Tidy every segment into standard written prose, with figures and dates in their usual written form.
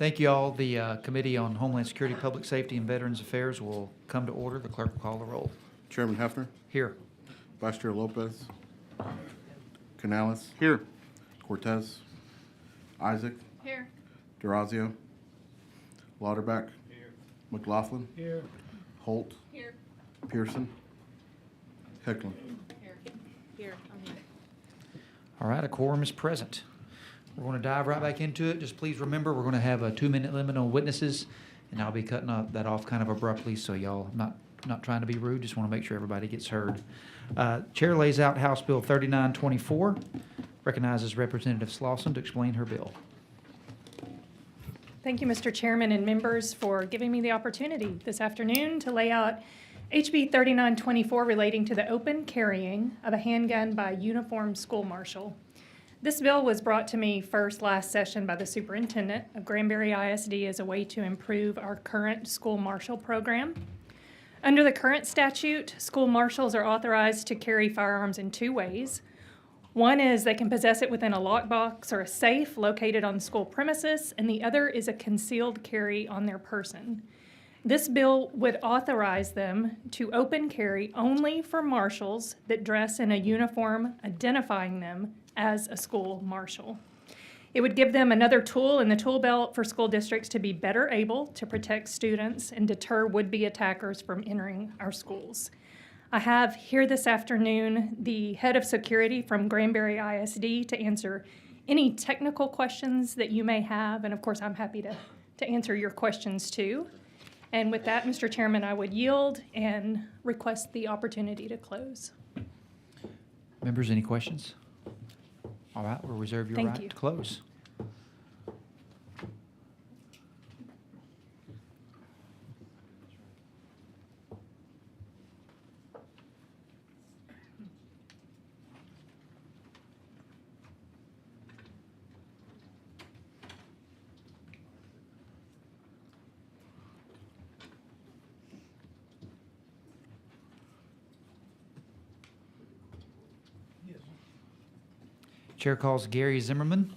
Thank you all. The Committee on Homeland Security, Public Safety, and Veterans Affairs will come to order. The clerk will call the roll. Chairman Hefner, Here. Vice Chair Lopez, Canales, Here. Cortez, Isaac, Here. Durazio, Lauterbach, McLaughlin, Here. Holt, Here. Pearson, Hicklin. Here. Here. I'm here. All right, a quorum is present. We're going to dive right back into it. Just please remember, we're going to have a 2-minute limit on witnesses, and I'll be cutting that off kind of abruptly, so y'all, I'm not trying to be rude, just want to make sure everybody gets heard. Chair lays out House Bill 3924, recognizes Representative Slauson to explain her bill. Thank you, Mr. Chairman and members, for giving me the opportunity this afternoon to lay out HB 3924 relating to the open carrying of a handgun by a uniformed school marshal. This bill was brought to me first last session by the superintendent of Granbury ISD as a way to improve our current school marshal program. Under the current statute, school marshals are authorized to carry firearms in 2 ways. One is they can possess it within a lockbox or a safe located on school premises, and the other is a concealed carry on their person. This bill would authorize them to open carry only for marshals that dress in a uniform identifying them as a school marshal. It would give them another tool in the tool belt for school districts to be better able to protect students and deter would-be attackers from entering our schools. I have here this afternoon the head of security from Granbury ISD to answer any technical questions that you may have, and of course I'm happy to answer your questions too. And with that, Mr. Chairman, I would yield and request the opportunity to close. Members, any questions? All right, we'll reserve your Thank right you. to close. Chair calls Gary Zimmerman.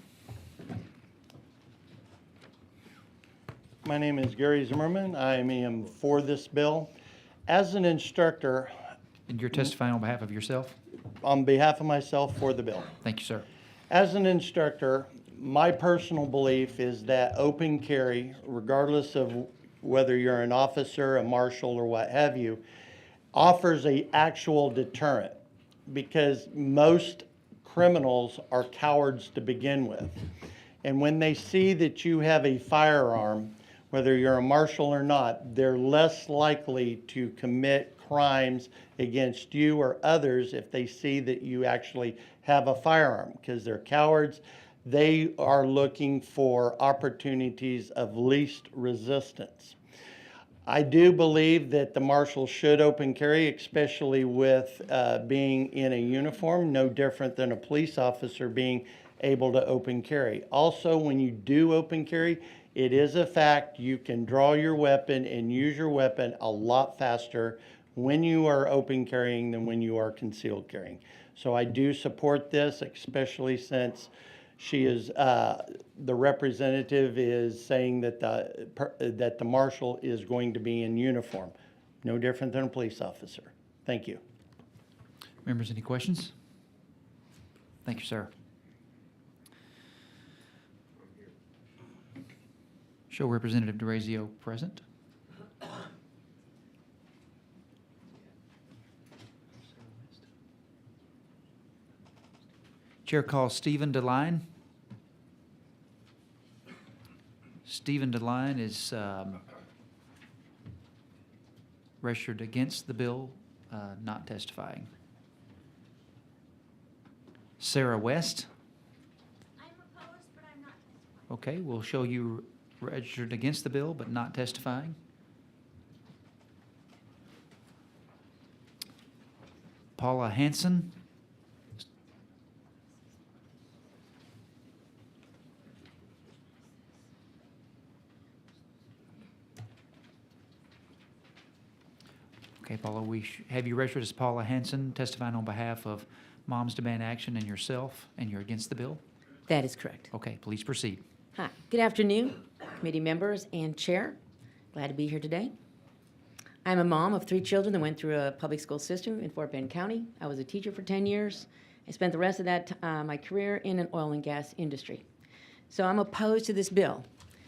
My name is Gary Zimmerman. I am for this bill. As an instructor, And you're testifying on behalf of yourself? on behalf of myself, for the bill. Thank you, sir. As an instructor, my personal belief is that open carry, regardless of whether you're an officer, a marshal, or what have you, offers an actual deterrent, because most criminals are cowards to begin with. And when they see that you have a firearm, whether you're a marshal or not, they're less likely to commit crimes against you or others if they see that you actually have a firearm, because they're cowards. They are looking for opportunities of least resistance. I do believe that the marshal should open carry, especially with being in a uniform, no different than a police officer being able to open carry. Also, when you do open carry, it is a fact you can draw your weapon and use your weapon a lot faster when you are open carrying than when you are concealed carrying. So I do support this, especially since she is, the representative is saying that the marshal is going to be in uniform, no different than a police officer. Thank you. Members, any questions? Thank you, sir. Show Representative DeRazio present. Chair calls Stephen DeLine. Stephen DeLine is registered against the bill, not testifying. Sarah West. I'm opposed, but I'm not testifying. Okay, we'll show you registered against the bill, but not testifying. Paula Hanson. Okay, Paula, we have you registered as Paula Hanson, testifying on behalf of Moms Demand Action and yourself, and you're against the bill? That is correct. Okay, please proceed. Hi, good afternoon, committee members and chair. Glad to be here today. I'm a mom of 3 children that went through a public school system in Fort Bend County. I was a teacher for 10 years. I spent the rest of that my career in an oil and gas industry. So I'm opposed to this bill,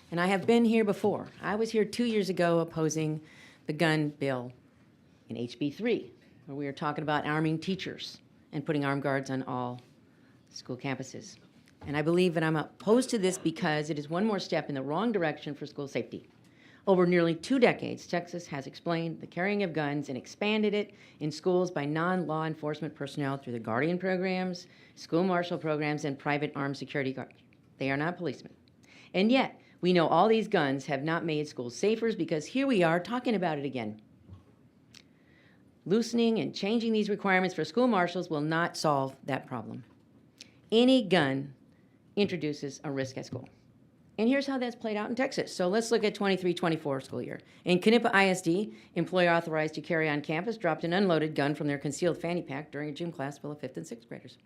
and I have been here before. I was here 2 years ago opposing the gun bill in HB 3, where we were talking about arming teachers and putting armed guards on all school campuses. And I believe that I'm opposed to this because it is one more step in the wrong direction for school safety. Over nearly 2 decades, Texas has explained the carrying of guns and expanded it in schools by non-law enforcement personnel through the Guardian programs, school marshal programs, and private armed security guards. They are not policemen. And yet, we know all these guns have not made schools safer because here we are talking about it again. Loosening and changing these requirements for school marshals will not solve that problem. Any gun introduces a risk at school. And here's how that's played out in Texas. So let's look at 23-24 school year. In Canepa ISD, employer authorized to carry on campus dropped an unloaded gun from their concealed fanny pack during a gym class full of 5th and 6th graders.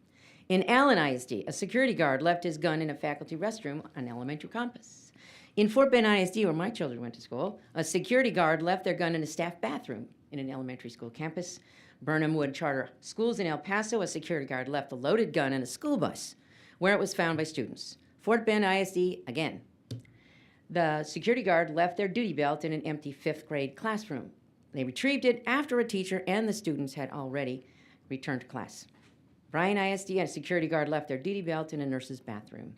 In Allen ISD, a security guard left his gun in a faculty restroom on elementary campus. In Fort Bend ISD, where my children went to school, a security guard left their gun in a staff bathroom in an elementary school campus. Burnham Wood Charter Schools in El Paso, a security guard left a loaded gun in a school bus where it was found by students. Fort Bend ISD, again. The security guard left their duty belt in an empty 5th grade classroom. They retrieved it after a teacher and the students had already returned to class. Bryan ISD, a security guard left their duty belt in a nurse's bathroom.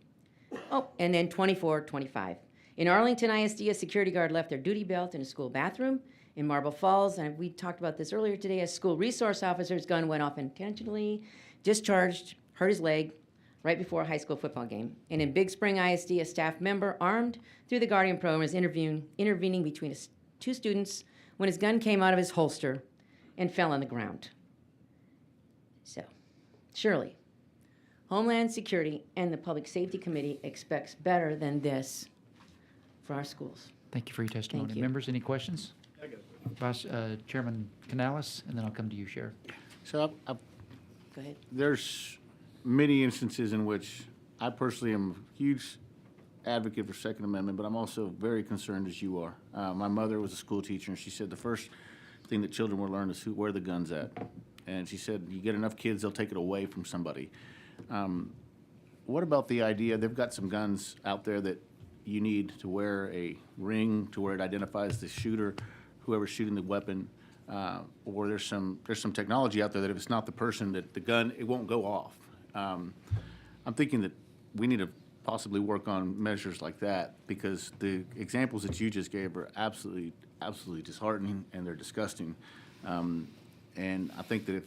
Oh, and then 24-25. In Arlington ISD, a security guard left their duty belt in a school bathroom. In Marble Falls, and we talked about this earlier today, a school resource officer's gun went off intentionally, discharged, hurt his leg right before a high school football game. And in Big Spring ISD, a staff member armed through the Guardian program was intervening between 2 students when his gun came out of his holster and fell on the ground. So, surely, Homeland Security and the Public Safety Committee expects better than this for our schools. Thank you for your testimony. Thank you. Members, any questions? Vice Chairman Canales, and then I'll come to you, Sheriff. So Go ahead. there's many instances in which I personally am a huge advocate for Second Amendment, but I'm also very concerned as you are. My mother was a school teacher, and she said the first thing that children will learn is where the gun's at. And she said, you get enough kids, they'll take it away from somebody. What about the idea, they've got some guns out there that you need to wear a ring to where it identifies the shooter, whoever's shooting the weapon, or there's some technology out there that if it's not the person, that the gun, it won't go off. I'm thinking that we need to possibly work on measures like that, because the examples that you just gave are absolutely disheartening, and they're disgusting. And I think that if,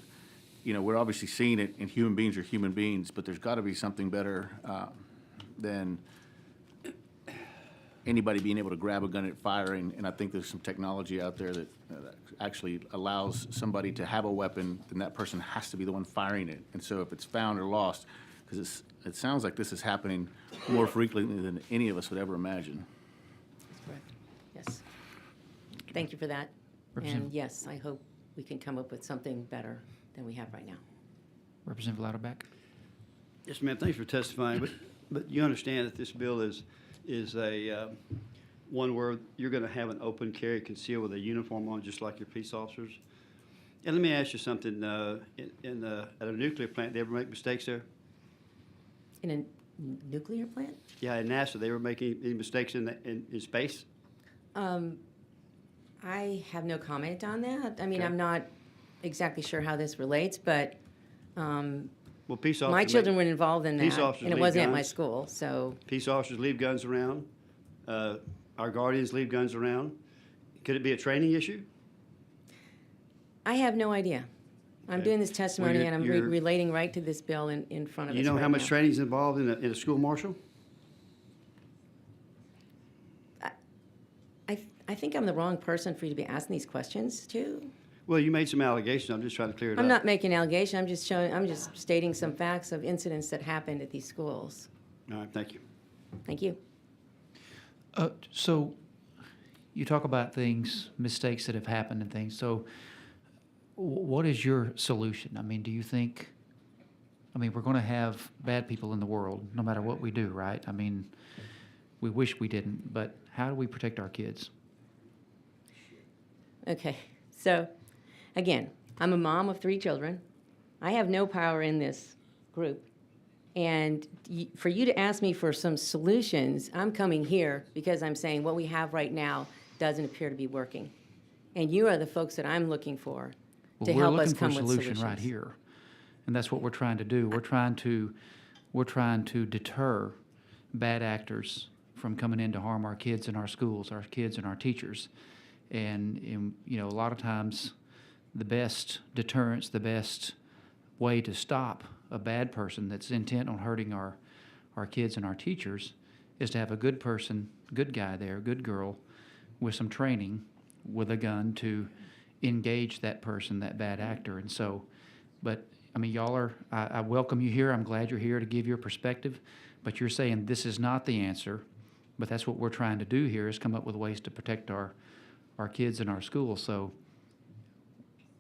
we're obviously seeing it, and human beings are human beings, but there's got to be something better than anybody being able to grab a gun and firing. And I think there's some technology out there that actually allows somebody to have a weapon, then that person has to be the one firing it. And so if it's found or lost, because it sounds like this is happening more frequently than any of us would ever imagine. That's correct. Yes. Thank you for that. Representative- And yes, I hope we can come up with something better than we have right now. Representative Louderback. Yes, ma'am, thanks for testifying, but you understand that this bill is a one where you're going to have an open carry concealed with a uniform on, just like your peace officers. And let me ask you something, at a nuclear plant, they ever make mistakes there? In a nuclear plant? Yeah, at NASA, they were making any mistakes in space? I have no comment on that. I mean, Okay. I'm not exactly sure how this relates, but Well, peace officers. my children were involved in Peace that, officers and it leave wasn't at my guns. school, so Peace officers leave guns around. Our guardians leave guns around. Could it be a training issue? I have no idea. I'm Okay. doing this testimony, you're- and I'm you're- relating right to this bill in front of us You know right how much now. training is involved in a school marshal? I think I'm the wrong person for you to be asking these questions to. Well, you made some allegations. I'm just trying to clear it up. I'm not making an allegation, I'm just stating some facts of incidents that happened at these schools. All right, thank you. Thank you. So you talk about things, mistakes that have happened and things. So what is your solution? I mean, do you think, we're going to have bad people in the world no matter what we do, right? I mean, We wish we didn't, but how do we protect our kids? Okay, so, again, I'm a mom of 3 children. I have no power in this group. And for you to ask me for some solutions, I'm coming here because I'm saying what we have right now doesn't appear to be working. And you are the folks that I'm looking for to Well, help us We're come looking with for a solutions. solution right here, and that's what we're trying to do. We're trying to deter bad actors from coming in to harm our kids in our schools, our kids and our teachers. And you know, a lot of times, the best deterrence, the best way to stop a bad person that's intent on hurting our kids and our teachers is to have a good person, good guy there, good girl, with some training, with a gun to engage that person, that bad actor. And so, but I mean, y'all are, I welcome you here. I'm glad you're here to give your perspective, but you're saying this is not the answer. But that's what we're trying to do here, is come up with ways to protect our kids in our schools. So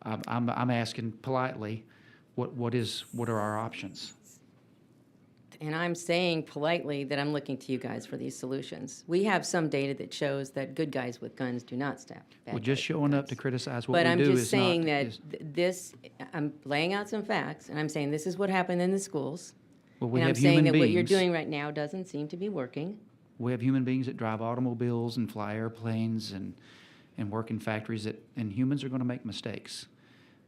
I'm asking politely, what are our options? And I'm saying politely that I'm looking to you guys for these solutions. We have some data that shows that good guys with guns do not stab bad Well, just guys with showing up guns. to criticize what But we I'm do just is saying not. that is- this, I'm laying out some facts, and I'm saying this is what happened in the schools. Well, we And I'm have saying human that what you're beings. doing right now doesn't seem to be working. We have human beings that drive automobiles and fly airplanes and work in factories and humans are going to make mistakes.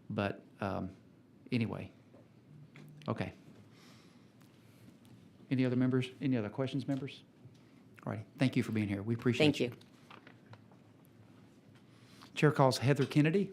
But anyway, okay. Any other members? Any other questions, members? All righty. Thank you for being here. We appreciate Thank you. Chair calls Heather Kennedy.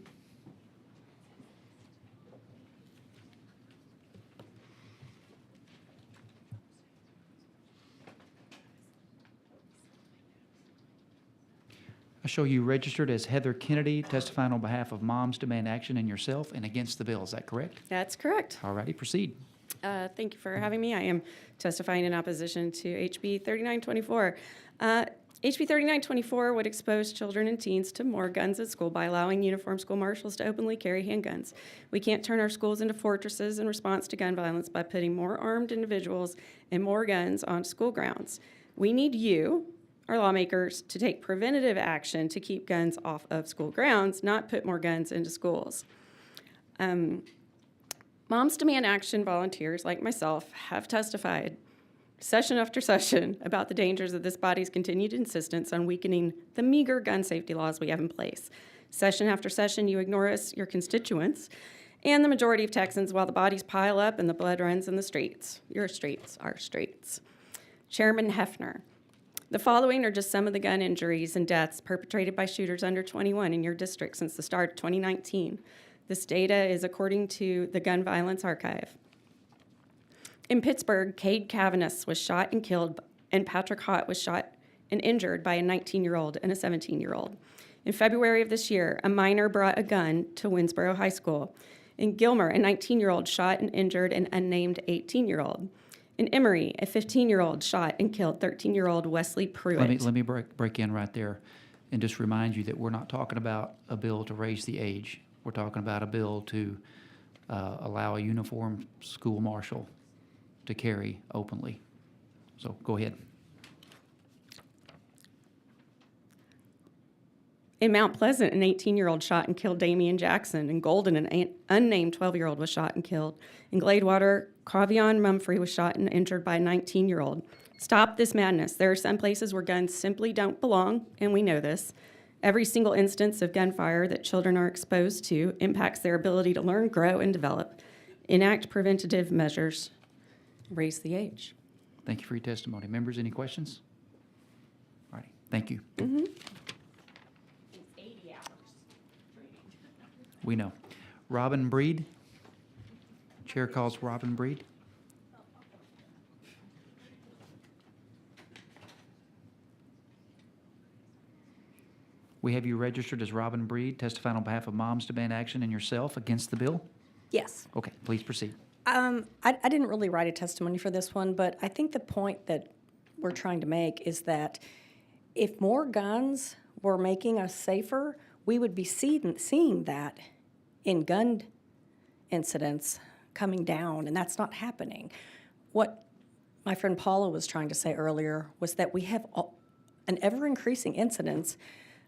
I show you registered as Heather Kennedy, testifying on behalf of Moms Demand Action and yourself and against the bill. Is that correct? That's correct. All righty, proceed. Thank you for having me. I am testifying in opposition to HB 3924. HB 3924 would expose children and teens to more guns at school by allowing uniformed school marshals to openly carry handguns. We can't turn our schools into fortresses in response to gun violence by putting more armed individuals and more guns on school grounds. We need you, our lawmakers, to take preventative action to keep guns off of school grounds, not put more guns into schools. Moms Demand Action volunteers like myself have testified session after session about the dangers of this body's continued insistence on weakening the meager gun safety laws we have in place. Session after session, you ignore us, your constituents, and the majority of Texans while the bodies pile up and the blood runs in the streets. Your streets, our streets. Chairman Hefner, the following are just some of the gun injuries and deaths perpetrated by shooters under 21 in your district since the start of 2019. This data is according to the Gun Violence Archive. In Pittsburgh, Cade Cavanis was shot and killed, and Patrick Hott was shot and injured by a 19-year-old and a 17-year-old. In February of this year, a minor brought a gun to Winsboro High School. In Gilmer, a 19-year-old shot and injured an unnamed 18-year-old. In Emory, a 15-year-old shot and killed 13-year-old Wesley Pruitt. Let me break in right there and just remind you that we're not talking about a bill to raise the age. We're talking about a bill to allow a uniformed school marshal to carry openly. So go ahead. In Mount Pleasant, an 18-year-old shot and killed Damian Jackson. In Golden, an unnamed 12-year-old was shot and killed. In Gladewater, Cavion Mumfrey was shot and injured by a 19-year-old. Stop this madness. There are some places where guns simply don't belong, and we know this. Every single instance of gunfire that children are exposed to impacts their ability to learn, grow, and develop. Enact preventative measures. Raise the age. Thank you for your testimony. Members, any questions? All righty, thank you. We know. Robin Breed. Chair calls Robin Breed. We have you registered as Robin Breed, testifying on behalf of Moms Demand Action and yourself against the bill. Yes. Okay, please proceed. I didn't really write a testimony for this one, but I think the point that we're trying to make is that if more guns were making us safer, we would be seeing that in gun incidents coming down, and that's not happening. What my friend Paula was trying to say earlier was that we have an ever-increasing incidence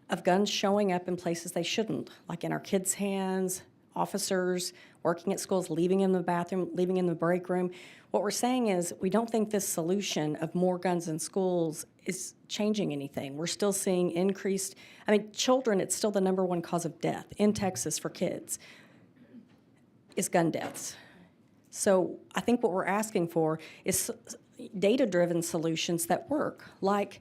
of guns showing up in places they shouldn't, like in our kids' hands, officers working at schools, leaving in the bathroom, leaving in the break room. What we're saying is we don't think this solution of more guns in schools is changing anything. We're still seeing increased, children, it's still the #1 cause of death in Texas for kids, is gun deaths. So I think what we're asking for is data-driven solutions that work, like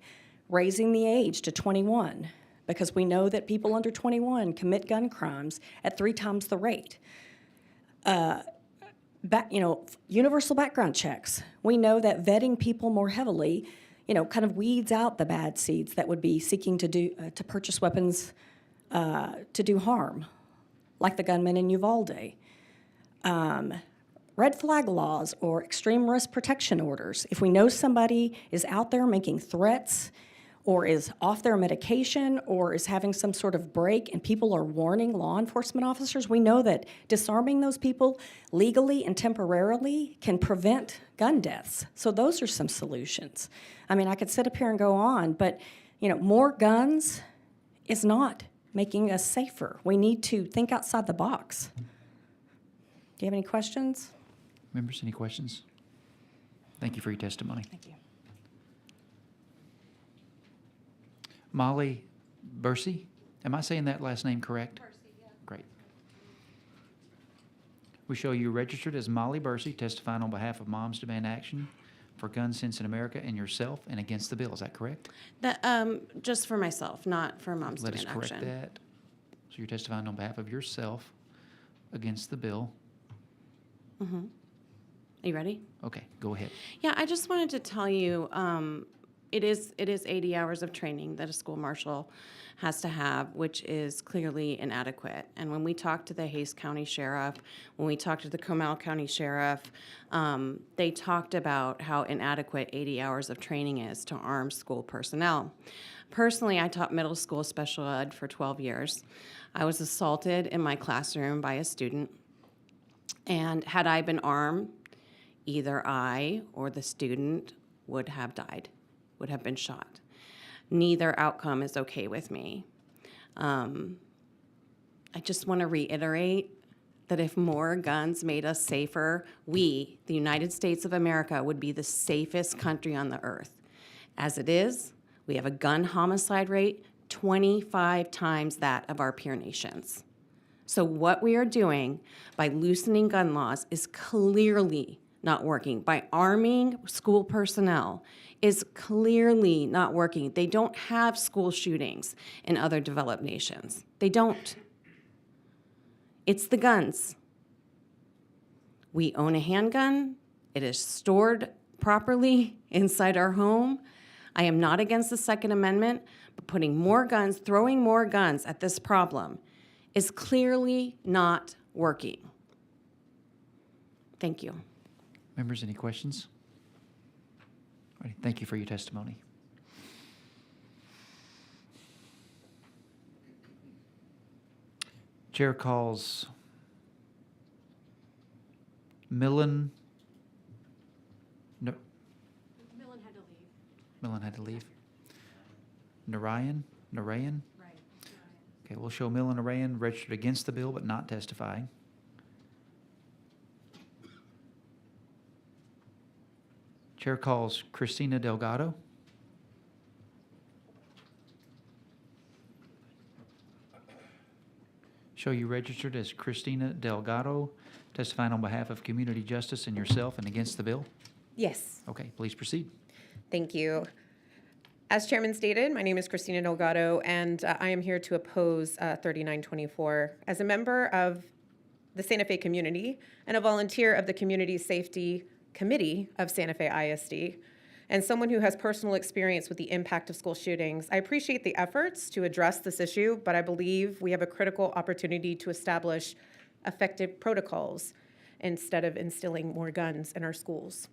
raising the age to 21, because we know that people under 21 commit gun crimes at 3 times the rate. Universal background checks. We know that vetting people more heavily, kind of weeds out the bad seeds that would be seeking to purchase weapons to do harm, like the gunman in Uvalde. Red flag laws or extreme risk protection orders. If we know somebody is out there making threats or is off their medication or is having some sort of break and people are warning law enforcement officers, we know that disarming those people legally and temporarily can prevent gun deaths. So those are some solutions. I could sit up here and go on, but more guns is not making us safer. We need to think outside the box. Do you have any questions? Members, any questions? Thank you for your testimony. Thank you. Molly Bursey, am I saying that last name correct? Bursey, yeah. Great. We show you registered as Molly Bursey, testifying on behalf of Moms Demand Action for Gun Sense in America and yourself and against the bill. Is that correct? That, just for myself, not for Moms Let us Demand correct Action. that. So you're testifying on behalf of yourself against the bill. Mm-hmm. Are you ready? Okay, go ahead. Yeah, I just wanted to tell you, it is 80 hours of training that a school marshal has to have, which is clearly inadequate. And when we talked to the Hays County Sheriff, when we talked to the Comal County Sheriff, they talked about how inadequate 80 hours of training is to arm school personnel. Personally, I taught middle school special ed for 12 years. I was assaulted in my classroom by a student. And had I been armed, either I or the student would have died, would have been shot. Neither outcome is okay with me. I just want to reiterate that if more guns made us safer, we, the United States of America, would be the safest country on the earth. As it is, we have a gun homicide rate 25 times that of our peer nations. So what we are doing by loosening gun laws is clearly not working. By arming school personnel is clearly not working. They don't have school shootings in other developed nations. They don't. It's the guns. We own a handgun. It is stored properly inside our home. I am not against the Second Amendment, but putting more guns, throwing more guns at this problem is clearly not working. Thank you. Members, any questions? All right, thank you for your testimony. Chair calls Millen. No. Millen had to leave. Millen had to leave. Narayan? Right. Okay, we'll show Millen Narayan registered against the bill but not testifying. Chair calls Christina Delgado. Show you registered as Christina Delgado, testifying on behalf of Community Justice and yourself and against the bill. Yes, Okay, please proceed. thank you. As Chairman stated, my name is Christina Delgado, and I am here to oppose 3924. As a member of the Santa Fe community and a volunteer of the Community Safety Committee of Santa Fe ISD, and someone who has personal experience with the impact of school shootings, I appreciate the efforts to address this issue, but I believe we have a critical opportunity to establish effective protocols instead of instilling more guns in our schools.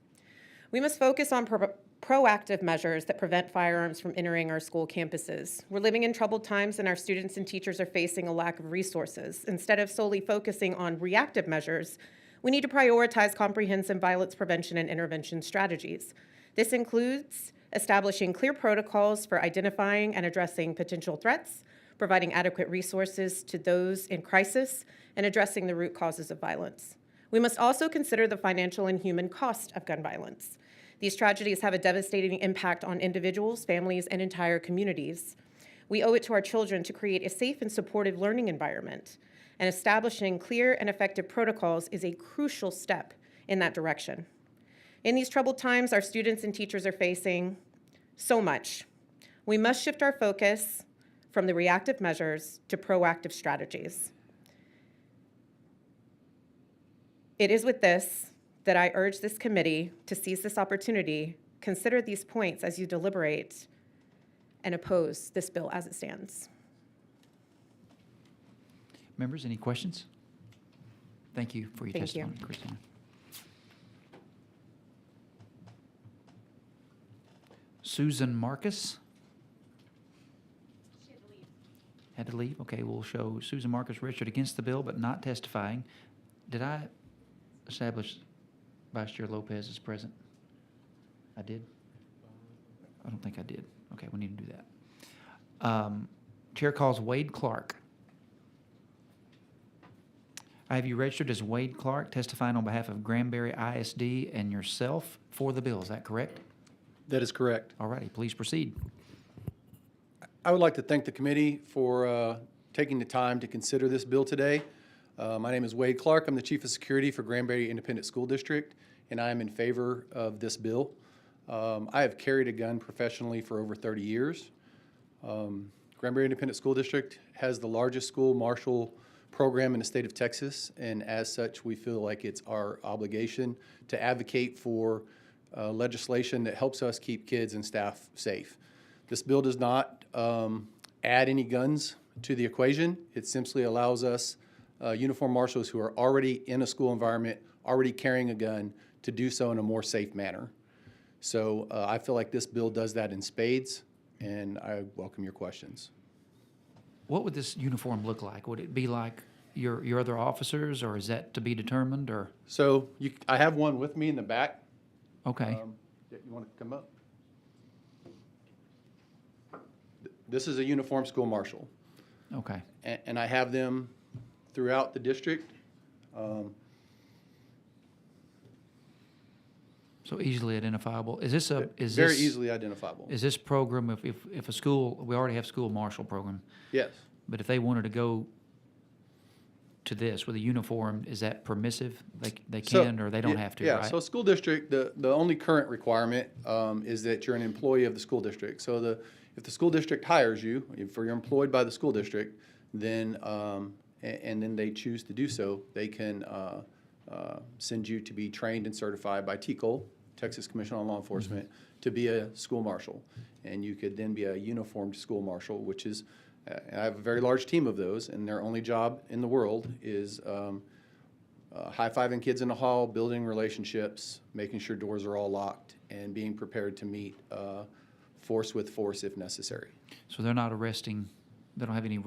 We must focus on proactive measures that prevent firearms from entering our school campuses. We're living in troubled times, and our students and teachers are facing a lack of resources. Instead of solely focusing on reactive measures, We need to prioritize comprehensive violence prevention and intervention strategies. This includes establishing clear protocols for identifying and addressing potential threats, providing adequate resources to those in crisis, and addressing the root causes of violence. We must also consider the financial and human cost of gun violence. These tragedies have a devastating impact on individuals, families, and entire communities. We owe it to our children to create a safe and supportive learning environment, and establishing clear and effective protocols is a crucial step in that direction. In these troubled times, our students and teachers are facing so much. We must shift our focus from the reactive measures to proactive strategies. It is with this that I urge this committee to seize this opportunity, consider these points as you deliberate, and oppose this bill as it stands. Members, any questions? Thank you for your Thank you. testimony, Christina. Susan Marcus? Had to leave? Okay, we'll show Susan Marcus Richard against the bill, but not testifying. Did I establish Vice Chair Lopez as present? I did? I don't think I did. Okay, we need to do that. Chair calls Wade Clark. I have you registered as Wade Clark, testifying on behalf of Granbury ISD and yourself for the bill. Is that correct? That is correct. All righty, please proceed. I would like to thank the committee for taking the time to consider this bill today. My name is Wade Clark. I'm the Chief of Security for Granbury Independent School District, and I am in favor of this bill. I have carried a gun professionally for over 30 years. Granbury Independent School District has the largest school marshal program in the state of Texas, and as such, we feel like it's our obligation to advocate for legislation that helps us keep kids and staff safe. This bill does not add any guns to the equation. It simply allows us uniformed marshals who are already in a school environment, already carrying a gun, to do so in a more safe manner. So I feel like this bill does that in spades, and I welcome your questions. What would this uniform look like? Would it be like your other officers, or is that to be determined, or? So I have one with me in the back. Okay. You want to come up? This is a uniformed school marshal. Okay. And I have them throughout the district. So easily identifiable. Is this Very easily identifiable. Is this program, if a school, we already have school marshal program, Yes. but if they wanted to go to this with a uniform, is that permissive? They can, or they don't have to, Yeah, right? so school district, the only current requirement is that you're an employee of the school district. So if the school district hires you, if you're employed by the school district, then, and then they choose to do so, they can send you to be trained and certified by TCOL, Texas Commission on Law Enforcement, to be a school marshal. And you could then be a uniformed school marshal, which is, I have a very large team of those, and their only job in the world is high-fiving kids in the hall, building relationships, making sure doors are all locked, and being prepared to meet force with force if necessary. So they're not arresting, they don't have any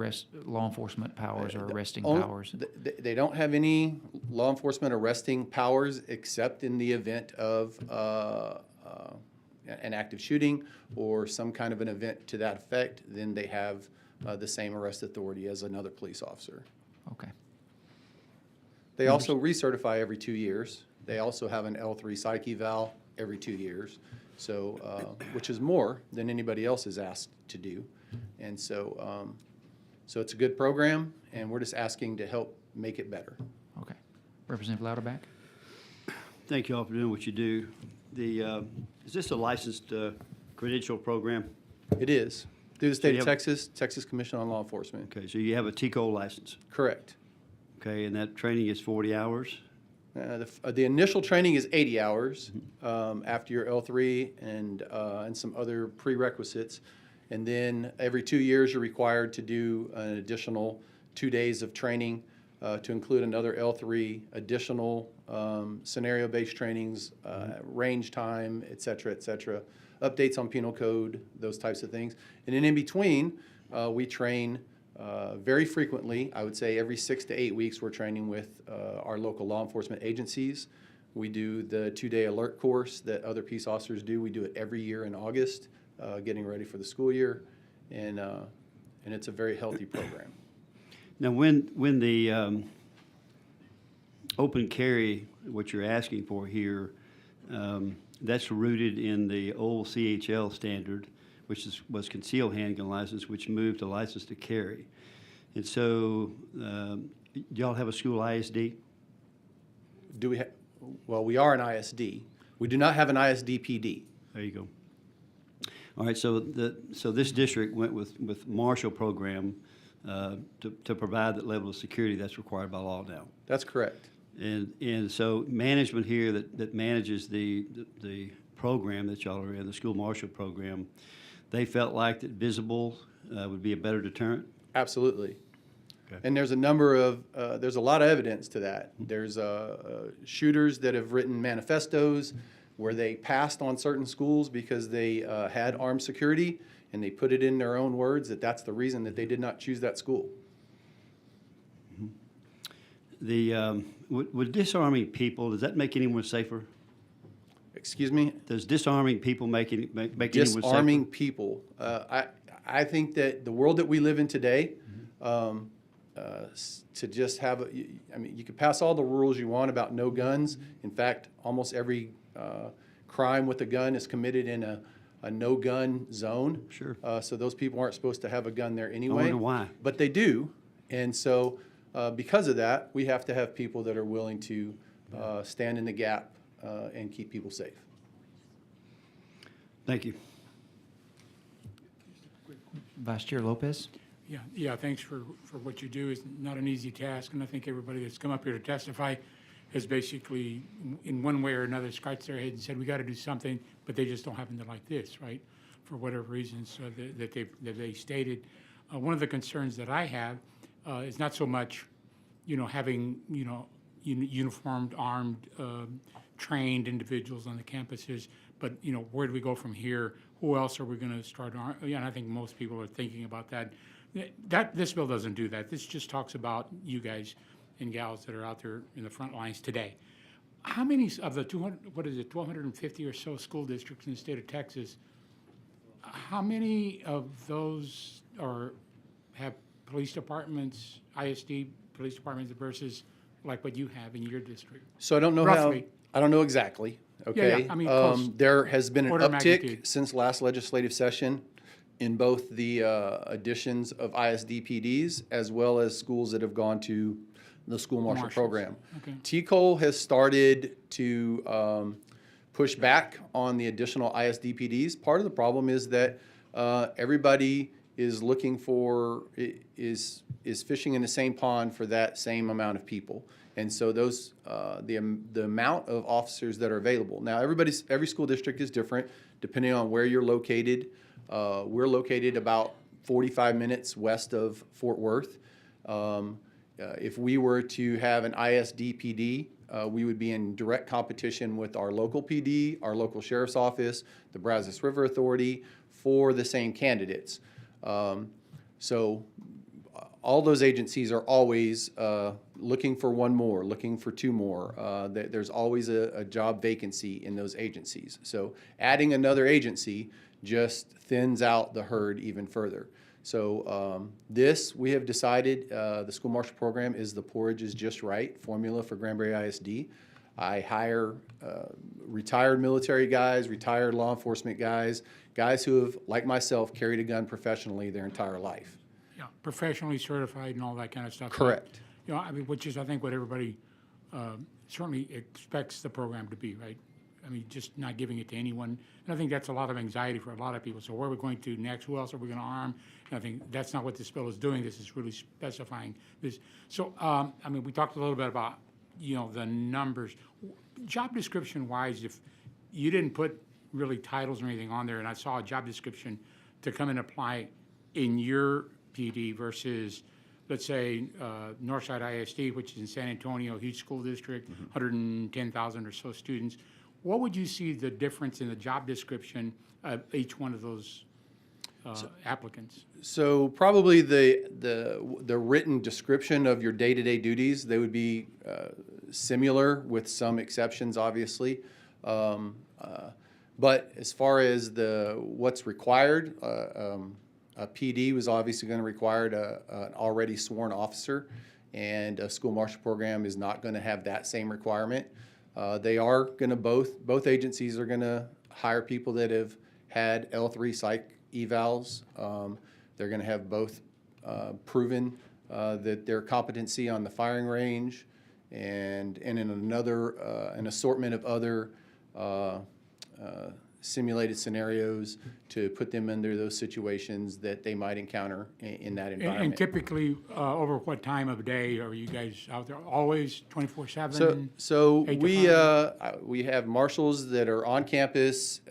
law enforcement powers or arresting powers? They don't have any law enforcement arresting powers except in the event of an active shooting or some kind of an event to that effect. Then they have the same arrest authority as another police officer. Okay. They also recertify every 2 years. They also have an L3 psych eval every 2 years, so which is more than anybody else is asked to do. And so, so it's a good program, and we're just asking to help make it better. Okay. Representative Louderback? Thank you all for doing what you do. Is this a licensed credential program? It is. Through the state you of have- Texas, Texas Commission on Law Enforcement. Okay, so you have a TCOL license, Correct. okay, and that training is 40 hours? The initial training is 80 hours after your L3 and some other prerequisites. And then every 2 years, you're required to do an additional 2 days of training to include another L3, additional scenario-based trainings, range time, et cetera, updates on penal code, those types of things. And then in between, we train Very frequently, I would say every 6 to 8 weeks, we're training with our local law enforcement agencies. We do the 2-day alert course that other peace officers do. We do it every year in August, getting ready for the school year, and it's a very healthy program. Now, when the open carry, what you're asking for here, that's rooted in the old CHL standard, which was concealed handgun license, which moved to license to carry. And so, do y'all have a school ISD? Do we well, we are an ISD. We do not have an ISD PD. There you go. All right, so this district went with Marshall program to provide that level of security that's required by law now. That's correct. And so management here that manages the program that y'all are in, the school marshal program, they felt like that visible would be a better deterrent? Absolutely. Okay. And there's a number of, there's a lot of evidence to that. There's shooters that have written manifestos where they passed on certain schools because they had armed security, and they put it in their own words that that's the reason that they did not choose that school. Would disarming people, does that make anyone safer? Excuse me? Does disarming people make anyone safer? Disarming people. I think that the world that we live in today, to just have, I mean, you could pass all the rules you want about no guns. In fact, almost every crime with a gun is committed in a no-gun zone. Sure. So those people aren't supposed to have a gun there anyway. I wonder why. But they do. And so because of that, we have to have people that are willing to stand in the gap and keep people safe. Thank you. Vice Chair Lopez? Yeah, thanks for what you do. It's not an easy task, and I think everybody that's come up here to testify has basically, in one way or another, scratched their head and said, we got to do something, but they just don't happen to like this, right? For whatever reasons that they stated. One of the concerns that I have is not so much, having, uniformed, armed, trained individuals on the campuses, but, where do we go from here? Who else are we going to start? And I think most people are thinking about that. This bill doesn't do that. This just talks about you guys and gals that are out there in the front lines today. How many of the 1,250 or so school districts in the state of Texas, how many of those have police departments, ISD police departments versus like what you have in your district? So I don't know Roughly. I don't know exactly. Okay. Yeah, I mean, close. There has been an Order of uptick magnitude. since last legislative session in both the additions of ISD PDs as well as schools that have gone to the school marshal Marshals. program. Okay. TCOL has started to push back on the additional ISD PDs. Part of the problem is that everybody is looking for, is fishing in the same pond for that same amount of people. And so those, the amount of officers that are available. Now, every school district is different depending on where you're located. We're located about 45 minutes west of Fort Worth. If we were to have an ISD PD, we would be in direct competition with our local PD, our local sheriff's office, the Brazos River Authority for the same candidates. So all those agencies are always looking for one more, looking for two more. There's always a job vacancy in those agencies. So adding another agency just thins out the herd even further. So we have decided, the school marshal program is the porridge is just right formula for Granbury ISD. I hire retired military guys, retired law enforcement guys who have, like myself, carried a gun professionally their entire life. Yeah, professionally certified and all that kind of stuff. Correct. I mean, which is, I think, what everybody certainly expects the program to be, right? I mean, just not giving it to anyone. And I think that's a lot of anxiety for a lot of people. So where are we going to next? Who else are we going to arm? And I think that's not what this bill is doing. This is really specifying this. So, I mean, we talked a little bit about, the numbers. Job description-wise, if you didn't put really titles or anything on there, and I saw a job description to come and apply in your PD versus, let's say, Northside ISD, which is in San Antonio, huge school district, 110,000 or so students. What would you see the difference in the job description of each one of those applicants? So probably the written description of your day-to-day duties, they would be similar with some exceptions, obviously. But as far as what's required, a PD was obviously going to require an already sworn officer, and a school marshal program is not going to have that same requirement. They are going to both agencies are going to hire people that have had L3 psych evals. They're going to have both proven that their competency on the firing range, and in an assortment of other simulated scenarios to put them under those situations that they might encounter in that environment. And typically, over what time of day are you guys out there? Always 24/7? So 8 to 5? we have marshals that are on campus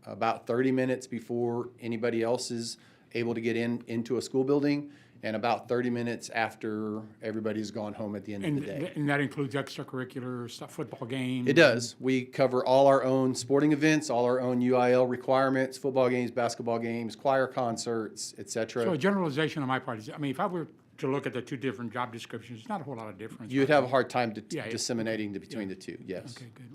about 30 minutes before anybody else is able to get into a school building, and about 30 minutes after everybody's gone home at the end of the day. And that includes extracurricular stuff, football games? It does. We cover all our own sporting events, all our own UIL requirements, football games, basketball games, choir concerts, et cetera. So a generalization on my part is, I mean, if I were to look at the two different job descriptions, it's not a whole lot of difference. You'd have a hard time Yeah, disseminating between the two, yes. Okay, good.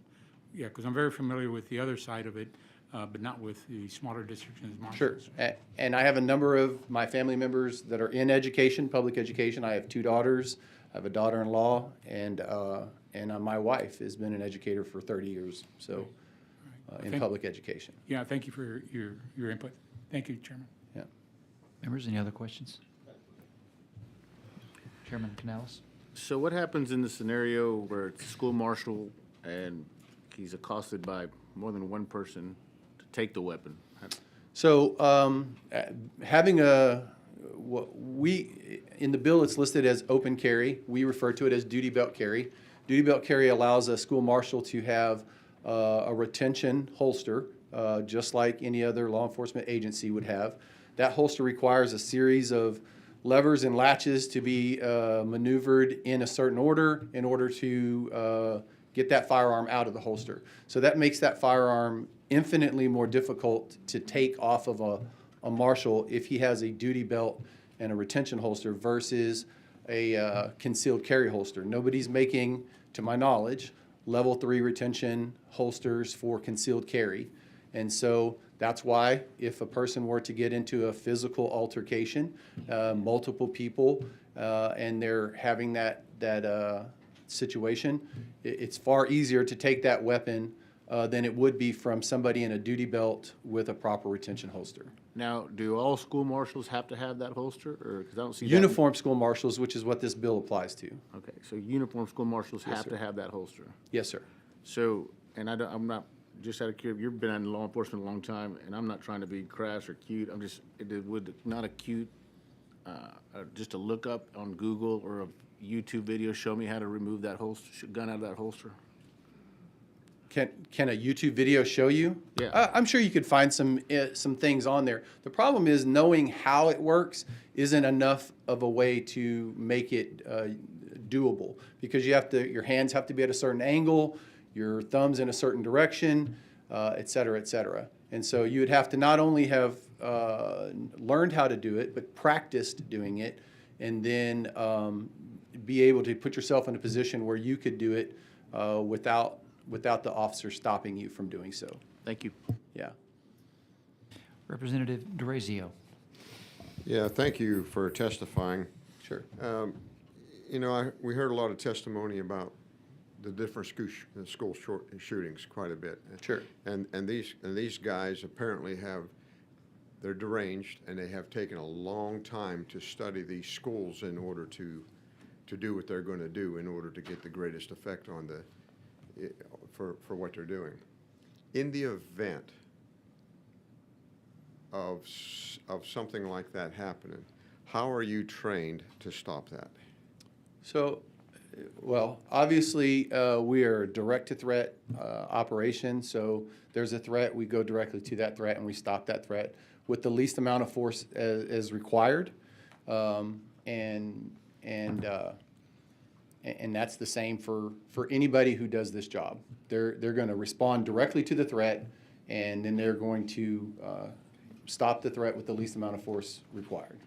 Yeah, because I'm very familiar with the other side of it, but not with the smaller districts and Sure. marshals. And I have a number of my family members that are in education, public education. I have 2 daughters. I have a daughter-in-law, and my wife has been an educator for 30 years, so in public education. Yeah, thank you for your input. Thank you, Chairman. Yeah. Members, any other questions? Chairman Canales? So what happens in the scenario where it's a school marshal and he's accosted by more than one person to take the weapon? So having in the bill, it's listed as open carry. We refer to it as duty belt carry. Duty belt carry allows a school marshal to have a retention holster, just like any other law enforcement agency would have. That holster requires a series of levers and latches to be maneuvered in a certain order in order to get that firearm out of the holster. So that makes that firearm infinitely more difficult to take off of a marshal if he has a duty belt and a retention holster versus a concealed carry holster. Nobody's making, to my knowledge, level 3 retention holsters for concealed carry. And so that's why if a person were to get into a physical altercation, multiple people, and they're having that situation, it's far easier to take that weapon than it would be from somebody in a duty belt with a proper retention holster. Now, do all school marshals have to have that holster, or, because I don't see that? Uniform school marshals, which is what this bill applies to. Okay, so uniform school marshals Yes, have sir. to have that holster. Yes, sir. So, and I'm not, just out of curiosity, you've been in law enforcement a long time, and I'm not trying to be crass or cute. I'm just, would not a cute, just a look up on Google or a YouTube video show me how to remove that gun out of that holster? Can a YouTube video show you? Yeah. I'm sure you could find some things on there. The problem is knowing how it works isn't enough of a way to make it doable, because your hands have to be at a certain angle, your thumbs in a certain direction, et cetera, et cetera. And so you would have to not only have learned how to do it, but practiced doing it, and then be able to put yourself in a position where you could do it without the officer stopping you from doing so. Thank you. Yeah. Representative DeRazio. Yeah, thank you for testifying. Sure. You know, we heard a lot of testimony about the different school shootings quite a bit. Sure. And these guys apparently they're deranged, and they have taken a long time to study these schools in order to do what they're going to do in order to get the greatest effect on for what they're doing. In the event of something like that happening, how are you trained to stop that? So, well, obviously, we are a direct-to-threat operation, so there's a threat, we go directly to that threat and we stop that threat with the least amount of force as required. And that's the same for anybody who does this job. They're going to respond directly to the threat, and then they're going to stop the threat with the least amount of force required.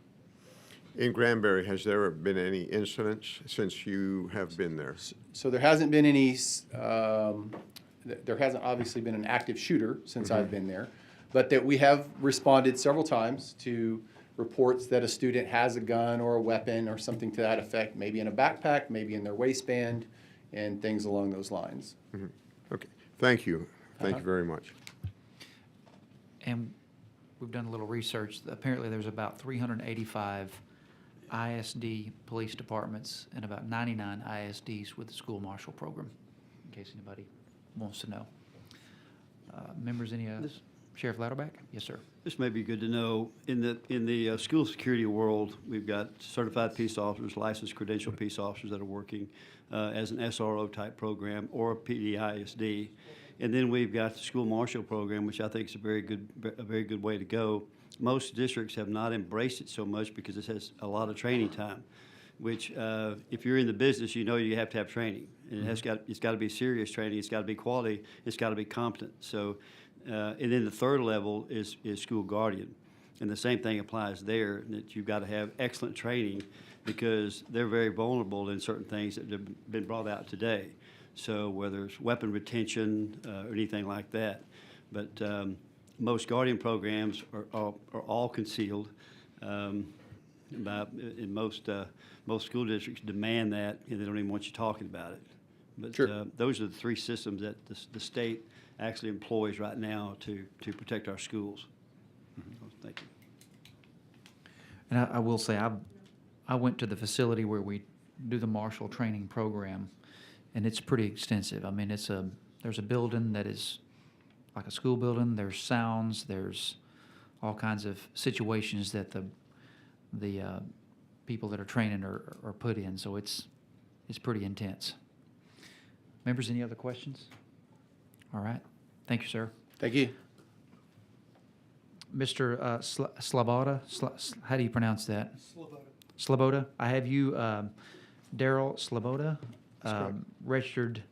In Granbury, has there been any incidents since you have been there? So there hasn't been any, there hasn't obviously been an active shooter since I've been there, but that we have responded several times to reports that a student has a gun or a weapon or something to that effect, maybe in a backpack, maybe in their waistband, and things along those lines. Okay, thank you. Thank you very much. And we've done a little research. Apparently, there's about 385 ISD police departments and about 99 ISDs with the school marshal program, in case anybody wants to know. Members, any Sheriff Louderback? Yes, sir. This may be good to know. In the school security world, we've got certified peace officers, licensed credentialed peace officers that are working as an SRO type program or a PDISD. And then we've got the school marshal program, which I think is a very good way to go. Most districts have not embraced it so much because it has a lot of training time, which if you're in the business, you know you have to have training. And it's got to be serious training. It's got to be quality. It's got to be competent. So, and then the third level is school guardian. And the same thing applies there, that you've got to have excellent training because they're very vulnerable in certain things that have been brought out today. So whether it's weapon retention or anything like that. But most guardian programs are all concealed. In most school districts demand that, and they don't even want you talking about it. But Sure. Those are the three systems that the state actually employs right now to protect our schools. Thank you. And I will say, I went to the facility where we do the marshal training program, and it's pretty extensive. I mean, there's a building that is like a school building. There's sounds. There's all kinds of situations that the people that are training are put in. So it's pretty intense. Members, any other questions? All right. Thank you, sir. Thank you. Mr. Sloboda, how do you pronounce that? Sloboda. I have you, Daryl Sloboda, registered,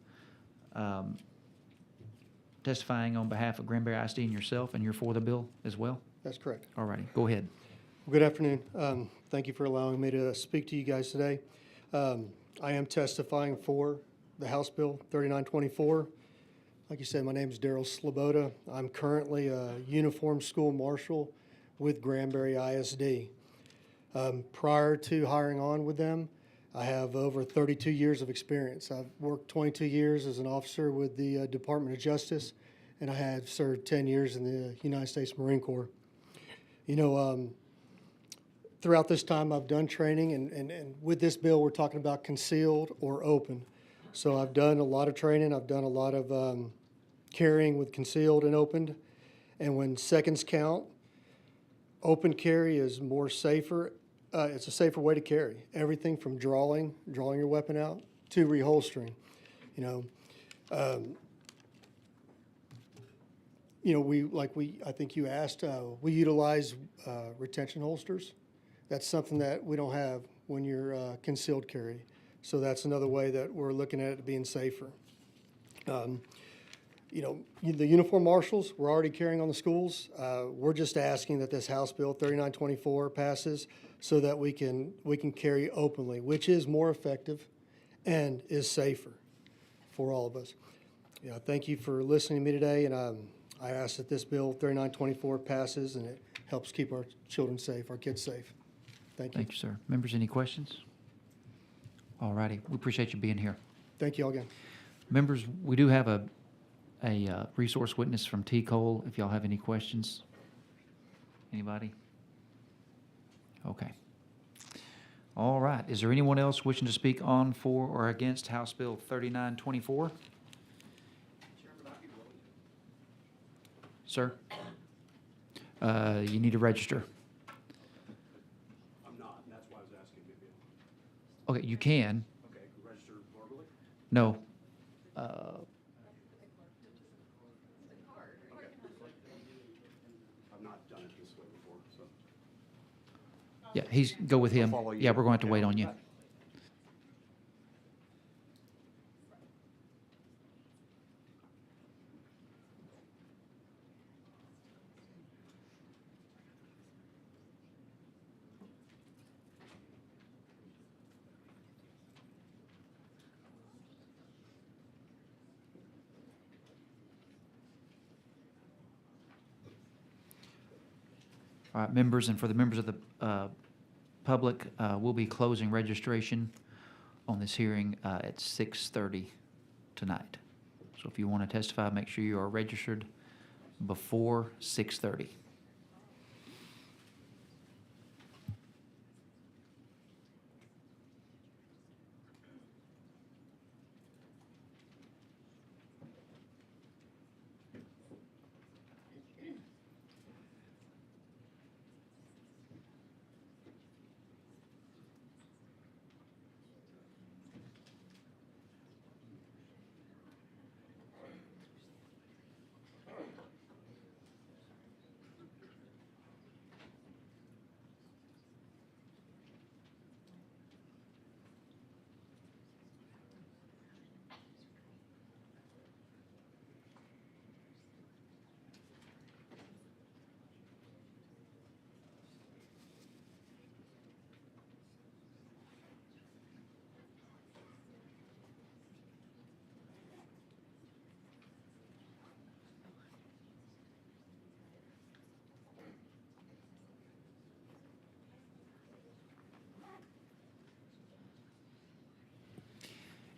testifying on behalf of Granbury ISD and yourself, and you're for the bill as well? That's correct. All righty, go ahead. Good afternoon. Thank you for allowing me to speak to you guys today. I am testifying for the House Bill 3924. Like you said, my name is Daryl Sloboda. I'm currently a uniformed school marshal with Granbury ISD. Prior to hiring on with them, I have over 32 years of experience. I've worked 22 years as an officer with the Department of Justice, and I have served 10 years in the United States Marine Corps. You know, throughout this time I've done training, and with this bill we're talking about concealed or open. So I've done a lot of training. I've done a lot of carrying with concealed and opened. And when seconds count, open carry is more safer. It's a safer way to carry. Everything from drawing your weapon out, to reholstering. You know, I think you asked, we utilize retention holsters. That's something that we don't have when you're concealed carry. So that's another way that we're looking at it being safer. You know, the uniform marshals, we're already carrying on the schools. We're just asking that this House Bill 3924 passes so that we can carry openly, which is more effective and is safer for all of us. Yeah, thank you for listening to me today, and I ask that this bill 3924 passes and it helps keep our children safe, our kids safe. Thank you. Thank you, sir. Members, any questions? All righty, we appreciate you being here. Thank you all again. Members, we do have a resource witness from T. Cole, if y'all have any questions. Anybody? Okay. All right. Is there anyone else wishing to speak on, for, or against House Bill 3924? Sir? You need to register. I'm not, and that's why I was asking maybe. Okay, you can. Okay, register verbally? No. I've not done it this way before, so. Yeah, go with him. follow you. Yeah, we're going to have to wait on you. All right, members, and for the members of the public, we'll be closing registration on this hearing at 6:30 tonight. So if you want to testify, make sure you are registered before 6:30.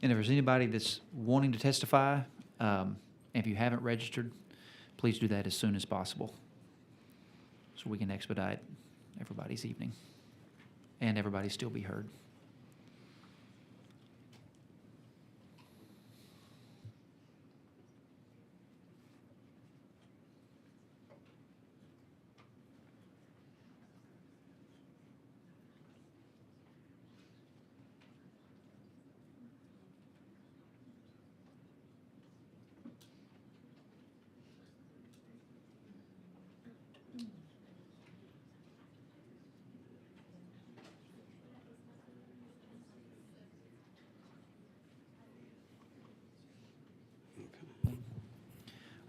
And if there's anybody that's wanting to testify, if you haven't registered, please do that as soon as possible so we can expedite everybody's evening and everybody still be heard.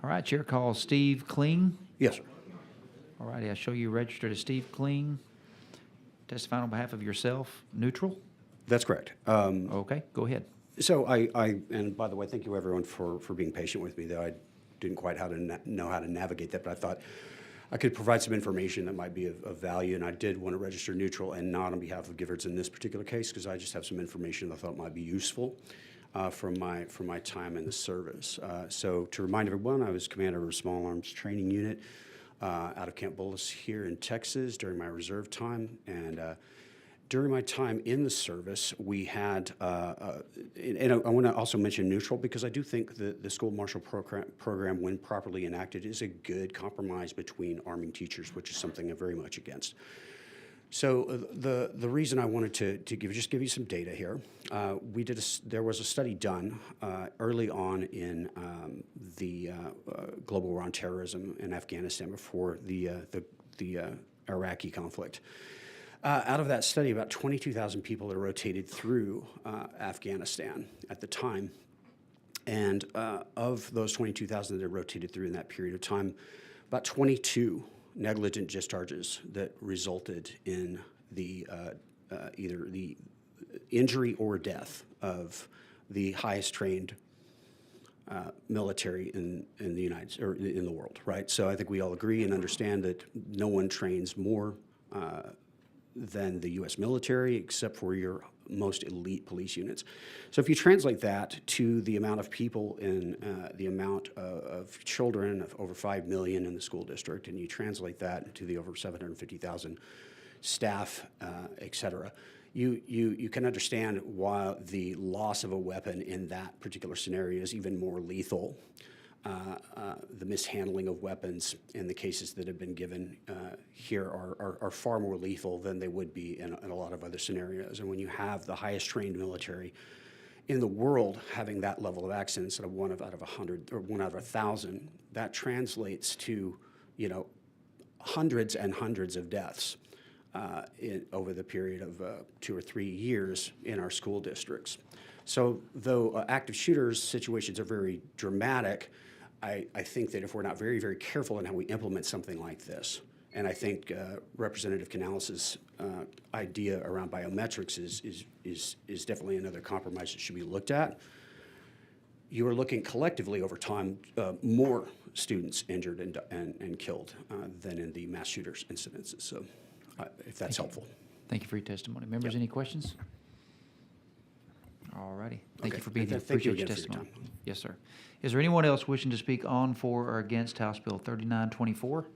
All right, Chair calls Steve Kling. Yes, sir. All righty, I show you registered as Steve Kling. Testifying on behalf of yourself, neutral? That's correct. Okay, go ahead. So and by the way, thank you everyone for being patient with me, though I didn't quite know how to navigate that, but I thought I could provide some information that might be of value, and I did want to register neutral and not on behalf of Giffords in this particular case, because I just have some information that I thought might be useful from my time in the service. So to remind everyone, I was commander of a small arms training unit out of Camp Bullis here in Texas during my reserve time, and during my time in the service, we had, and I want to also mention neutral because I do think that the school marshal program, when properly enacted, is a good compromise between arming teachers, which is something I'm very much against. So the reason I wanted to give you some data here, there was a study done early on in the global war on terrorism in Afghanistan before the Iraqi conflict. Out of that study, about 22,000 people had rotated through Afghanistan at the time. And of those 22,000 that had rotated through in that period of time, about 22 negligent discharges that resulted in the either the injury or death of the highest trained military in the world, right? So I think we all agree and understand that no one trains more than the U.S. military, except for your most elite police units. So if you translate that to the amount of people in the amount of children, of over 5 million in the school district, and you translate that to the over 750,000 staff, et cetera, you can understand why the loss of a weapon in that particular scenario is even more lethal. The mishandling of weapons in the cases that have been given here are far more lethal than they would be in a lot of other scenarios. And when you have the highest trained military in the world having that level of accidents, at one out of 100 or 1 out of 1,000, that translates to, hundreds and hundreds of deaths over the period of 2 or 3 years in our school districts. So though active shooters situations are very dramatic, I think that if we're not very, very careful in how we implement something like this, and I think Representative Canales' idea around biometrics is definitely another compromise that should be looked at. You are looking collectively over time more students injured and killed than in the mass shooters incidences. So if that's helpful. Thank you for your testimony. Members, Yep. any questions? All righty. Thank you Okay. for being here. Thank you Appreciate your again for your testimony. Yes, sir. Is there anyone else wishing to speak on, for, or against House Bill 3924?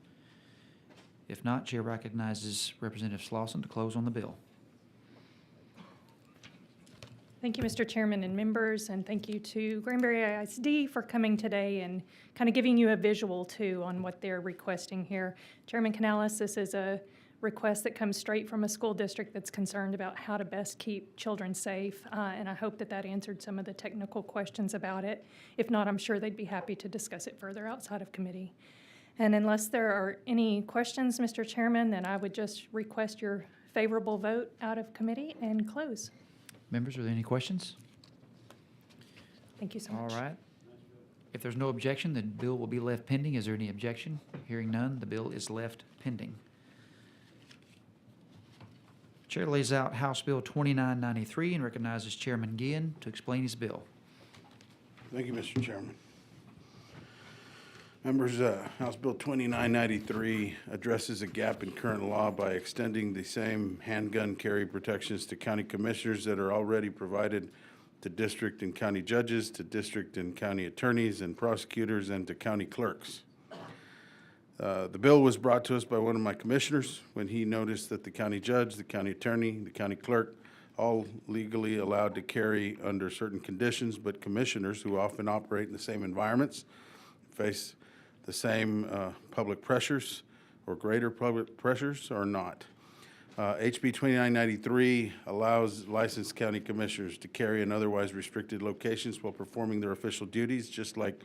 If not, Chair recognizes Representative Slauson to close on the bill. Thank you, Mr. Chairman and members, and thank you to Granbury ISD for coming today and kind of giving you a visual, too, on what they're requesting here. Chairman Canales, this is a request that comes straight from a school district that's concerned about how to best keep children safe, and I hope that that answered some of the technical questions about it. If not, I'm sure they'd be happy to discuss it further outside of committee. And unless there are any questions, Mr. Chairman, then I would just request your favorable vote out of committee and close. Members, are there any questions? Thank you so All much. right. If there's no objection, the bill will be left pending. Is there any objection? Hearing none, the bill is left pending. Chair lays out House Bill 2993 and recognizes Chairman Guillen to explain his bill. Thank you, Mr. Chairman. Members, House Bill 2993 addresses a gap in current law by extending the same handgun carry protections to county commissioners that are already provided to district and county judges, to district and county attorneys and prosecutors, and to county clerks. The bill was brought to us by one of my commissioners when he noticed that the county judge, the county attorney, the county clerk, all legally allowed to carry under certain conditions, but commissioners, who often operate in the same environments, face the same public pressures or greater public pressures or not. HB 2993 allows licensed county commissioners to carry in otherwise restricted locations while performing their official duties, just like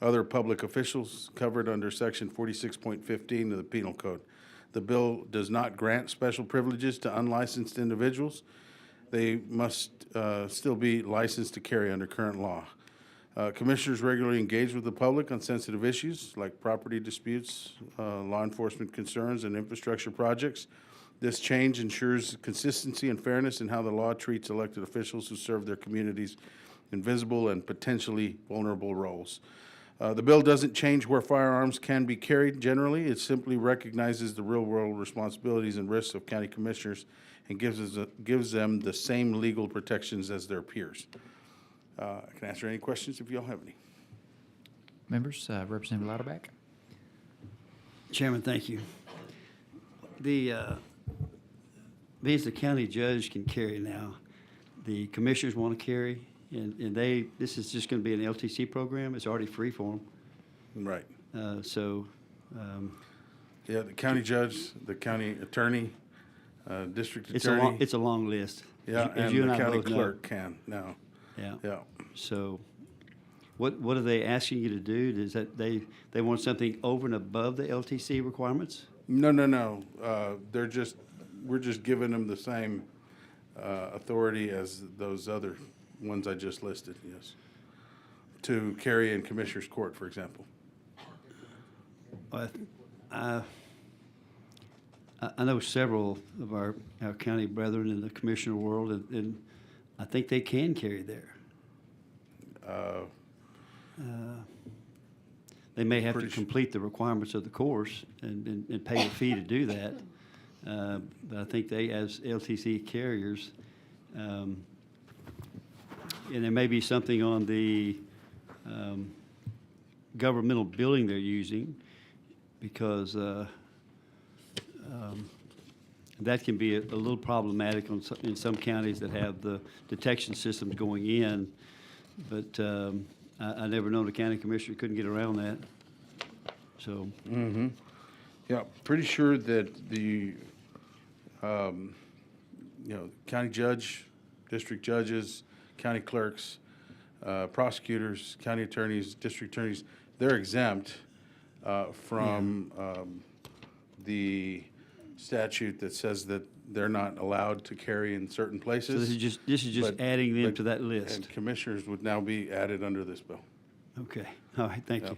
other public officials covered under Section 46.15 of the Penal Code. The bill does not grant special privileges to unlicensed individuals. They must still be licensed to carry under current law. Commissioners regularly engage with the public on sensitive issues like property disputes, law enforcement concerns, and infrastructure projects. This change ensures consistency and fairness in how the law treats elected officials who serve their communities in visible and potentially vulnerable roles. The bill doesn't change where firearms can be carried generally. It simply recognizes the real-world responsibilities and risks of county commissioners and gives them the same legal protections as their peers. I can answer any questions if you all have any. Members, Representative Lauterbach. Chairman, thank you. These the county judge can carry now. The commissioners want to carry, and this is just going to be an LTC program. It's already free for them. Right. Yeah, the county judge, the county attorney, district It's attorney. it's a long list. Yeah, As and you the I county both know. clerk can now. Yeah. Yeah. So what are they asking you to do? Is that they want something over and above the LTC requirements? No. We're just giving them the same authority as those other ones I just listed, yes. To carry in Commissioner's Court, for example. I know several of our county brethren in the commissioner world, and I think they can carry there. They may have to complete the requirements of the course and pay a fee to do that. But I think they, as LTC carriers, and there may be something on the governmental building they're using, because that can be a little problematic in some counties that have the detection systems going in. But I never known a county commissioner couldn't get around that. So. Mm-hmm. Yeah, pretty sure that the, county judge, district judges, county clerks, prosecutors, county attorneys, district attorneys, they're exempt from the statute that says that they're not allowed to carry in certain places. So this is just adding them to that list. And commissioners would now be added under this bill. Okay. All right. Thank you.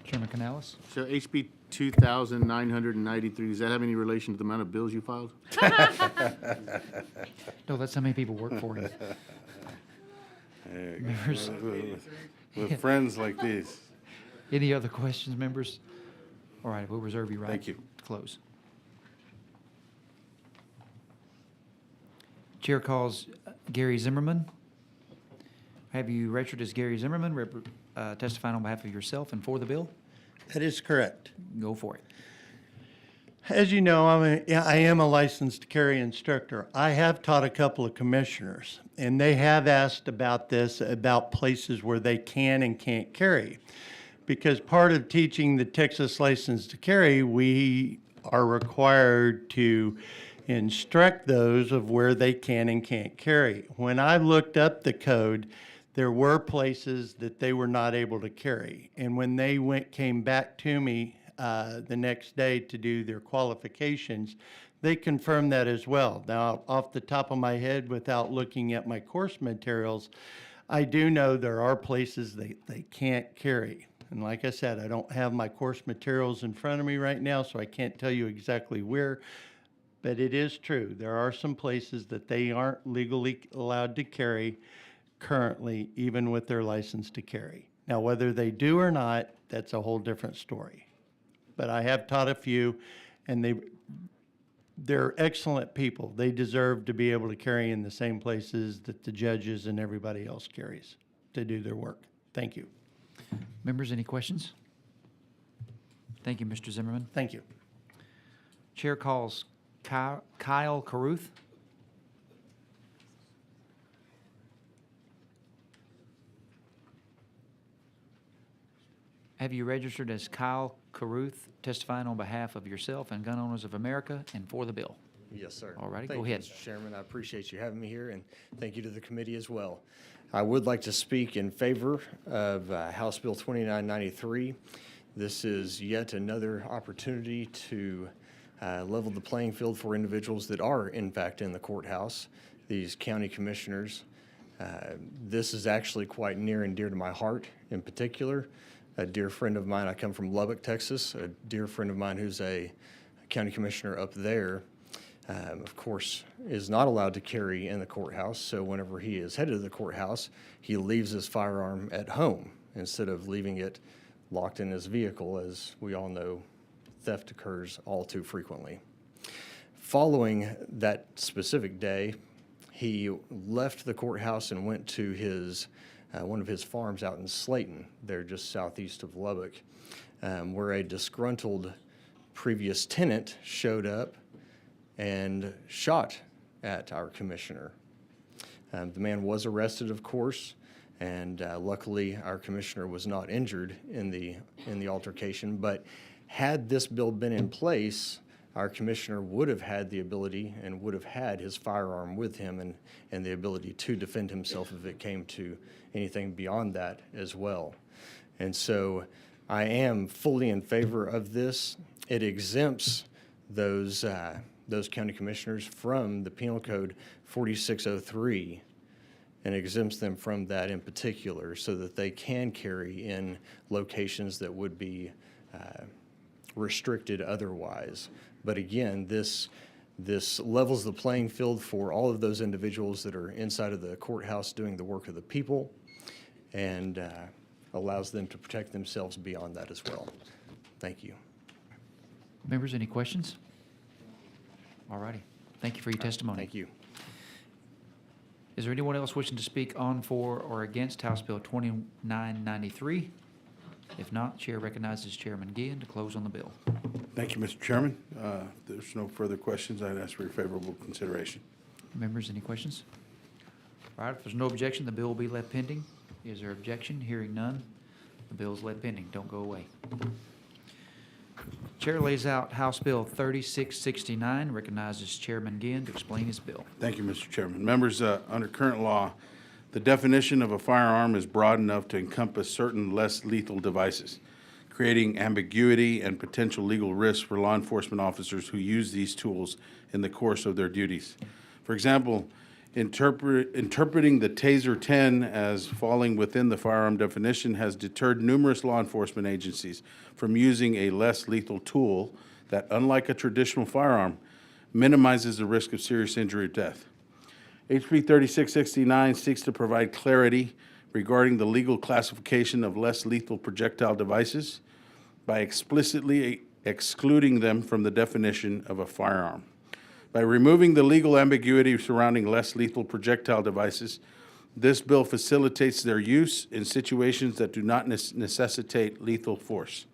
Chairman Canales. So HB 2993, does that have any relation to the amount of bills you filed? No, that's how many people work for you. There you go. Members. With friends like these. Any other questions, members? All right, we'll reserve your right. Thank you. To close. Chair calls Gary Zimmerman. Have you registered as Gary Zimmerman, testifying on behalf of yourself and for the bill? That is correct. Go for it. As you know, I am a licensed carry instructor. I have taught a couple of commissioners, and they have asked about this, about places where they can and can't carry. Because part of teaching the Texas license to carry, we are required to instruct those of where they can and can't carry. When I looked up the code, there were places that they were not able to carry. And when they came back to me the next day to do their qualifications, they confirmed that as well. Now, off the top of my head, without looking at my course materials, I do know there are places they can't carry. And like I said, I don't have my course materials in front of me right now, so I can't tell you exactly where. But it is true. There are some places that they aren't legally allowed to carry currently, even with their license to carry. Now, whether they do or not, that's a whole different story. But I have taught a few, and they're excellent people. They deserve to be able to carry in the same places that the judges and everybody else carries to do their work. Thank you. Members, any questions? Thank you, Mr. Zimmerman. Thank you. Chair calls Kyle Caruth. Have you registered as Kyle Caruth, testifying on behalf of yourself and Gun Owners of America and for the bill? Yes, sir. All righty, Thank go you, ahead. Mr. Chairman. I appreciate you having me here, and thank you to the committee as well. I would like to speak in favor of House Bill 2993. This is yet another opportunity to level the playing field for individuals that are, in fact, in the courthouse, these county commissioners. This is actually quite near and dear to my heart in particular. A dear friend of mine, I come from Lubbock, Texas, a dear friend of mine who's a county commissioner up there, of course, is not allowed to carry in the courthouse. So whenever he is headed to the courthouse, he leaves his firearm at home instead of leaving it locked in his vehicle. As we all know, theft occurs all too frequently. Following that specific day, he left the courthouse and went to his one of his farms out in Slayton, there just southeast of Lubbock, where a disgruntled previous tenant showed up and shot at our commissioner. The man was arrested, of course, and luckily our commissioner was not injured in the altercation. But had this bill been in place, our commissioner would have had the ability and would have had his firearm with him and the ability to defend himself if it came to anything beyond that as well. And so I am fully in favor of this. It exempts those county commissioners from the Penal Code 4603 and exempts them from that in particular so that they can carry in locations that would be restricted otherwise. But again, this levels the playing field for all of those individuals that are inside of the courthouse doing the work of the people and allows them to protect themselves beyond that as well. Thank you. Members, any questions? All righty. Thank you for your testimony. Thank you. Is there anyone else wishing to speak on, for, or against House Bill 2993? If not, Chair recognizes Chairman Guillen to close on the bill. Thank you, Mr. Chairman. If there's no further questions, I'd ask for your favorable consideration. Members, any questions? All right, if there's no objection, the bill will be left pending. Is there objection? Hearing none, the bill is left pending. Don't go away. Chair lays out House Bill 3669, recognizes Chairman Guillen to explain his bill. Thank you, Mr. Chairman. Members, under current law, the definition of a firearm is broad enough to encompass certain less lethal devices, creating ambiguity and potential legal risks for law enforcement officers who use these tools in the course of their duties. For example, interpreting the Taser 10 as falling within the firearm definition has deterred numerous law enforcement agencies from using a less lethal tool that, unlike a traditional firearm, minimizes the risk of serious injury or death. HB 3669 seeks to provide clarity, regarding the legal classification of less lethal projectile devices by explicitly excluding them from the definition of a firearm. By removing the legal ambiguity surrounding less lethal projectile devices, this bill facilitates their use in situations that do not necessitate lethal force.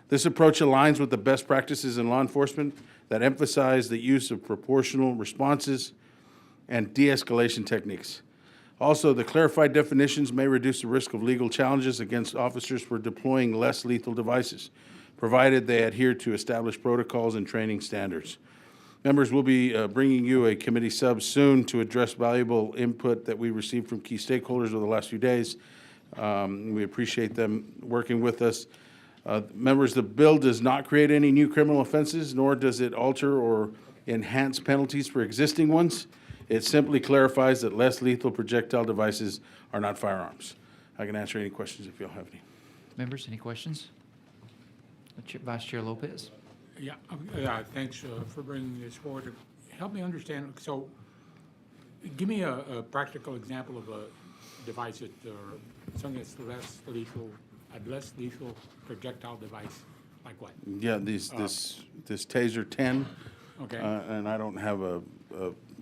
This approach aligns with the best practices in law enforcement that emphasize the use of proportional responses and de-escalation techniques. Also, the clarified definitions may reduce the risk of legal challenges against officers for deploying less lethal devices, provided they adhere to established protocols and training standards. Members, will be bringing you a committee sub soon to address valuable input that we received from key stakeholders over the last few days. We appreciate them working with us. Members, the bill does not create any new criminal offenses, nor does it alter or enhance penalties for existing ones. It simply clarifies that less lethal projectile devices are not firearms. I can answer any questions if y'all have any. Members, any questions? Vice Chair Lopez. Yeah, thanks for bringing this forward. Help me understand, so give me a practical example of a device that, something that's less lethal projectile device, like what? Yeah, this Taser 10. Okay. And I don't have a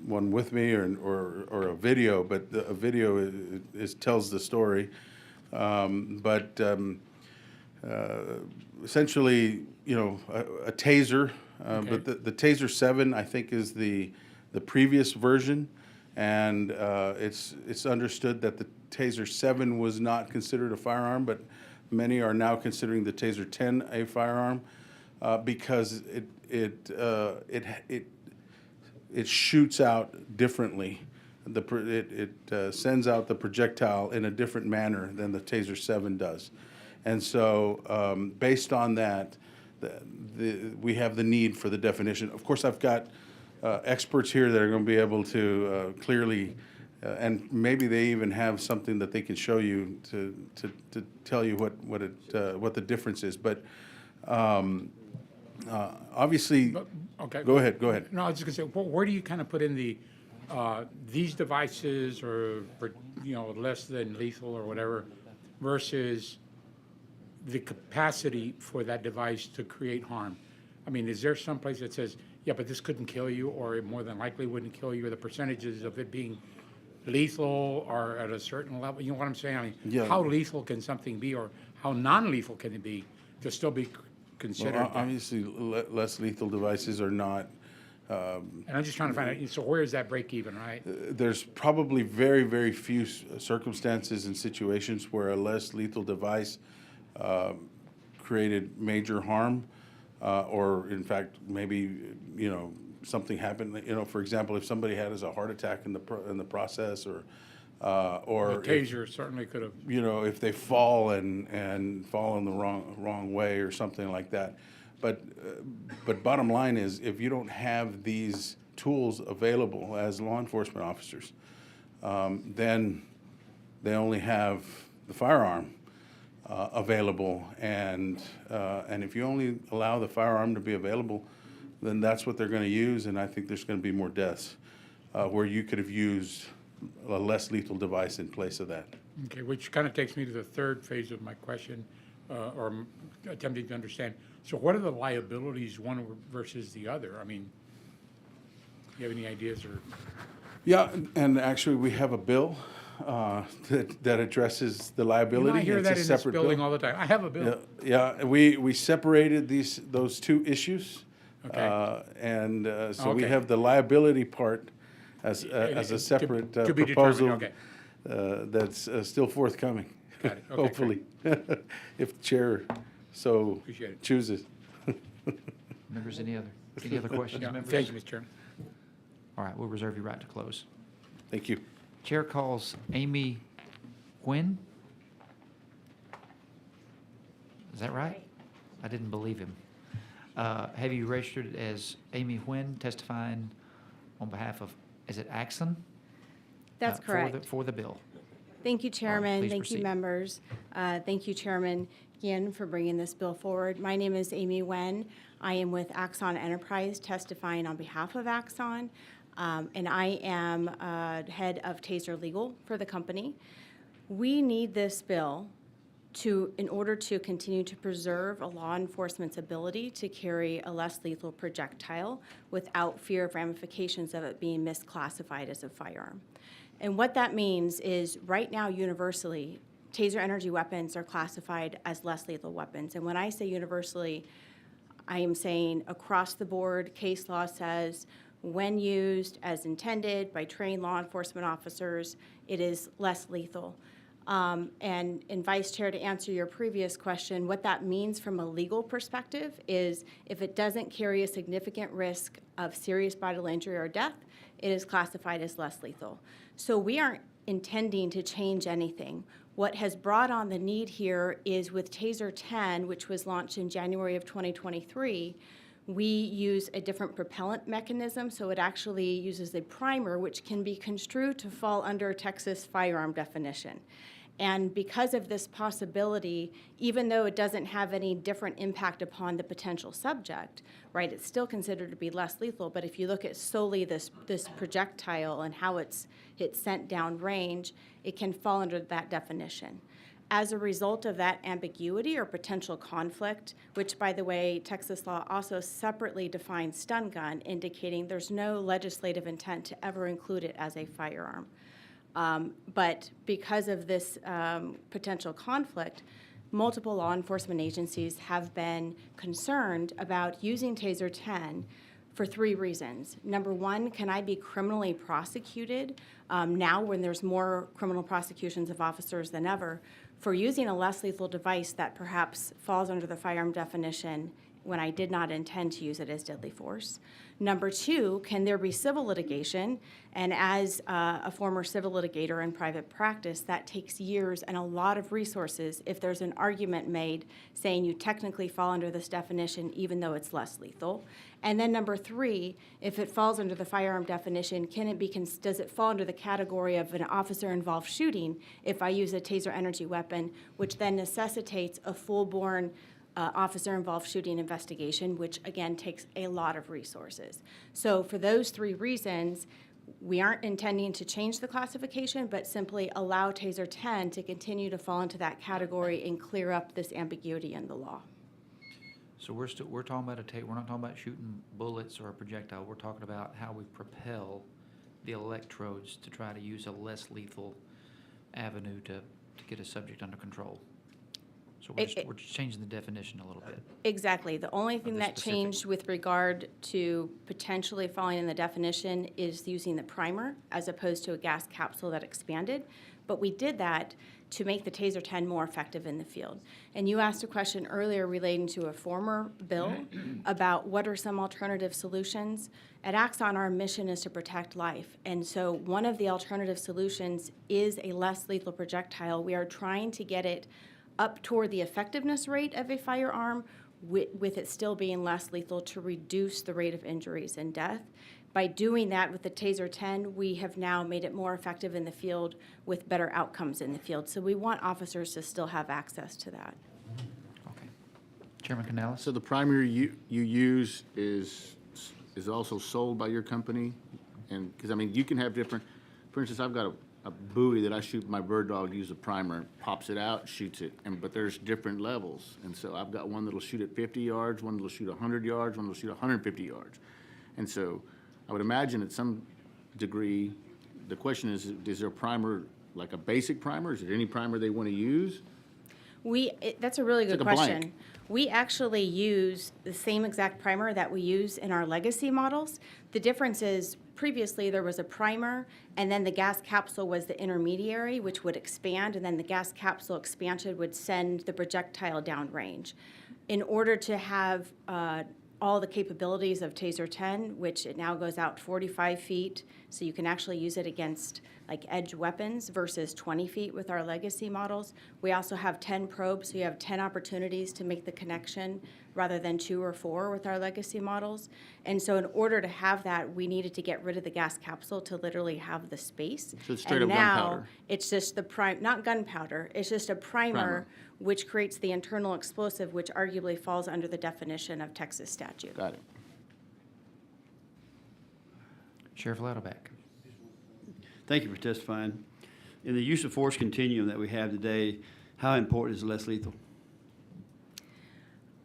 one with me or a video, but a video tells the story. Essentially, you know, a taser, Okay. but the Taser 7, I think, is the previous version, and it's understood that the Taser 7 was not considered a firearm, but many are now considering the Taser 10 a firearm because it shoots out differently. It sends out the projectile in a different manner than the Taser 7 does. And so based on that, we have the need for the definition. Of course, I've got experts here that are going to be able to clearly, and maybe they even have something that they can show you to tell you what the difference is. But obviously, Okay. Go ahead. No, I was just gonna say, where do you kind of put in the, these devices or, you know, less than lethal or whatever versus the capacity for that device to create harm? I mean, is there some place that says, yeah, but this couldn't kill you, or it more than likely wouldn't kill you, or the percentages of it being lethal are at a certain level? You know what I'm saying? I mean, Yeah. how lethal can something be, or how non-lethal can it be to still be considered? Well, obviously, less lethal devices are not. And I'm just trying to find out, so where is that break even, right? There's probably very, very few circumstances and situations where a less lethal device created major harm, or in fact, maybe, you know, something happened. You know, for example, if somebody had a heart attack in the process, or The taser certainly could have. you know, if they fall and fall in the wrong way or something like that. But bottom line is, if you don't have these tools available as law enforcement officers, then they only have the firearm available, and if you only allow the firearm to be available, then that's what they're going to use, and I think there's going to be more deaths where you could have used a less lethal device in place of that. Okay, which kind of takes me to the third phase of my question, or attempting to understand. So what are the liabilities, one versus the other? I mean, do you have any ideas or? Yeah, and actually, we have a bill that addresses the liability. You know, I hear It's a that in this separate building bill. all the time. I have a bill. Yeah, we separated those two issues. Okay. So we Okay. have the liability part as a separate to be proposal determined, that's still forthcoming. Got it. Okay, Hopefully, if the chair so Appreciate it. chooses. Members, any other questions, Yeah, members? thank you, Mr. Chairman. All right, we'll reserve your right to close. Thank you. Chair calls Amy Nguyen. Is that right? I didn't believe him. Have you registered as Amy Nguyen testifying on behalf of, is it Axon? That's correct. For the bill. Thank you, Chairman. please Thank you, proceed. members. Thank you, Chairman Yin, for bringing this bill forward. My name is Amy Wen. I am with Axon Enterprise, testifying on behalf of Axon, and I am head of Taser Legal for the company. We need this bill in order to continue to preserve a law enforcement's ability to carry a less lethal projectile without fear of ramifications of it being misclassified as a firearm. And what that means is right now universally, taser energy weapons are classified as less lethal weapons. And when I say universally, I am saying across the board, case law says when used as intended by trained law enforcement officers, it is less lethal. And Vice Chair, to answer your previous question, what that means from a legal perspective is if it doesn't carry a significant risk of serious bodily injury or death, it is classified as less lethal. So we aren't intending to change anything. What has brought on the need here is with Taser 10, which was launched in January of 2023, we use a different propellant mechanism, so it actually uses a primer, which can be construed to fall under Texas firearm definition. And because of this possibility, even though it doesn't have any different impact upon the potential subject, right, it's still considered to be less lethal. But if you look at solely this projectile and how it's sent down range, it can fall under that definition. As a result of that ambiguity or potential conflict, which, by the way, Texas law also separately defines stun gun, indicating there's no legislative intent to ever include it as a firearm. But because of this potential conflict, multiple law enforcement agencies have been concerned about using Taser 10 for 3 reasons. Number one, can I be criminally prosecuted now when there's more criminal prosecutions of officers than ever for using a less lethal device that perhaps falls under the firearm definition when I did not intend to use it as deadly force? Number two, can there be civil litigation? And as a former civil litigator in private practice, that takes years and a lot of resources if there's an argument made saying you technically fall under this definition even though it's less lethal. And then number three, if it falls under the firearm definition, does it fall under the category of an officer-involved shooting if I use a taser energy weapon, which then necessitates a full-born officer-involved shooting investigation, which again takes a lot of resources. So for those 3 reasons, we aren't intending to change the classification, but simply allow Taser 10 to continue to fall into that category and clear up this ambiguity in the law. So we're talking about we're not talking about shooting bullets or a projectile. We're talking about how we propel the electrodes to try to use a less lethal avenue to get a subject under control. So we're just changing the definition a little bit. Exactly. The only thing that changed with regard to potentially falling in the definition is using the primer as opposed to a gas capsule that expanded. But we did that to make the Taser 10 more effective in the field. And you asked a question earlier relating to a former bill about what are some alternative solutions. At Axon, our mission is to protect life. And so one of the alternative solutions is a less lethal projectile. We are trying to get it up toward the effectiveness rate of a firearm with it still being less lethal to reduce the rate of injuries and death. By doing that with the Taser 10, we have now made it more effective in the field with better outcomes in the field. So we want officers to still have access to that. Okay. Chairman Canales? So the primary you use is also sold by your company? And, because, I mean, you can have different, for instance, I've got a buoy that I shoot my bird dog to use a primer, pops it out, shoots it, but there's different levels. And so I've got one that'll shoot at 50 yards, one that'll shoot 100 yards, one that'll shoot 150 yards. And so I would imagine at some degree, the question is there a primer, like a basic primer? Is it any primer they want to use? That's a really good like a question. blank. We actually use the same exact primer that we use in our legacy models. The difference is previously there was a primer and then the gas capsule was the intermediary, which would expand, and then the gas capsule expansion would send the projectile downrange. In order to have all the capabilities of Taser 10, which it now goes out 45 feet, so you can actually use it against like edge weapons versus 20 feet with our legacy models. We also have 10 probes, so you have 10 opportunities to make the connection rather than 2 or 4 with our legacy models. And so in order to have that, we needed to get rid of the gas capsule to literally have the space. So it's straight and up now gunpowder. It's just not gunpowder, it's just a primer which creates the internal explosive, which arguably falls under the definition of Texas statute. Got it. Sheriff Louderback. Thank you for testifying. in the use of force continuum that we have today, how important is less lethal?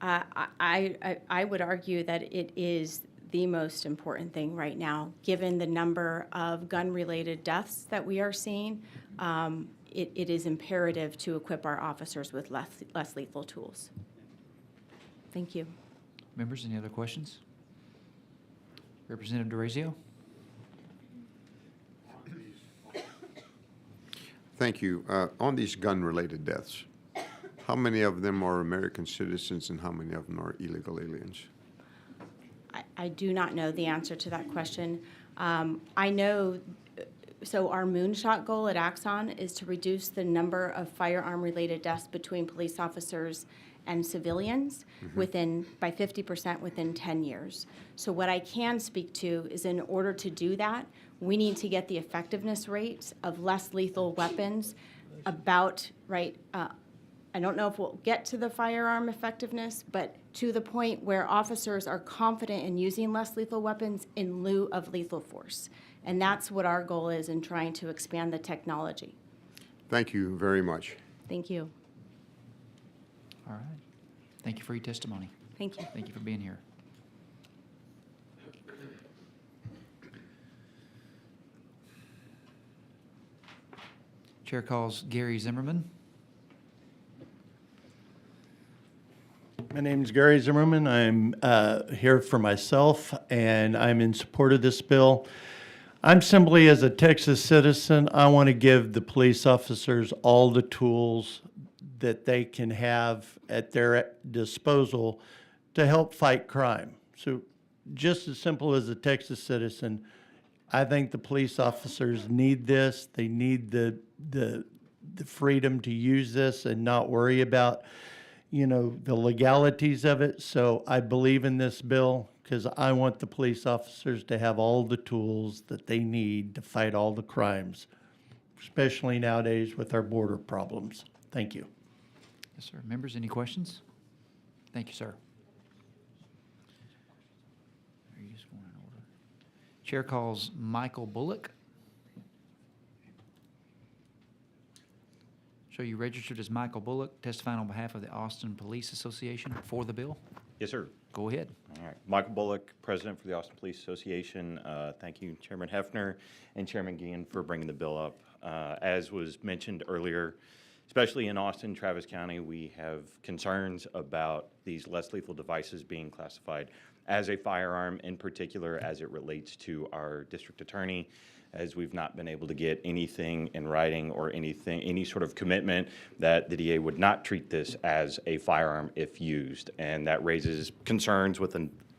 I would argue that it is the most important thing right now, given the number of gun-related deaths that we are seeing. It is imperative to equip our officers with less lethal tools. Thank you. Members, any other questions? Representative DeRazio? Thank you. On these gun-related deaths, how many of them are American citizens and how many of them are illegal aliens? I do not know the answer to that question. I know, so our moonshot goal at Axon is to reduce the number of firearm-related deaths between police officers and civilians by 50% within 10 years. So what I can speak to is, in order to do that, we need to get the effectiveness rates of less lethal weapons about, right, I don't know if we'll get to the firearm effectiveness, but to the point where officers are confident in using less lethal weapons in lieu of lethal force. And that's what our goal is in trying to expand the technology. Thank you very much. Thank you. All right. Thank you for your testimony. Thank you. Thank you for being here. Chair calls Gary Zimmerman. My name is Gary Zimmerman. I'm here for myself, and I'm in support of this bill. I'm simply, as a Texas citizen, I want to give the police officers all the tools that they can have at their disposal to help fight crime. So just as simple as a Texas citizen, I think the police officers need this. They need the freedom to use this and not worry about, you know, the legalities of it. So I believe in this bill because I want the police officers to have all the tools that they need to fight all the crimes, especially nowadays with our border problems. Thank you. Yes, sir. Members, any questions? Thank you, sir. Are you sworn in order? Chair calls Michael Bullock. So you registered as Michael Bullock, testifying on behalf of the Austin Police Association for the bill? Yes, sir. Go ahead. All right. Michael Bullock, President for the Austin Police Association. Thank you, Chairman Hefner and Chairman Guillen, for bringing the bill up. As was mentioned earlier, especially in Austin, Travis County, we have concerns about these less lethal devices being classified as a firearm, in particular as it relates to our district attorney, as we've not been able to get anything in writing or any sort of commitment that the DA would not treat this as a firearm if used. And that raises concerns with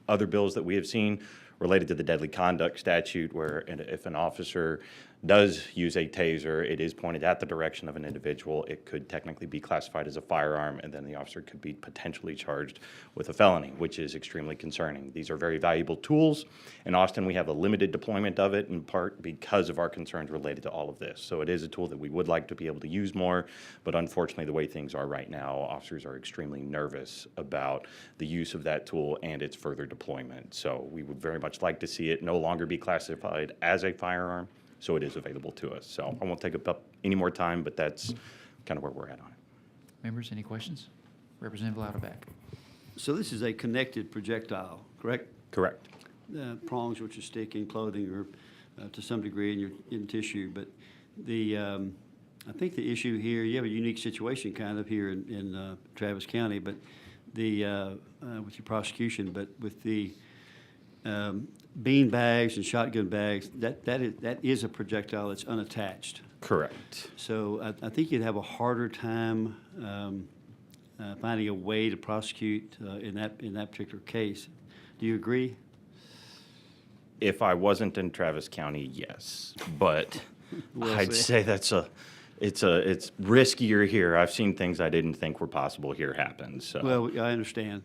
other bills that we have seen related to the deadly conduct statute, where if an officer does use a taser, it is pointed at the direction of an individual, it could technically be classified as a firearm, and then the officer could be potentially charged with a felony, which is extremely concerning. These are very valuable tools. In Austin, we have a limited deployment of it, in part because of our concerns related to all of this. So it is a tool that we would like to be able to use more, but unfortunately, the way things are right now, officers are extremely nervous about the use of that tool and its further deployment. So we would very much like to see it no longer be classified as a firearm, so it is available to us. So I won't take up any more time, but that's kind of where we're at on it. Members, any questions? Representative Louderback. So this is a connected projectile, correct? Correct. Prongs, which are stick in clothing or to some degree in tissue. But I think the issue here, you have a unique situation kind of here in Travis County, but with your prosecution, but with the bean bags and shotgun bags, that is a projectile that's unattached. Correct. So I think you'd have a harder time finding a way to prosecute in that particular case. Do you agree? If I wasn't in Travis County, yes, but I'd say it's riskier here. I've seen things I didn't think were possible here happen. So well, I understand.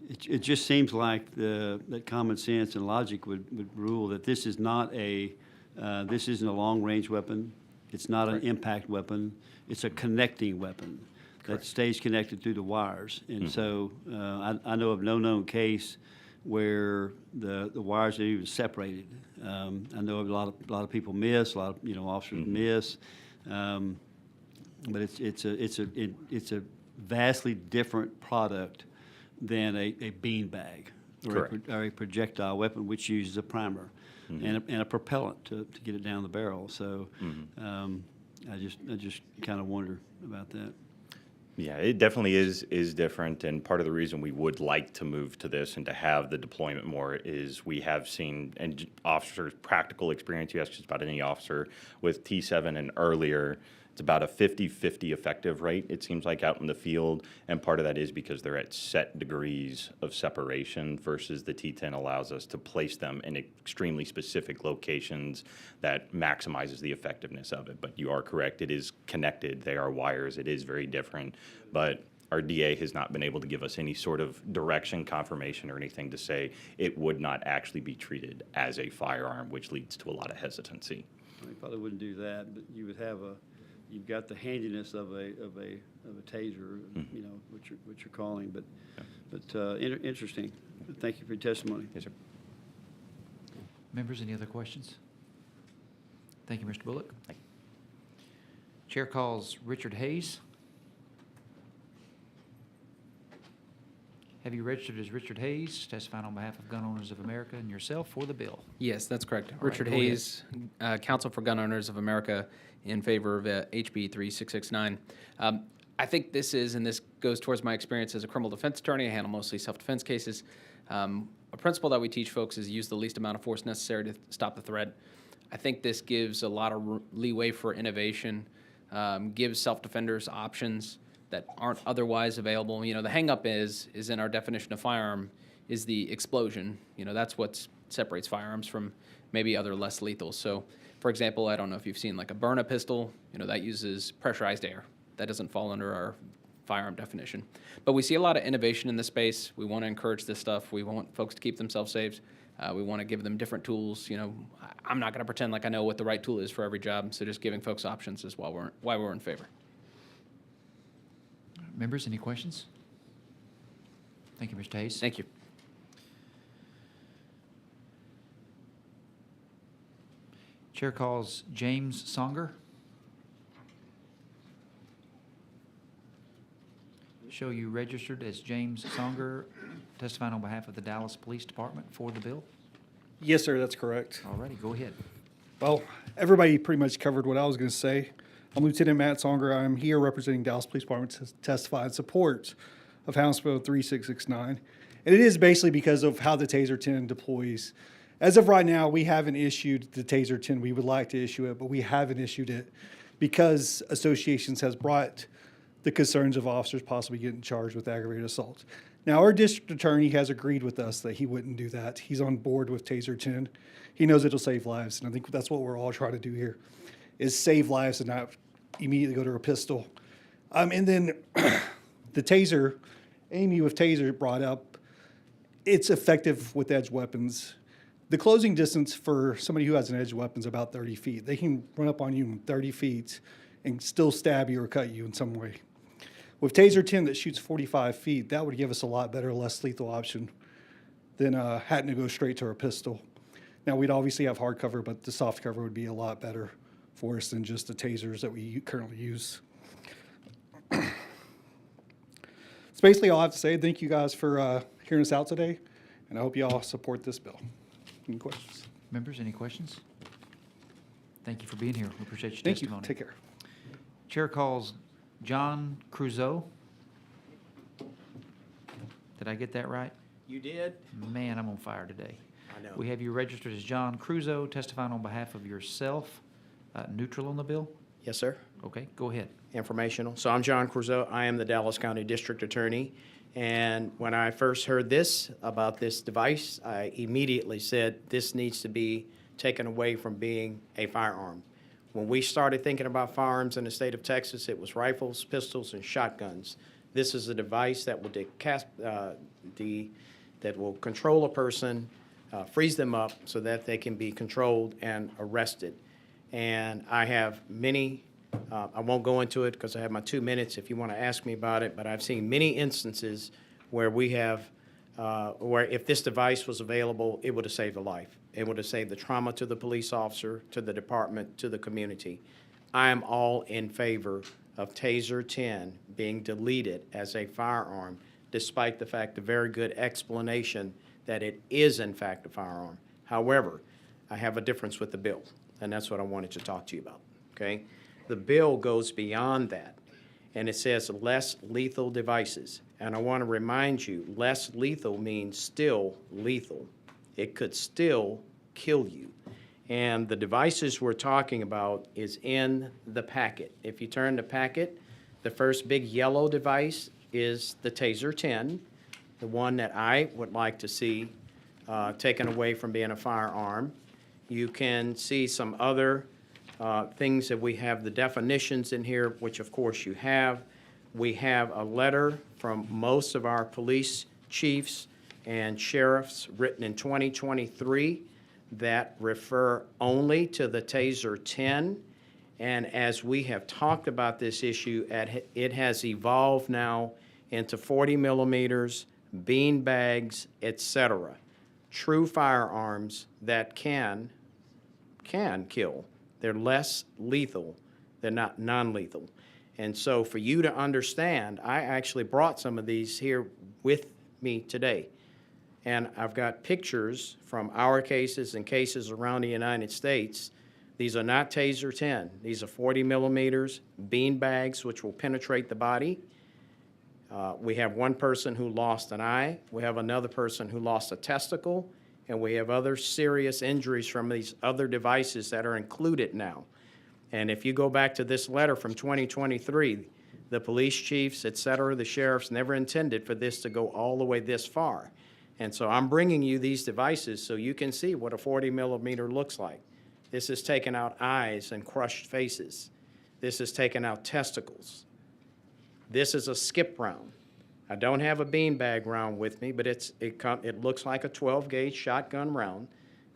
It just seems like that common sense and logic would rule that this is not this isn't a long-range weapon. It's not an impact weapon. It's a connecting weapon that stays connected through the wires. And so I know of no known case where the wires are even separated. I know a lot of people miss, a lot of, officers miss. But it's a vastly different product than a bean bag or a projectile weapon, which uses a primer and a propellant to get it down the barrel. So I just kind of wonder about that. Yeah, it definitely is different, and part of the reason we would like to move to this and to have the deployment more is we have seen, and officers' practical experience, you asked just about any officer, with T7 and earlier, it's about a 50-50 effective rate, it seems like, out in the field, and part of that is because they're at set degrees of separation versus the T10 allows us to place them in extremely specific locations that maximizes the effectiveness of it. But you are correct, it is connected, they are wires, it is very different, but our DA has not been able to give us any sort of direction, confirmation, or anything to say it would not actually be treated as a firearm, which leads to a lot of hesitancy. You probably wouldn't do that, but you would have you've got the handiness of a taser, what you're calling, but interesting. Thank you for your testimony. Yes, sir. Members, any other questions? Thank you, Mr. Bullock. Chair calls Richard Hayes. Have you registered as Richard Hayes, testifying on behalf of Gun Owners of America and yourself for the bill? Yes, that's correct. All Richard right, go ahead. Hayes, Counsel for Gun Owners of America, in favor of HB 3669. I think this is, and this goes towards my experience as a criminal defense attorney. I handle mostly self-defense cases. A principle that we teach folks is use the least amount of force necessary to stop the threat. I think this gives a lot of leeway for innovation, gives self-defenders options that aren't otherwise available. The hang-up is in our definition of firearm, is the explosion. That's what separates firearms from maybe other less lethal. So, for example, I don't know if you've seen like a burn-a pistol, that uses pressurized air. That doesn't fall under our firearm definition. But we see a lot of innovation in this space. We want to encourage this stuff. We want folks to keep themselves safe. We want to give them different tools. I'm not going to pretend like I know what the right tool is for every job, so just giving folks options is why we're in favor. Members, any questions? Thank you, Mr. Hayes. Thank you. Chair calls James Songer. Show you registered as James Songer, testifying on behalf of the Dallas Police Department for the bill. Yes, sir, that's correct. All righty, go ahead. Well, everybody pretty much covered what I was going to say. I'm Lieutenant Matt Songer. I'm here representing Dallas Police Department to testify in support of House Bill 3669. And it is basically because of how the Taser 10 deploys. As of right now, we haven't issued the Taser 10. We would like to issue it, but we haven't issued it because associations has brought the concerns of officers possibly getting charged with aggravated assault. Now, our district attorney has agreed with us that he wouldn't do that. He's on board with Taser 10. He knows it'll save lives, and I think that's what we're all trying to do here, is save lives and not immediately go to a pistol. And then the Taser, Amy with Taser brought up, it's effective with edge weapons. The closing distance for somebody who has an edge weapon is about 30 feet. They can run up on you in 30 feet and still stab you or cut you in some way. With Taser 10 that shoots 45 feet, that would give us a lot better, less lethal option than having to go straight to our pistol. Now, we'd obviously have hard cover, but the soft cover would be a lot better for us than just the tasers that we currently use. That's basically all I have to say. Thank you guys for hearing us out today, and I hope you all support this bill. Any questions? Members, any questions? Thank you for being here. We appreciate your Thank testimony. you. Take care. Chair calls John Crusoe. Did I get that right? You did? Man, I'm on fire today. I know. We have you registered as John Crusoe, testifying on behalf of yourself. Neutral on the bill? Yes, sir. Okay, go ahead. Informational. So I'm John Crusoe. I am the Dallas County District Attorney. And when I first heard about this device, I immediately said this needs to be taken away from being a firearm. When we started thinking about firearms in the state of Texas, it was rifles, pistols, and shotguns. This is a device that will that will control a person, freeze them up so that they can be controlled and arrested. And I have many, I won't go into it because I have my 2 minutes if you want to ask me about it, but I've seen many instances where we have where if this device was available, it would have saved a life. It would have saved the trauma to the police officer, to the department, to the community. I am all in favor of Taser 10 being deleted as a firearm, despite the fact, the very good explanation that it is in fact a firearm. However, I have a difference with the bill, and that's what I wanted to talk to you about, okay? The bill goes beyond that, and it says less lethal devices. And I want to remind you, less lethal means still lethal. It could still kill you. And the devices we're talking about is in the packet. If you turn the packet, the first big yellow device is the Taser 10, the one that I would like to see taken away from being a firearm. You can see some other things that we have, the definitions in here, which of course you have. We have a letter from most of our police chiefs and sheriffs written in 2023 that refer only to the Taser 10. And as we have talked about this issue, it has evolved now into 40 millimeters, bean bags, etc. True firearms that can kill. They're less lethal. They're not non-lethal. And so for you to understand, I actually brought some of these here with me today. And I've got pictures from our cases and cases around the United States. These are not Taser 10. These are 40 millimeters, bean bags, which will penetrate the body. We have one person who lost an eye. We have another person who lost a testicle. And we have other serious injuries from these other devices that are included now. And if you go back to this letter from 2023, the police chiefs, et cetera, the sheriffs never intended for this to go all the way this far. And so I'm bringing you these devices so you can see what a 40 millimeter looks like. This is taking out eyes and crushed faces. This is taking out testicles. This is a skip round. I don't have a beanbag round with me, but it looks like a 12-gauge shotgun round.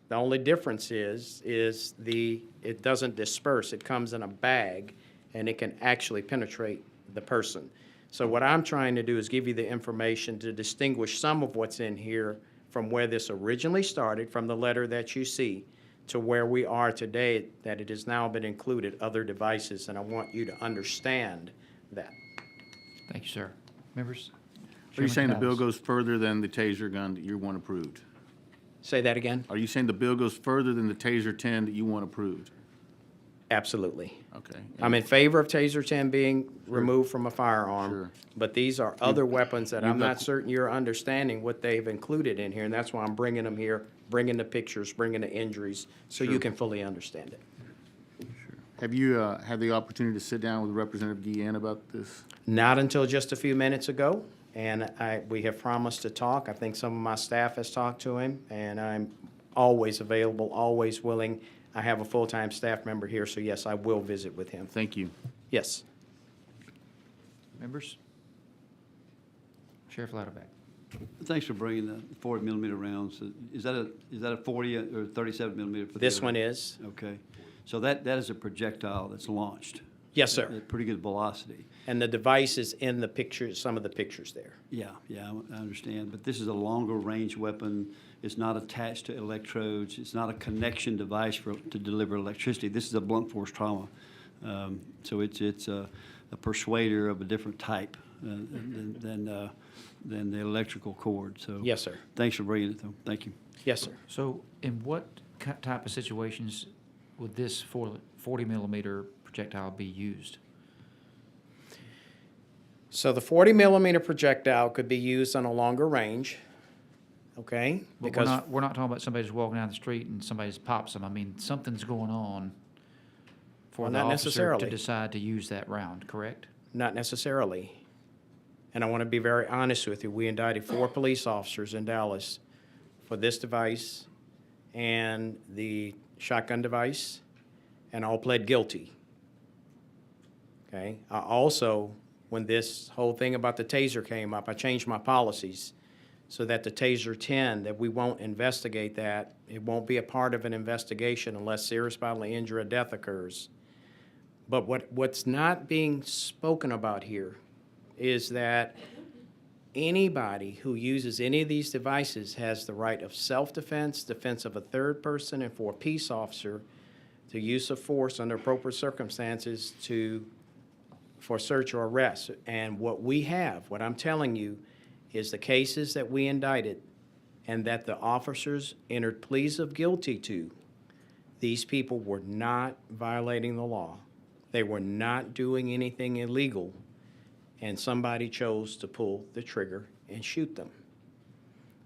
The only difference is it doesn't disperse. It comes in a bag, and it can actually penetrate the person. So what I'm trying to do is give you the information to distinguish some of what's in here from where this originally started, from the letter that you see, to where we are today, that it has now been included other devices, and I want you to understand that. Thank you, sir. Members? Are you saying the bill Canales. goes further than the Taser gun that you want approved? Say that again? Are you saying the bill goes further than the Taser 10 that you want approved? Absolutely. Okay. I'm in favor of Taser 10 being removed from a firearm, Sure. but these are other weapons that I'm you've got- not certain you're understanding what they've included in here, and that's why I'm bringing them here, bringing the pictures, bringing the injuries, so you Sure. can fully understand it. Have you had the opportunity to sit down with Representative Guillen about this? Not until just a few minutes ago, and we have promised to talk. I think some of my staff has talked to him, and I'm always available, always willing. I have a full-time staff member here, so yes, I will visit with him. Thank you. Yes. Members? Sheriff Louderback. Thanks for bringing the 40 millimeter rounds. Is that a 40 or 37 millimeter? For the This other? one is. Okay. So that is a projectile that's launched. Yes, sir. At pretty good velocity. And the device is in the pictures, some of the pictures there. Yeah, I understand. But this is a longer range weapon. It's not attached to electrodes. It's not a connection device to deliver electricity. This is a blunt force trauma. So it's a persuader of a different type than the electrical cord. So Yes, sir. Thanks for bringing it, though. Thank you. Yes, sir. So in what type of situations would this 40 millimeter projectile be used? So the 40 millimeter projectile could be used on a longer range, okay? But we're not talking about somebody just walking down the street and somebody just pops them. I mean, something's going on for Well, the not officer to necessarily. decide to use that round, correct? Not necessarily. And I want to be very honest with you. We indicted 4 police officers in Dallas for this device and the shotgun device, and all pled guilty. Okay? I also, when this whole thing about the taser came up, I changed my policies so that the Taser 10, that we won't investigate that. It won't be a part of an investigation unless serious bodily injury or death occurs. But what's not being spoken about here is that Anybody who uses any of these devices has the right of self-defense, defense of a third person, and for a peace officer to use of force under appropriate circumstances for search or arrest. And what I'm telling you, is the cases that we indicted and that the officers entered pleas of guilty to, these people were not violating the law. They were not doing anything illegal, and somebody chose to pull the trigger and shoot them.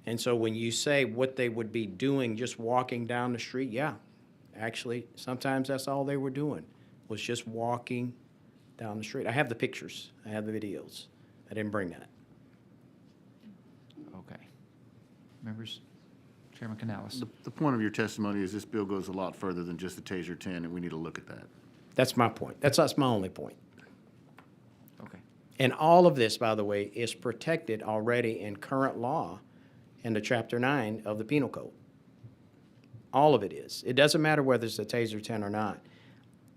And so when you say what they would be doing just walking down the street, yeah, actually, sometimes that's all they were doing, was just walking down the street. I have the pictures. I have the videos. I didn't bring that. Okay. Members? Chairman Canales. The point of your testimony is this bill goes a lot further than just the TASER 10, and we need to look at that. That's my point. That's my only point. Okay. And all of this, by the way, is protected already in current law in the Chapter 9 of the Penal Code. All of it is. It doesn't matter whether it's a TASER 10 or not.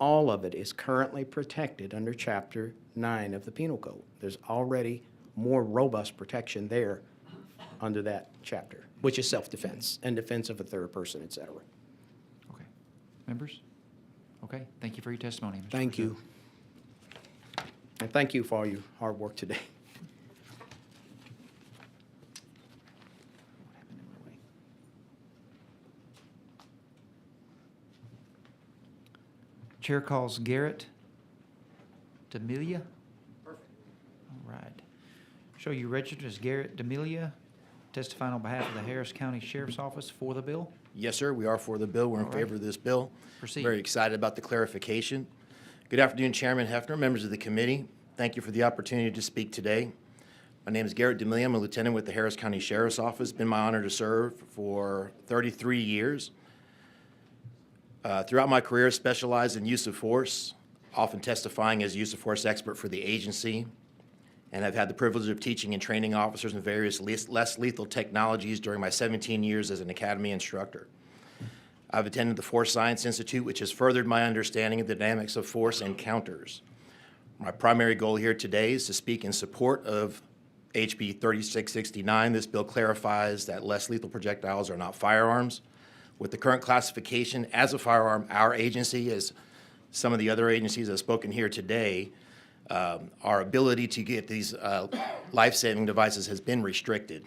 All of it is currently protected under Chapter 9 of the Penal Code. There's already more robust protection there under that chapter, which is self-defense and defense of a third person, et cetera. Okay. Members? Okay. Thank you for your testimony, Mr. Thank you. And thank you for all your hard work today. Chair calls Garrett D'Amelia. Perfect. All right. Show you registered as Garrett D'Amelia, testifying on behalf of the Harris County Sheriff's Office for the bill. Yes, sir. We are for the bill. We're in All right. favor of this bill. Proceed. Very excited about the clarification. Good afternoon, Chairman Hefner, members of the committee. Thank you for the opportunity to speak today. My name is Garrett D'Amelia. I'm a lieutenant with the Harris County Sheriff's Office. It's been my honor to serve for 33 years. Throughout my career, specialized in use of force, often testifying as a use of force expert for the agency, and I've had the privilege of teaching and training officers in various less lethal technologies during my 17 years as an academy instructor. I've attended the Force Science Institute, which has furthered my understanding of the dynamics of force encounters. My primary goal here today is to speak in support of HB 3669. This bill clarifies that less lethal projectiles are not firearms. With the current classification as a firearm, our agency, as some of the other agencies that have spoken here today, our ability to get these life-saving devices has been restricted.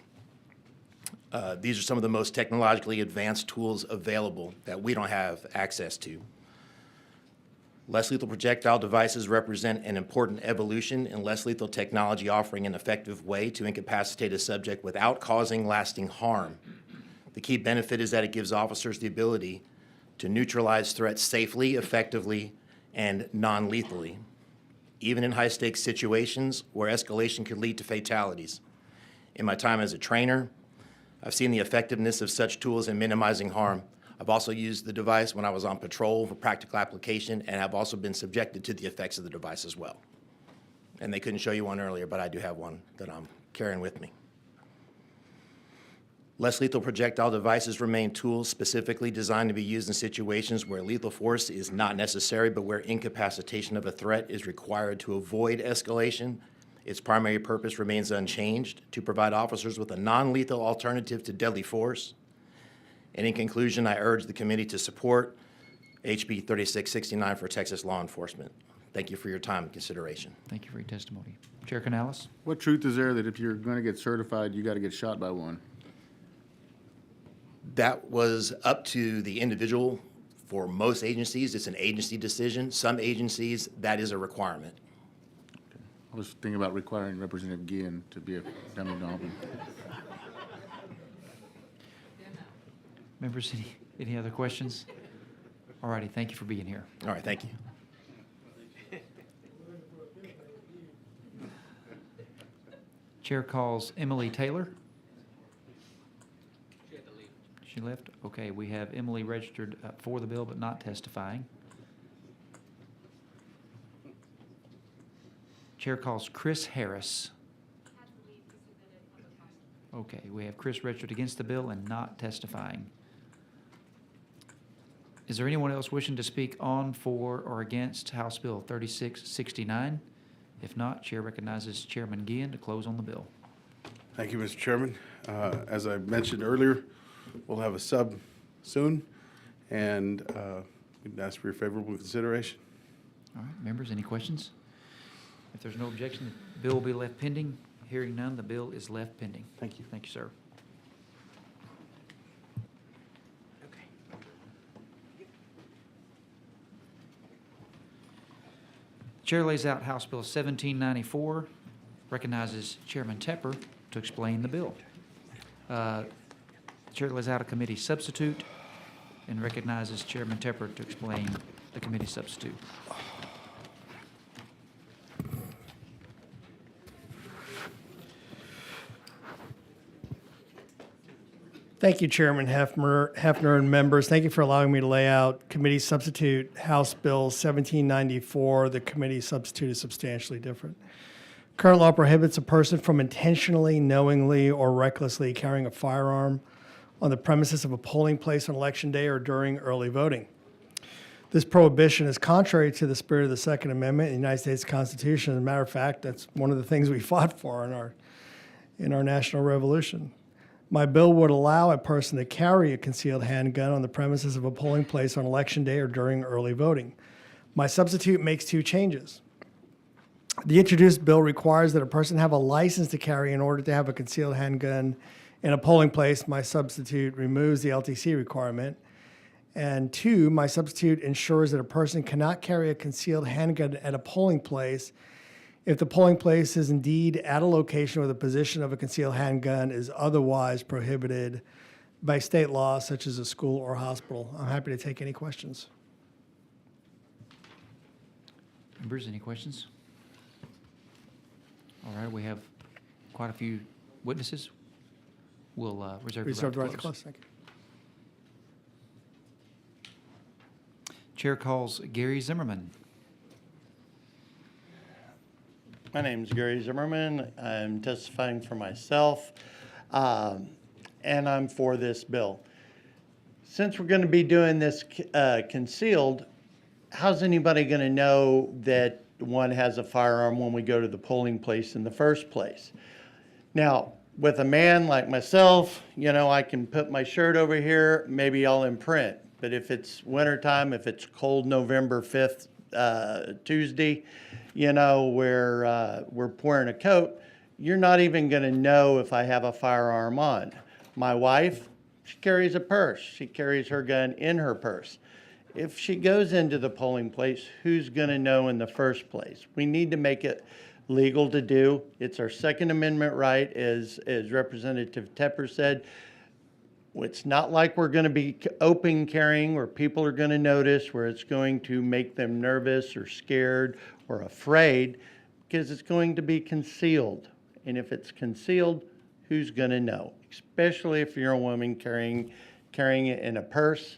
These are some of the most technologically advanced tools available that we don't have access to. Less lethal projectile devices represent an important evolution in less lethal technology, offering an effective way to incapacitate a subject without causing lasting harm. The key benefit is that it gives officers the ability to neutralize threats safely, effectively, and non-lethally, even in high-stakes situations where escalation could lead to fatalities. In my time as a trainer, I've seen the effectiveness of such tools in minimizing harm. I've also used the device when I was on patrol for practical application, and I've also been subjected to the effects of the device as well. And they couldn't show you one earlier, but I do have one that I'm carrying with me. Less lethal projectile devices remain tools specifically designed to be used in situations where lethal force is not necessary, but where incapacitation of a threat is required to avoid escalation. Its primary purpose remains unchanged, to provide officers with a non-lethal alternative to deadly force. And in conclusion, I urge the committee to support HB 3669 for Texas law enforcement. Thank you for your time and consideration. Thank you for your testimony. Chair Canales? What truth is there that if you're going to get certified, you got to get shot by one? That was up to the individual. For most agencies, it's an agency decision. Some agencies, that is a requirement. I was thinking about requiring Representative Guillen to be a dummy Donovan. Members, any other questions? All righty, thank you for being here. All right, thank you. Chair calls Emily Taylor. She left? Okay, we have Emily registered for the bill but not testifying. Chair calls Chris Harris. Okay, we have Chris registered against the bill and not testifying. Is there anyone else wishing to speak on, for, or against House Bill 3669? If not, Chair recognizes Chairman Guillen to close on the bill. Thank you, Mr. Chairman. As I mentioned earlier, we'll have a sub soon, and we'd ask for your favorable consideration. All right, members, any questions? If there's no objection, the bill will be left pending. Hearing none, the bill is left pending. Thank you. Thank you, sir. Chair lays out House Bill 1794, recognizes Chairman Tepper to explain the bill. Chair lays out a committee substitute and recognizes Chairman Tepper to explain the committee substitute. Thank you, Chairman Hefner and members. Thank you for allowing me to lay out committee substitute House Bill 1794. The committee substitute is substantially different. Current law prohibits a person from intentionally, knowingly, or recklessly carrying a firearm on the premises of a polling place on Election Day or during early voting. This prohibition is contrary to the spirit of the Second Amendment in the United States Constitution. As a matter of fact, that's one of the things we fought for in our national revolution. My bill would allow a person to carry a concealed handgun on the premises of a polling place on Election Day or during early voting. My substitute makes two changes. The introduced bill requires that a person have a license to carry in order to have a concealed handgun in a polling place. My substitute removes the LTC requirement. And two, my substitute ensures that a person cannot carry a concealed handgun at a polling place if the polling place is indeed at a location where the position of a concealed handgun is otherwise prohibited by state law, such as a school or hospital. I'm happy to take any questions. Members, any questions? All right, we have quite a few witnesses. We'll reserve the right to close. Thank you. Chair calls Gary Zimmerman. My name is Gary Zimmerman. I'm testifying for myself, and I'm for this bill. Since we're going to be doing this concealed, how's anybody going to know that one has a firearm when we go to the polling place in the first place? Now, with a man like myself, I can put my shirt over here, maybe I'll imprint. But if it's wintertime, if it's cold November 5th, Tuesday, where we're wearing a coat, you're not even going to know if I have a firearm on. My wife, she carries a purse. She carries her gun in her purse. If she goes into the polling place, who's going to know in the first place? We need to make it legal to do. It's our Second Amendment right, as Representative Tepper said. It's not like we're going to be open carrying where people are going to notice, where it's going to make them nervous or scared or afraid, because it's going to be concealed. And if it's concealed, who's going to know? Especially if you're a woman carrying it in a purse,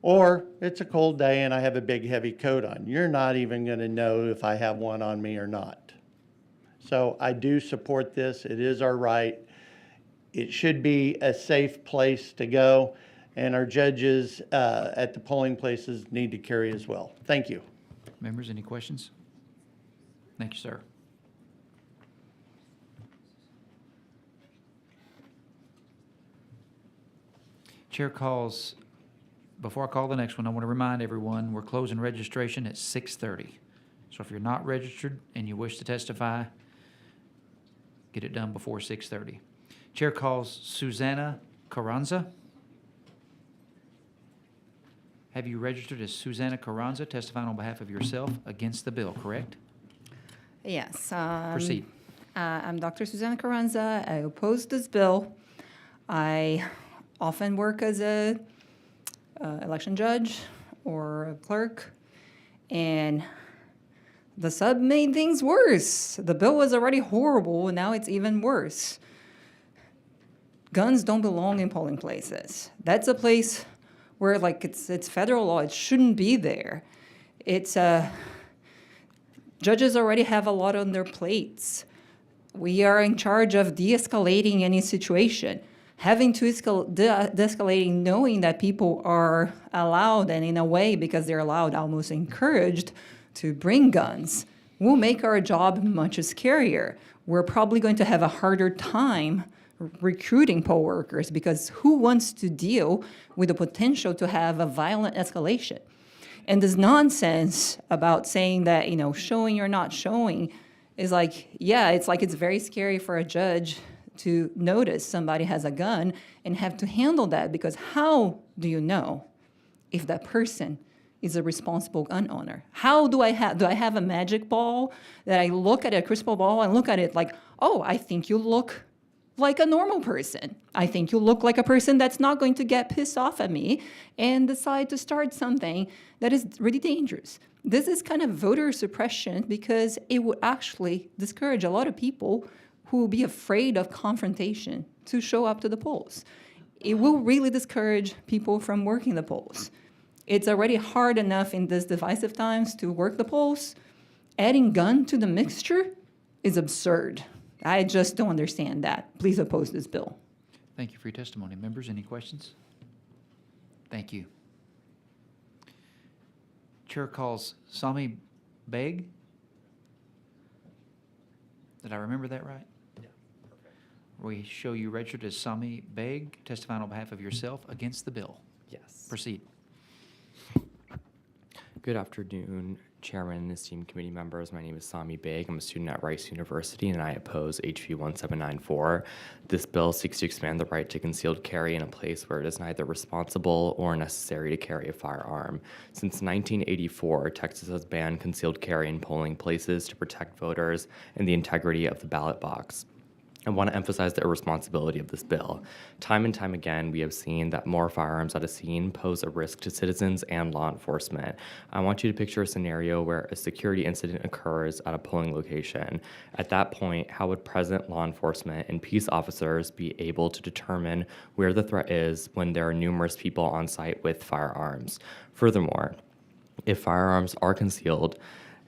or it's a cold day and I have a big heavy coat on. You're not even going to know if I have one on me or not. So I do support this. It is our right. It should be a safe place to go, and our judges at the polling places need to carry as well. Thank you. Members, any questions? Thank you, sir. Chair calls, before I call the next one, I want to remind everyone, we're closing registration at 6:30. So if you're not registered and you wish to testify, get it done before 6:30. Chair calls Susanna Carranza. Have you registered as Susanna Carranza, testifying on behalf of yourself against the bill, correct? Yes. Proceed. I'm Dr. Susanna Carranza. I oppose this bill. I often work as a election judge or a clerk, and the sub made things worse. The bill was already horrible, and now it's even worse. Guns don't belong in polling places. That's a place where, it's federal law. It shouldn't be there. Judges already have a lot on their plates. We are in charge of de-escalating any situation. Having to de-escalating, knowing that people are allowed, and in a way, because they're allowed, almost encouraged to bring guns, will make our job much scarier. we're probably going to have a harder time recruiting poll workers, because who wants to deal with the potential to have a violent escalation? And this nonsense about saying that, showing or not showing is like, yeah, it's like it's very scary for a judge to notice somebody has a gun and have to handle that, because how do you know if that person is a responsible gun owner? How do I have a magic ball that I look at, a crystal ball, and look at it like, oh, I think you look like a normal person. I think you look like a person that's not going to get pissed off at me and decide to start something that is really dangerous. This is kind of voter suppression, because it would actually discourage a lot of people who will be afraid of confrontation to show up to the polls. It will really discourage people from working the polls. It's already hard enough in these divisive times to work the polls. Adding gun to the mixture is absurd. I just don't understand that. Please oppose this bill. Thank you for your testimony. Members, any questions? Thank you. Chair calls Sami Beg. Did I remember that right? Yeah. Okay. We show you registered as Sami Beg, testifying on behalf of yourself against the bill. Yes. Proceed. Good afternoon, Chairman and esteemed committee members. My name is Sami Beg. I'm a student at Rice University, and I oppose HB 1794. This bill seeks to expand the right to concealed carry in a place where it is neither responsible or necessary to carry a firearm. Since 1984, Texas has banned concealed carry in polling places to protect voters and the integrity of the ballot box. I want to emphasize the irresponsibility of this bill. Time and time again, we have seen that more firearms at a scene pose a risk to citizens and law enforcement. I want you to picture a scenario where a security incident occurs at a polling location. At that point, how would present law enforcement and peace officers be able to determine where the threat is when there are numerous people on site with firearms? Furthermore, if firearms are concealed,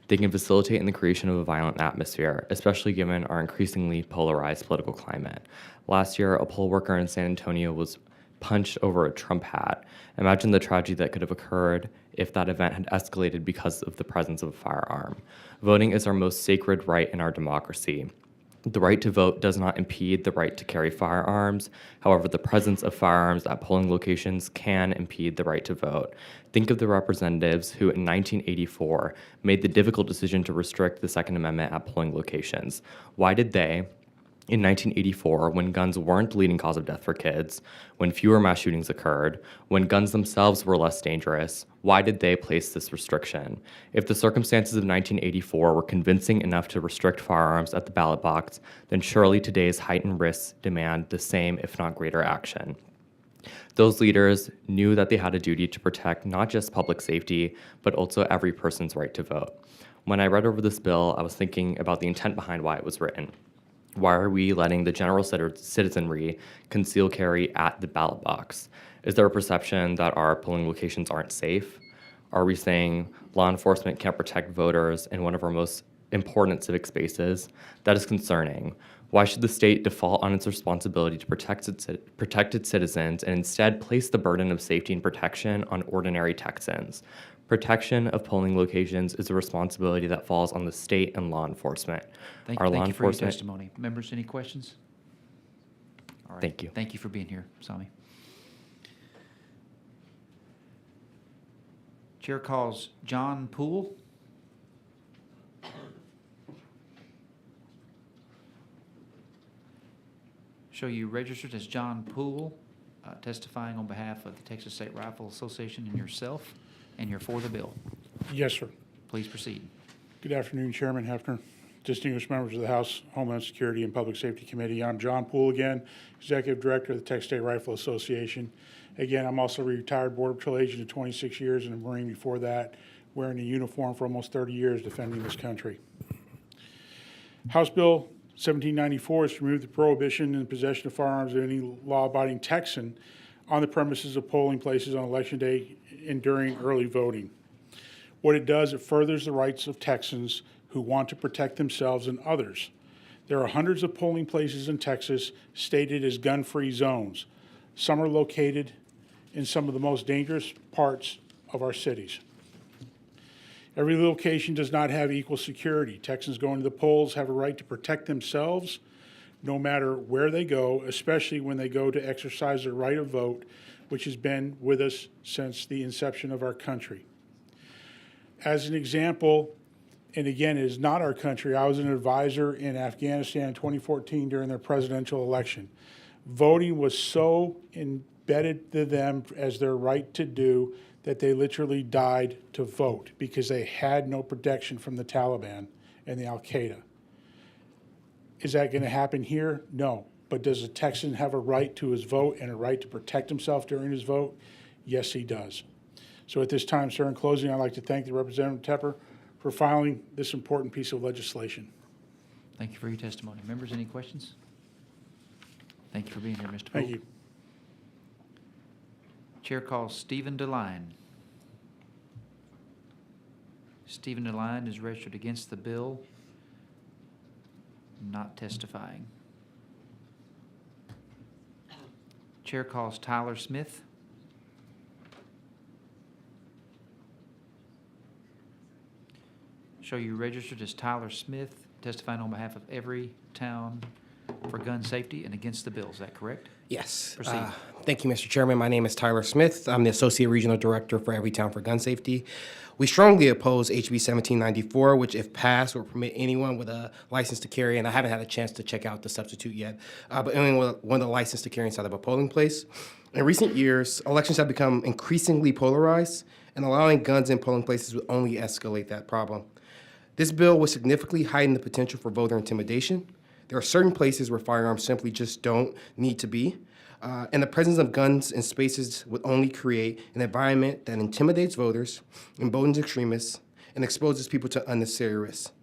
they can facilitate in the creation of a violent atmosphere, especially given our increasingly polarized political climate. Last year, a poll worker in San Antonio was punched over a Trump hat. Imagine the tragedy that could have occurred if that event had escalated because of the presence of a firearm. Voting is our most sacred right in our democracy. The right to vote does not impede the right to carry firearms. However, the presence of firearms at polling locations can impede the right to vote. Think of the representatives who in 1984 made the difficult decision to restrict the Second Amendment at polling locations. Why did they, in 1984, when guns weren't the leading cause of death for kids, when fewer mass shootings occurred, when guns themselves were less dangerous, why did they place this restriction? If the circumstances of 1984 were convincing enough to restrict firearms at the ballot box, then surely today's heightened risks demand the same, if not greater, action. Those leaders knew that they had a duty to protect not just public safety, but also every person's right to vote. When I read over this bill, I was thinking about the intent behind why it was written. Why are we letting the general citizenry conceal carry at the ballot box? Is there a perception that our polling locations aren't safe? Are we saying law enforcement can't protect voters in one of our most important civic spaces? That is concerning. Why should the state default on its responsibility to protect its citizens and instead place the burden of safety and protection on ordinary Texans? Protection of polling locations is a responsibility that falls on the state and law enforcement. Thank you for your testimony. Members, any questions? All right. Thank you. Thank you for being here, Sami. Chair calls John Poole. Show you registered as John Poole, testifying on behalf of the Texas State Rifle Association and yourself, and you're for the bill. Yes, sir. Please proceed. Good afternoon, Chairman Hefner, distinguished members of the House Homeland Security and Public Safety Committee. I'm John Poole again, Executive Director of the Texas State Rifle Association. Again, I'm also a retired Border Patrol agent of 26 years and a Marine before that, wearing a uniform for almost 30 years defending this country. House Bill 1794 is to remove the prohibition in the possession of firearms of any law-abiding Texan on the premises of polling places on Election Day and during early voting. What it does, it furthers the rights of Texans who want to protect themselves and others. There are hundreds of polling places in Texas stated as gun-free zones. Some are located in some of the most dangerous parts of our cities. Every location does not have equal security. Texans going to the polls have a right to protect themselves no matter where they go, especially when they go to exercise their right of vote, which has been with us since the inception of our country. As an example, and again, it is not our country, I was an advisor in Afghanistan in 2014 during their presidential election. Voting was so embedded to them as their right to do that they literally died to vote because they had no protection from the Taliban and the Al-Qaeda. Is that going to happen here? No. But does a Texan have a right to his vote and a right to protect himself during his vote? Yes, he does. So at this time, sir, in closing, I'd like to thank the Representative Tepper for filing this important piece of legislation. Thank you for your testimony. Members, any questions? Thank you for being here, Mr. Poole. Thank you. Chair calls Stephen DeLine. Stephen DeLine is registered against the bill, not testifying. Chair calls Tyler Smith. Show you registered as Tyler Smith, testifying on behalf of every town for gun safety and against the bill. Is that correct? Yes. Proceed. Thank you, Mr. Chairman. My name is Tyler Smith. I'm the Associate Regional Director for Everytown for Gun Safety. We strongly oppose HB 1794, which, if passed, will permit anyone with a license to carry, and I haven't had a chance to check out the substitute yet, but anyone with a license to carry inside of a polling place. In recent years, elections have become increasingly polarized, and allowing guns in polling places would only escalate that problem. This bill would significantly heighten the potential for voter intimidation. There are certain places where firearms simply just don't need to be. And the presence of guns in spaces would only create an environment that intimidates voters, emboldens extremists, and exposes people to unnecessary risks.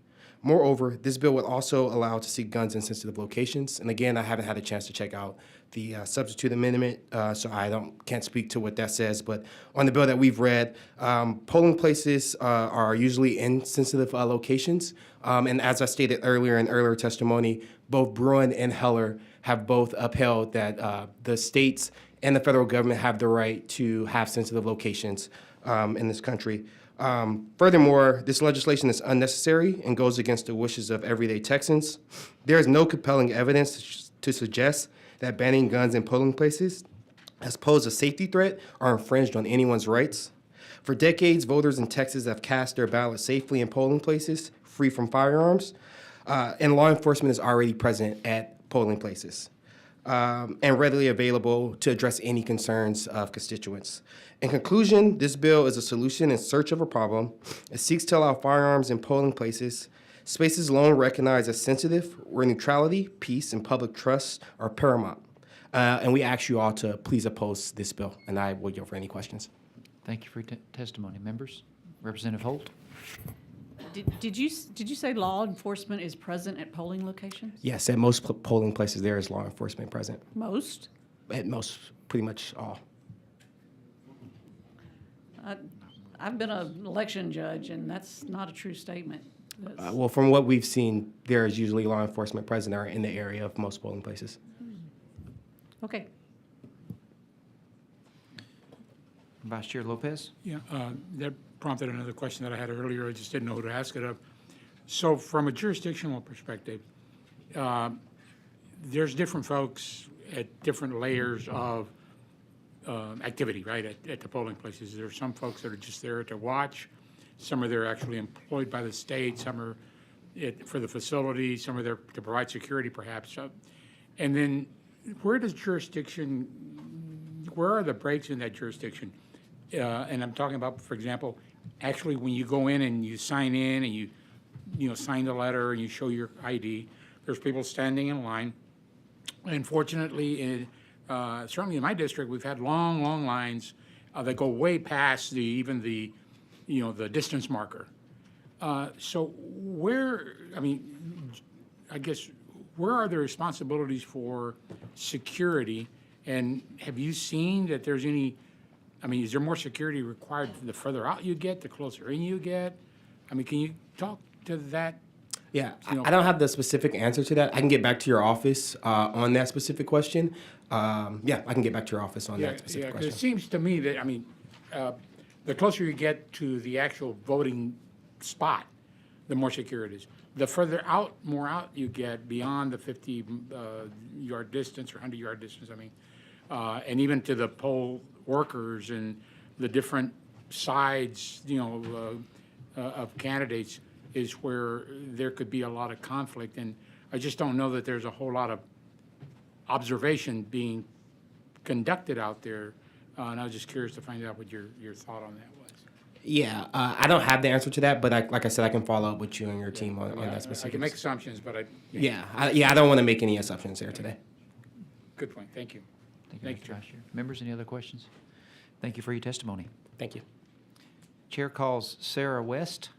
Moreover, this bill would also allow to see guns in sensitive locations. And again, I haven't had a chance to check out the substitute amendment, so I can't speak to what that says. But on the bill that we've read, polling places are usually in sensitive locations. And as I stated earlier in earlier testimony, both Bruin and Heller have both upheld that the states and the federal government have the right to have sensitive locations in this country. Furthermore, this legislation is unnecessary and goes against the wishes of everyday Texans. There is no compelling evidence to suggest that banning guns in polling places has posed a safety threat or infringed on anyone's rights. For decades, voters in Texas have cast their ballot safely in polling places, free from firearms, and law enforcement is already present at polling places and readily available to address any concerns of constituents. In conclusion, this bill is a solution in search of a problem. It seeks to allow firearms in polling places, spaces long recognized as sensitive, where neutrality, peace, and public trust are paramount. And we ask you all to please oppose this bill, and I will yield for any questions. Thank you for your testimony. Members, Representative Holt. Did you say law enforcement is present at polling locations? Yes, at most polling places there is law enforcement present. Most? At most, pretty much all. I've been an election judge, and that's not a true statement. Well, from what we've seen, there is usually law enforcement present or in the area of most polling places. Okay. Vice Chair Lopez. Yeah, that prompted another question that I had earlier. I just didn't know who to ask it of. So from a jurisdictional perspective, there's different folks at different layers of activity, right, at the polling places. There are some folks that are just there to watch. Some are there actually employed by the state. Some are for the facility. Some are there to provide security, perhaps. And then where does jurisdiction, where are the breaks in that jurisdiction? And I'm talking about, for example, actually when you go in and you sign in and you sign the letter and you show your ID, there's people standing in line. And fortunately, certainly in my district, we've had long, long lines that go way past even the distance marker. So where, I guess, where are the responsibilities for security? And have you seen that there's any, is there more security required the further out you get, the closer in you get? Can you talk to that? Yeah, I don't have the specific answer to that. I can get back to your office on that specific question. Yeah, I can get back to your office on that specific question. It seems to me that, the closer you get to the actual voting spot, the more secure it is. The further out, more out you get beyond the 50-yard distance or 100-yard distance, and even to the poll workers and the different sides, of candidates is where there could be a lot of conflict. And I just don't know that there's a whole lot of observation being conducted out there. And I was just curious to find out what your thought on that was. Yeah, I don't have the answer to that, but like I said, I can follow up with you and your team on that I specific. can make assumptions, but I don't want to make any assumptions there today. Good point. Thank you. Thank you, Mr. Vice Chair. Members, any other questions? Thank you for your testimony. Thank you. Chair calls Sarah West.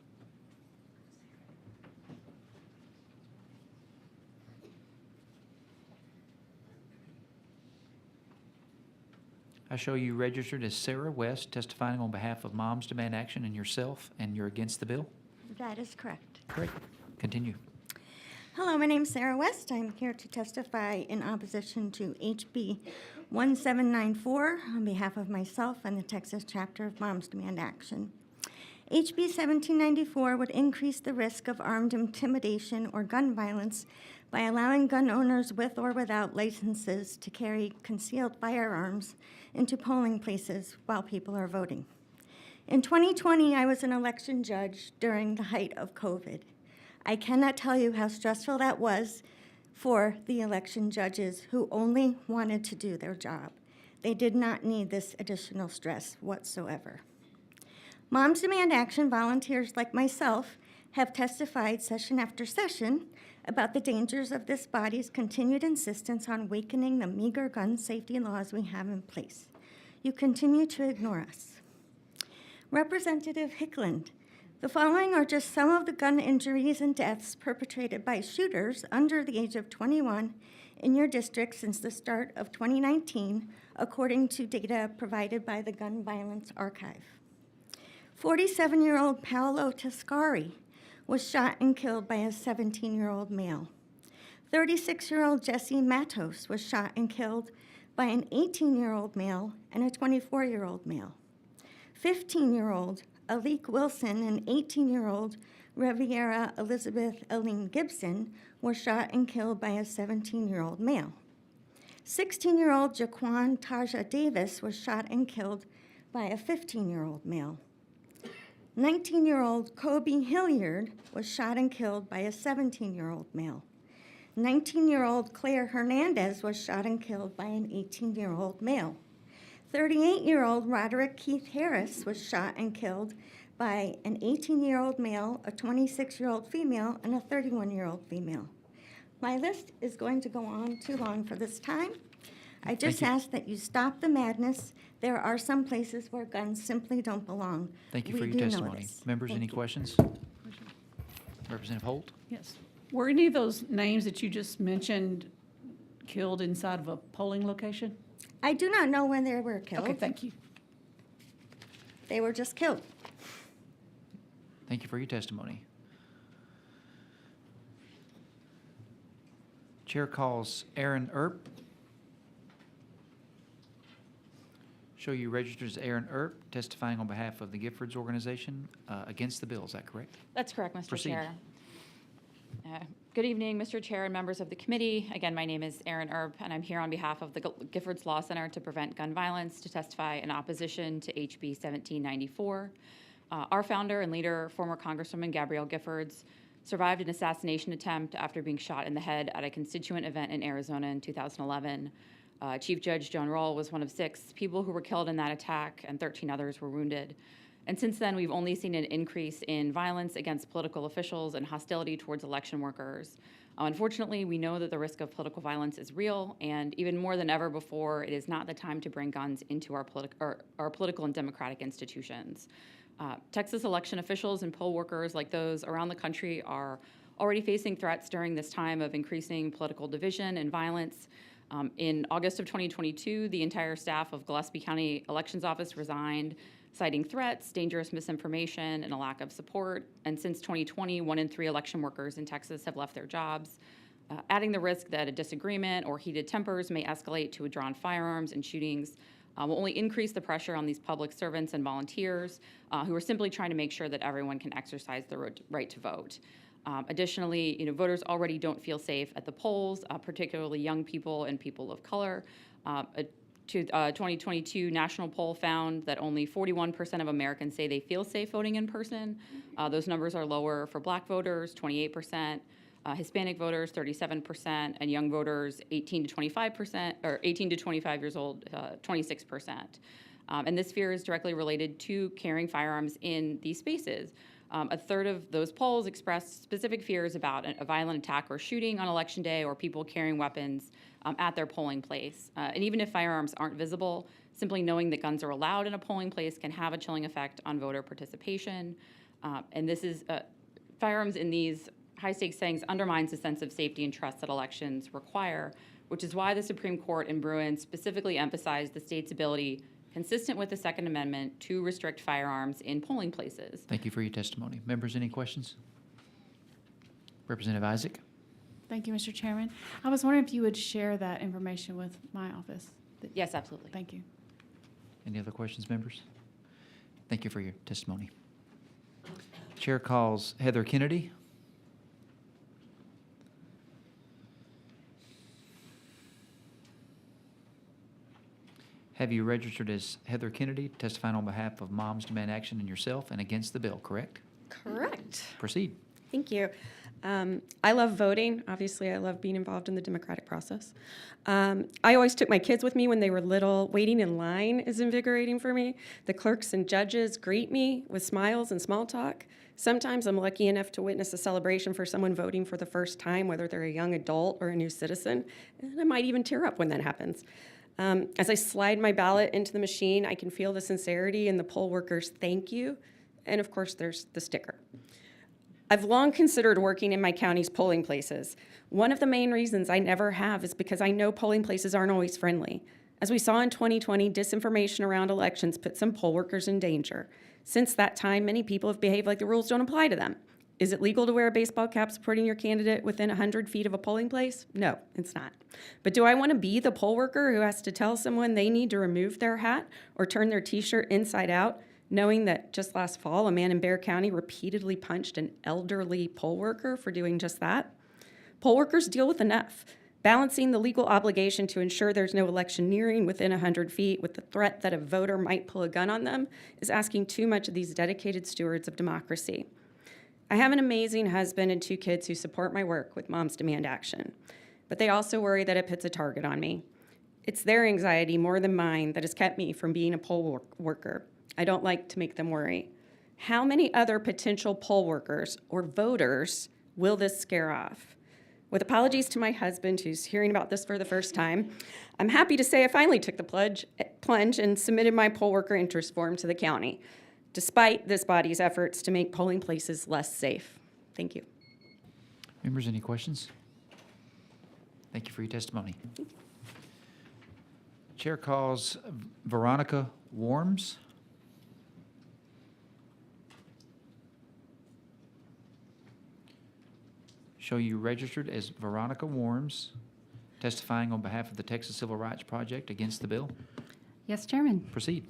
I show you registered as Sarah West, testifying on behalf of Moms Demand Action and yourself, and you're against the bill? That is correct. Great. Continue. Hello, my name's Sarah West. I'm here to testify in opposition to HB 1794 on behalf of myself and the Texas chapter of Moms Demand Action. HB 1794 would increase the risk of armed intimidation or gun violence by allowing gun owners with or without licenses to carry concealed firearms into polling places while people are voting. In 2020, I was an election judge during the height of COVID. I cannot tell you how stressful that was for the election judges who only wanted to do their job. They did not need this additional stress whatsoever. Moms Demand Action volunteers like myself have testified session after session about the dangers of this body's continued insistence on weakening the meager gun safety laws we have in place. You continue to ignore us. Representative Hickland, the following are just some of the gun injuries and deaths perpetrated by shooters under the age of 21 in your district since the start of 2019, according to data provided by the Gun Violence Archive. 47-year-old Paolo Tascari was shot and killed by a 17-year-old male. 36-year-old Jesse Matos was shot and killed by an 18-year-old male and a 24-year-old male. 15-year-old Alik Wilson and 18-year-old Riviera Elizabeth Aline Gibson were shot and killed by a 17-year-old male. 16-year-old Jaquan Taja Davis was shot and killed by a 15-year-old male. 19-year-old Kobe Hilliard was shot and killed by a 17-year-old male. 19-year-old Claire Hernandez was shot and killed by an 18-year-old male. 38-year-old Roderick Keith Harris was shot and killed by an 18-year-old male, a 26-year-old female, and a 31-year-old female. My list is going to go on too long for this time. I just ask that you stop the madness. There are some places where guns simply don't belong. Thank you We for your do know testimony. this. Members, Thank any you. questions? Representative Holt? Yes. Were any of those names that you just mentioned killed inside of a polling location? I do not know when they were killed. Okay, thank you. They were just killed. Thank you for your testimony. Chair calls Aaron Earp. Show you registered as Aaron Earp, testifying on behalf of the Giffords Organization against the bill. Is that correct? That's correct, Mr. Proceed. Chair. Good evening, Mr. Chair and members of the committee. Again, my name is Erin Erb, and I'm here on behalf of the Giffords Law Center to Prevent Gun Violence to testify in opposition to HB 1794. Our founder and leader, former Congresswoman Gabrielle Giffords, survived an assassination attempt after being shot in the head at a constituent event in Arizona in 2011. Chief Judge Joan Roll was one of 6 people who were killed in that attack, and 13 others were wounded. And since then, we've only seen an increase in violence against political officials and hostility towards election workers. Unfortunately, we know that the risk of political violence is real, and even more than ever before, it is not the time to bring guns into our political and democratic institutions. Texas election officials and poll workers like those around the country are already facing threats during this time of increasing political division and violence. In August of 2022, the entire staff of Gillespie County Elections Office resigned, citing threats, dangerous misinformation, and a lack of support. And since 2020, 1 in 3 election workers in Texas have left their jobs, adding the risk that a disagreement or heated tempers may escalate to drawn firearms and shootings. will only increase the pressure on these public servants and volunteers who are simply trying to make sure that everyone can exercise their right to vote. Additionally, voters already don't feel safe at the polls, particularly young people and people of color. A 2022 national poll found that only 41% of Americans say they feel safe voting in person. Those numbers are lower for Black voters, 28%, Hispanic voters, 37%, and young voters, 18 to 25 years old, 26%. And this fear is directly related to carrying firearms in these spaces. A third of those polls expressed specific fears about a violent attack or shooting on Election Day, or people carrying weapons at their polling place. And even if firearms aren't visible, simply knowing that guns are allowed in a polling place can have a chilling effect on voter participation. And this is firearms in these high-stakes settings undermines the sense of safety and trust that elections require, which is why the Supreme Court in Bruin specifically emphasized the state's ability, consistent with the Second Amendment, to restrict firearms in polling places. Thank you for your testimony. Members, any questions? Representative Isaac? Thank you, Mr. Chairman. I was wondering if you would share that information with my office. Yes, absolutely. Thank you. Any other questions, members? Thank you for your testimony. Chair calls Heather Kennedy. Have you registered as Heather Kennedy, testifying on behalf of Moms Demand Action and yourself and against the bill, correct? Correct. Proceed. Thank you. I love voting. Obviously, I love being involved in the democratic process. I always took my kids with me when they were little. Waiting in line is invigorating for me. The clerks and judges greet me with smiles and small talk. Sometimes I'm lucky enough to witness a celebration for someone voting for the first time, whether they're a young adult or a new citizen, and I might even tear up when that happens. As I slide my ballot into the machine, I can feel the sincerity in the poll workers' thank you, and of course, there's the sticker. I've long considered working in my county's polling places. One of the main reasons I never have is because I know polling places aren't always friendly. As we saw in 2020, disinformation around elections put some poll workers in danger. Since that time, many people have behaved like the rules don't apply to them. Is it legal to wear a baseball cap supporting your candidate within 100 feet of a polling place? No, it's not. But do I want to be the poll worker who has to tell someone they need to remove their hat or turn their t-shirt inside out, knowing that just last fall, a man in Bexar County repeatedly punched an elderly poll worker for doing just that? Poll workers deal with enough. Balancing the legal obligation to ensure there's no electioneering within 100 feet with the threat that a voter might pull a gun on them is asking too much of these dedicated stewards of democracy. I have an amazing husband and 2 kids who support my work with Moms Demand Action, but they also worry that it puts a target on me. It's their anxiety more than mine that has kept me from being a poll worker. I don't like to make them worry. How many other potential poll workers or voters will this scare off? With apologies to my husband, who's hearing about this for the first time, I'm happy to say I finally took the plunge and submitted my poll worker interest form to the county, despite this body's efforts to make polling places less safe. Thank you. Members, any questions? Thank you for your testimony. Chair calls Veronica Worms. Show you registered as Veronica Worms, testifying on behalf of the Texas Civil Rights Project against the bill. Yes, Chairman. Proceed.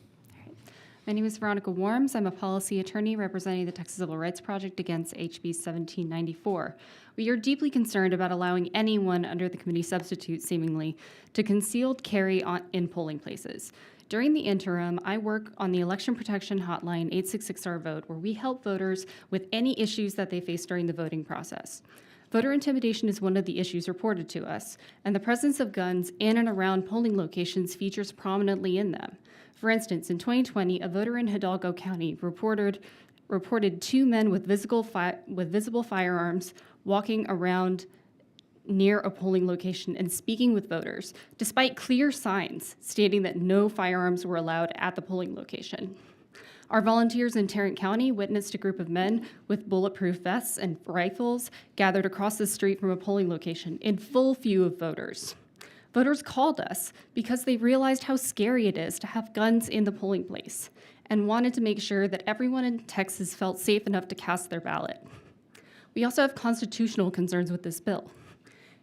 My name is Veronica Worms. I'm a policy attorney representing the Texas Civil Rights Project against HB 1794. We are deeply concerned about allowing anyone under the committee substitute, seemingly, to concealed carry in polling places. During the interim, I work on the election protection hotline 866-RVOTE, where we help voters with any issues that they face during the voting process. Voter intimidation is one of the issues reported to us, and the presence of guns in and around polling locations features prominently in them. For instance, in 2020, a voter in Hidalgo County reported 2 men with visible firearms walking around near a polling location and speaking with voters, despite clear signs stating that no firearms were allowed at the polling location. Our volunteers in Tarrant County witnessed a group of men with bulletproof vests and rifles gathered across the street from a polling location in full view of voters. Voters called us because they realized how scary it is to have guns in the polling place and wanted to make sure that everyone in Texas felt safe enough to cast their ballot. We also have constitutional concerns with this bill.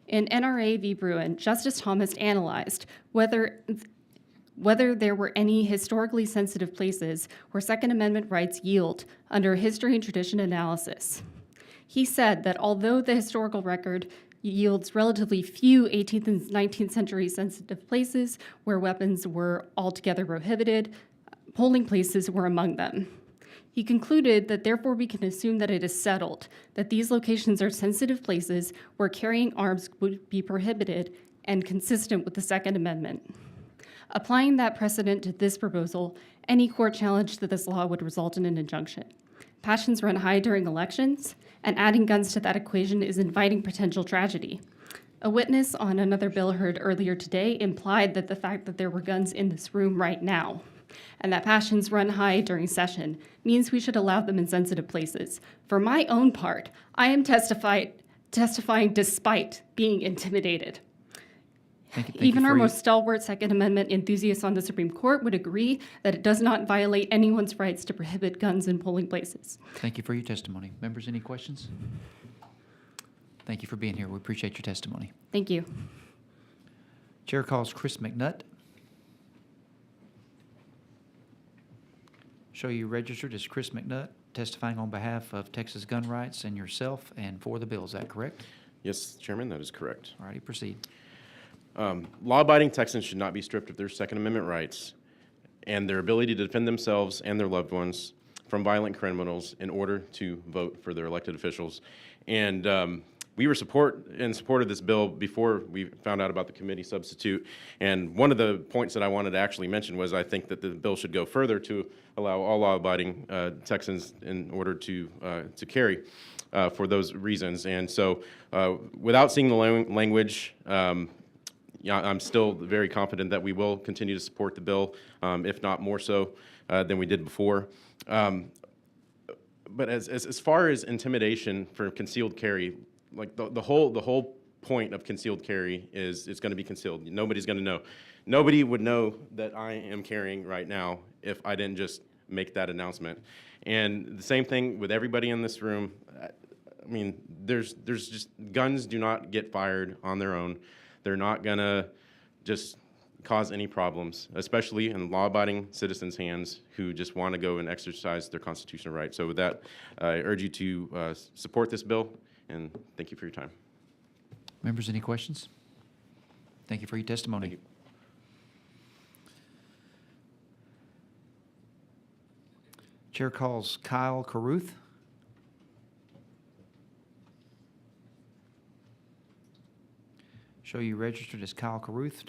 In NRA v. Bruin, Justice Thomas analyzed whether whether there were any historically sensitive places where Second Amendment rights yield under history and tradition analysis. He said that although the historical record yields relatively few 18th and 19th century sensitive places where weapons were altogether prohibited, polling places were among them. He concluded that therefore we can assume that it is settled that these locations are sensitive places where carrying arms would be prohibited and consistent with the Second Amendment. Applying that precedent to this proposal, any court challenge to this law would result in an injunction. Passions run high during elections, and adding guns to that equation is inviting potential tragedy. A witness on another bill heard earlier today implied that the fact that there were guns in this room right now and that passions run high during session means we should allow them in sensitive places. For my own part, I am testifying despite being intimidated. Thank you Even for our your- most stalwart Second Amendment enthusiasts on the Supreme Court would agree that it does not violate anyone's rights to prohibit guns in polling places. Thank you for your testimony. Members, any questions? Thank you for being here. We appreciate your testimony. Thank you. Chair calls Chris McNutt. Show you registered as Chris McNutt, testifying on behalf of Texas Gun Rights and yourself and for the bill. Is that correct? Yes, Chairman, that is correct. All righty, proceed. Law-abiding Texans should not be stripped of their Second Amendment rights and their ability to defend themselves and their loved ones from violent criminals in order to vote for their elected officials. And we were in support of this bill before we found out about the committee substitute. And one of the points that I wanted to actually mention was I think that the bill should go further to allow all law-abiding Texans in order to carry for those reasons. And so without seeing the language, yeah, I'm still very confident that we will continue to support the bill, if not more so than we did before. But as far as intimidation for concealed carry, like the whole point of concealed carry is it's going to be concealed. Nobody's going to know. Nobody would know that I am carrying right now if I didn't just make that announcement. And the same thing with everybody in this room. I mean, there's just guns do not get fired on their own. They're not going to just cause any problems, especially in law-abiding citizens' hands who just want to go and exercise their constitutional rights. So with that, I urge you to support this bill, and thank you for your time. Members, any questions? Thank you for your testimony. Thank you. Chair calls Kyle Caruth. Show you registered as Kyle Caruth,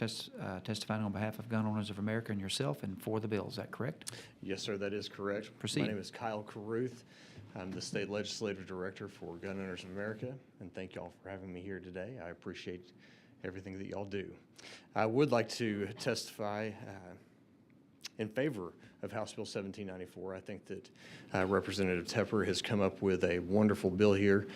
testifying on behalf of Gun Owners of America and yourself and for the bill. Is that correct? Yes, sir, that is correct. Proceed. My name is Kyle Caruth. I'm the State Legislative Director for Gun Owners of America, and thank y'all for having me here today. I appreciate everything that y'all do. I would like to testify in favor of House Bill 1794. I think that Representative Tepper has come up with a wonderful bill here.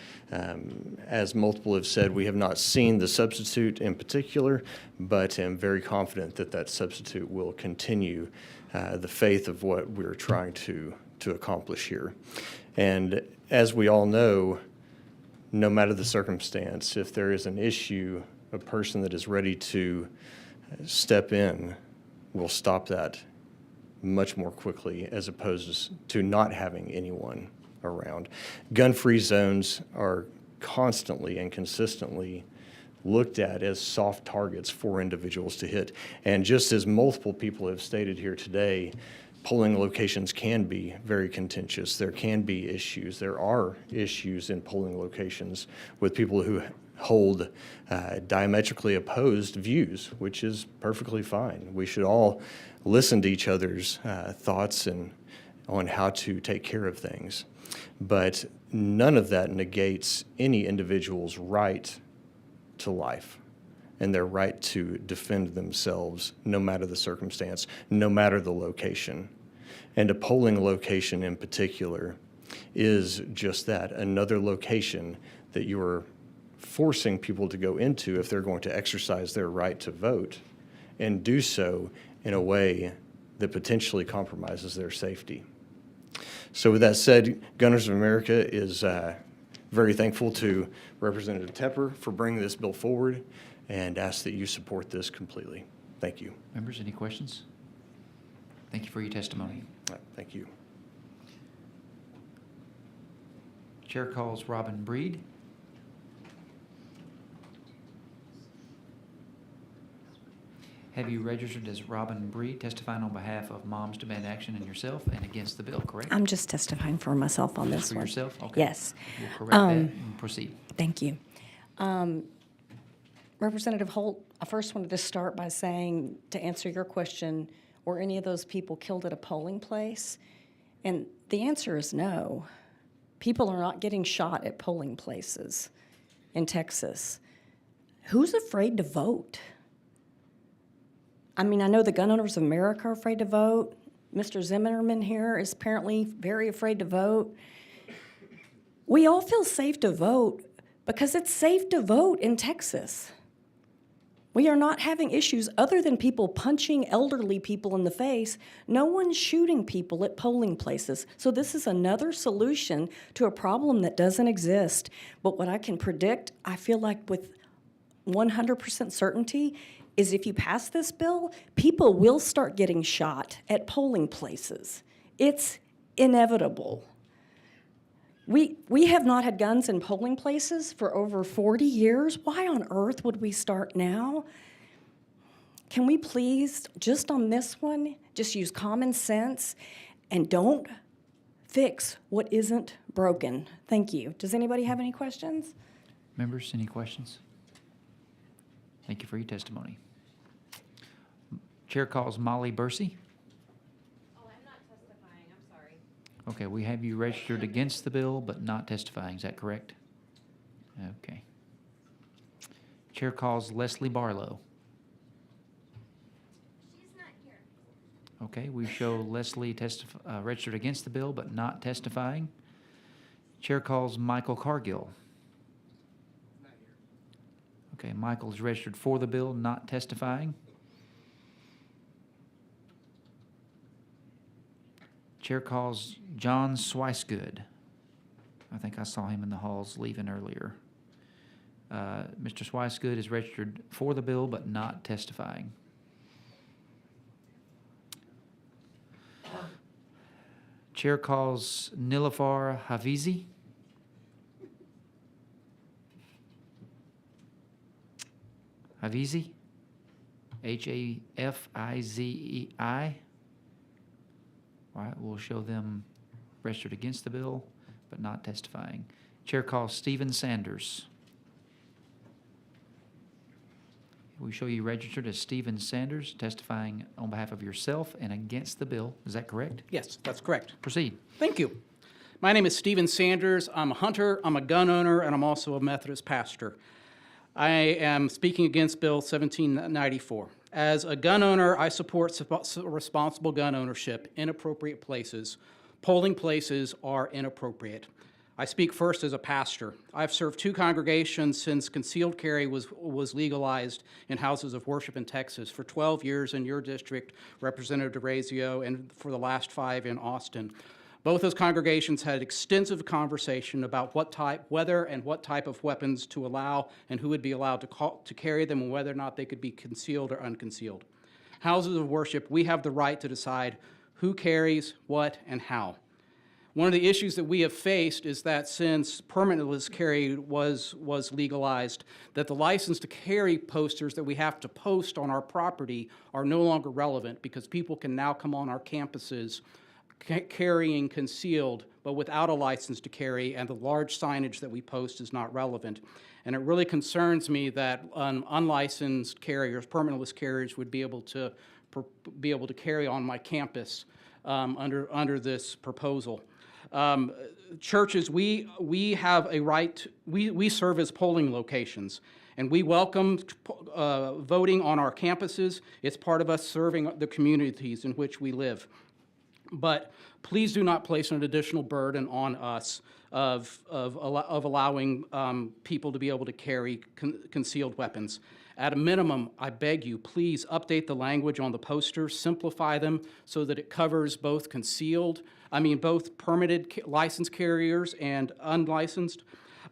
As multiple have said, we have not seen the substitute in particular, but am very confident that that substitute will continue the faith of what we're trying to accomplish here. And as we all know, no matter the circumstance, if there is an issue, a person that is ready to step in will stop that much more quickly as opposed to not having anyone around. Gun-free zones are constantly and consistently looked at as soft targets for individuals to hit. And just as multiple people have stated here today, polling locations can be very contentious. There can be issues. There are issues in polling locations with people who hold diametrically opposed views, which is perfectly fine. We should all listen to each other's thoughts and on how to take care of things. But none of that negates any individual's right to life and their right to defend themselves no matter the circumstance, no matter the location. And a polling location in particular is just that, another location that you are forcing people to go into if they're going to exercise their right to vote and do so in a way that potentially compromises their safety. So with that said, Gunners of America is very thankful to Representative Tepper for bringing this bill forward and ask that you support this completely. Thank you. Members, any questions? Thank you for your testimony. Thank you. Chair calls Robin Breed. Have you registered as Robin Breed, testifying on behalf of Moms Demand Action and yourself and against the bill, correct? I'm just testifying for myself on this For one. yourself? Okay. Yes. We'll correct that and proceed. Thank you. Representative Holt, I first wanted to start by saying, to answer your question, were any of those people killed at a polling place? And the answer is no. People are not getting shot at polling places in Texas. Who's afraid to vote? I mean, I know the Gun Owners of America are afraid to vote. Mr. Zimmerman here is apparently very afraid to vote. We all feel safe to vote because it's safe to vote in Texas. We are not having issues other than people punching elderly people in the face. No one's shooting people at polling places. So this is another solution to a problem that doesn't exist. But what I can predict, I feel like with 100% certainty, is if you pass this bill, people will start getting shot at polling places. It's inevitable. We have not had guns in polling places for over 40 years. Why on earth would we start now? Can we please, just on this one, just use common sense and don't fix what isn't broken? Thank you. Does anybody have any questions? Members, any questions? Thank you for your testimony. Chair calls Molly Bursey. Oh, I'm not testifying. I'm sorry. Okay, we have you registered against the bill, but not testifying. Is that correct? Okay. Chair calls Leslie Barlow. She's not here. Okay, we show Leslie registered against the bill, but not testifying. Chair calls Michael Cargill. Not here. Okay, Michael is registered for the bill, not testifying. Chair calls John Swicegood. I think I saw him in the halls leaving earlier. Mr. Swicegood is registered for the bill, but not testifying. Chair calls Nilafar Hafizi. Hafizi, Hafizei. All right, we'll show them registered against the bill, but not testifying. Chair calls Stephen Sanders. We show you registered as Stephen Sanders, testifying on behalf of yourself and against the bill. Is that correct? Yes, that's correct. Proceed. Thank you. My name is Stephen Sanders. I'm a hunter, I'm a gun owner, and I'm also a Methodist pastor. I am speaking against Bill 1794. As a gun owner, I support responsible gun ownership in appropriate places. Polling places are inappropriate. I speak first as a pastor. I've served 2 congregations since concealed carry was legalized in houses of worship in Texas, for 12 years in your district, Representative DeRazio, and for the last 5 in Austin. Both those congregations had extensive conversation about whether and what type of weapons to allow and who would be allowed to carry them and whether or not they could be concealed or unconcealed. Houses of worship, we have the right to decide who carries, what, and how. One of the issues that we have faced is that since permitless carry was legalized, that the license to carry posters that we have to post on our property are no longer relevant because people can now come on our campuses carrying concealed, but without a license to carry, and the large signage that we post is not relevant. And it really concerns me that unlicensed carriers, permitless carriers, would be able to carry on my campus under this proposal. Churches, we have a right. We serve as polling locations, and we welcome voting on our campuses. It's part of us serving the communities in which we live. But please do not place an additional burden on us of allowing people to be able to carry concealed weapons. At a minimum, I beg you, please update the language on the posters, simplify them so that it covers both both permitted licensed carriers and unlicensed.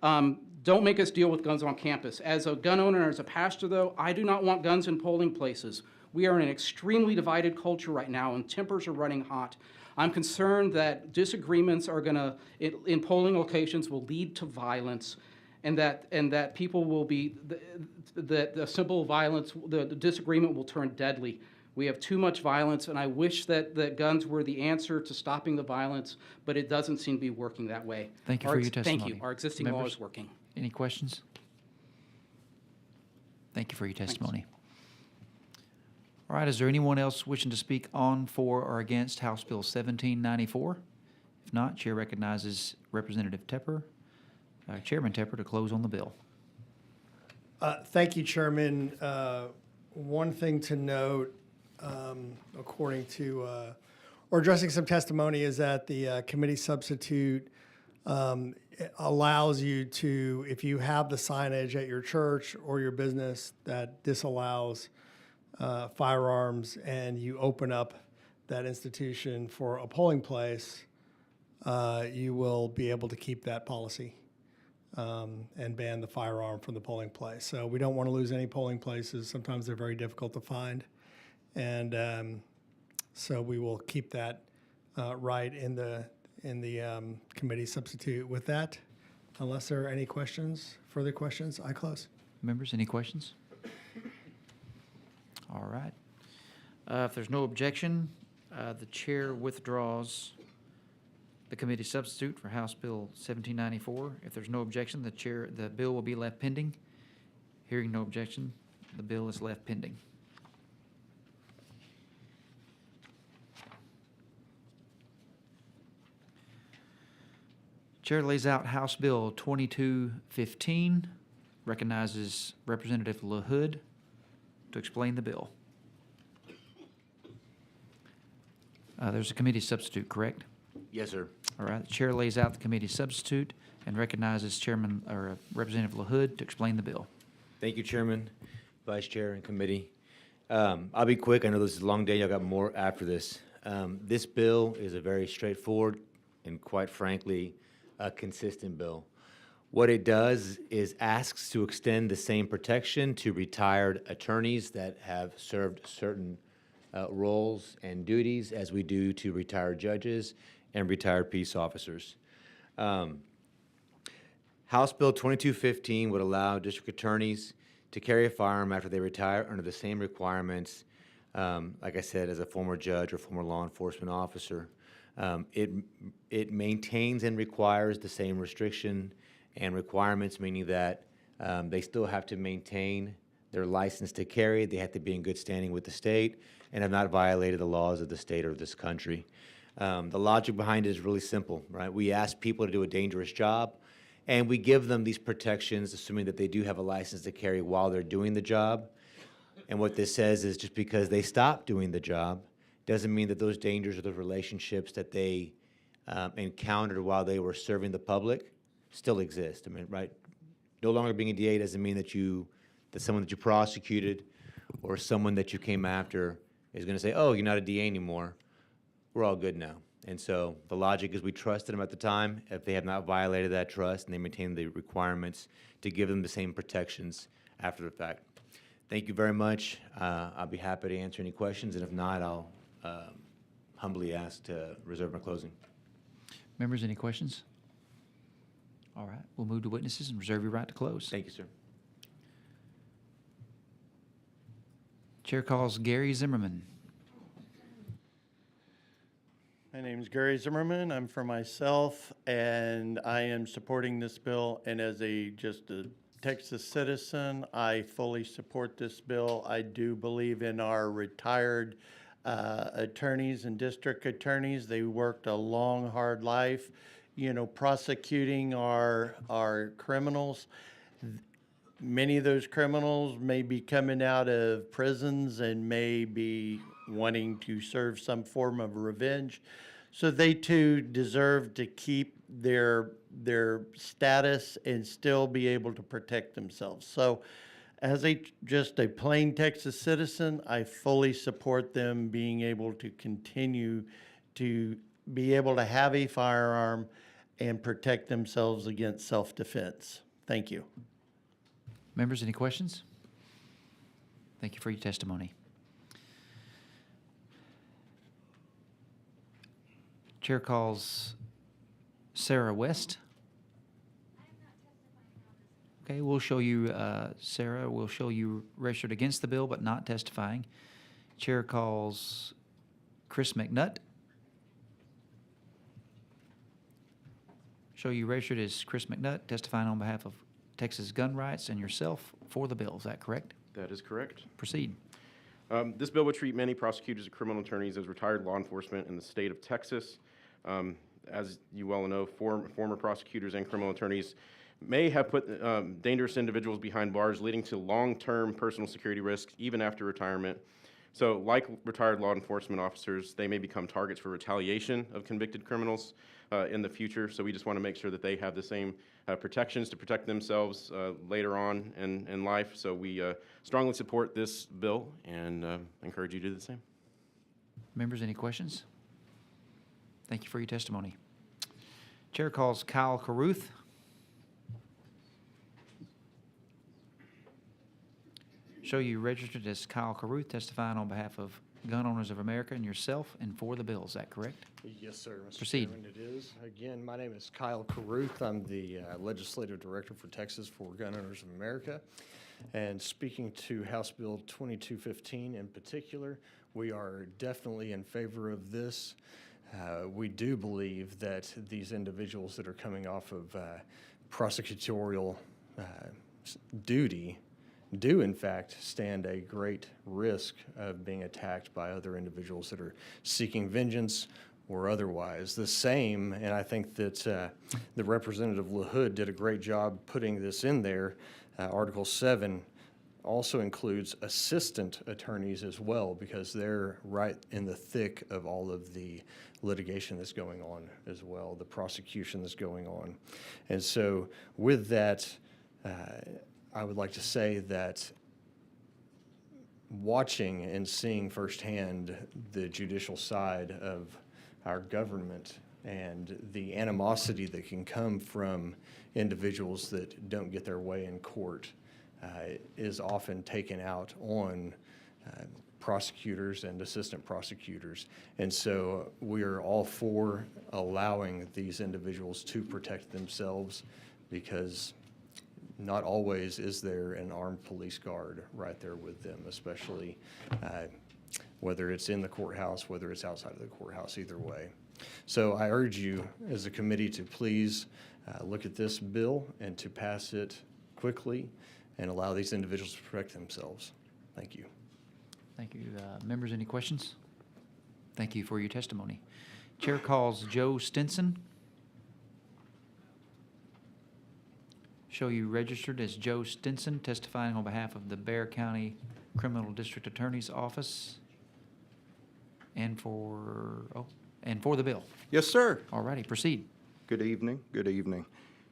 Don't make us deal with guns on campus. As a gun owner and as a pastor, though, I do not want guns in polling places. We are in an extremely divided culture right now, and tempers are running hot. I'm concerned that disagreements are going to, in polling locations, will lead to violence, and that people will be, that the simple violence, the disagreement will turn deadly. We have too much violence, and I wish that guns were the answer to stopping the violence, but it doesn't seem to be working that way. Thank you for your testimony. Thank you. Our existing law Members, is working. Any questions? Thank you for your testimony. All right, is there anyone else wishing to speak on, for, or against House Bill 1794? If not, Chair recognizes Representative Tepper, Chairman Tepper, to close on the bill. Thank you, Chairman. One thing to note, according to, or addressing some testimony, is that the committee substitute allows you to, if you have the signage at your church or your business that disallows firearms, and you open up that institution for a polling place, you will be able to keep that policy and ban the firearm from the polling place. So we don't want to lose any polling places. Sometimes they're very difficult to find. And so we will keep that right in the committee substitute. With that, unless there are any questions, further questions, I close. Members, any questions? All right. If there's no objection, the chair withdraws the committee substitute for House Bill 1794. If there's no objection, the bill will be left pending. Hearing no objection, the bill is left pending. Chair lays out House Bill 2215, recognizes Representative LaHood to explain the bill. There's a committee substitute, correct? Yes, sir. All right. The chair lays out the committee substitute and recognizes Chairman or Representative LaHood to explain the bill. Thank you, Chairman, Vice Chair, and committee. I'll be quick. I know this is a long day. Y'all got more after this. This bill is a very straightforward and, quite frankly, a consistent bill. What it does is asks to extend the same protection to retired attorneys that have served certain roles and duties as we do to retired judges and retired peace officers. House Bill 2215 would allow district attorneys to carry a firearm after they retire under the same requirements, like I said, as a former judge or former law enforcement officer. It maintains and requires the same restriction and requirements, meaning that they still have to maintain their license to carry, they have to be in good standing with the state, and have not violated the laws of the state or this country. The logic behind it is really simple, right? We ask people to do a dangerous job, and we give them these protections, assuming that they do have a license to carry while they're doing the job. And what this says is just because they stop doing the job doesn't mean that those dangers or those relationships that they encountered while they were serving the public still exist. I mean, right? No longer being a DA doesn't mean that someone that you prosecuted or someone that you came after is going to say, oh, you're not a DA anymore. We're all good now. And so the logic is we trusted them at the time. If they have not violated that trust and they maintain the requirements, to give them the same protections after the fact. Thank you very much. I'll be happy to answer any questions, and if not, I'll humbly ask to reserve my closing. Members, any questions? All right, we'll move to witnesses and reserve your right to close. Thank you, sir. Chair calls Gary Zimmerman. My name is Gary Zimmerman. I'm for myself, and I am supporting this bill. And as just a Texas citizen, I fully support this bill. I do believe in our retired attorneys and district attorneys. They worked a long, hard life, prosecuting our criminals. Many of those criminals may be coming out of prisons and may be wanting to serve some form of revenge. So they too deserve to keep their status and still be able to protect themselves. So as just a plain Texas citizen, I fully support them being able to continue to be able to have a firearm and protect themselves against self-defense. Thank you. Members, any questions? Thank you for your testimony. Chair calls Sarah West. Okay, we'll show you, Sarah, we'll show you registered against the bill but not testifying. Chair calls Chris McNutt. Show you registered as Chris McNutt, testifying on behalf of Texas Gun Rights and yourself for the bill. Is that correct? That is correct. Proceed. This bill would treat many prosecutors and criminal attorneys as retired law enforcement in the state of Texas. As you well know, former prosecutors and criminal attorneys may have put dangerous individuals behind bars, leading to long-term personal security risks even after retirement. So like retired law enforcement officers, they may become targets for retaliation of convicted criminals in the future. So we just want to make sure that they have the same protections to protect themselves later on in life. So we strongly support this bill and encourage you to do the same. Members, any questions? Thank you for your testimony. Chair calls Kyle Caruth. Show you registered as Kyle Caruth, testifying on behalf of Gun Owners of America and yourself and for the bill. Is that correct? Yes, sir, Mr. Proceed. Chairman, it is. Again, my name is Kyle Caruth. I'm the Legislative Director for Texas for Gun Owners of America. And speaking to House Bill 2215 in particular, we are definitely in favor of this. We do believe that these individuals that are coming off of prosecutorial duty do in fact stand a great risk of being attacked by other individuals that are seeking vengeance or otherwise. The same, and I think that the Representative LaHood did a great job putting this in there. Article 7 also includes assistant attorneys as well, because they're right in the thick of all of the litigation that's going on as well, the prosecution that's going on. And so with that, I would like to say that watching and seeing firsthand the judicial side of our government and the animosity that can come from individuals that don't get their way in court is often taken out on prosecutors and assistant prosecutors. And so we are all for allowing these individuals to protect themselves, because not always is there an armed police guard right there with them, especially whether it's in the courthouse, whether it's outside of the courthouse, either way. So I urge you as a committee to please look at this bill and to pass it quickly and allow these individuals to protect themselves. Thank you. Thank you. Members, any questions? Thank you for your testimony. Chair calls Joe Stinson. Show you registered as Joe Stinson, testifying on behalf of the Bexar County Criminal District Attorney's Office and for the bill. Yes, sir. All righty, proceed. Good evening. Good evening.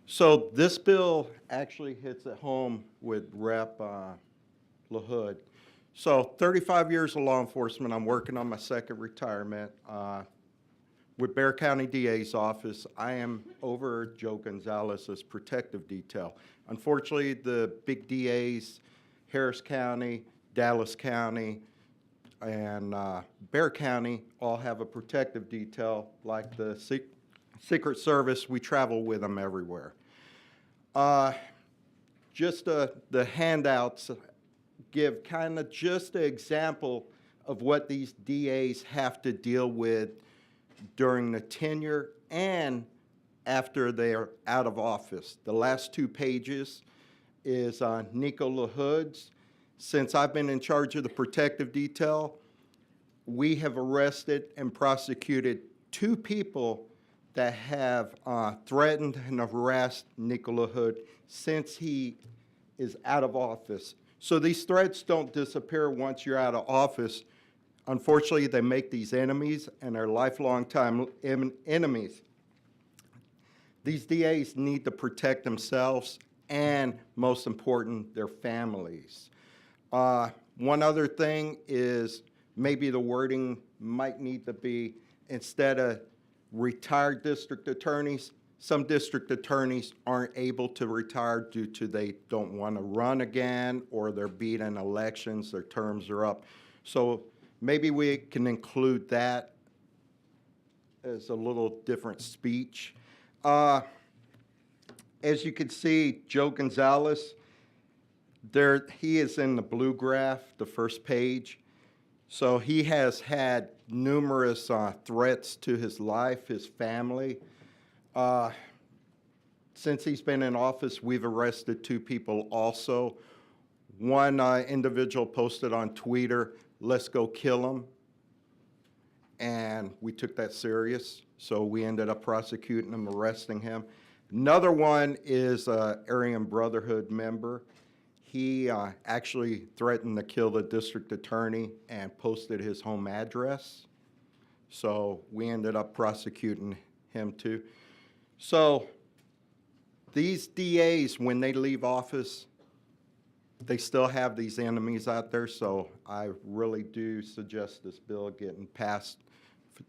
So this bill actually hits at home with Rep. LaHood. So 35 years of law enforcement. I'm working on my second retirement. With Bexar County DA's office, I am over Joe Gonzalez's protective detail. Unfortunately, the big DAs, Harris County, Dallas County, and Bexar County all have a protective detail. Like the Secret Service, we travel with them everywhere. Just the handouts give kind of just an example of what these DAs have to deal with during the tenure and after they're out of office. The last 2 pages is Nico LaHood's. Since I've been in charge of the protective detail, we have arrested and prosecuted 2 people that have threatened and harassed Nico LaHood since he is out of office. So these threats don't disappear once you're out of office. Unfortunately, they make these enemies, and they're lifelong time enemies. These DAs need to protect themselves and, most important, their families. One other thing is maybe the wording might need to be, instead of retired district attorneys, some district attorneys aren't able to retire due to they don't want to run again, or they're beat in elections, their terms are up. So maybe we can include that is a little different speech. As you can see, Joe Gonzalez, he is in the blue graph, the first page. So he has had numerous threats to his life, his family. Since he's been in office, we've arrested 2 people also. One individual posted on Twitter, "Let's go kill him." And we took that serious, so we ended up prosecuting him, arresting him. Another one is an Aryan Brotherhood member. He actually threatened to kill the district attorney and posted his home address. So we ended up prosecuting him too. So these DAs, when they leave office, they still have these enemies out there. So I really do suggest this bill getting passed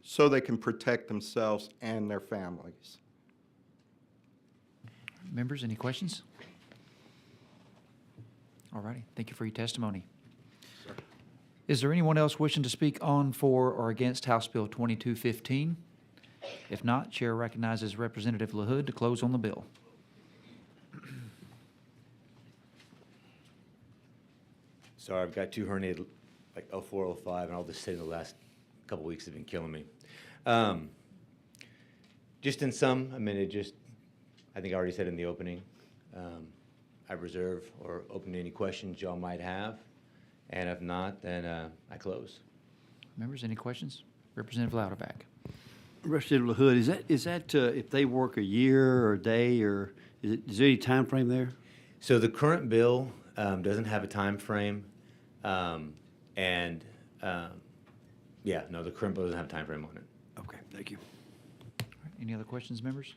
so they can protect themselves and their families. Members, any questions? All righty, thank you for your testimony. Is there anyone else wishing to speak on, for, or against House Bill 2215? If not, Chair recognizes Representative LaHood to close on the bill. Sorry, I've got 2 herniated, like 04, 05, and all this sitting the last couple weeks have been killing me. Just in sum, I mean, I think I already said in the opening, I reserve or open to any questions y'all might have, and if not, then I close. Members, any questions? Representative Louderback. Representative LaHood, is that if they work a year or a day, or is there any time frame there? So the current bill doesn't have a time frame, yeah, no, the current bill doesn't have a time frame on it. Okay, thank you. All right, any other questions, members?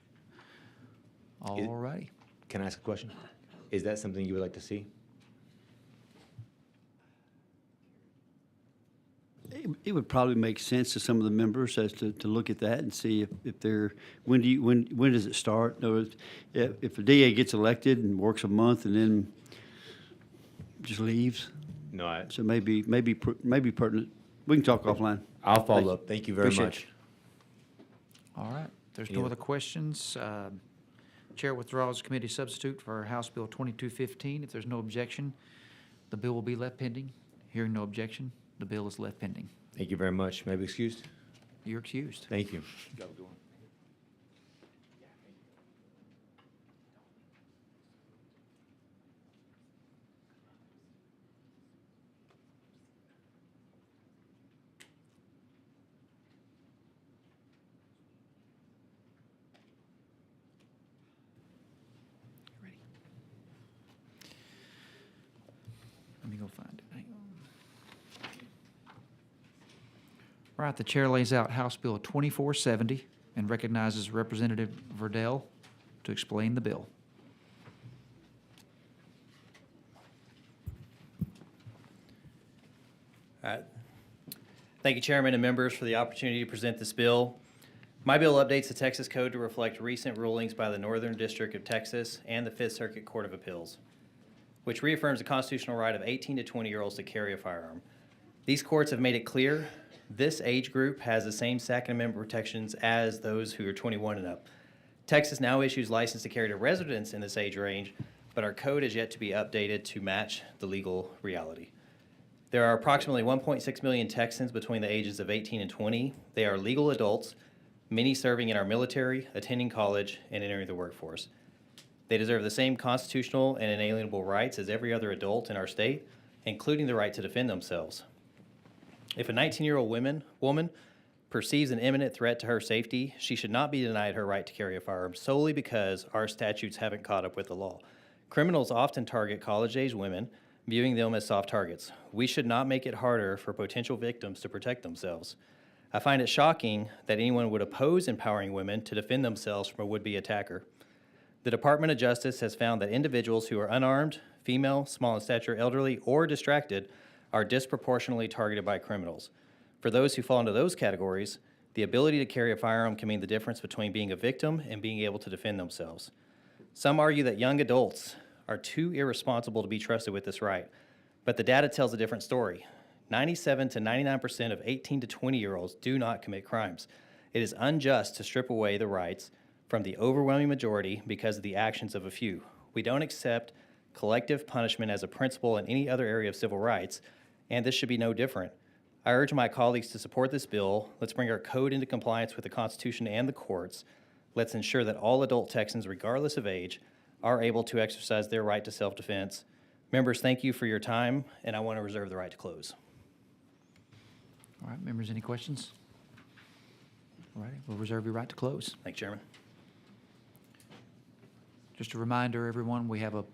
All righty. Can I ask a question? Is that something you would like to see? It would probably make sense to some of the members as to look at that and see if they're, when does it start? In other words, if a DA gets elected and works a month and then just leaves. No, So maybe pertinent. We can talk offline. I'll follow up. Thank you very Appreciate much. All right, if there's Any no other- other questions, Chair withdraws committee substitute for House Bill 2215. If there's no objection, the bill will be left pending. Hearing no objection, the bill is left pending. Thank you very much. May I be excused? You're excused. Thank you. Let me go find it. Hang on. All right, the chair lays out House Bill 2470 and recognizes Representative Verdell to explain the bill. Thank you, Chairman and members, for the opportunity to present this bill. My bill updates the Texas Code to reflect recent rulings by the Northern District of Texas and the Fifth Circuit Court of Appeals, which reaffirms the constitutional right of 18 to 20-year-olds to carry a firearm. These courts have made it clear this age group has the same Second Amendment protections as those who are 21 and up. Texas now issues license to carry to residents in this age range, but our code is yet to be updated to match the legal reality. There are approximately 1.6 million Texans between the ages of 18 and 20. They are legal adults, many serving in our military, attending college, and entering the workforce. They deserve the same constitutional and inalienable rights as every other adult in our state, including the right to defend themselves. If a 19-year-old woman perceives an imminent threat to her safety, she should not be denied her right to carry a firearm solely because our statutes haven't caught up with the law. Criminals often target college-age women, viewing them as soft targets. We should not make it harder for potential victims to protect themselves. I find it shocking that anyone would oppose empowering women to defend themselves from a would-be attacker. The Department of Justice has found that individuals who are unarmed, female, small in stature, elderly, or distracted are disproportionately targeted by criminals. For those who fall into those categories, the ability to carry a firearm can mean the difference between being a victim and being able to defend themselves. Some argue that young adults are too irresponsible to be trusted with this right, but the data tells a different story. 97 to 99% of 18 to 20-year-olds do not commit crimes. It is unjust to strip away the rights from the overwhelming majority because of the actions of a few. We don't accept collective punishment as a principle in any other area of civil rights, and this should be no different. I urge my colleagues to support this bill. Let's bring our code into compliance with the Constitution and the courts. Let's ensure that all adult Texans, regardless of age, are able to exercise their right to self-defense. Members, thank you for your time, and I want to reserve the right to close. All right, members, any questions? All right, we'll reserve your right to close. Thank you, Chairman. Just a reminder, everyone, we have a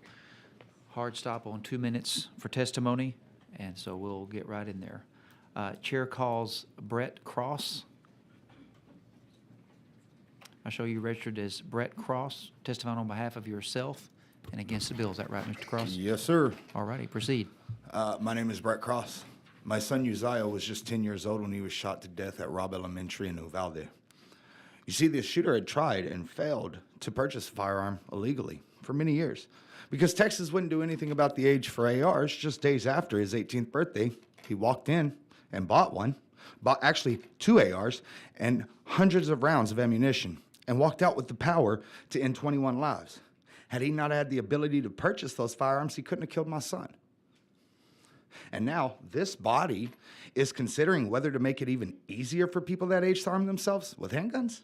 hard stop on 2 minutes for testimony, and so we'll get right in there. Chair calls Brett Cross. I show you registered as Brett Cross, testifying on behalf of yourself and against the bill. Is that right, Mr. Cross? Yes, sir. All righty, proceed. My name is Brett Cross. My son Uzziah was just 10 years old when he was shot to death at Robb Elementary in Uvalde. You see, the shooter had tried and failed to purchase a firearm illegally for many years because Texas wouldn't do anything about the age for ARs. Just days after his 18th birthday, he walked in and bought actually 2 ARs and hundreds of rounds of ammunition, and walked out with the power to end 21 lives. Had he not had the ability to purchase those firearms, he couldn't have killed my son. And now this body is considering whether to make it even easier for people that age to arm themselves with handguns.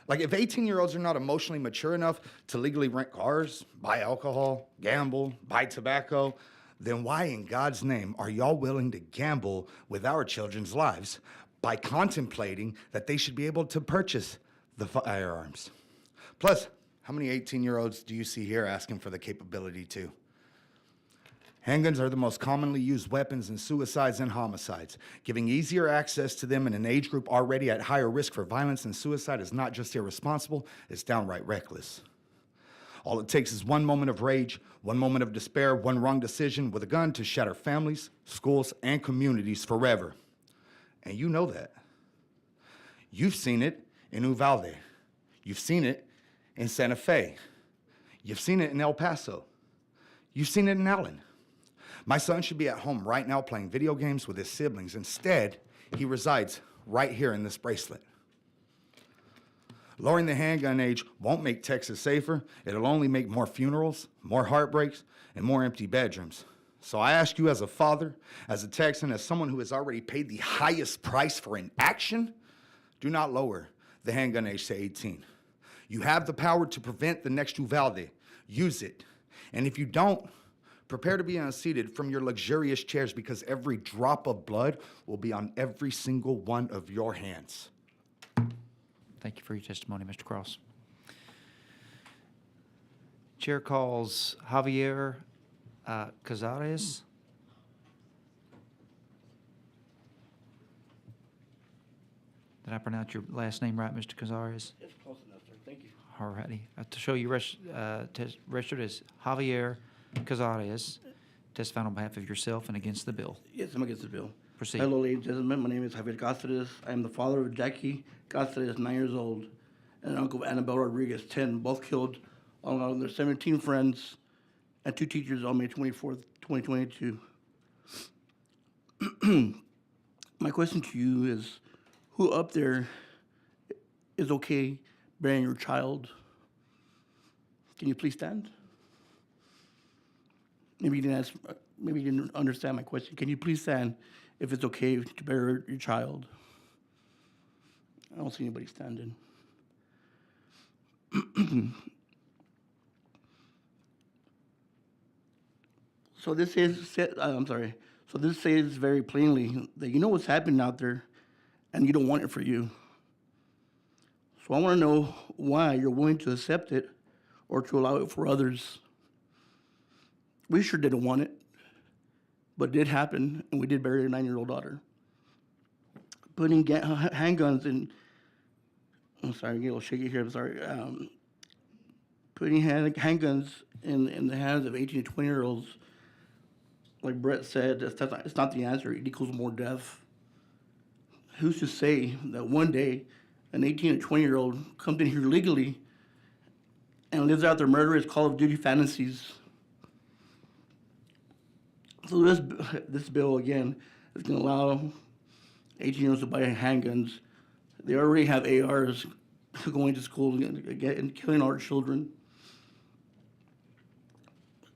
Like, if 18-year-olds are not emotionally mature enough to legally rent cars, buy alcohol, gamble, buy tobacco, then why in God's name are y'all willing to gamble with our children's lives by contemplating that they should be able to purchase the firearms? Plus, how many 18-year-olds do you see here asking for the capability to? Handguns are the most commonly used weapons in suicides and homicides. Giving easier access to them in an age group already at higher risk for violence and suicide is not just irresponsible, it's downright reckless. All it takes is one moment of rage, one moment of despair, one wrong decision with a gun to shatter families, schools, and communities forever. And you know that. You've seen it in Uvalde. You've seen it in Santa Fe. You've seen it in El Paso. You've seen it in Allen. My son should be at home right now playing video games with his siblings. Instead, he resides right here in this bracelet. Lowering the handgun age won't make Texas safer. It'll only make more funerals, more heartbreaks, and more empty bedrooms. So I ask you as a father, as a Texan, as someone who has already paid the highest price for inaction, do not lower the handgun age to 18. You have the power to prevent the next Uvalde. Use it. And if you don't, prepare to be unseated from your luxurious chairs because every drop of blood will be on every single one of your hands. Thank you for your testimony, Mr. Cross. Chair calls Javier Cazares. Did I pronounce your last name right, Mr. Cazares? It's close enough, sir. Thank you. All righty. To show you registered as Javier Cazares, testifying on behalf of yourself and against the bill. Yes, I'm against the bill. Proceed. Hello, ladies and gentlemen. My name is Javier Cáceres. I am the father of Jackie Cáceres, 9 years old, and uncle of Annabelle Rodriguez, 10, both killed along with their 17 friends and 2 teachers on May 24th, 2022. My question to you is, who up there is okay burying your child? Can you please stand? Maybe you didn't understand my question. Can you please stand if it's okay to bury your child? I don't see anybody standing. So this says very plainly that you know what's happening out there and you don't want it for you. So I want to know why you're willing to accept it or to allow it for others. We sure didn't want it, but it did happen, and we did bury a 9-year-old daughter. Putting handguns in, I'm sorry, I get a little shaky here, I'm sorry. Putting handguns in the hands of 18 to 20-year-olds, like Brett said, it's not the answer. It equals more death. Who's to say that one day an 18 to 20-year-old comes in here legally and lives out their murderous Call of Duty fantasies? So this bill, again, is going to allow 18-year-olds to buy handguns They already have ARs going to school and killing our children.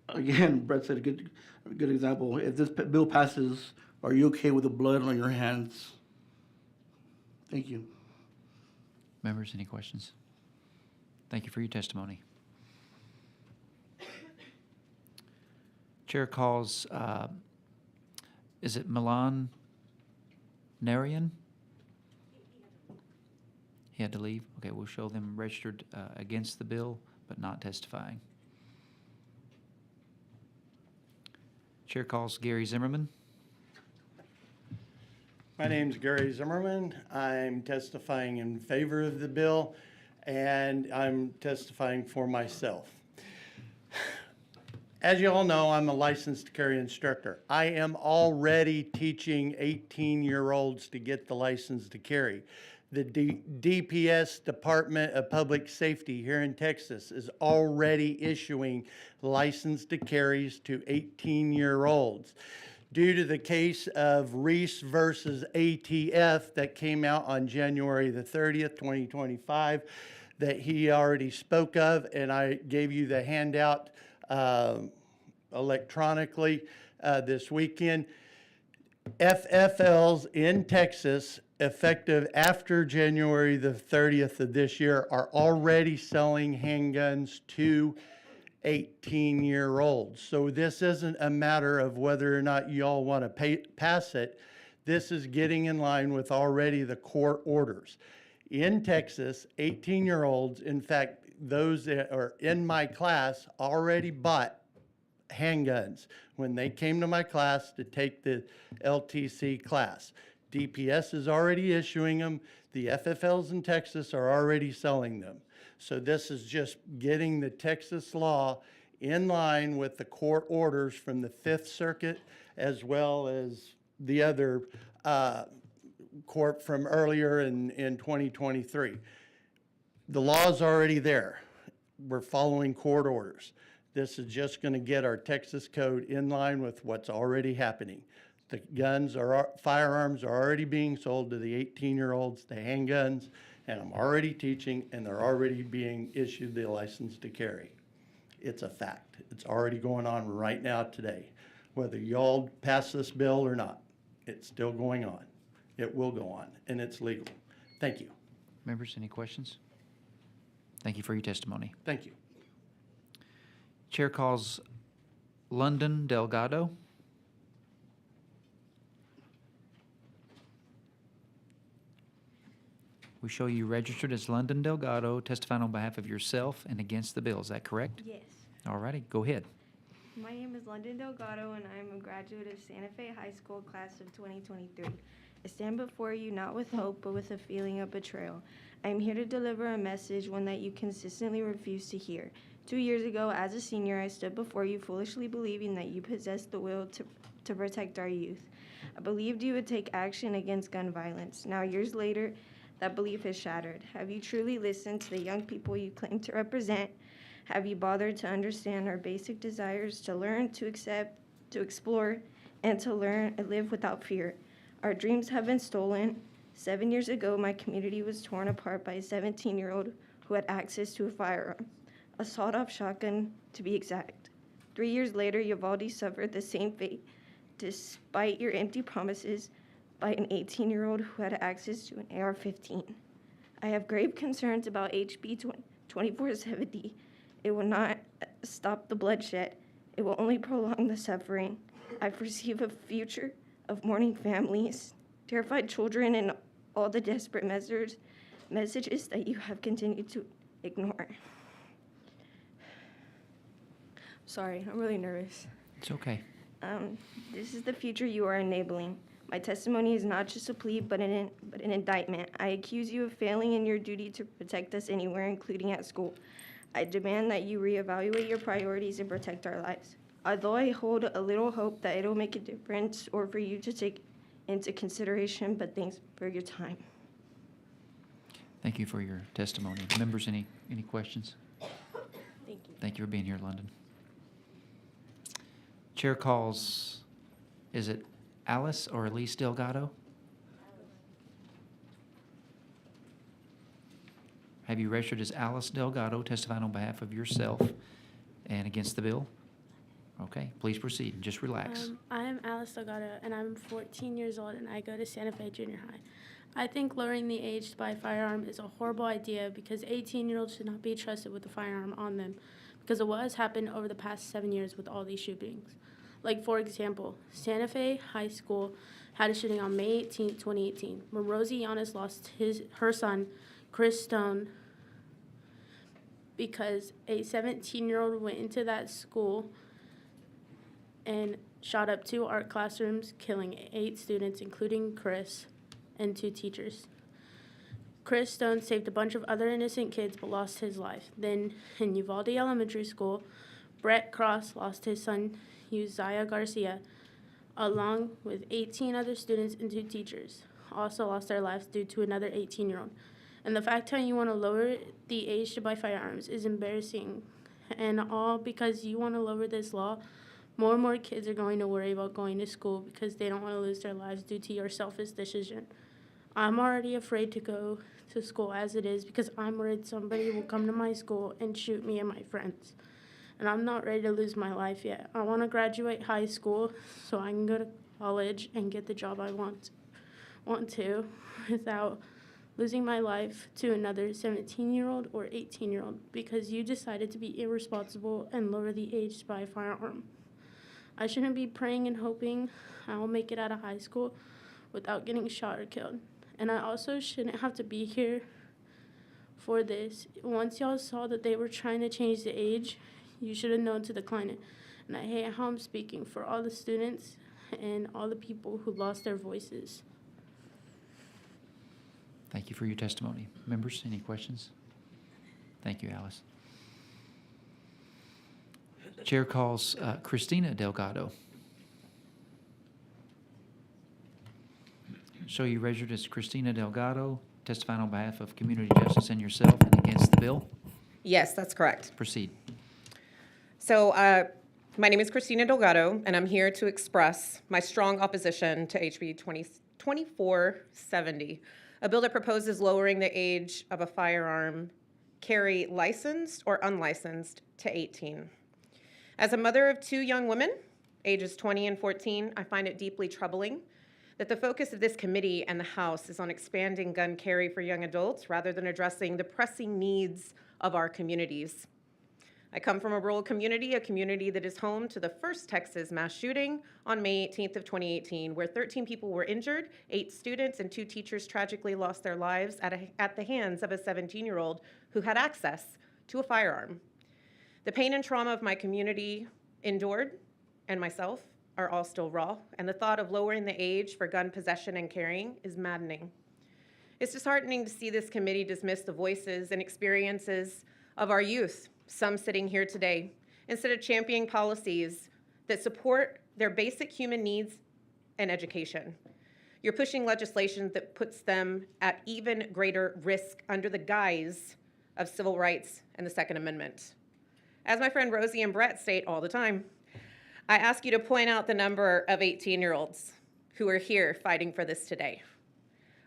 Again, Brett said a good example. If this bill passes, are you okay with the blood on your hands? Thank you. Members, any questions? Thank you for your testimony. Chair calls, is it Milan Narian? He had to leave? Okay, we'll show them registered against the bill, but not testifying. Chair calls Gary Zimmerman. My name's Gary Zimmerman. I'm testifying in favor of the bill, and I'm testifying for myself. As you all know, I'm a licensed carry instructor. I am already teaching 18-year-olds to get the license to carry. The DPS, Department of Public Safety here in Texas, is already issuing license to carries to 18-year-olds. Due to the case of Reese versus ATF that came out on January the 30th, 2025, that he already spoke of, and I gave you the handout electronically this weekend. FFLs in Texas, effective after January the 30th of this year, are already selling handguns to 18-year-olds. So this isn't a matter of whether or not you all want to pass it. This is getting in line with already the court orders. In Texas, 18-year-olds, in fact, those that are in my class already bought handguns when they came to my class to take the LTC class. DPS is already issuing them. The FFLs in Texas are already selling them. So this is just getting the Texas law in line with the court orders from the Fifth Circuit as well as the other court from earlier in 2023. The law is already there. We're following court orders. This is just going to get our Texas code in line with what's already happening. The firearms are already being sold to the 18-year-olds, the handguns, and I'm already teaching, and they're already being issued the license to carry. It's a fact. It's already going on right now today. Whether y'all pass this bill or not, it's still going on. It will go on, and it's legal. Thank you. Members, any questions? Thank you for your testimony. Thank you. Chair calls London Delgado. We show you registered as London Delgado, testifying on behalf of yourself and against the bill. Is that correct? Yes. All righty, go ahead. My name is London Delgado, and I am a graduate of Santa Fe High School class of 2023. I stand before you not with hope, but with a feeling of betrayal. I am here to deliver a message, one that you consistently refuse to hear. 2 years ago, as a senior, I stood before you foolishly believing that you possessed the will to protect our youth. I believed you would take action against gun violence. Now, years later, that belief is shattered. Have you truly listened to the young people you claim to represent? Have you bothered to understand our basic desires to learn, to accept, to explore, and to learn and live without fear? Our dreams have been stolen. 7 years ago, my community was torn apart by a 17-year-old who had access to a firearm, a sawed-off shotgun to be exact. 3 years later, Uvalde suffered the same fate, despite your empty promises, by an 18-year-old who had access to an AR-15. I have grave concerns about HB 2470. It will not stop the bloodshed. It will only prolong the suffering. I foresee a future of mourning families, terrified children, and all the desperate messages that you have continued to ignore. Sorry, I'm really nervous. It's okay. This is the future you are enabling. My testimony is not just a plea, but an indictment. I accuse you of failing in your duty to protect us anywhere, including at school. I demand that you reevaluate your priorities and protect our lives. Although I hold a little hope that it'll make a difference or for you to take into consideration, but thanks for your time. Thank you for your testimony. Members, any questions? Thank you. Thank you for being here, London. Chair calls, is it Alice or Elise Delgado? Have you registered as Alice Delgado, testifying on behalf of yourself and against the bill? Okay, please proceed. Just relax. I am Alice Delgado, and I'm 14 years old, and I go to Santa Fe Junior High. I think lowering the age to buy a firearm is a horrible idea because 18-year-olds should not be trusted with a firearm on them because of what has happened over the past 7 years with all these shootings. Like, for example, Santa Fe High School had a shooting on May 18, 2018, when Rosie Yanis lost her son, Chris Stone, because a 17-year-old went into that school and shot up 2 art classrooms, killing 8 students, including Chris, and 2 teachers. Chris Stone saved a bunch of other innocent kids but lost his life. Then, in Uvalde Elementary School, Brett Cross lost his son, Uzziah Garcia, along with 18 other students and 2 teachers, also lost their lives due to another 18-year-old. And the fact that you want to lower the age to buy firearms is embarrassing, and all because you want to lower this law. More and more kids are going to worry about going to school because they don't want to lose their lives due to your selfish decision. I'm already afraid to go to school as it is because I'm worried somebody will come to my school and shoot me and my friends. And I'm not ready to lose my life yet. I want to graduate high school so I can go to college and get the job I want to without losing my life to another 17-year-old or 18-year-old because you decided to be irresponsible and lower the age to buy a firearm. I shouldn't be praying and hoping I will make it out of high school without getting shot or killed. And I also shouldn't have to be here for this. Once y'all saw that they were trying to change the age, you should have known to decline it. And I hate how I'm speaking for all the students and all the people who lost their voices. Thank you for your testimony. Members, any questions? Thank you, Alice. Chair calls Christina Delgado. So you registered as Christina Delgado, testifying on behalf of Community Justice and yourself and against the bill? Yes, that's correct. Proceed. So my name is Christina Delgado, and I'm here to express my strong opposition to HB 2470, a bill that proposes lowering the age of a firearm carry licensed or unlicensed to 18. As a mother of 2 young women, ages 20 and 14, I find it deeply troubling that the focus of this committee and the House is on expanding gun carry for young adults rather than addressing the pressing needs of our communities. I come from a rural community, a community that is home to the first Texas mass shooting on May 18th of 2018, where 13 people were injured, 8 students and 2 teachers tragically lost their lives at the hands of a 17-year-old who had access to a firearm. The pain and trauma of my community endured, and myself, are all still raw, and the thought of lowering the age for gun possession and carrying is maddening. It's disheartening to see this committee dismiss the voices and experiences of our youth, some sitting here today, instead of championing policies that support their basic human needs and education. You're pushing legislation that puts them at even greater risk under the guise of civil rights and the Second Amendment. As my friend Rosie and Brett state all the time, I ask you to point out the number of 18-year-olds who are here fighting for this today.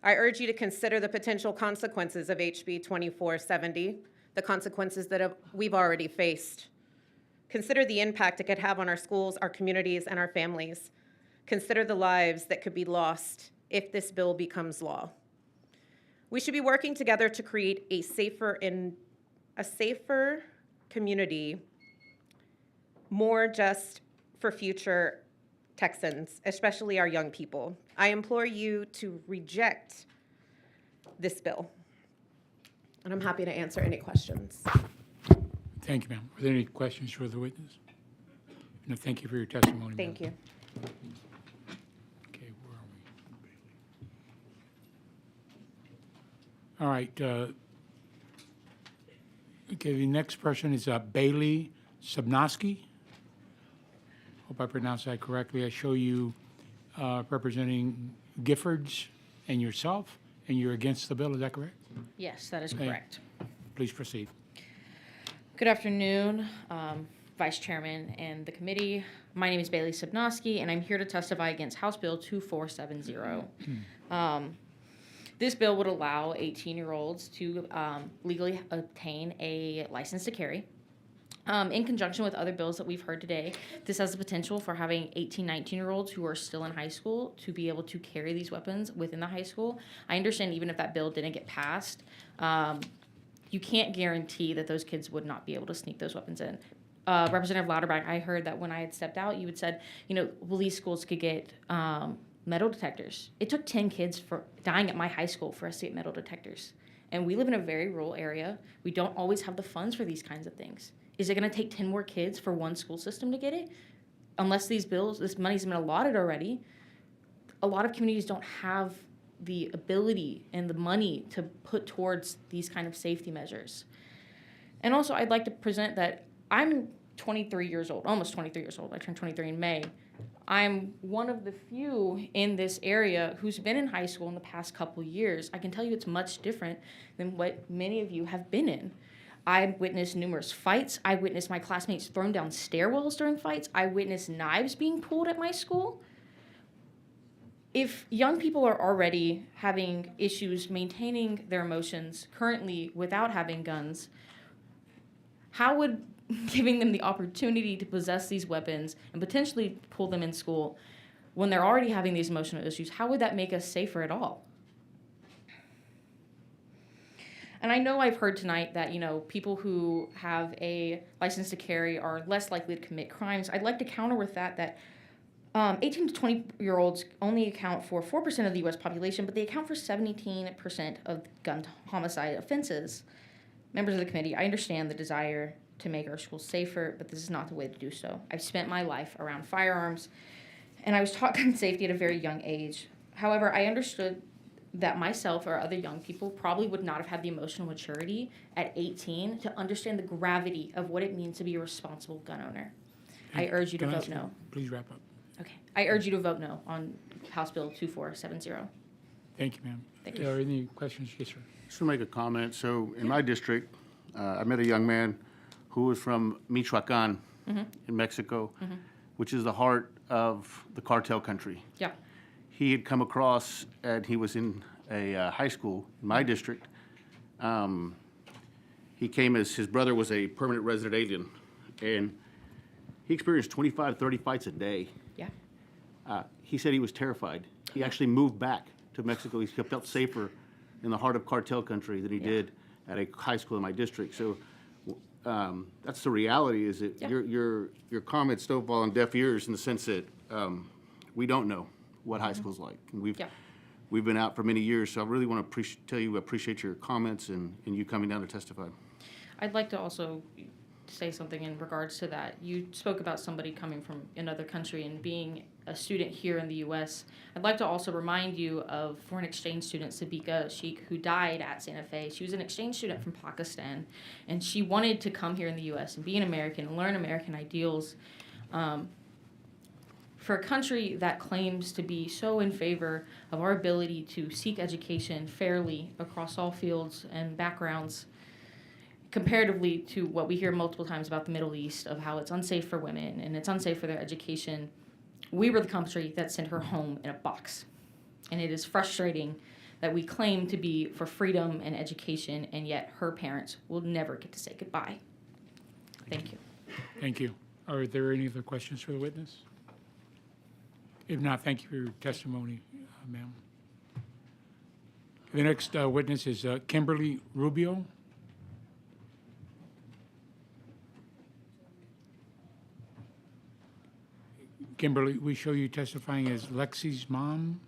I urge you to consider the potential consequences of HB 2470, the consequences that we've already faced. Consider the impact it could have on our schools, our communities, and our families. Consider the lives that could be lost if this bill becomes law. We should be working together to create a safer community, more just for future Texans, especially our young people. I implore you to reject this bill. And I'm happy to answer any questions. Thank you, ma'am. Are there any questions for the witness? No, thank you for your testimony. Thank you. Okay, where are we? All right. Okay, the next person is Bailey Subnosky. Hope I pronounced that correctly. I show you representing Giffords and yourself, and you're against the bill. Is that correct? Yes, that is Okay. correct. Please proceed. Good afternoon, Vice Chairman and the committee. My name is Bailey Subnosky, and I'm here to testify against House Bill 2470. This bill would allow 18-year-olds to legally obtain a license to carry. In conjunction with other bills that we've heard today, this has the potential for having 18, 19-year-olds who are still in high school to be able to carry these weapons within the high school. I understand even if that bill didn't get passed, you can't guarantee that those kids would not be able to sneak those weapons in. Representative Lauterbach, I heard that when I had stepped out, you had said, well, these schools could get metal detectors. It took 10 kids for dying at my high school for us to get metal detectors. And we live in a very rural area. We don't always have the funds for these kinds of things. Is it going to take 10 more kids for one school system to get it? Unless this money's been allotted already, a lot of communities don't have the ability and the money to put towards these kind of safety measures. And also, I'd like to present that I'm 23 years old, almost 23 years old. I turned 23 in May. I'm one of the few in this area who's been in high school in the past couple years. I can tell you it's much different than what many of you have been in. I witnessed numerous fights. I witnessed my classmates thrown down stairwells during fights. I witnessed knives being pulled at my school. If young people are already having issues maintaining their emotions currently without having guns, how would giving them the opportunity to possess these weapons and potentially pull them in school when they're already having these emotional issues, how would that make us safer at all? And I know I've heard tonight that, people who have a license to carry are less likely to commit crimes. I'd like to counter with that 18 to 20-year-olds only account for 4% of the U.S. population, but they account for 17% of gun homicide offenses. Members of the committee, I understand the desire to make our schools safer, but this is not the way to do so. I've spent my life around firearms, and I was taught gun safety at a very young age. However, I understood that myself or other young people probably would not have had the emotional maturity at 18 to understand the gravity of what it means to be a responsible gun owner. I urge you to vote no. Please wrap up. Okay. I urge you to vote no on House Bill 2470. Thank you, ma'am. Thank you. Are there any questions? Yes, sir. Just to make a comment. So in my district, I met a young man who was from Michoacan in Mexico, which is the heart of the cartel country. Yeah. He had come across, and he was in a high school in my district. He came as his brother was a permanent resident alien, and he experienced 25, 30 fights a day. Yeah. He said he was terrified. He actually moved back to Mexico. He felt safer in the heart of cartel country than he did at a high school in my district. So that's the reality, is that your comments don't fall on deaf ears in the sense that we don't know what high school's like. And we've been out for many years, so I really want to tell you I appreciate your comments and you coming down to testify. I'd like to also say something in regards to that. You spoke about somebody coming from another country and being a student here in the U.S. I'd like to also remind you of foreign exchange student Sabika Sheikh, who died at Santa Fe. She was an exchange student from Pakistan, and she wanted to come here in the U.S. and be an American and learn American ideals. For a country that claims to be so in favor of our ability to seek education fairly across all fields and backgrounds, comparatively to what we hear multiple times about the Middle East, of how it's unsafe for women and it's unsafe for their education, we were the country that sent her home in a box. And it is frustrating that we claim to be for freedom and education, and yet her parents will never get to say goodbye. Thank you. Thank you. Are there any other questions for the witness? If not, thank you for your testimony, ma'am. The next witness is Kimberly Rubio. Kimberly, we show you testifying as Lexi's mom,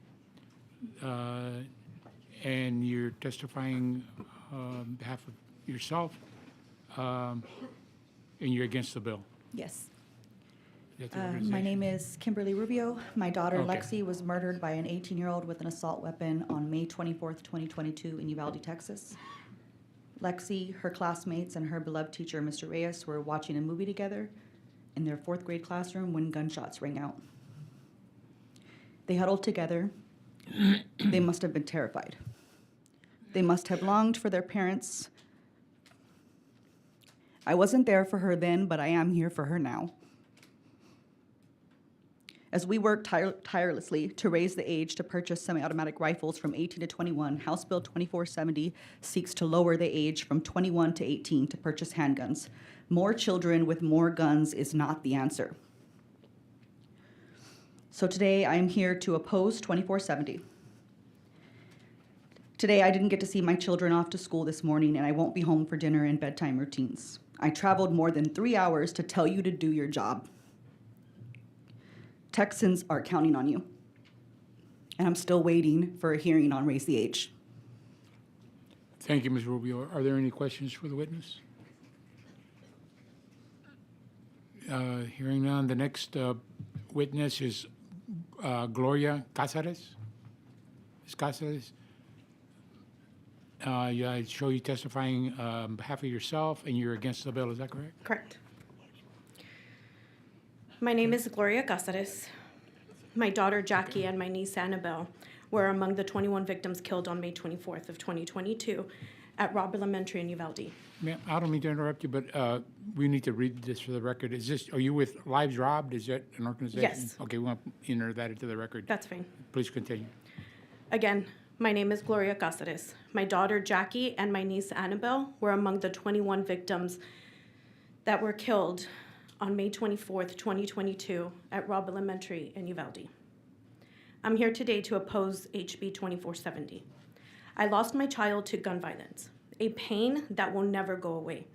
and you're testifying on behalf of yourself, and you're against the bill. Yes. Is that the My organization? name is Kimberly Rubio. My daughter Okay. Lexi was murdered by an 18-year-old with an assault weapon on May 24th, 2022 in Uvalde, Texas. Lexi, her classmates, and her beloved teacher, Mr. Reyes, were watching a movie together in their fourth grade classroom when gunshots rang out. They huddled together. They must have been terrified. They must have longed for their parents. I wasn't there for her then, but I am here for her now. As we work tirelessly to raise the age to purchase semi-automatic rifles from 18 to 21, House Bill 2470 seeks to lower the age from 21 to 18 to purchase handguns. More children with more guns is not the answer. So today I am here to oppose 2470. Today I didn't get to see my children off to school this morning, and I won't be home for dinner and bedtime routines. I traveled more than 3 hours to tell you to do your job. Texans are counting on you. And I'm still waiting for a hearing on raise the age. Thank you, Ms. Rubio. Are there any questions for the witness? Hearing none, the next witness is Gloria Cáceres. Ms. Cáceres, I show you testifying on behalf of yourself, and you're against the bill. Is that correct? Correct. My name is Gloria Cáceres. My daughter Jackie and my niece Annabelle were among the 21 victims killed on May 24th of 2022 at Robb Elementary in Uvalde. Ma'am, I don't mean to interrupt you, but we need to read this for the record. Are you with Lives Robbed? Is that an organization? Yes. Okay, we want to enter that into the record. That's fine. Please continue. Again, my name is Gloria Cáceres. My daughter Jackie and my niece Annabelle were among the 21 victims that were killed on May 24th, 2022 at Robb Elementary in Uvalde. I'm here today to oppose HB 2470. I lost my child to gun violence, a pain that will never go away.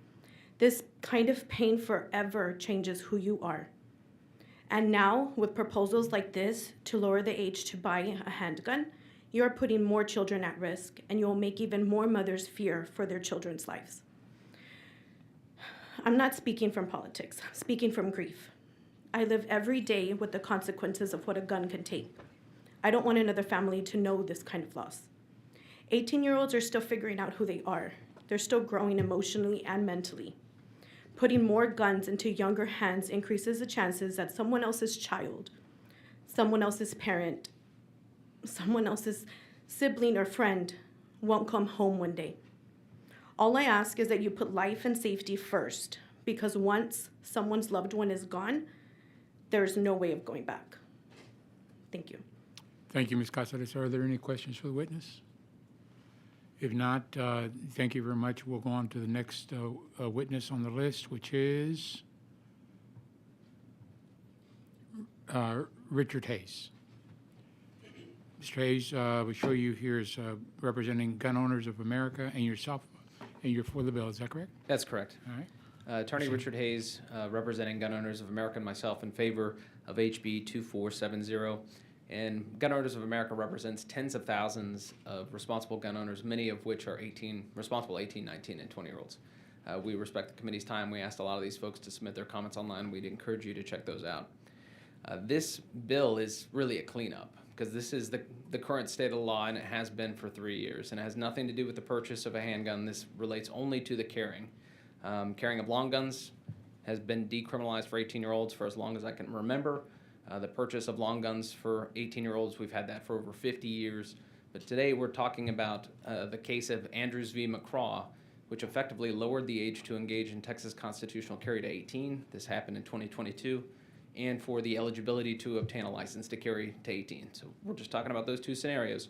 This kind of pain forever changes who you are. And now, with proposals like this to lower the age to buy a handgun, you are putting more children at risk, and you will make even more mothers fear for their children's lives. I'm not speaking from politics, I'm speaking from grief. I live every day with the consequences of what a gun can take. I don't want another family to know this kind of loss. 18-year-olds are still figuring out who they are. They're still growing emotionally and mentally. Putting more guns into younger hands increases the chances that someone else's child, someone else's parent, someone else's sibling or friend won't come home one day. All I ask is that you put life and safety first, because once someone's loved one is gone, there's no way of going back. Thank you. Thank you, Ms. Cáceres. Are there any questions for the witness? If not, thank you very much. We'll go on to the next witness on the list, which is Richard Hayes. Mr. Hayes, we show you here as representing Gun Owners of America and yourself, and you're for the bill. Is that correct? That's correct. All right. Attorney Richard Hayes, representing Gun Owners of America and myself in favor of HB 2470. And Gun Owners of America represents tens of thousands of responsible gun owners, many of which are responsible 18, 19, and 20-year-olds. We respect the committee's time. We asked a lot of these folks to submit their comments online. We'd encourage you to check those out. This bill is really a cleanup, because this is the current state of the law, and it has been for 3 years, and it has nothing to do with the purchase of a handgun. This relates only to the carrying. Carrying of long guns has been decriminalized for 18-year-olds for as long as I can remember. The purchase of long guns for 18-year-olds, we've had that for over 50 years. But today we're talking about the case of Andrews v. McCraw, which effectively lowered the age to engage in Texas constitutional carry to 18. This happened in 2022. And for the eligibility to obtain a license to carry to 18. So we're just talking about those two scenarios.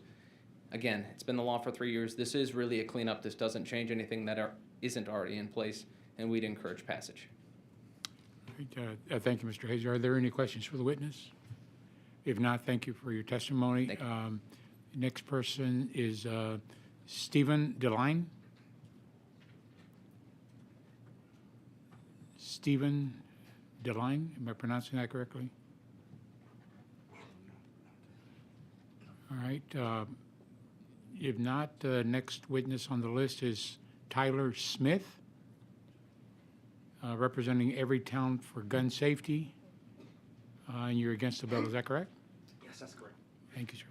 Again, it's been the law for 3 years. This is really a cleanup. This doesn't change anything that isn't already in place, and we'd encourage passage. Thank you, Mr. Hayes. Are there any questions for the witness? If not, thank you for your testimony. Thank you. Next person is Stephen DeLine. Stephen DeLine, am I pronouncing that correctly? All right. If not, the next witness on the list is Tyler Smith, representing Everytown for Gun Safety. And you're against the bill, is that correct? Yes, that's correct. Thank you, sir.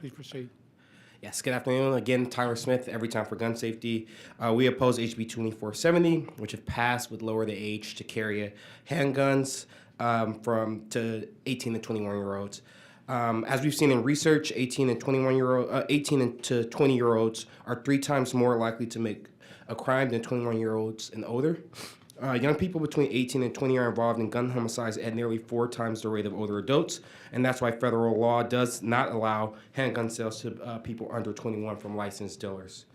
Please proceed. Yes, good afternoon. Again, Tyler Smith, Everytown for Gun Safety. We oppose HB 2470, which if passed would lower the age to carry handguns to 18 to 21-year-olds. As we've seen in research, 18 to 20-year-olds are 3 times more likely to make a crime than 21-year-olds and older. Young people between 18 and 20 are involved in gun homicides at nearly 4 times the rate of older adults, and that's why federal law does not allow handgun sales to people under 21 from licensed dealers.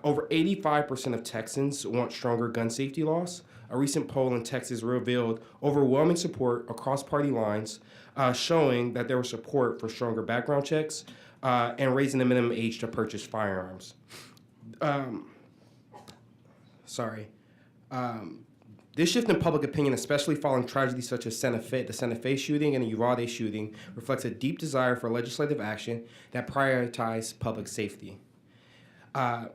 Over 85% of Texans want stronger gun safety laws. A recent poll in Texas revealed overwhelming support across party lines, showing that there was support for stronger background checks and raising the minimum age to purchase firearms. This shift in public opinion, especially following tragedies such as the Santa Fe shooting and the Uvalde shooting, reflects a deep desire for legislative action that prioritizes public safety.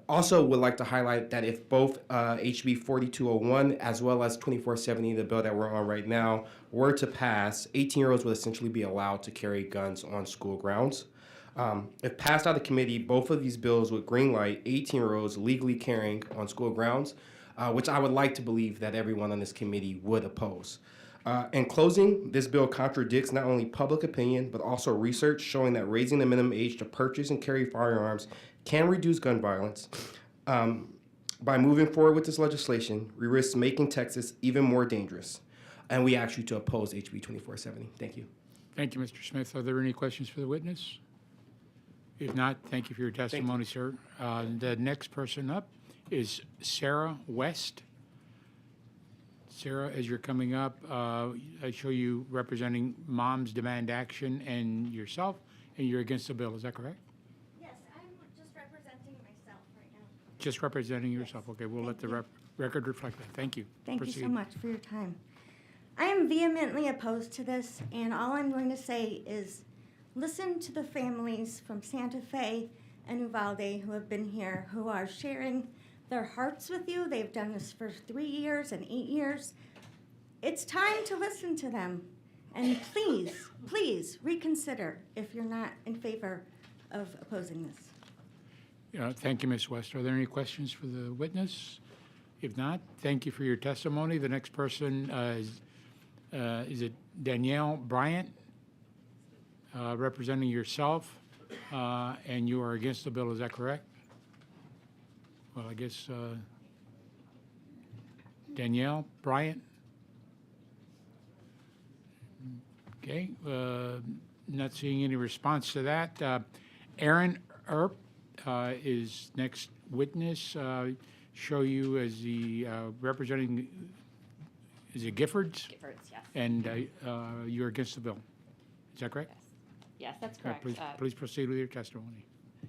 Also would like to highlight that if both HB 4201 as well as 2470, the bill that we're on right now, were to pass, 18-year-olds would essentially be allowed to carry guns on school grounds. If passed out of committee, both of these bills would greenlight 18-year-olds legally carrying on school grounds, which I would like to believe that everyone on this committee would oppose. In closing, this bill contradicts not only public opinion, but also research showing that raising the minimum age to purchase and carry firearms can reduce gun violence. By moving forward with this legislation, we risk making Texas even more dangerous. And we ask you to oppose HB 2470. Thank you. Thank you, Mr. Smith. Are there any questions for the witness? If not, thank you for your testimony, sir. The next person up is Sarah West. Sarah, as you're coming up, I show you representing Moms Demand Action and yourself, and you're against the bill. Is that correct? Yes, I'm just representing myself right now. Just representing yourself. Okay, we'll let the record reflect that. Thank you. Thank you Proceed. so much for your time. I am vehemently opposed to this, and all I'm going to say is listen to the families from Santa Fe and Uvalde who have been here, who are sharing their hearts with you. They've done this for 3 years and 8 years. It's time to listen to them. And please, please reconsider if you're not in favor of opposing this. Thank you, Ms. West. Are there any questions for the witness? If not, thank you for your testimony. The next person is it Danielle Bryant, representing yourself, and you are against the bill. Is that correct? Well, I guess Danielle Bryant. Okay, not seeing any response to that. Aaron Earp is next witness. Show you as the representing, is it Giffords? Giffords, yes. And you're against the bill. Is that correct? Yes, that's correct. Please proceed with your testimony.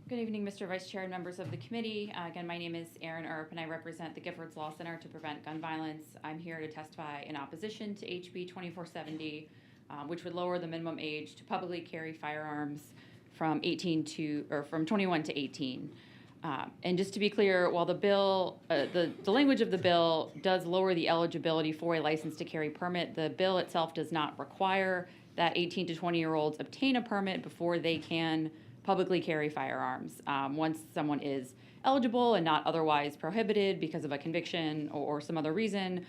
Good evening, Mr. Vice Chair and members of the committee. Again, my name is Erin Earp, and I represent the Giffords Law Center to Prevent Gun Violence. I'm here to testify in opposition to HB 2470, which would lower the minimum age to publicly carry firearms from 21 to 18. And just to be clear, while the bill, the language of the bill does lower the eligibility for a license to carry permit, the bill itself does not require that 18 to 20-year-olds obtain a permit before they can publicly carry firearms. Once someone is eligible and not otherwise prohibited because of a conviction or some other reason,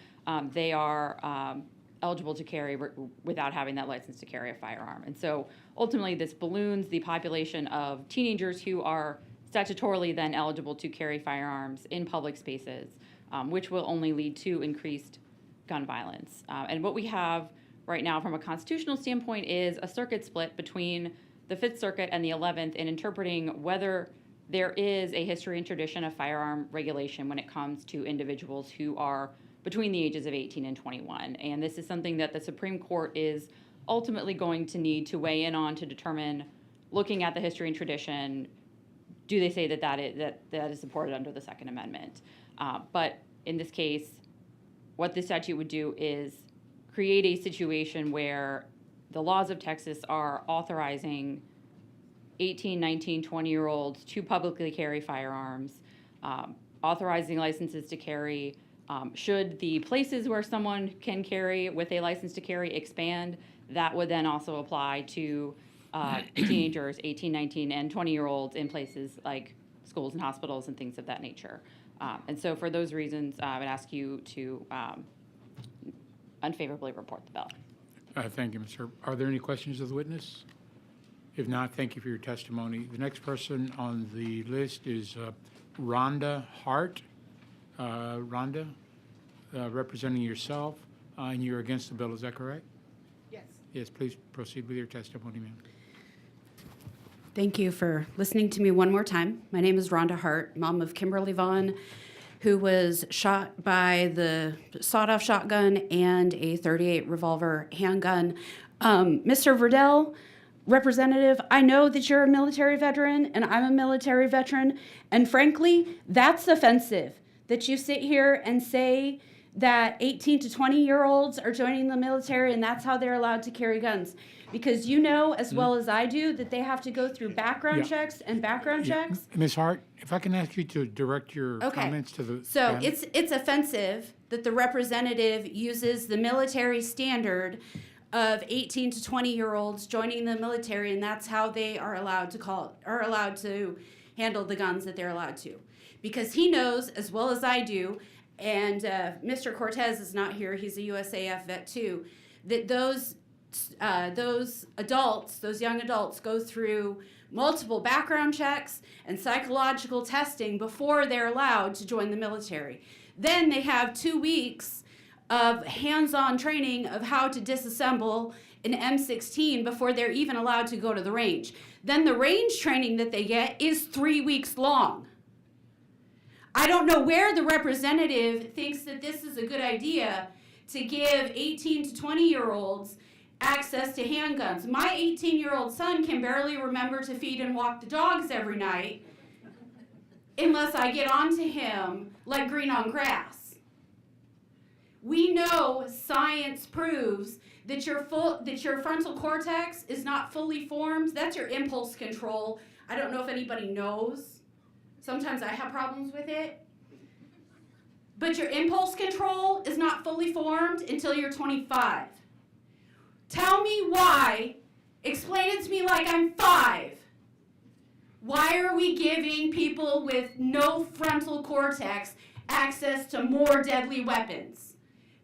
they are eligible to carry without having that license to carry a firearm. And so ultimately this balloons the population of teenagers who are statutorily then eligible to carry firearms in public spaces, which will only lead to increased gun violence. And what we have right now from a constitutional standpoint is a circuit split between the Fifth Circuit and the 11th in interpreting whether there is a history and tradition of firearm regulation when it comes to individuals who are between the ages of 18 and 21. And this is something that the Supreme Court is ultimately going to need to weigh in on to determine, looking at the history and tradition, do they say that is supported under the Second Amendment? But in this case, what this statute would do is create a situation where the laws of Texas are authorizing 18, 19, 20-year-olds to publicly carry firearms, authorizing licenses to carry. Should the places where someone can carry with a license to carry expand, that would then also apply to teenagers, 18, 19, and 20-year-olds in places like schools and hospitals and things of that nature. And so for those reasons, I would ask you to unfavorably report the bill. Thank you, Mr. Are there any questions of the witness? If not, thank you for your testimony. The next person on the list is Rhonda Hart. Rhonda, representing yourself, and you're against the bill, is that correct? Yes. Yes, please proceed with your testimony, ma'am. Thank you for listening to me one more time. My name is Rhonda Hart, mom of Kimberly Vaughn, who was shot by the sawed-off shotgun and a .38 revolver handgun. Mr. Verdell, Representative, I know that you're a military veteran, and I'm a military veteran, and frankly, that's offensive that you sit here and say that 18 to 20-year-olds are joining the military and that's how they're allowed to carry guns. Because you know as well as I do that they have to go through background checks and background checks. Ms. Hart, if I can ask you to direct your Okay. comments to the So panel. it's offensive that the representative uses the military standard of 18 to 20-year-olds joining the military, and that's how they are allowed to handle the guns that they're allowed to. Because he knows as well as I do, and Mr. Cortez is not here, he's a USAF vet too, that those adults, those young adults, go through multiple background checks and psychological testing before they're allowed to join the military. Then they have 2 weeks of hands-on training of how to disassemble an M16 before they're even allowed to go to the range. Then the range training that they get is 3 weeks long. I don't know where the representative thinks that this is a good idea to give 18 to 20-year-olds access to handguns. My 18-year-old son can barely remember to feed and walk the dogs every night unless I get onto him like green on grass. We know science proves that your frontal cortex is not fully formed. That's your impulse control. I don't know if anybody knows. Sometimes I have problems with it. But your impulse control is not fully formed until you're 25. Tell me why. Explain it to me like I'm 5. Why are we giving people with no frontal cortex access to more deadly weapons?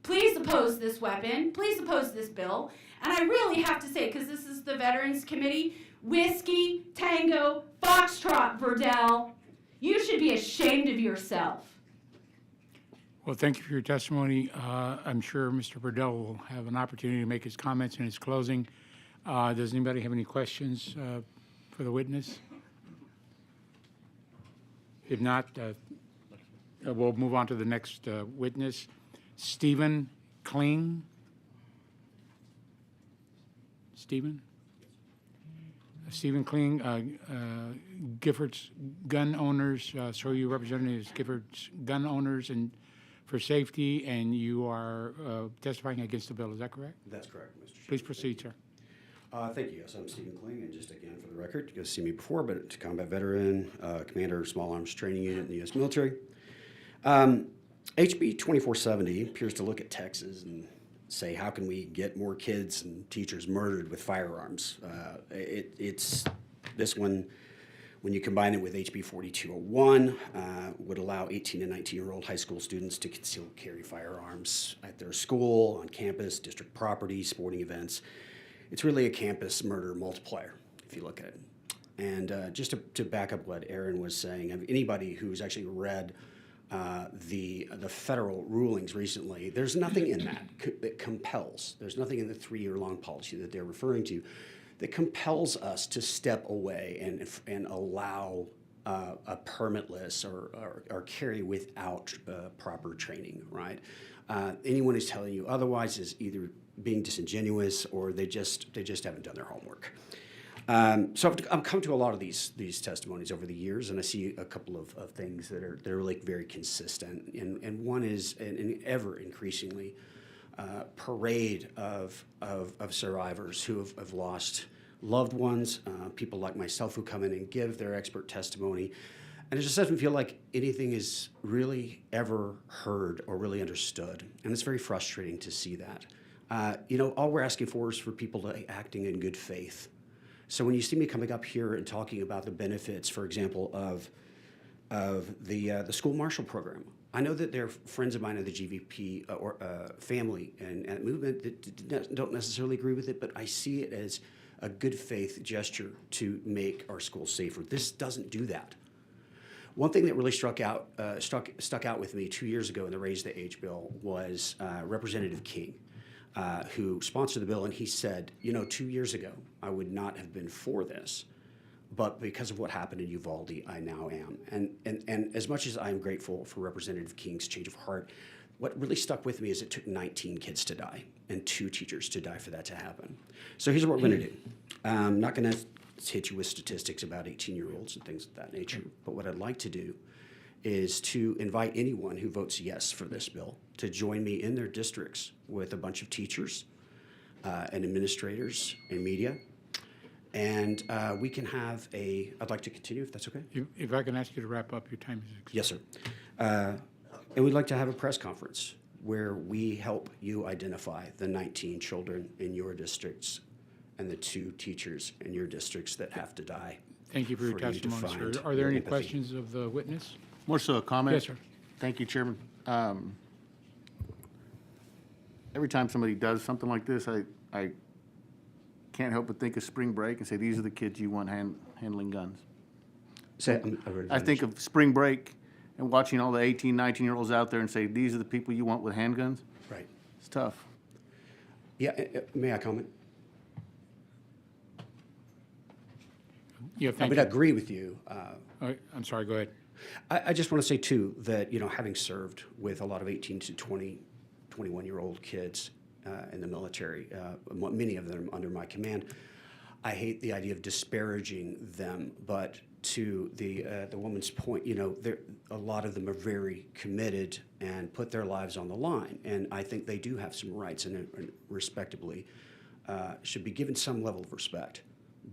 Please oppose this weapon. Please oppose this bill. And I really have to say, because this is the Veterans Committee, Whiskey, Tango, Foxtrot, Verdell, you should be ashamed of yourself. Well, thank you for your testimony. I'm sure Mr. Verdell will have an opportunity to make his comments in his closing. Does anybody have any questions for the witness? If not, we'll move on to the next witness, Stephen Kling. Stephen Kling, Giffords Gun Owners, so you representing Giffords Gun Owners and for safety, and you are testifying against the bill, is that correct? That's correct, Mr. Chairman. Please proceed, sir. Thank you. Yes, I'm Stephen Kling, and just again for the record, you guys see me before, but combat veteran, commander of Small Arms Training Unit in the U.S. military. HB 2470 appears to look at Texas and say, how can we get more kids and teachers murdered with firearms? It's this one, when you combine it with HB 4201, would allow 18 to 19-year-old high school students to concealed carry firearms at their school, on campus, district property, sporting events. It's really a campus murder multiplier, if you look at it. And just to back up what Aaron was saying, anybody who's actually read the federal rulings recently, there's nothing in that that compels. There's nothing in the 3-year-long policy that they're referring to that compels us to step away and allow a permitless or carry without proper training, right? Anyone who's telling you otherwise is either being disingenuous or they just haven't done their homework. So I've come to a lot of these testimonies over the years, and I see a couple of things that are like very consistent. And one is an ever increasingly parade of survivors who have lost loved ones, people like myself who come in and give their expert testimony. And it just doesn't feel like anything is really ever heard or really understood. And it's very frustrating to see that. All we're asking for is for people to acting in good faith. So when you see me coming up here and talking about the benefits, for example, of the school marshal program, I know that there are friends of mine in the GVP or family and movement that don't necessarily agree with it, but I see it as a good faith gesture to make our schools safer. This doesn't do that. One thing that really stuck out with me 2 years ago in the Raise the Age bill was Representative King, who sponsored the bill, and he said, 2 years ago, I would not have been for this, but because of what happened in Uvalde, I now am. And as much as I'm grateful for Representative King's change of heart, what really stuck with me is it took 19 kids to die and 2 teachers to die for that to happen. So here's what we're going to do. I'm not going to hit you with statistics about 18-year-olds and things of that nature, but what I'd like to do is to invite anyone who votes yes for this bill to join me in their districts with a bunch of teachers and administrators and media. And we can have I'd like to continue if that's okay. If I can ask you to wrap up, your time is Yes, sir. And we'd like to have a press conference where we help you identify the 19 children in your districts and the 2 teachers in your districts that have to die. Thank you for your testimony, sir. Are there any questions of the witness? More so a comment. Yes, sir. Thank you, Chairman. Every time somebody does something like this, I can't help but think of spring break and say, these are the kids you want handling guns. I think of spring break and watching all the 18, 19-year-olds out there and say, these are the people you want with handguns. Right. It's tough. Yeah, may I comment? Yeah, I would agree with you. I'm sorry, go ahead. I just want to say, too, that, having served with a lot of 18 to 20, 21-year-old kids in the military, many of them under my command, I hate the idea of disparaging them, but to the woman's point, a lot of them are very committed and put their lives on the line, and I think they do have some rights and respectably should be given some level of respect.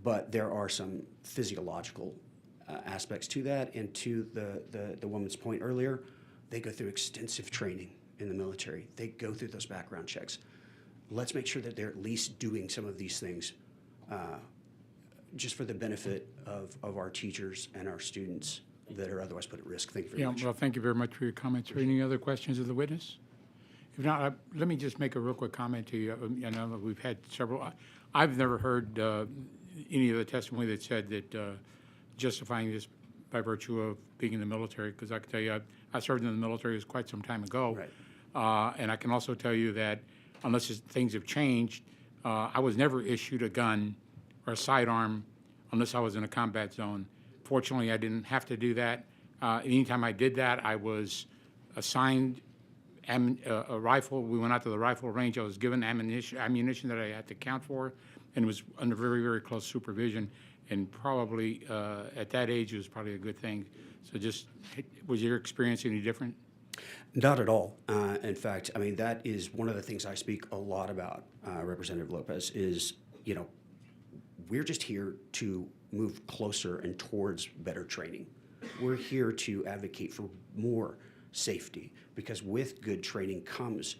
But there are some physiological aspects to that, and to the woman's point earlier, they go through extensive training in the military. They go through those background checks. Let's make sure that they're at least doing some of these things just for the benefit of our teachers and our students that are otherwise put at risk. Thank you very much. Well, thank you very much for your comments. Are any other questions of the witness? If not, let me just make a real quick comment to you. I know we've had several. I've never heard any of the testimony that said that justifying this by virtue of being in the military, because I can tell you I served in the military quite some time ago. Right. And I can also tell you that unless things have changed, I was never issued a gun or a sidearm unless I was in a combat zone. Fortunately, I didn't have to do that. Anytime I did that, I was assigned a rifle. We went out to the rifle range. I was given ammunition that I had to count for, and it was under very, very close supervision. And probably at that age, it was probably a good thing. So was your experience any different? Not at all. In fact, that is one of the things I speak a lot about, Representative Lopez, is, we're just here to move closer and towards better training. We're here to advocate for more safety, because with good training comes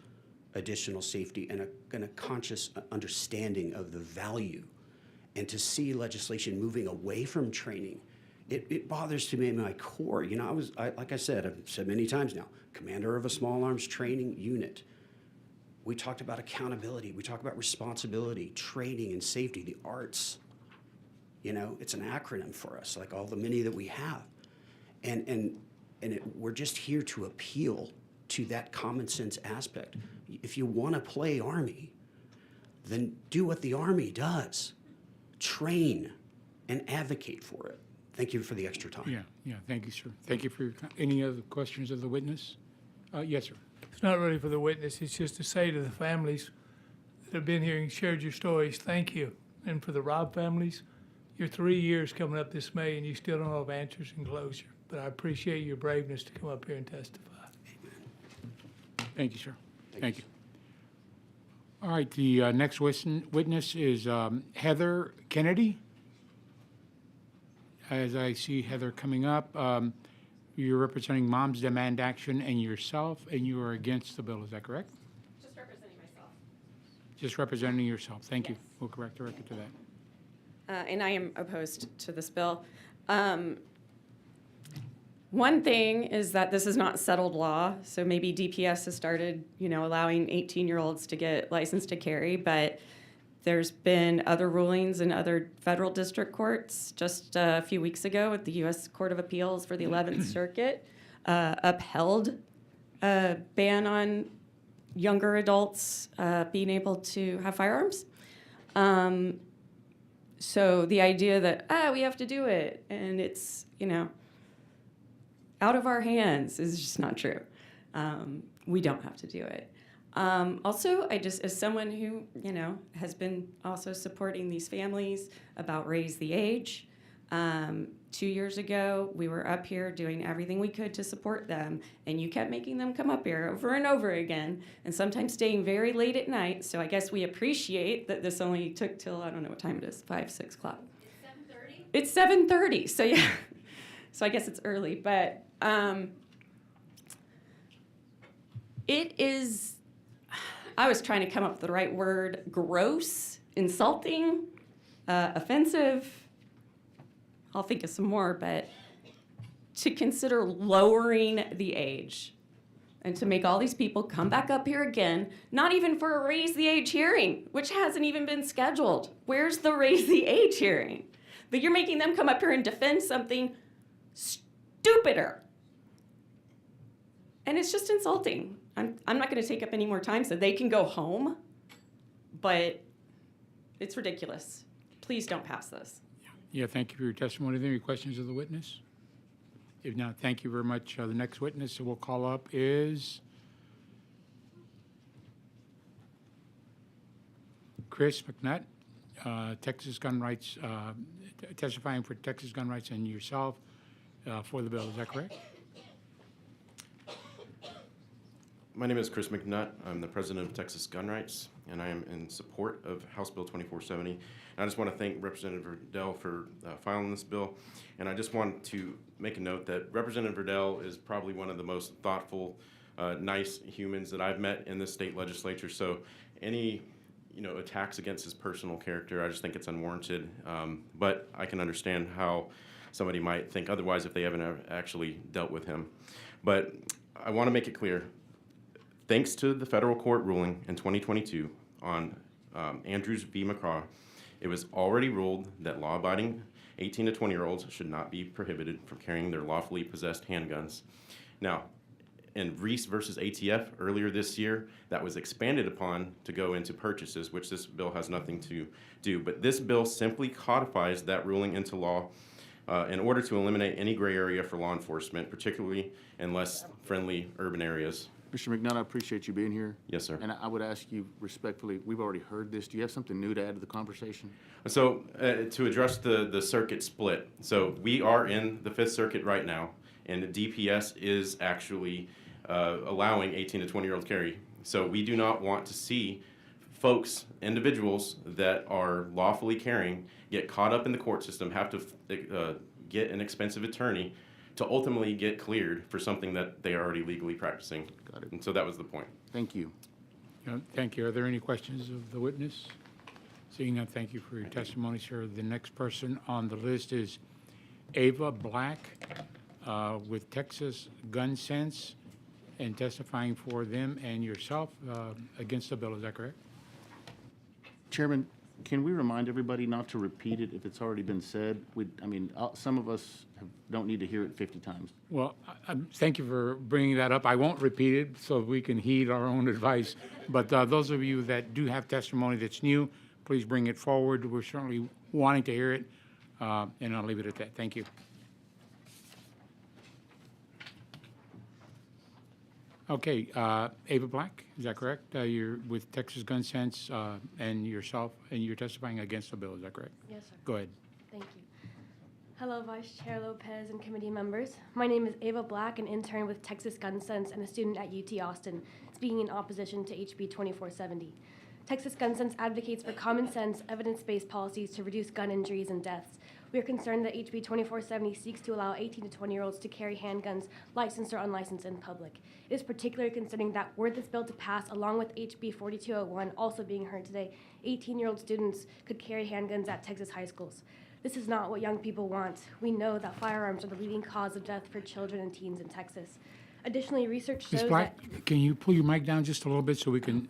additional safety and a conscious understanding of the value. And to see legislation moving away from training, it bothers to me in my core. Like I said, I've said many times now, commander of a small arms training unit. We talked about accountability. We talked about responsibility, training, and safety, the arts. It's an acronym for us, like all the many that we have. We're just here to appeal to that common sense aspect. If you want to play Army, then do what the Army does. Train and advocate for it. Thank you for the extra time. Yeah, thank you, sir. Thank you for your any other questions of the witness? Yes, sir. It's not really for the witness, it's just to say to the families that have been here and shared your stories, thank you. And for the Robb families, you're 3 years coming up this May and you still don't have answers and closure. But I appreciate your braveness to come up here and testify. Amen. Thank you, sir. Thank you. All right, the next witness is Heather Kennedy. As I see Heather coming up, you're representing Moms Demand Action and yourself, and you are against the bill. Is that correct? Just representing myself. Just representing yourself. Thank you. We'll correct the record to that. And I am opposed to this bill. One thing is that this is not settled law, so maybe DPS has started, allowing 18-year-olds to get licensed to carry, but There's been other rulings in other federal district courts. Just a few weeks ago at the U.S. Court of Appeals for the 11th Circuit upheld a ban on younger adults being able to have firearms. So the idea that, we have to do it and it's, out of our hands is just not true. We don't have to do it. Also, I just, as someone who, has been also supporting these families about raise the age, 2 years ago, we were up here doing everything we could to support them, and you kept making them come up here over and over again, and sometimes staying very late at night, so I guess we appreciate that this only took till, I don't know what time it is, 5, 6 o'clock. It's 7:30, so yeah. So I guess it's early, but it is, I was trying to come up with the right word, gross, insulting, offensive. I'll think of some more, but to consider lowering the age and to make all these people come back up here again, not even for a raise the age hearing, which hasn't even been scheduled. Where's the raise the age hearing? But you're making them come up here and defend something stupider. And it's just insulting. I'm not going to take up any more time so they can go home, but it's ridiculous. Please don't pass this. Yeah, thank you for your testimony. Are there any questions of the witness? If not, thank you very much. The next witness we'll call up is Chris McNutt, Texas Gun Rights, testifying for Texas Gun Rights and yourself for the bill. Is that correct? My name is Chris McNutt. I'm the president of Texas Gun Rights, and I am in support of House Bill 2470. And I just want to thank Representative Verdell for filing this bill. And I just want to make a note that Representative Verdell is probably one of the most thoughtful, nice humans that I've met in this state legislature. So any attacks against his personal character, I just think it's unwarranted. But I can understand how somebody might think otherwise if they haven't actually dealt with him. But I want to make it clear, thanks to the federal court ruling in 2022 on Andrews v. McCraw, it was already ruled that law-abiding 18 to 20-year-olds should not be prohibited from carrying their lawfully possessed handguns. Now, in Reese versus ATF earlier this year, that was expanded upon to go into purchases, which this bill has nothing to do. But this bill simply codifies that ruling into law in order to eliminate any gray area for law enforcement, particularly in less friendly urban areas. Mr. McNutt, I appreciate you being here. Yes, sir. And I would ask you respectfully, we've already heard this. Do you have something new to add to the conversation? So to address the circuit split, so we are in the Fifth Circuit right now, and the DPS is actually allowing 18 to 20-year-olds carry. So we do not want to see folks, individuals that are lawfully carrying, get caught up in the court system, have to get an expensive attorney to ultimately get cleared for something that they are already legally practicing. Got it. And so that was the point. Thank you. Thank you. Are there any questions of the witness? Seeing none, thank you for your testimony, sir. The next person on the list is Ava Black with Texas Gun Sense and testifying for them and yourself against the bill. Is that correct? Chairman, can we remind everybody not to repeat it if it's already been said? Some of us don't need to hear it 50 times. Well, thank you for bringing that up. I won't repeat it so we can heed our own advice. But those of you that do have testimony that's new, please bring it forward. We're certainly wanting to hear it, and I'll leave it at that. Thank you. Okay, Ava Black, is that correct? You're with Texas Gun Sense and yourself, and you're testifying against the bill, is that correct? Yes, sir. Go ahead. Thank you. Hello, Vice Chair Lopez and committee members. My name is Ava Black, an intern with Texas Gun Sense and a student at UT Austin, speaking in opposition to HB 2470. Texas Gun Sense advocates for common sense, evidence-based policies to reduce gun injuries and deaths. We are concerned that HB 2470 seeks to allow 18 to 20-year-olds to carry handguns, licensed or unlicensed, in public. It is particularly concerning that were this bill to pass, along with HB 4201 also being heard today, 18-year-old students could carry handguns at Texas high schools. This is not what young people want. We know that firearms are the leading cause of death for children and teens in Texas. Additionally, research shows Ms. Black, that... can you pull your mic down just a little bit so we can,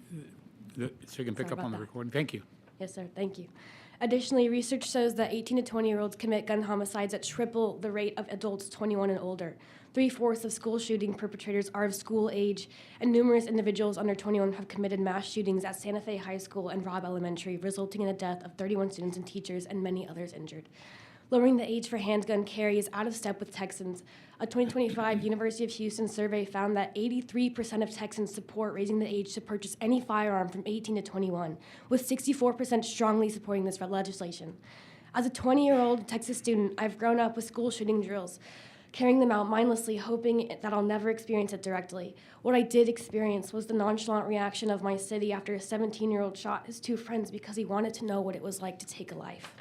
pick Sorry up on about the that. recording? Thank you. Yes, sir. Thank you. Additionally, research shows that 18 to 20-year-olds commit gun homicides at triple the rate of adults 21 and older. 3/4 of school shooting perpetrators are of school age, and numerous individuals under 21 have committed mass shootings at Santa Fe High School and Robb Elementary, resulting in the death of 31 students and teachers and many others injured. Lowering the age for handgun carry is out of step with Texans. A 2025 University of Houston survey found that 83% of Texans support raising the age to purchase any firearm from 18 to 21, with 64% strongly supporting this legislation. As a 20-year-old Texas student, I've grown up with school shooting drills, carrying them out mindlessly, hoping that I'll never experience it directly. What I did experience was the nonchalant reaction of my city after a 17-year-old shot his 2 friends because he wanted to know what it was like to take a life.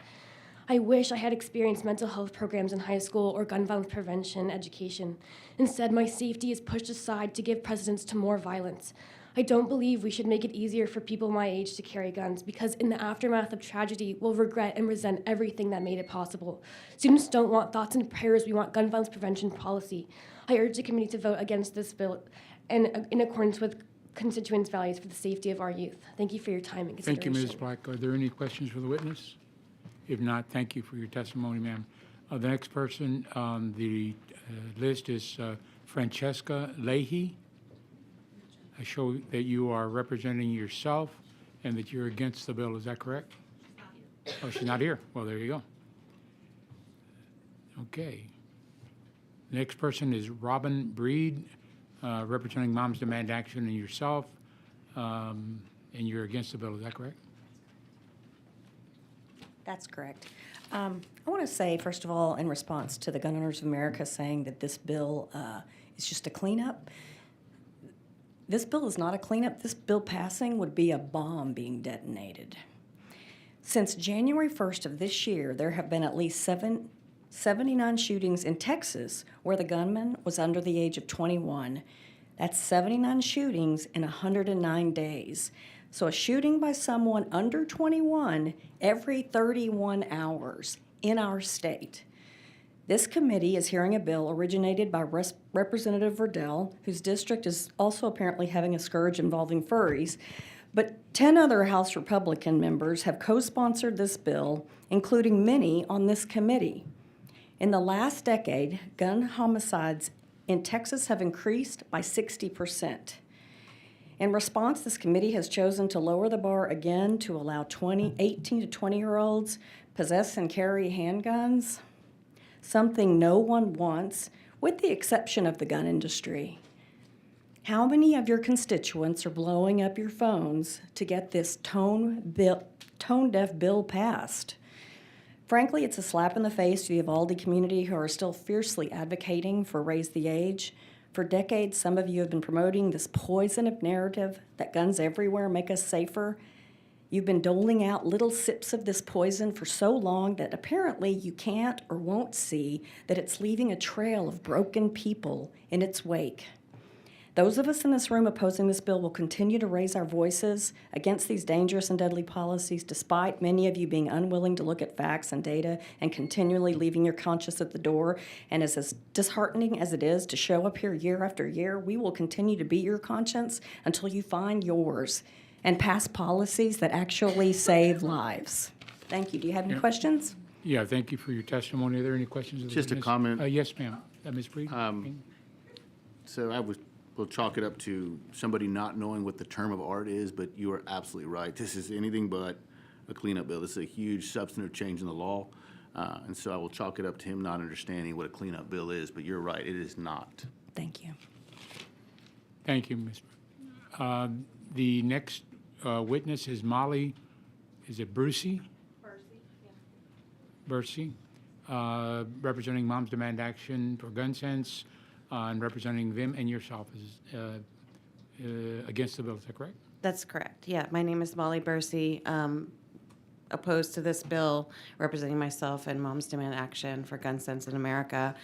I wish I had experienced mental health programs in high school or gun violence prevention education. Instead, my safety is pushed aside to give precedence to more violence. I don't believe we should make it easier for people my age to carry guns because in the aftermath of tragedy, we'll regret and resent everything that made it possible. Students don't want thoughts and prayers, we want gun violence prevention policy. I urge the committee to vote against this bill and in accordance with constituents' values for the safety of our youth. Thank you for your time and Thank consideration. you, Ms. Black. Are there any questions for the witness? If not, thank you for your testimony, ma'am. The next person on the list is Francesca Leahy. I show that you are representing yourself and that you're against the bill. Is that correct? Oh, she's not here. Well, there you go. Okay. Next person is Robin Breed, representing Moms Demand Action and yourself, and you're against the bill. Is that correct? That's correct. I want to say, first of all, in response to the Gun Owners of America saying that this bill is just a cleanup, this bill is not a cleanup. This bill passing would be a bomb being detonated. Since January 1st of this year, there have been at least 79 shootings in Texas where the gunman was under the age of 21. That's 79 shootings in 109 days. So a shooting by someone under 21 every 31 hours in our state. This committee is hearing a bill originated by Representative Verdell, whose district is also apparently having a scourge involving furries, but 10 other House Republican members have co-sponsored this bill, including many on this committee. In the last decade, gun homicides in Texas have increased by 60%. In response, this committee has chosen to lower the bar again to allow 18 to 20-year-olds possess and carry handguns, something no one wants, with the exception of the gun industry. How many of your constituents are blowing up your phones to get this tone-deaf bill passed? Frankly, it's a slap in the face to the Uvalde community who are still fiercely advocating for raise the age. For decades, some of you have been promoting this poison of narrative that guns everywhere make us safer. You've been doling out little sips of this poison for so long that apparently you can't or won't see that it's leaving a trail of broken people in its wake. Those of us in this room opposing this bill will continue to raise our voices against these dangerous and deadly policies, despite many of you being unwilling to look at facts and data and continually leaving your conscience at the door. And as disheartening as it is to show up here year after year, we will continue to be your conscience until you find yours and pass policies that actually save lives. Thank you. Do you have any questions? Yeah, thank you for your testimony. Are there any questions? Of the Just a witness? comment. Yes, ma'am. Ms. Breed? So we'll chalk it up to somebody not knowing what the term of art is, but you are absolutely right. This is anything but a cleanup bill. This is a huge substantive change in the law, and so I will chalk it up to him not understanding what a cleanup bill is, but you're right, it is not. Thank you. Thank you, Ms. The next witness is Molly, is it Brucey? Bursey, representing Moms Demand Action for Gun Sense, and representing them and yourself is against the bill. Is that correct? That's correct. Yeah, my name is Molly Bursey, opposed to this bill, representing myself and Moms Demand Action for Gun Sense in America.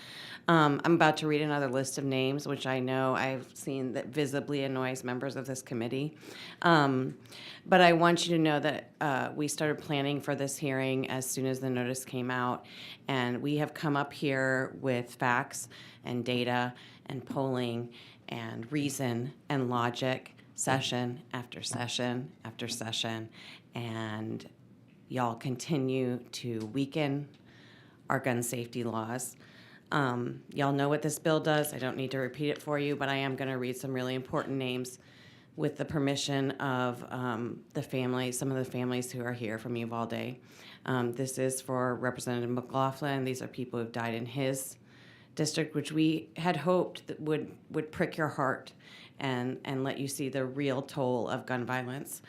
I'm about to read another list of names, which I know I've seen that visibly annoys members of this committee. But I want you to know that we started planning for this hearing as soon as the notice came out, and we have come up here with facts and data and polling and reason and logic, session after session after session, and y'all continue to weaken our gun safety laws. Y'all know what this bill does. I don't need to repeat it for you, but I am going to read some really important names with the permission of the family, some of the families who are here from Uvalde. This is for Representative McLaughlin. These are people who've died in his district, which we had hoped that would prick your heart and let you see the real toll of gun violence.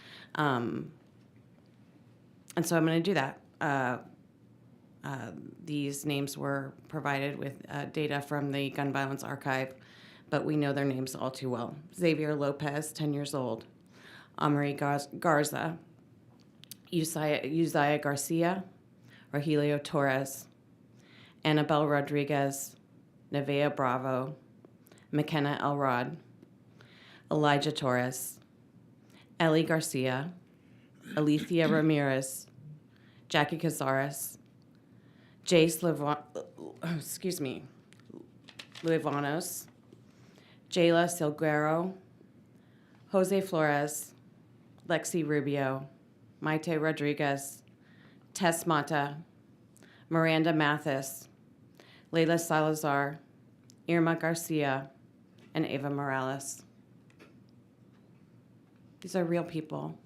And so I'm going to do that. These names were provided with data from the Gun Violence Archive, but we know their names all too well. Xavier Lopez, 10 years old. Amari Garza. Uzziah Garcia. Rogelio Torres. Annabelle Rodriguez. Nevea Bravo. McKenna Elrod. Elijah Torres. Ellie Garcia. Alethea Ramirez. Jackie Cazares. Jace Luevanos, Jayla Silguero, Jose Flores, Lexi Rubio, Maite Rodriguez, Tess Mata, Miranda Mathis, Layla Salazar, Irma Garcia, and Ava Morales. These are real people.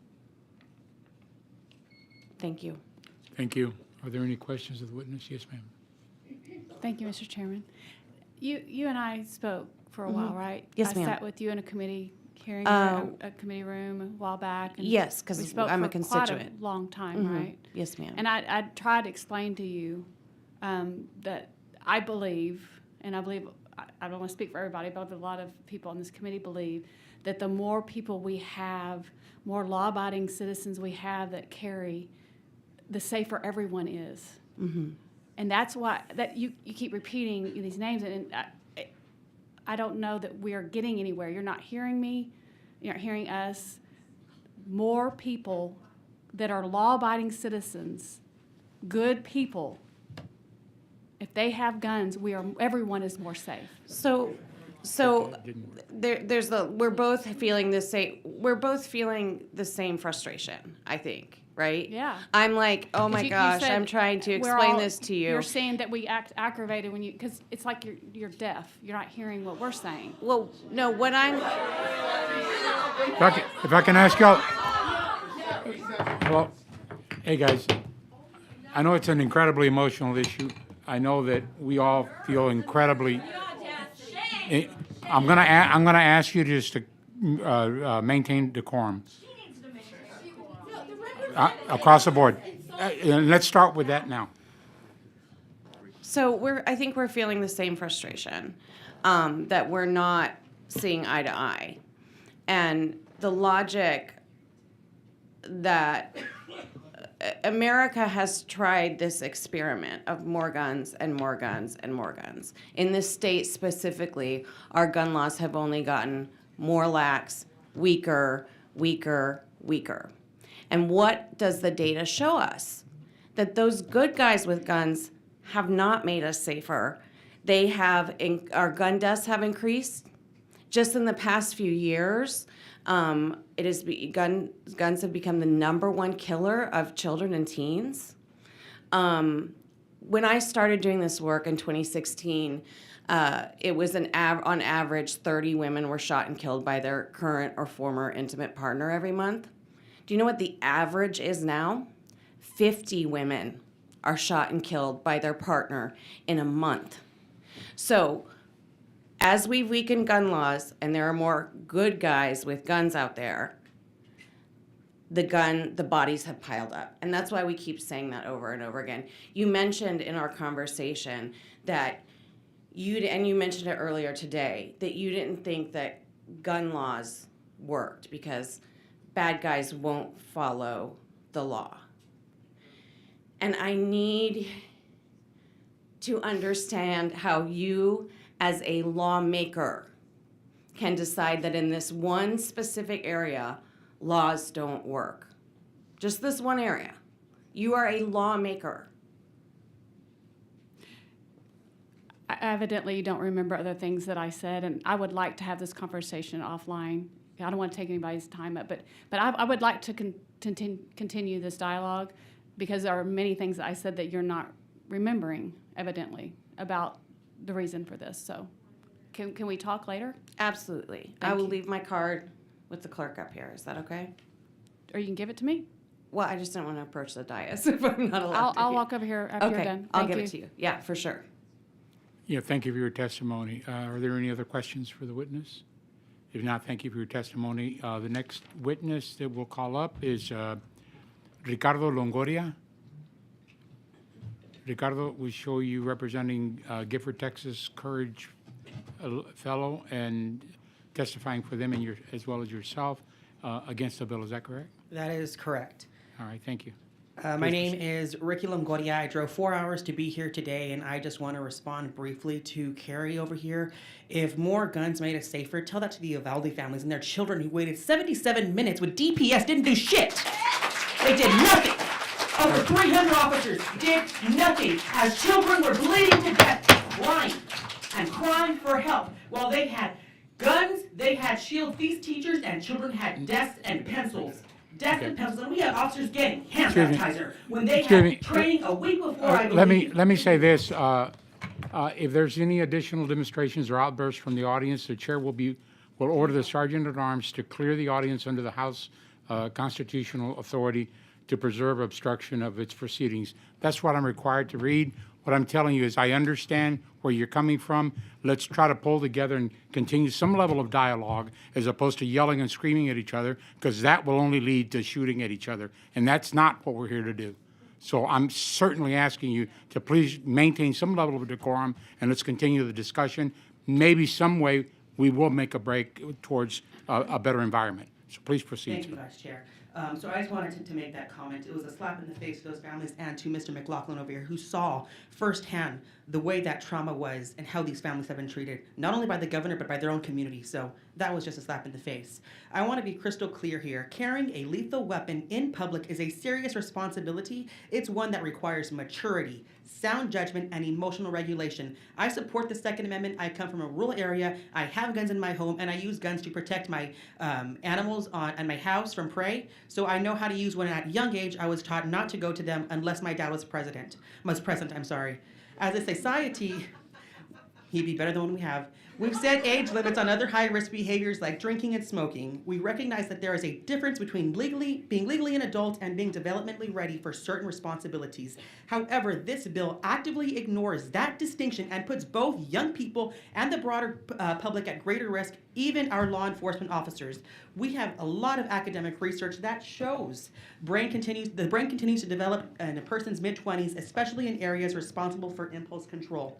Thank you. Thank you. Are there any questions of the witness? Yes, ma'am. Thank you, Mr. Chairman. You and I spoke for a while, right? Yes, ma'am. I sat with you in a committee hearing, a committee room a while back. And yes, because we spoke I'm for a constituent. quite a long time, right? Yes, ma'am. And I tried to explain to you that I believe, and I believe, I don't want to speak for everybody, but a lot of people on this committee believe that the more people we have, more law-abiding citizens we have that carry, the safer everyone is. Mm-hmm. And that's why that you keep repeating these names, and I don't know that we are getting anywhere. You're not hearing me. You're not hearing us. More people that are law-abiding citizens, good people, if they have guns, everyone is more safe. So we're both feeling the same. We're both feeling the same frustration, I think. Right? Yeah. I'm like, oh my You gosh, said I'm trying to we're explain all- this to you. You're saying that we act aggravated when because it's like you're deaf. You're not hearing what we're saying. Well, no, what I'm. If I can ask y'all. Well, hey guys, I know it's an incredibly emotional issue. I know that we all feel incredibly. I'm gonna ask you just to maintain decorum. Across the board. Let's start with that now. So I think we're feeling the same frustration, that we're not seeing eye to eye. And the logic that America has tried this experiment of more guns and more guns and more guns. In this state specifically, our gun laws have only gotten more lax, weaker, weaker, weaker. And what does the data show us? That those good guys with guns have not made us safer. Our gun deaths have increased. Just in the past few years, guns have become the #1 killer of children and teens. When I started doing this work in 2016, it was on average 30 women were shot and killed by their current or former intimate partner every month. Do you know what the average is now? 50 women are shot and killed by their partner in a month. So as we've weakened gun laws and there are more good guys with guns out there, the bodies have piled up. And that's why we keep saying that over and over again. You mentioned in our conversation that and you mentioned it earlier today, that you didn't think that gun laws worked because bad guys won't follow the law. And I need to understand how you, as a lawmaker, can decide that in this one specific area, laws don't work. Just this one area. You are a lawmaker. Evidently, you don't remember other things that I said, and I would like to have this conversation offline. I don't want to take anybody's time up, but I would like to continue this dialogue because there are many things that I said that you're not remembering, evidently, about the reason for this. So can we talk later? Absolutely. Thank I will you. leave my card with the clerk up here. Is that okay? Or you can give it to me? Well, I just don't want to approach the dais if I'm not allowed to. I'll walk over here after okay. you're done. I'll Thank give you. it to you. Yeah, for sure. Yeah, thank you for your testimony. Are there any other questions for the witness? If not, thank you for your testimony. The next witness that we'll call up is Ricardo Longoria. Ricardo, we show you representing Gifford, Texas Courage Fellow and testifying for them and your, as well as yourself against the bill. Is that correct? That is correct. All right, thank you. My name is Ricky Longoria. I drove 4 hours to be here today, and I just want to respond briefly to Carrie over here. If more guns made us safer, tell that to the Uvalde families and their children who waited 77 minutes with DPS, didn't do shit. They did nothing. Over 300 officers did nothing as children were bleeding to death, crying for help while they had guns, they had shields. These teachers and children had desks and pencils. And we have officers getting hand sanitizer when they had training a week before. I believe. Let me say this. If there's any additional demonstrations or outbursts from the audience, the chair will order the sergeant at arms to clear the audience under the House constitutional authority to preserve obstruction of its proceedings. That's what I'm required to read. What I'm telling you is I understand where you're coming from. Let's try to pull together and continue some level of dialogue as opposed to yelling and screaming at each other, because that will only lead to shooting at each other. And that's not what we're here to do. So I'm certainly asking you to please maintain some level of decorum and let's continue the discussion. Maybe some way we will make a break towards a better environment. So please proceed. Thank you, Vice Chair. So I just wanted to make that comment. It was a slap in the face to those families and to Mr. McLaughlin over here, who saw firsthand the way that trauma was and how these families have been treated, not only by the governor, but by their own community. So that was just a slap in the face. I want to be crystal clear here. Carrying a lethal weapon in public is a serious responsibility. It's one that requires maturity, sound judgment, and emotional regulation. I support the Second Amendment. I come from a rural area. I have guns in my home, and I use guns to protect my animals and my house from prey. So I know how to use one. At a young age, I was taught not to go to them unless my dad was present. As a society, he'd be better than one we have. We've set age limits on other high-risk behaviors like drinking and smoking. We recognize that there is a difference between being legally an adult and being developmentally ready for certain responsibilities. However, this bill actively ignores that distinction and puts both young people and the broader public at greater risk, even our law enforcement officers. We have a lot of academic research that shows the brain continues to develop in a person's mid-20s, especially in areas responsible for impulse control.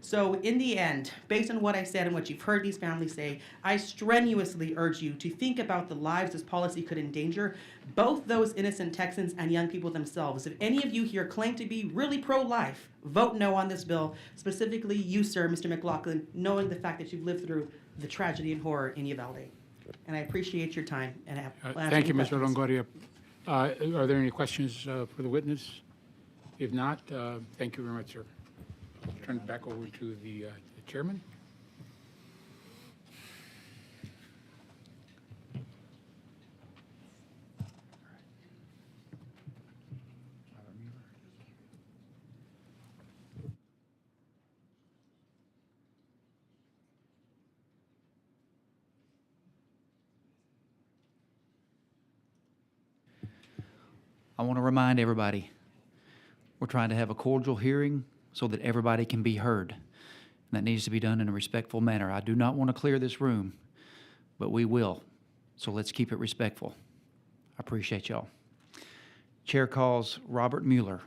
So in the end, based on what I said and what you've heard these families say, I strenuously urge you to think about the lives this policy could endanger, both those innocent Texans and young people themselves. If any of you here claim to be really pro-life, vote no on this bill, specifically you, sir, Mr. McLaughlin, knowing the fact that you've lived through the tragedy and horror in Uvalde. And I appreciate your time. And Thank you, Mr. Longoria. Are there any questions for the witness? If not, thank you very much, sir. I'll turn it back over to the chairman. I want to remind everybody, we're trying to have a cordial hearing so that everybody can be heard. And that needs to be done in a respectful manner. I do not want to clear this room, but we will. So let's keep it respectful. I appreciate y'all. Chair calls Robert Mueller.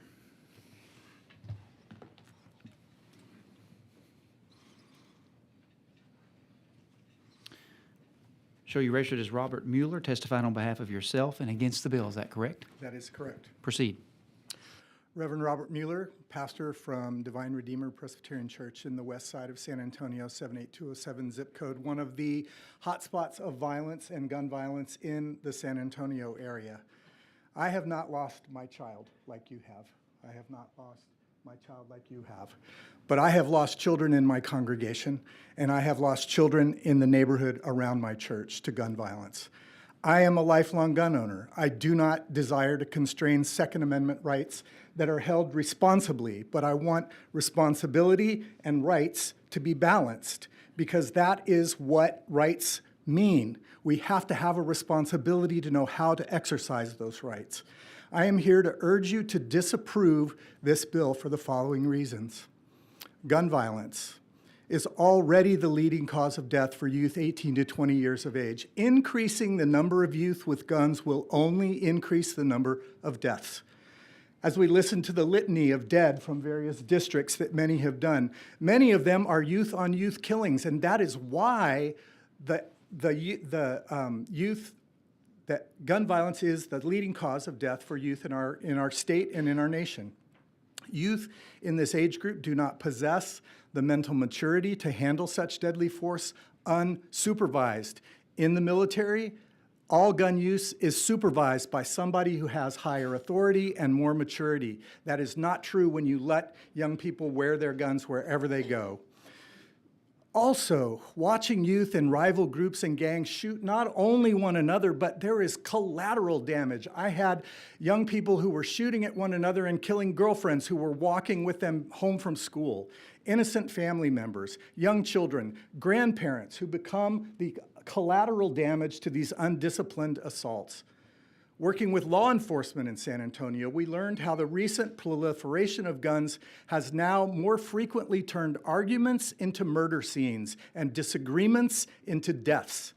Show you registered as Robert Mueller, testifying on behalf of yourself and against the bill. Is that correct? That is correct. Proceed. Reverend Robert Mueller, pastor from Divine Redeemer Presbyterian Church in the west side of San Antonio, 78207 zip code, one of the hotspots of violence and gun violence in the San Antonio area. I have not lost my child like you have. I have not lost my child like you have. But I have lost children in my congregation, and I have lost children in the neighborhood around my church to gun violence. I am a lifelong gun owner. I do not desire to constrain Second Amendment rights that are held responsibly, but I want responsibility and rights to be balanced, because that is what rights mean. We have to have a responsibility to know how to exercise those rights. I am here to urge you to disapprove this bill for the following reasons. Gun violence is already the leading cause of death for youth 18 to 20 years of age. Increasing the number of youth with guns will only increase the number of deaths. As we listen to the litany of dead from various districts that many have done, many of them are youth-on-youth killings, and that is why that gun violence is the leading cause of death for youth in our state and in our nation. Youth in this age group do not possess the mental maturity to handle such deadly force unsupervised. In the military, all gun use is supervised by somebody who has higher authority and more maturity. That is not true when you let young people wear their guns wherever they go. Also, watching youth in rival groups and gangs shoot not only one another, but there is collateral damage. I had young people who were shooting at one another and killing girlfriends who were walking with them home from school, innocent family members, young children, grandparents who become the collateral damage to these undisciplined assaults. Working with law enforcement in San Antonio, we learned how the recent proliferation of guns has now more frequently turned arguments into murder scenes and disagreements into deaths.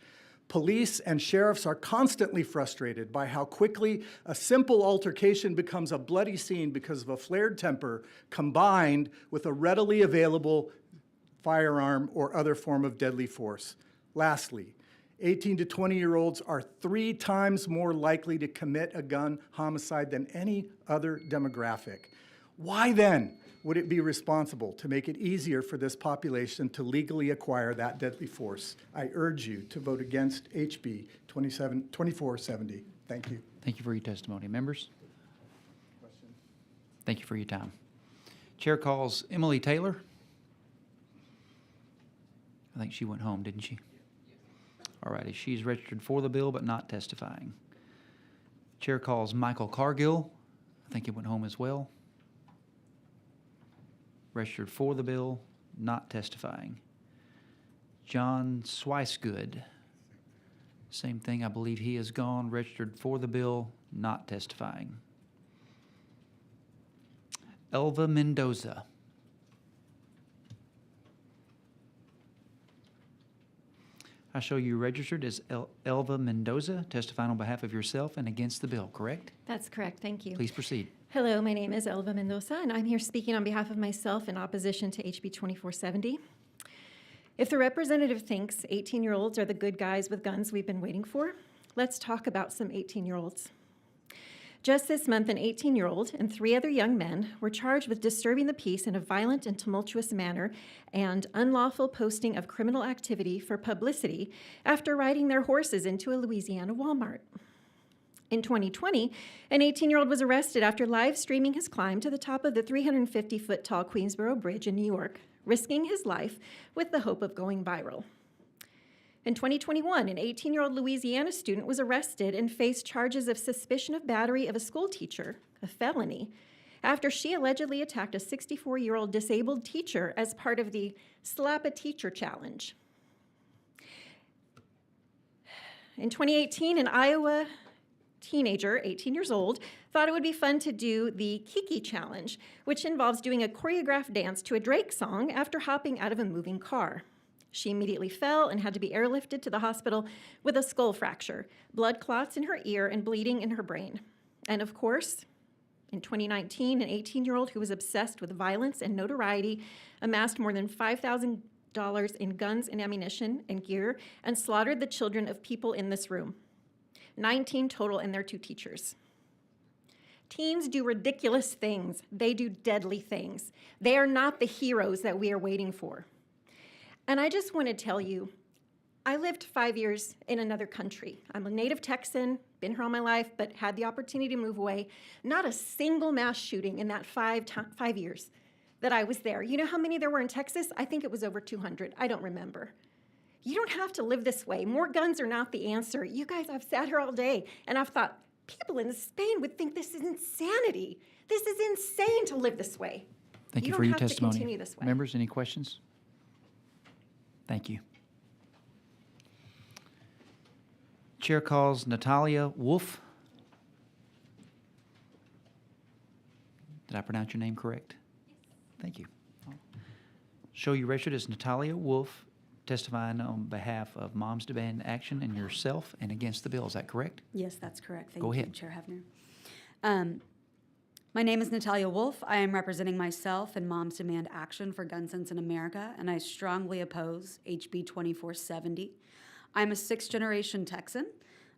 Police and sheriffs are constantly frustrated by how quickly a simple altercation becomes a bloody scene because of a flared temper combined with a readily available firearm or other form of deadly force. Lastly, 18 to 20-year-olds are 3 times more likely to commit a gun homicide than any other demographic. Why then would it be responsible to make it easier for this population to legally acquire that deadly force? I urge you to vote against HB 2470. Thank you. Thank you for your testimony. Members? Thank you for your time. Chair calls Emily Taylor. I think she went home, didn't she? All righty, she's registered for the bill but not testifying. Chair calls Michael Cargill. I think he went home as well. Registered for the bill, not testifying. John Swicegood. Same thing, I believe he is gone, registered for the bill, not testifying. Elva Mendoza. I show you registered as Elva Mendoza, testifying on behalf of yourself and against the bill, correct? That's correct. Thank you. Please proceed. Hello, my name is Elva Mendoza, and I'm here speaking on behalf of myself in opposition to HB 2470. If the representative thinks 18-year-olds are the good guys with guns we've been waiting for, let's talk about some 18-year-olds. Just this month, an 18-year-old and 3 other young men were charged with disturbing the peace in a violent and tumultuous manner and unlawful posting of criminal activity for publicity after riding their horses into a Louisiana Walmart. In 2020, an 18-year-old was arrested after live streaming his climb to the top of the 350-foot tall Queensboro Bridge in New York, risking his life with the hope of going viral. In 2021, an 18-year-old Louisiana student was arrested and faced charges of suspicion of battery of a school teacher, a felony, after she allegedly attacked a 64-year-old disabled teacher as part of the Slap a Teacher Challenge. In 2018, an Iowa teenager, 18 years old, thought it would be fun to do the Kiki Challenge, which involves doing a choreographed dance to a Drake song after hopping out of a moving car. She immediately fell and had to be airlifted to the hospital with a skull fracture, blood clots in her ear, and bleeding in her brain. And of course, in 2019, an 18-year-old who was obsessed with violence and notoriety amassed more than $5,000 in guns and ammunition and gear and slaughtered the children of people in this room. 19 total and their 2 teachers. Teens do ridiculous things. They do deadly things. They are not the heroes that we are waiting for. And I just want to tell you, I lived 5 years in another country. I'm a native Texan, been here all my life, but had the opportunity to move away. Not a single mass shooting in that 5 years that I was there. You know how many there were in Texas? I think it was over 200. I don't remember. You don't have to live this way. More guns are not the answer. You guys, I've sat here all day and I've thought, people in Spain would think this is insanity. This is insane to live this way. Thank you don't for your have to testimony. continue this way. Members, any questions? Thank you. Chair calls Natalia Wolf. Did I pronounce your name correct? Thank you. Show you registered as Natalia Wolf, testifying on behalf of Moms Demand Action and yourself and against the bill. Is that correct? Yes, that's correct. Thank Go you, ahead. Chair Hefner. My name is Natalia Wolf. I am representing myself and Moms Demand Action for Gun Sense in America, and I strongly oppose HB 2470. I'm a sixth-generation Texan,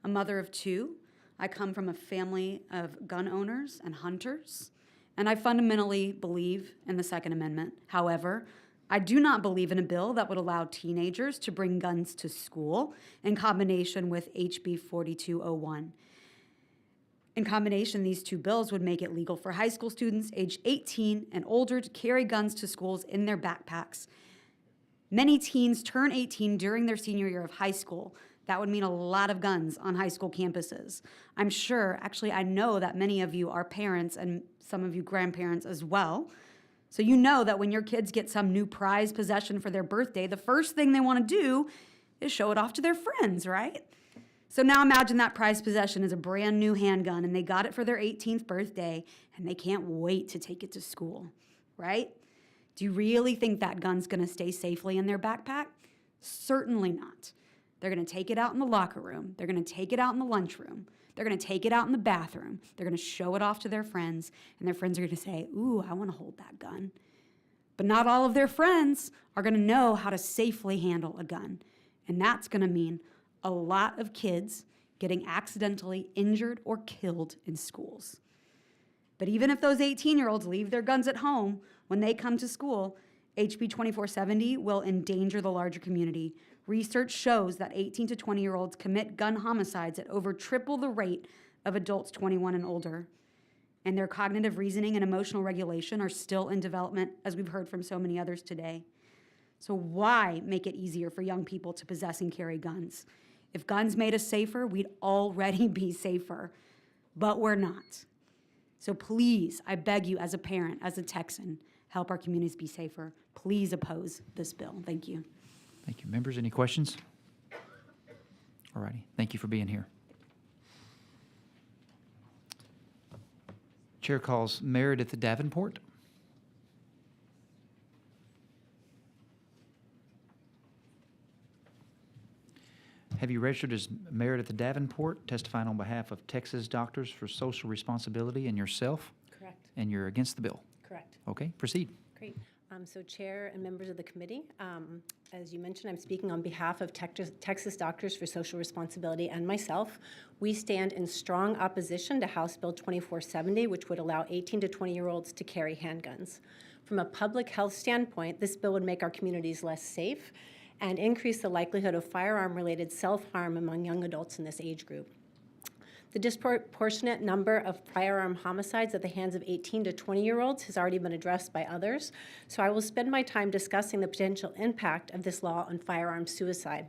a mother of two. I come from a family of gun owners and hunters, and I fundamentally believe in the Second Amendment. However, I do not believe in a bill that would allow teenagers to bring guns to school in combination with HB 4201. In combination, these two bills would make it legal for high school students aged 18 and older to carry guns to schools in their backpacks. Many teens turn 18 during their senior year of high school. That would mean a lot of guns on high school campuses. I'm sure, actually, I know that many of you are parents and some of you grandparents as well. So you know that when your kids get some new prized possession for their birthday, the first thing they want to do is show it off to their friends, right? So now imagine that prized possession is a brand new handgun and they got it for their 18th birthday and they can't wait to take it to school, right? Do you really think that gun's gonna stay safely in their backpack? Certainly not. They're gonna take it out in the locker room. They're gonna take it out in the lunchroom. They're gonna take it out in the bathroom. They're gonna show it off to their friends and their friends are gonna say, ooh, I wanna hold that gun. But not all of their friends are gonna know how to safely handle a gun. And that's gonna mean a lot of kids getting accidentally injured or killed in schools. But even if those 18-year-olds leave their guns at home, when they come to school, HB 2470 will endanger the larger community. Research shows that 18 to 20-year-olds commit gun homicides at over triple the rate of adults 21 and older. And their cognitive reasoning and emotional regulation are still in development, as we've heard from so many others today. So why make it easier for young people to possess and carry guns? If guns made us safer, we'd already be safer, but we're not. So please, I beg you as a parent, as a Texan, help our communities be safer. Please oppose this bill. Thank you. Thank you. Members, any questions? All righty. Thank you for being here. Chair calls Meredith Davenport. Have you registered as Meredith Davenport, testifying on behalf of Texas Doctors for Social Responsibility and yourself? Correct. And you're against the bill? Correct. Okay, proceed. Great. So Chair and members of the committee, as you mentioned, I'm speaking on behalf of Texas Doctors for Social Responsibility and myself. We stand in strong opposition to House Bill 2470, which would allow 18 to 20-year-olds to carry handguns. From a public health standpoint, this bill would make our communities less safe and increase the likelihood of firearm-related self-harm among young adults in this age group. The disproportionate number of firearm homicides at the hands of 18 to 20-year-olds has already been addressed by others, so I will spend my time discussing the potential impact of this law on firearm suicide.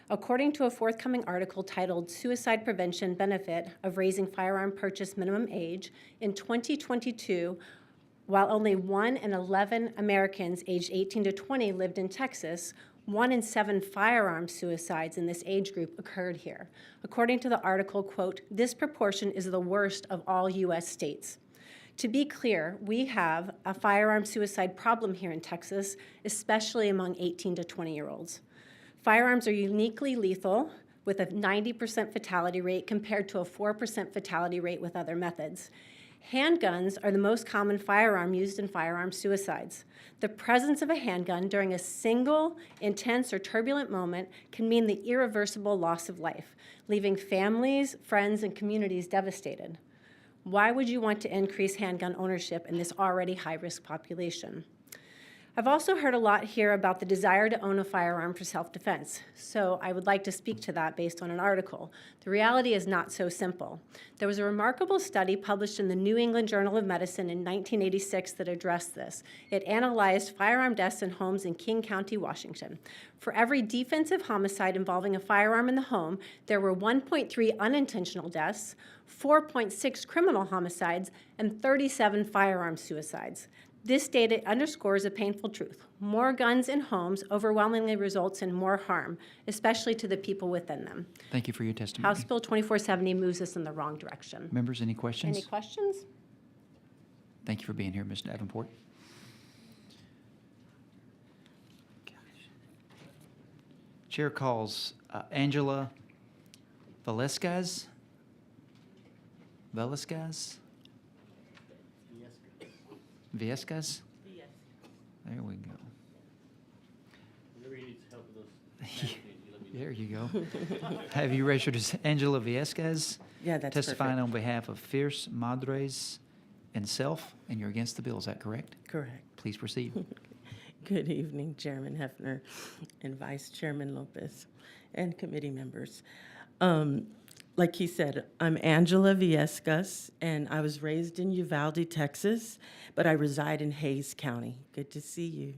According to a forthcoming article titled Suicide Prevention Benefit of Raising Firearm Purchase Minimum Age, in 2022, while only 1 in 11 Americans aged 18 to 20 lived in Texas, 1 in 7 firearm suicides in this age group occurred here. According to the article, quote, this proportion is the worst of all U.S. states. To be clear, we have a firearm suicide problem here in Texas, especially among 18 to 20-year-olds. Firearms are uniquely lethal with a 90% fatality rate compared to a 4% fatality rate with other methods. Handguns are the most common firearm used in firearm suicides. The presence of a handgun during a single, intense, or turbulent moment can mean the irreversible loss of life, leaving families, friends, and communities devastated. Why would you want to increase handgun ownership in this already high-risk population? I've also heard a lot here about the desire to own a firearm for self-defense, so I would like to speak to that based on an article. The reality is not so simple. There was a remarkable study published in the New England Journal of Medicine in 1986 that addressed this. It analyzed firearm deaths in homes in King County, Washington. For every defensive homicide involving a firearm in the home, there were 1.3 unintentional deaths, 4.6 criminal homicides, and 37 firearm suicides. This data underscores a painful truth. More guns in homes overwhelmingly results in more harm, especially to the people within them. Thank you for your testimony. House Bill 2470 moves us in the wrong direction. Members, any questions? Any questions? Thank you for being here, Ms. Davenport. Chair calls Angela Velasquez. Viescas? There we go. There you go. Have you registered as Angela Viescas? Yeah, that's testifying perfect. on behalf of Fierce Madres and self, and you're against the bill, is that correct? Correct. Please proceed. Good evening, Chairman Hefner and Vice Chairman Lopez and committee members. Like he said, I'm Angela Viescas, and I was raised in Uvalde, Texas, but I reside in Hayes County. Good to see you.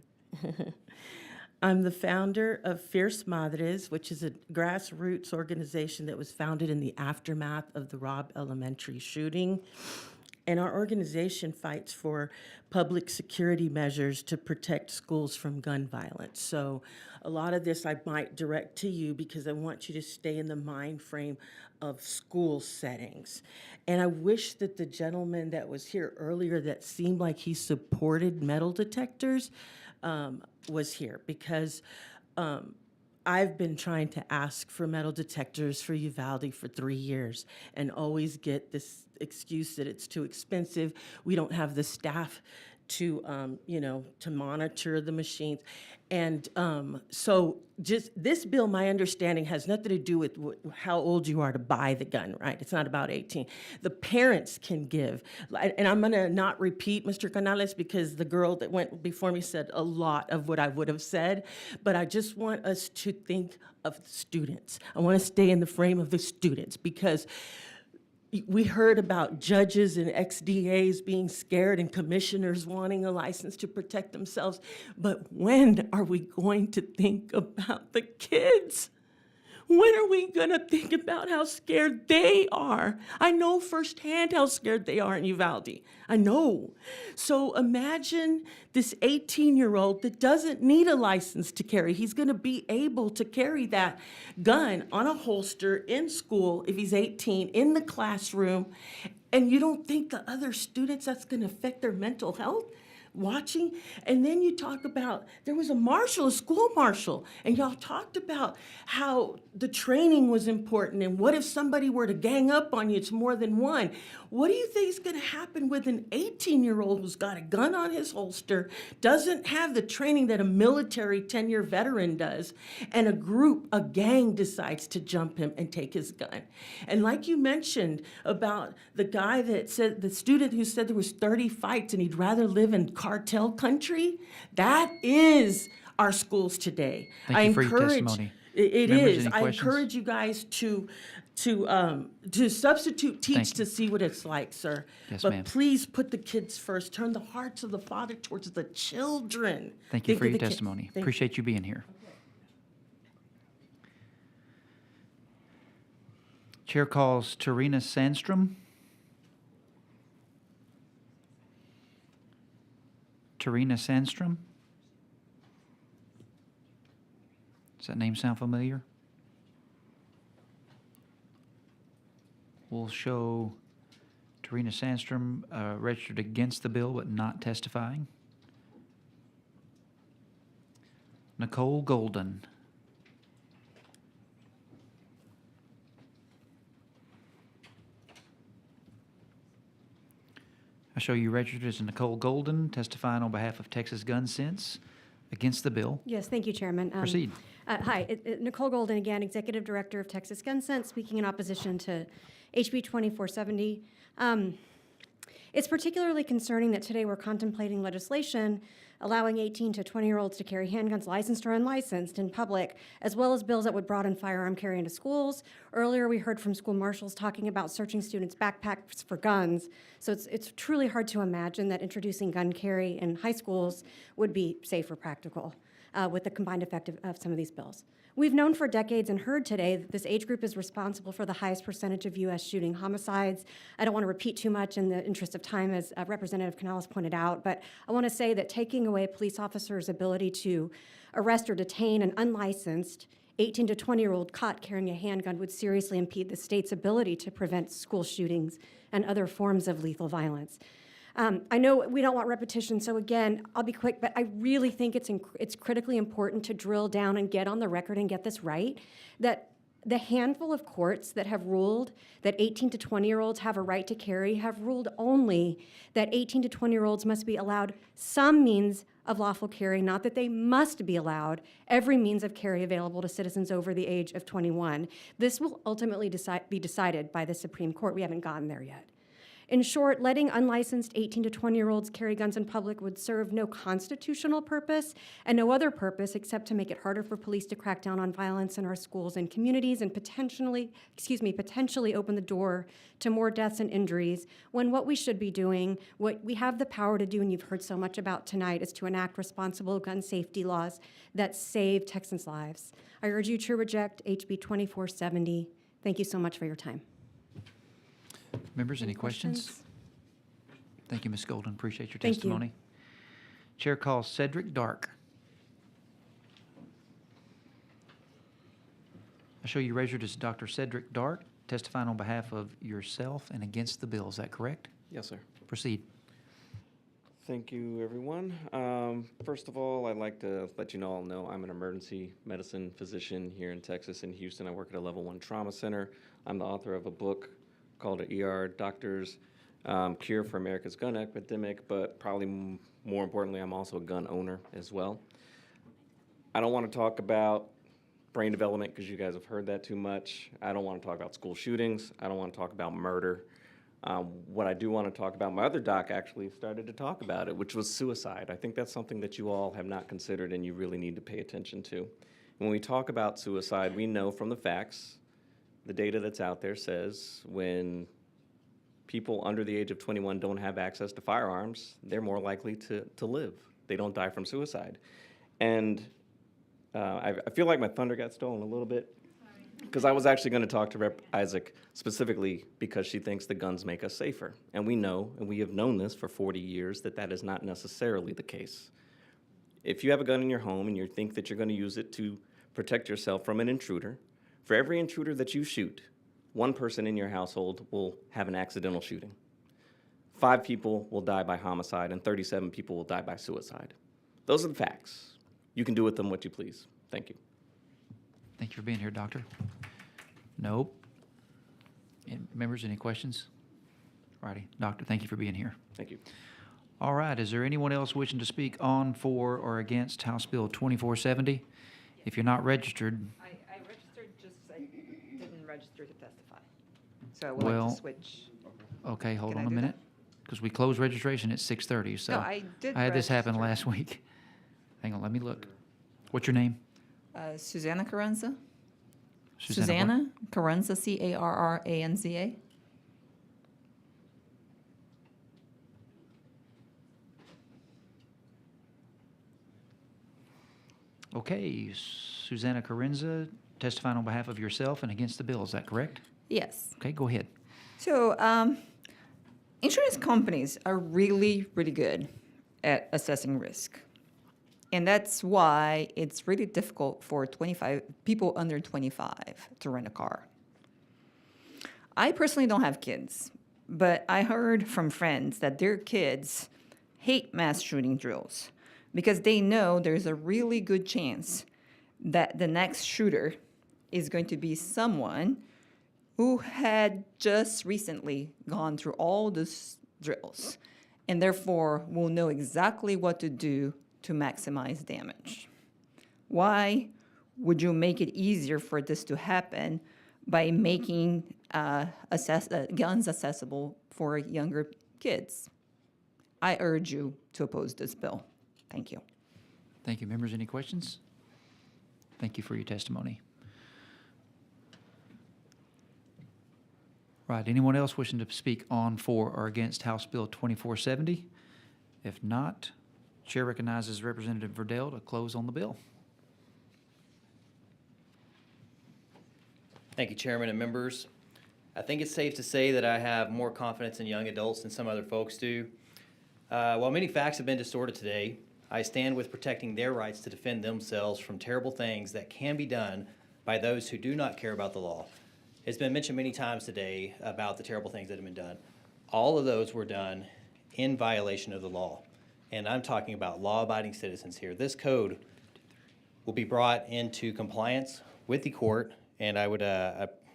I'm the founder of Fierce Madres, which is a grassroots organization that was founded in the aftermath of the Robb Elementary shooting. And our organization fights for public security measures to protect schools from gun violence. So a lot of this I might direct to you because I want you to stay in the mind frame of school settings. And I wish that the gentleman that was here earlier that seemed like he supported metal detectors was here, because I've been trying to ask for metal detectors for Uvalde for 3 years and always get this excuse that it's too expensive. We don't have the staff to, to monitor the machines. And so just this bill, my understanding, has nothing to do with how old you are to buy the gun, right? It's not about 18. The parents can give. And I'm going to not repeat Mr. Canales because the girl that went before me said a lot of what I would have said. But I just want us to think of the students. I want to stay in the frame of the students because we heard about judges and ex-DAs being scared and commissioners wanting a license to protect themselves. But when are we going to think about the kids? When are we going to think about how scared they are? I know firsthand how scared they are in Uvalde. I know. So imagine this 18-year-old that doesn't need a license to carry. He's going to be able to carry that gun on a holster in school if he's 18, in the classroom. And you don't think the other students, that's going to affect their mental health? Watching, and then you talk about, there was a school marshal, and y'all talked about how the training was important, and what if somebody were to gang up on you, it's more than one. What do you think is gonna happen with an 18-year-old who's got a gun on his holster, doesn't have the training that a military 10-year veteran does, and a gang decides to jump him and take his gun? And like you mentioned about the guy that said, the student who said there was 30 fights and he'd rather live in cartel country, that is our schools today. Thank you for your testimony. It Members, is. any I questions? encourage you guys to substitute teach Thank you. to see what it's like, sir. Yes, but ma'am. please put the kids first. Turn the hearts of the father towards the children. Thank you Think for of your the kids. testimony. Thank you. Appreciate you being here. Chair calls Tarina Sandstrom. Tarina Sandstrom. Does that name sound familiar? We'll show Tarina Sandstrom registered against the bill but not testifying. Nicole Golden. I show you registered as Nicole Golden, testifying on behalf of Texas Gun Sense against the bill. Yes, thank you, Chairman. Proceed. Hi, Nicole Golden again, Executive Director of Texas Gun Sense, speaking in opposition to HB 2470. It's particularly concerning that today we're contemplating legislation allowing 18 to 20-year-olds to carry handguns, licensed or unlicensed, in public, as well as bills that would broaden firearm carry into schools. Earlier, we heard from school marshals talking about searching students' backpacks for guns. So it's truly hard to imagine that introducing gun carry in high schools would be safe or practical with the combined effect of some of these bills. We've known for decades and heard today that this age group is responsible for the highest percentage of U.S. shooting homicides. I don't want to repeat too much in the interest of time, as Representative Canales pointed out, but I want to say that taking away police officers' ability to arrest or detain an unlicensed 18 to 20-year-old caught carrying a handgun would seriously impede the state's ability to prevent school shootings and other forms of lethal violence. I know we don't want repetition, so again, I'll be quick, but I really think it's critically important to drill down and get on the record and get this right, that the handful of courts that have ruled that 18 to 20-year-olds have a right to carry have ruled only that 18 to 20-year-olds must be allowed some means of lawful carry, not that they must be allowed every means of carry available to citizens over the age of 21. This will ultimately be decided by the Supreme Court. We haven't gotten there yet. In short, letting unlicensed 18 to 20-year-olds carry guns in public would serve no constitutional purpose and no other purpose except to make it harder for police to crack down on violence in our schools and communities and potentially open the door to more deaths and injuries, when what we should be doing, what we have the power to do and you've heard so much about tonight, is to enact responsible gun safety laws that save Texans' lives. I urge you to reject HB 2470. Thank you so much for your time. Members, any questions? Thank you, Ms. Golden. Appreciate your Thank you. testimony. Chair calls Cedric Dark. I show you registered as Dr. Cedric Dark, testifying on behalf of yourself and against the bill. Is that correct? Yes, sir. Proceed. Thank you, everyone. First of all, I'd like to let you all know I'm an emergency medicine physician here in Texas, in Houston. I work at a level 1 trauma center. I'm the author of a book called ER Doctors Cure for America's Gun Epidemic, but probably more importantly, I'm also a gun owner as well. I don't want to talk about brain development because you guys have heard that too much. I don't want to talk about school shootings. I don't want to talk about murder. What I do want to talk about, my other doc actually started to talk about it, which was suicide. I think that's something that you all have not considered and you really need to pay attention to. When we talk about suicide, we know from the facts, the data that's out there says when people under the age of 21 don't have access to firearms, they're more likely to live. They don't die from suicide. And I feel like my thunder got stolen a little bit because I was actually going to talk to Rep. Isaac specifically because she thinks the guns make us safer. And we know, and we have known this for 40 years, that that is not necessarily the case. If you have a gun in your home and you think that you're going to use it to protect yourself from an intruder, for every intruder that you shoot, one person in your household will have an accidental shooting. 5 people will die by homicide and 37 people will die by suicide. Those are the facts. You can do with them what you please. Thank you. Thank you for being here, Doctor. Nope. And members, any questions? Righty. Doctor, thank you for being here. Thank you. All right. Is there anyone else wishing to speak on, for, or against House Bill 2470? If you're not registered, I registered, just I didn't register to testify. So I would like well, to switch. okay, hold Can I on a do minute, because we closed registration at 6:30, so. No, I did I had this happen register. last week. Hang on, let me look. What's your name? Susanna Carranza. Susanna what? Carranza, Carranza. Okay, Susanna Carranza, testifying on behalf of yourself and against the bill, is that correct? Yes. Okay, go ahead. So, insurance companies are really, really good at assessing risk. And that's why it's really difficult for people under 25 to rent a car. I personally don't have kids, but I heard from friends that their kids hate mass shooting drills because they know there's a really good chance that the next shooter is going to be someone who had just recently gone through all these drills and therefore will know exactly what to do to maximize damage. Why would you make it easier for this to happen by making guns accessible for younger kids? I urge you to oppose this bill. Thank you. Thank you. Members, any questions? Thank you for your testimony. Right, anyone else wishing to speak on, for, or against House Bill 2470? If not, Chair recognizes Representative Verdell to close on the bill. Thank you, Chairman and members. I think it's safe to say that I have more confidence in young adults than some other folks do. While many facts have been distorted today, I stand with protecting their rights to defend themselves from terrible things that can be done by those who do not care about the law. It's been mentioned many times today about the terrible things that have been done. All of those were done in violation of the law. And I'm talking about law-abiding citizens here. This code will be brought into compliance with the court, and I would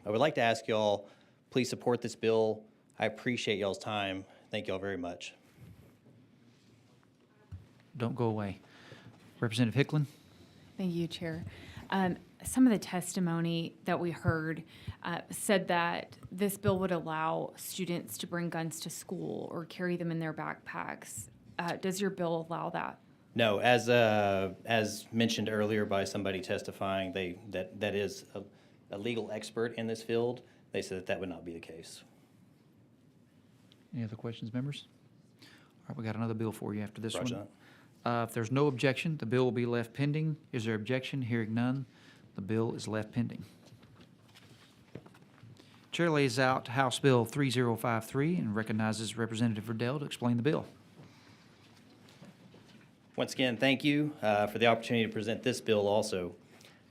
like to ask y'all, please support this bill. I appreciate y'all's time. Thank y'all very much. Don't go away. Representative Hicklin? Thank you, Chair. Some of the testimony that we heard said that this bill would allow students to bring guns to school or carry them in their backpacks. Does your bill allow that? No, as mentioned earlier by somebody testifying, that is a legal expert in this field. They said that would not be the case. Any other questions, members? All right, we got another bill for you after this Roger one. If there's no objection, the bill will be left pending. Is there objection? Hearing none, the bill is left pending. Chair lays out House Bill 3053 and recognizes Representative Verdell to explain the bill. Once again, thank you for the opportunity to present this bill also.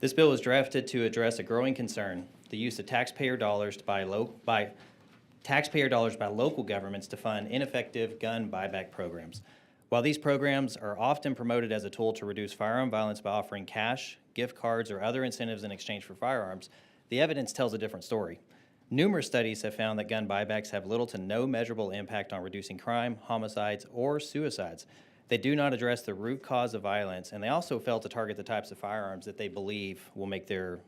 This bill was drafted to address a growing concern, the use of taxpayer dollars by local governments to fund ineffective gun buyback programs. While these programs are often promoted as a tool to reduce firearm violence by offering cash, gift cards, or other incentives in exchange for firearms, the evidence tells a different story. Numerous studies have found that gun buybacks have little to no measurable impact on reducing crime, homicides, or suicides. They do not address the root cause of violence, and they also fail to target the types of firearms that they believe will make their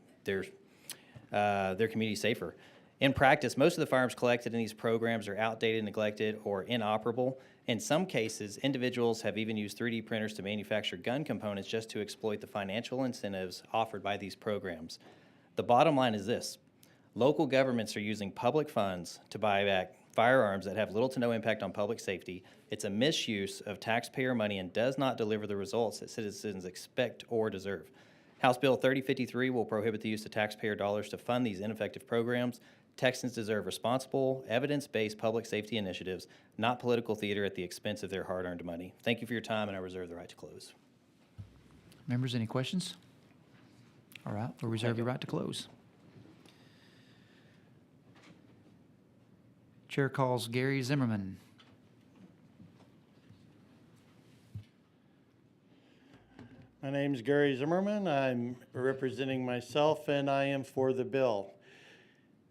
community safer. In practice, most of the firearms collected in these programs are outdated, neglected, or inoperable. In some cases, individuals have even used 3D printers to manufacture gun components just to exploit the financial incentives offered by these programs. The bottom line is this: local governments are using public funds to buy back firearms that have little to no impact on public safety. It's a misuse of taxpayer money and does not deliver the results that citizens expect or deserve. House Bill 3053 will prohibit the use of taxpayer dollars to fund these ineffective programs. Texans deserve responsible, evidence-based public safety initiatives, not political theater at the expense of their hard-earned money. Thank you for your time, and I reserve the right to close. Members, any questions? All right, we'll reserve your right to close. Chair calls Gary Zimmerman. My name is Gary Zimmerman. I'm representing myself, and I am for the bill.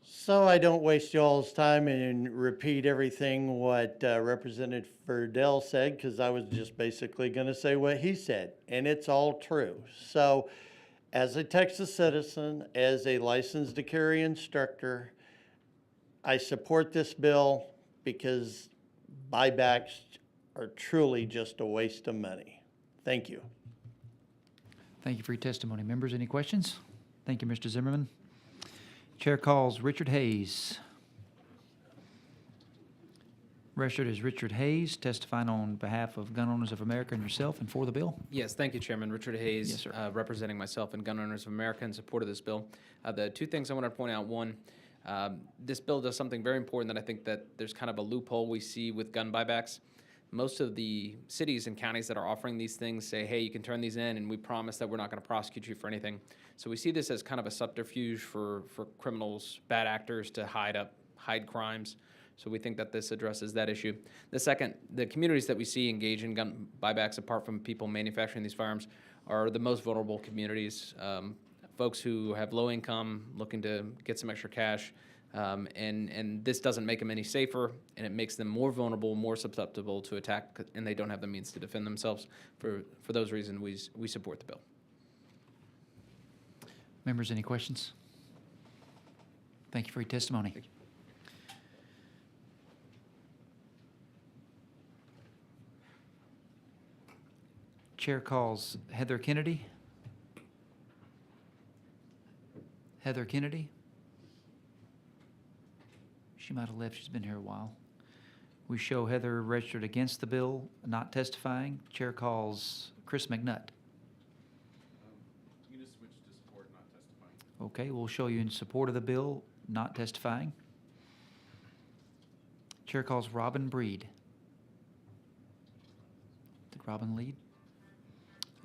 So I don't waste y'all's time and repeat everything what Representative Verdell said, because I was just basically going to say what he said, and it's all true. So as a Texas citizen, as a licensed to carry instructor, I support this bill because buybacks are truly just a waste of money. Thank you. Thank you for your testimony. Members, any questions? Thank you, Mr. Zimmerman. Chair calls Richard Hayes. Registered as Richard Hayes, testifying on behalf of Gun Owners of America and yourself and for the bill. Yes, thank you, Chairman. Richard Hayes, Yes, sir. Representing myself and Gun Owners of America in support of this bill. The two things I want to point out: one, this bill does something very important that I think that there's kind of a loophole we see with gun buybacks. Most of the cities and counties that are offering these things say, hey, you can turn these in and we promise that we're not going to prosecute you for anything. So we see this as kind of a subterfuge for criminals, bad actors to hide crimes. So we think that this addresses that issue. The second, the communities that we see engage in gun buybacks, apart from people manufacturing these firearms, are the most vulnerable communities. Folks who have low income, looking to get some extra cash, and this doesn't make them any safer, and it makes them more vulnerable, more susceptible to attack, and they don't have the means to defend themselves. For those reasons, we support the bill. Members, any questions? Thank you for your testimony. Chair calls Heather Kennedy. Heather Kennedy. She might have left. She's been here a while. We show Heather registered against the bill, not testifying. Chair calls Chris McNutt. You can just switch to support, not testifying. Okay, we'll show you in support of the bill, not testifying. Chair calls Robin Breed. Did Robin lead?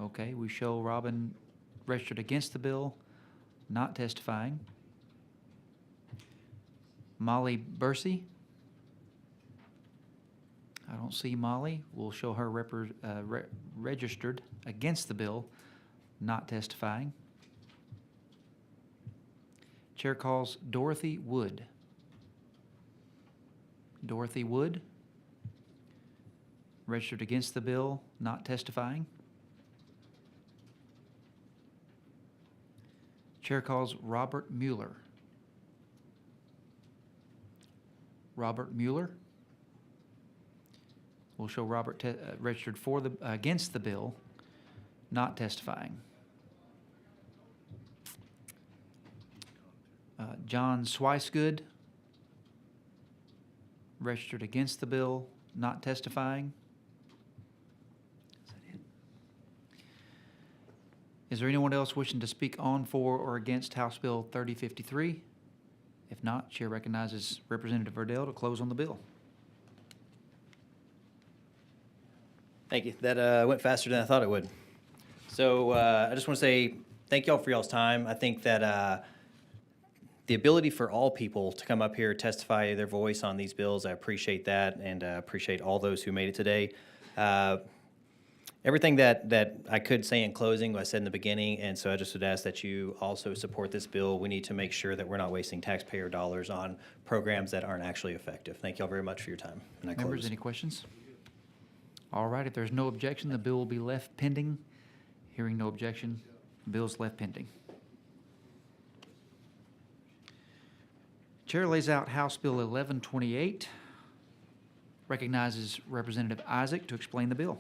Okay, we show Robin registered against the bill, not testifying. Molly Bursey. I don't see Molly. We'll show her registered against the bill, not testifying. Chair calls Dorothy Wood. Dorothy Wood, registered against the bill, not testifying. Chair calls Robert Mueller. Robert Mueller. We'll show Robert registered against the bill, not testifying. John Swicegood, registered against the bill, not testifying. Is that it? Is there anyone else wishing to speak on, for, or against House Bill 3053? If not, Chair recognizes Representative Verdell to close on the bill. Thank you. That went faster than I thought it would. So I just want to say thank y'all for y'all's time. I think that the ability for all people to come up here, testify their voice on these bills, I appreciate that, and appreciate all those who made it today. Everything that I could say in closing, I said in the beginning, and so I just would ask that you also support this bill. We need to make sure that we're not wasting taxpayer dollars on programs that aren't actually effective. Thank y'all very much for your time. And I Members, close. any questions? All right, if there's no objection, the bill will be left pending. Hearing no objection, the bill's left pending. Chair lays out House Bill 1128. Recognizes Representative Isaac to explain the bill.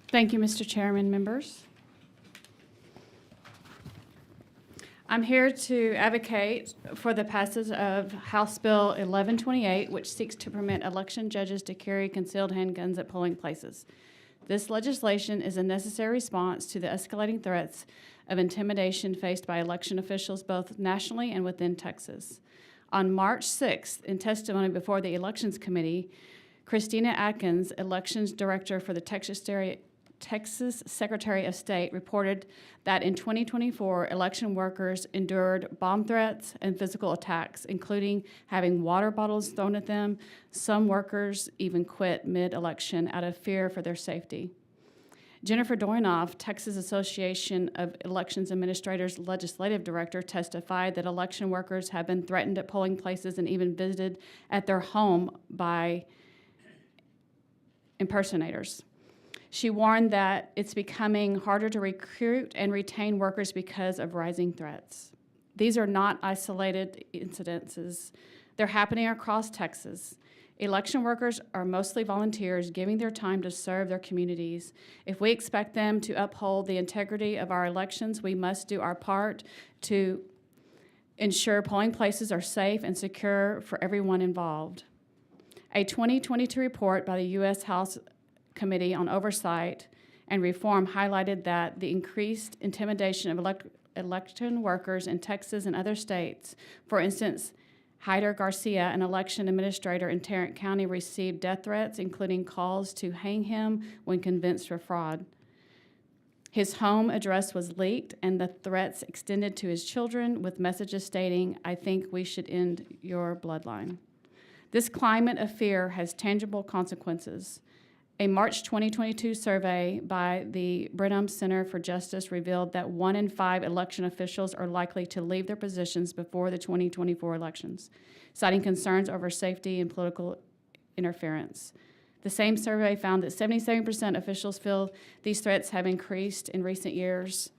Thank you, Mr. Chairman, members. I'm here to advocate for the passage of House Bill 1128, which seeks to permit election judges to carry concealed handguns at polling places. This legislation is a necessary response to the escalating threats of intimidation faced by election officials both nationally and within Texas. On March 6th, in testimony before the Elections Committee, Christina Atkins, Elections Director for the Texas Secretary of State, reported that in 2024, election workers endured bomb threats and physical attacks, including having water bottles thrown at them. Some workers even quit mid-election out of fear for their safety. Jennifer Doynoff, Texas Association of Elections Administrators Legislative Director, testified that election workers have been threatened at polling places and even visited at their home by impersonators. She warned that it's becoming harder to recruit and retain workers because of rising threats. These are not isolated incidences. They're happening across Texas. Election workers are mostly volunteers giving their time to serve their communities. If we expect them to uphold the integrity of our elections, we must do our part to ensure polling places are safe and secure for everyone involved. A 2022 report by the U.S. House Committee on Oversight and Reform highlighted that the increased intimidation of election workers in Texas and other states, for instance, Hyder Garcia, an election administrator in Tarrant County, received death threats, including calls to hang him when convinced for fraud. His home address was leaked, and the threats extended to his children with messages stating, "I think we should end your bloodline." This climate of fear has tangible consequences. A March 2022 survey by the Brenham Center for Justice revealed that 1 in 5 election officials are likely to leave their positions before the 2024 elections, citing concerns over safety and political interference. The same survey found that 77% of officials feel these threats have increased in recent years.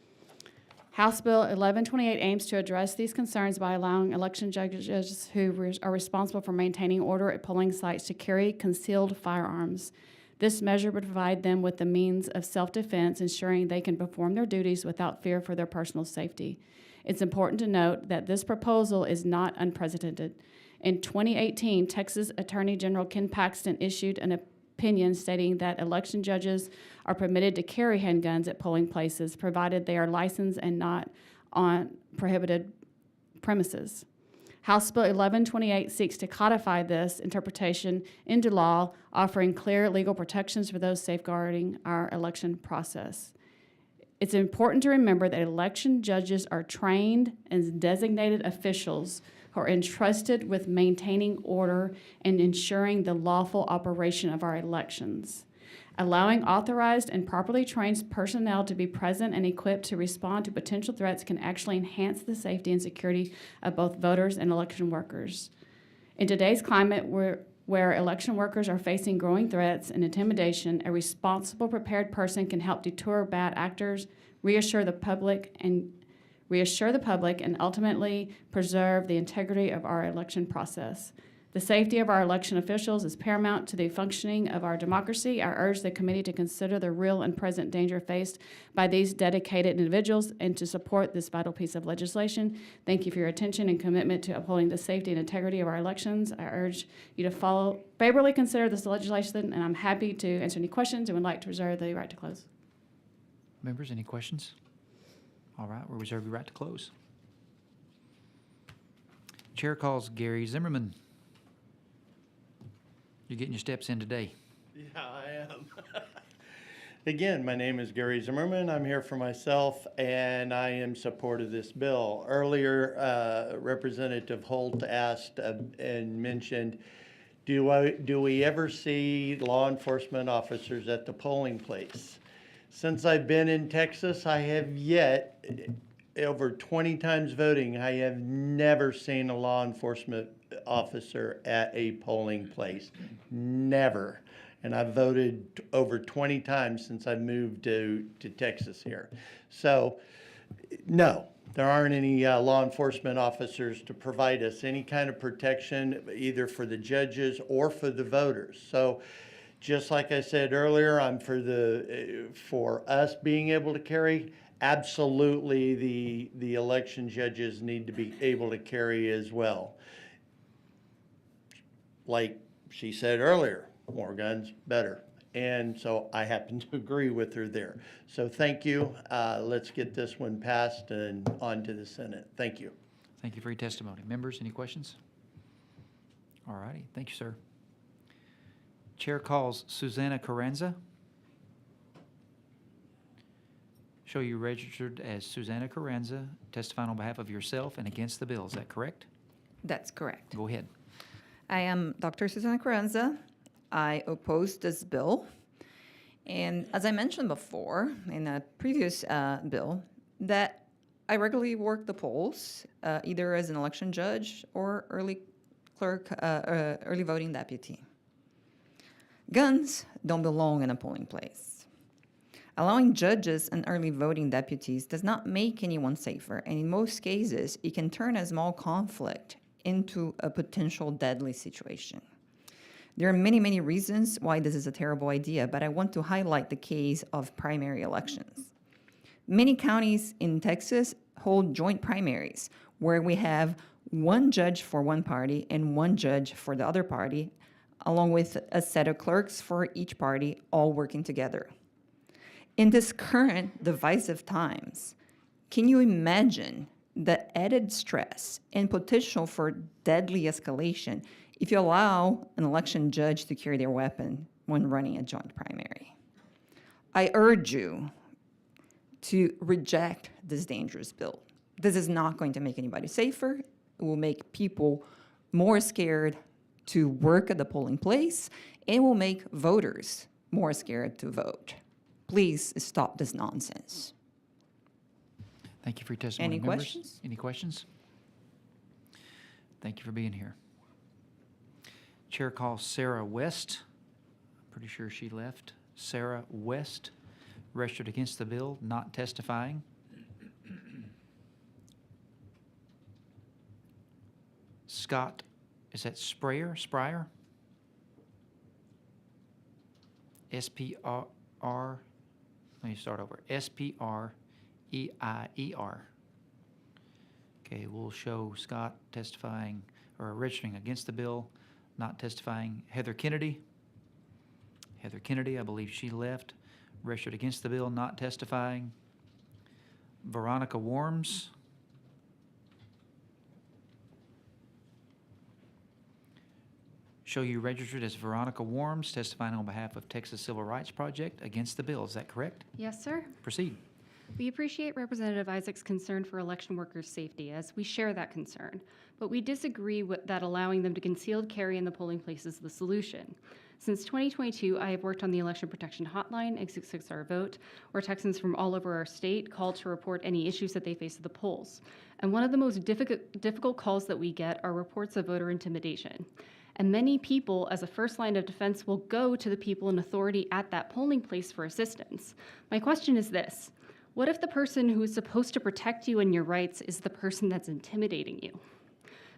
House Bill 1128 aims to address these concerns by allowing election judges who are responsible for maintaining order at polling sites to carry concealed firearms. This measure would provide them with the means of self-defense, ensuring they can perform their duties without fear for their personal safety. It's important to note that this proposal is not unprecedented. In 2018, Texas Attorney General Ken Paxton issued an opinion stating that election judges are permitted to carry handguns at polling places, provided they are licensed and not on prohibited premises. House Bill 1128 seeks to codify this interpretation into law, offering clear legal protections for those safeguarding our election process. It's important to remember that election judges are trained as designated officials who are entrusted with maintaining order and ensuring the lawful operation of our elections. Allowing authorized and properly trained personnel to be present and equipped to respond to potential threats can actually enhance the safety and security of both voters and election workers. In today's climate, where election workers are facing growing threats and intimidation, a responsible, prepared person can help deter bad actors, reassure the public, and ultimately preserve the integrity of our election process. The safety of our election officials is paramount to the functioning of our democracy. I urge the committee to consider the real and present danger faced by these dedicated individuals and to support this vital piece of legislation. Thank you for your attention and commitment to upholding the safety and integrity of our elections. I urge you to favorably consider this legislation, and I'm happy to answer any questions and would like to reserve the right to close. Members, any questions? All right, we'll reserve your right to close. Chair calls Gary Zimmerman. You're getting your steps in today. Yeah, I am. Again, my name is Gary Zimmerman. I'm here for myself, and I am support of this bill. Earlier, Representative Holt asked and mentioned, do we ever see law enforcement officers at the polling place? Since I've been in Texas, I have yet, over 20 times voting, I have never seen a law enforcement officer at a polling place. Never. And I've voted over 20 times since I moved to Texas here. So, no, there aren't any law enforcement officers to provide us any kind of protection, either for the judges or for the voters. So, just like I said earlier, I'm for us being able to carry. Absolutely, the election judges need to be able to carry as well. Like she said earlier, more guns, better. And so I happen to agree with her there. So thank you. Let's get this one passed and on to the Senate. Thank you. Thank you for your testimony. Members, any questions? All righty. Thank you, sir. Chair calls Susanna Carranza. Show you registered as Susanna Carranza, testifying on behalf of yourself and against the bill. Is that correct? That's correct. Go ahead. I am Dr. Susanna Carranza. I oppose this bill. And as I mentioned before in a previous bill, that I regularly work the polls, either as an election judge or early voting deputy. Guns don't belong in a polling place. Allowing judges and early voting deputies does not make anyone safer, and in most cases, it can turn a small conflict into a potential deadly situation. There are many, many reasons why this is a terrible idea, but I want to highlight the case of primary elections. Many counties in Texas hold joint primaries where we have one judge for one party and one judge for the other party, along with a set of clerks for each party, all working together. In this current divisive times, can you imagine the added stress and potential for deadly escalation if you allow an election judge to carry their weapon when running a joint primary? I urge you to reject this dangerous bill. This is not going to make anybody safer. It will make people more scared to work at the polling place, and will make voters more scared to vote. Please stop this nonsense. Thank you for your testimony. Any Members, questions? Any questions? Thank you for being here. Chair calls Sarah West. I'm pretty sure she left. Sarah West, registered against the bill, not testifying. Scott, is that Spryer? S-P-R, let me start over, S-P-R-E-I-E-R. Okay, we'll show Scott testifying or registering against the bill, not testifying. Heather Kennedy. Heather Kennedy, I believe she left, registered against the bill, not testifying. Veronica Worms. Show you registered as Veronica Worms, testifying on behalf of Texas Civil Rights Project against the bill. Is that correct? Yes, sir. Proceed. We appreciate Representative Isaac's concern for election workers' safety, as we share that concern, but we disagree with that allowing them to concealed carry in the polling place is the solution. Since 2022, I have worked on the Election Protection Hotline, 866-our Vote, where Texans from all over our state call to report any issues that they face at the polls. And one of the most difficult calls that we get are reports of voter intimidation. And many people, as a first line of defense, will go to the people in authority at that polling place for assistance. My question is this: what if the person who is supposed to protect you and your rights is the person that's intimidating you?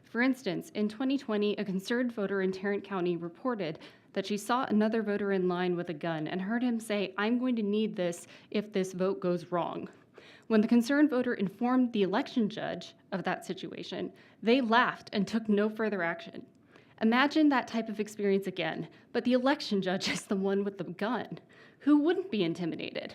For instance, in 2020, a concerned voter in Tarrant County reported that she saw another voter in line with a gun and heard him say, "I'm going to need this if this vote goes wrong." When the concerned voter informed the election judge of that situation, they laughed and took no further action. Imagine that type of experience again, but the election judge is the one with the gun. Who wouldn't be intimidated?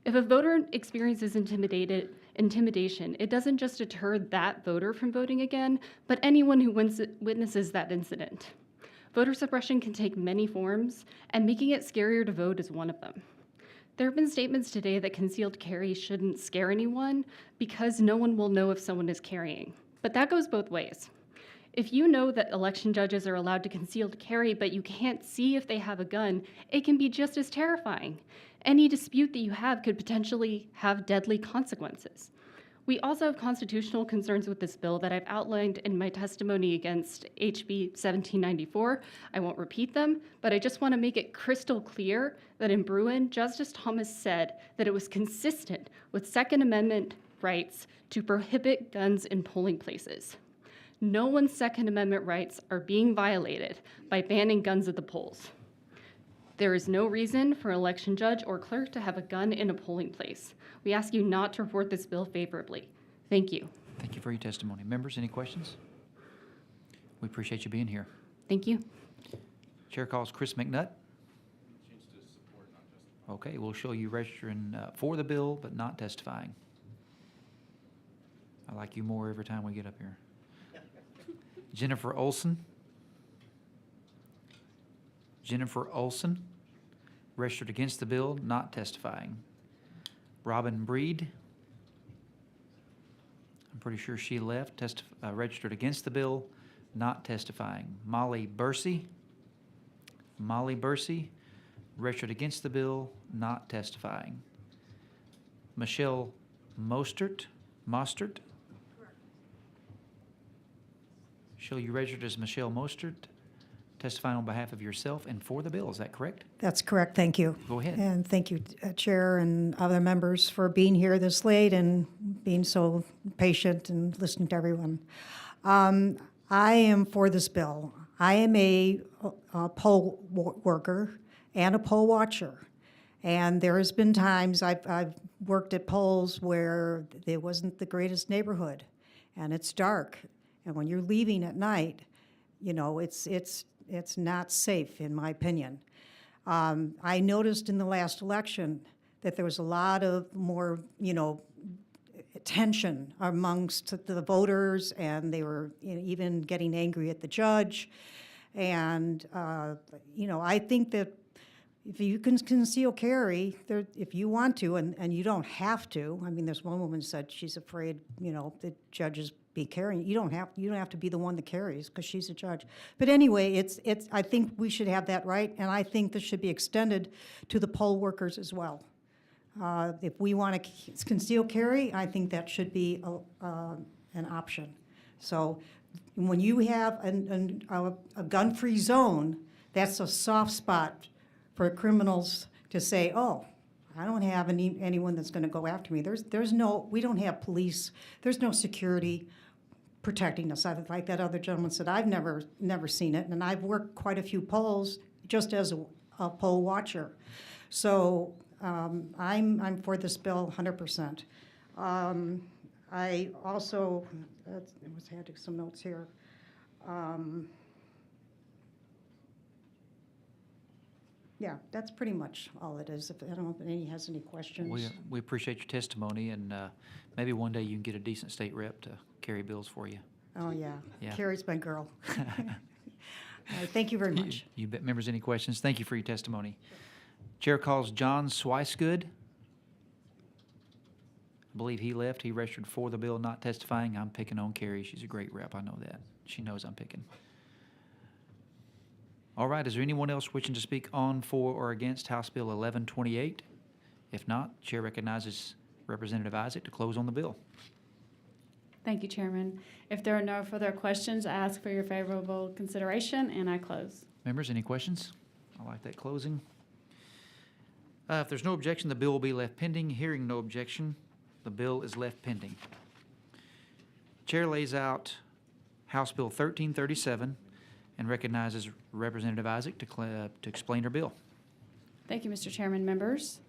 If a voter experiences intimidation, it doesn't just deter that voter from voting again, but anyone who witnesses that incident. Voter suppression can take many forms, and making it scarier to vote is one of them. There have been statements today that concealed carry shouldn't scare anyone because no one will know if someone is carrying. But that goes both ways. If you know that election judges are allowed to concealed carry, but you can't see if they have a gun, it can be just as terrifying. Any dispute that you have could potentially have deadly consequences. We also have constitutional concerns with this bill that I've outlined in my testimony against HB 1794. I won't repeat them, but I just want to make it crystal clear that in Bruin, Justice Thomas said that it was consistent with Second Amendment rights to prohibit guns in polling places. No one's Second Amendment rights are being violated by banning guns at the polls. There is no reason for an election judge or clerk to have a gun in a polling place. We ask you not to report this bill favorably. Thank you. Thank you for your testimony. Members, any questions? We appreciate you being here. Thank you. Chair calls Chris McNutt. Okay, we'll show you registering for the bill, but not testifying. I like you more every time we get up here. Jennifer Olson. Jennifer Olson, registered against the bill, not testifying. Robin Breed. I'm pretty sure she left, registered against the bill, not testifying. Molly Bursey. Molly Bursey, registered against the bill, not testifying. Michelle Mostert. Michelle, you registered as Michelle Mostert, testifying on behalf of yourself and for the bill. Is that correct? That's correct. Thank you. Go ahead. And thank you, Chair and other members, for being here this late and being so patient and listening to everyone. I am for this bill. I am a poll worker and a poll watcher. And there has been times I've worked at polls where it wasn't the greatest neighborhood, and it's dark. And when you're leaving at night, you know, it's not safe, in my opinion. I noticed in the last election that there was a lot of more, tension amongst the voters, and they were even getting angry at the judge. And, I think that if you can conceal carry, if you want to, and you don't have to. I mean, there's one woman said she's afraid, the judges be carrying. You don't have to be the one that carries because she's a judge. But anyway, it's. I think we should have that right, and I think this should be extended to the poll workers as well. If we want to conceal carry, I think that should be an option. So when you have a gun-free zone, that's a soft spot for criminals to say, "Oh, I don't have anyone that's going to go after me." We don't have police. There's no security protecting us. Like that other gentleman said, I've never seen it, and I've worked quite a few polls just as a poll watcher. So I'm for this bill 100%. I also, I had some notes here. Yeah, that's pretty much all it is. I don't know if any has any questions. We appreciate your testimony, and maybe one day you can get a decent state rep to carry bills for you. Oh, yeah. Yeah. Carrie's my girl. All right, thank you very much. You bet. Members, any questions? Thank you for your testimony. Chair calls John Swicegood. I believe he left. He registered for the bill, not testifying. I'm picking on Carrie. She's a great rep. I know that. She knows I'm picking. All right, is there anyone else wishing to speak on, for, or against House Bill 1128? If not, Chair recognizes Representative Isaac to close on the bill. Thank you, Chairman. If there are no further questions, I ask for your favorable consideration, and I close. Members, any questions? I like that closing. If there's no objection, the bill will be left pending. Hearing no objection, the bill is left pending. Chair lays out House Bill 1337 and recognizes Representative Isaac to explain her bill. Thank you, Mr. Chairman, members.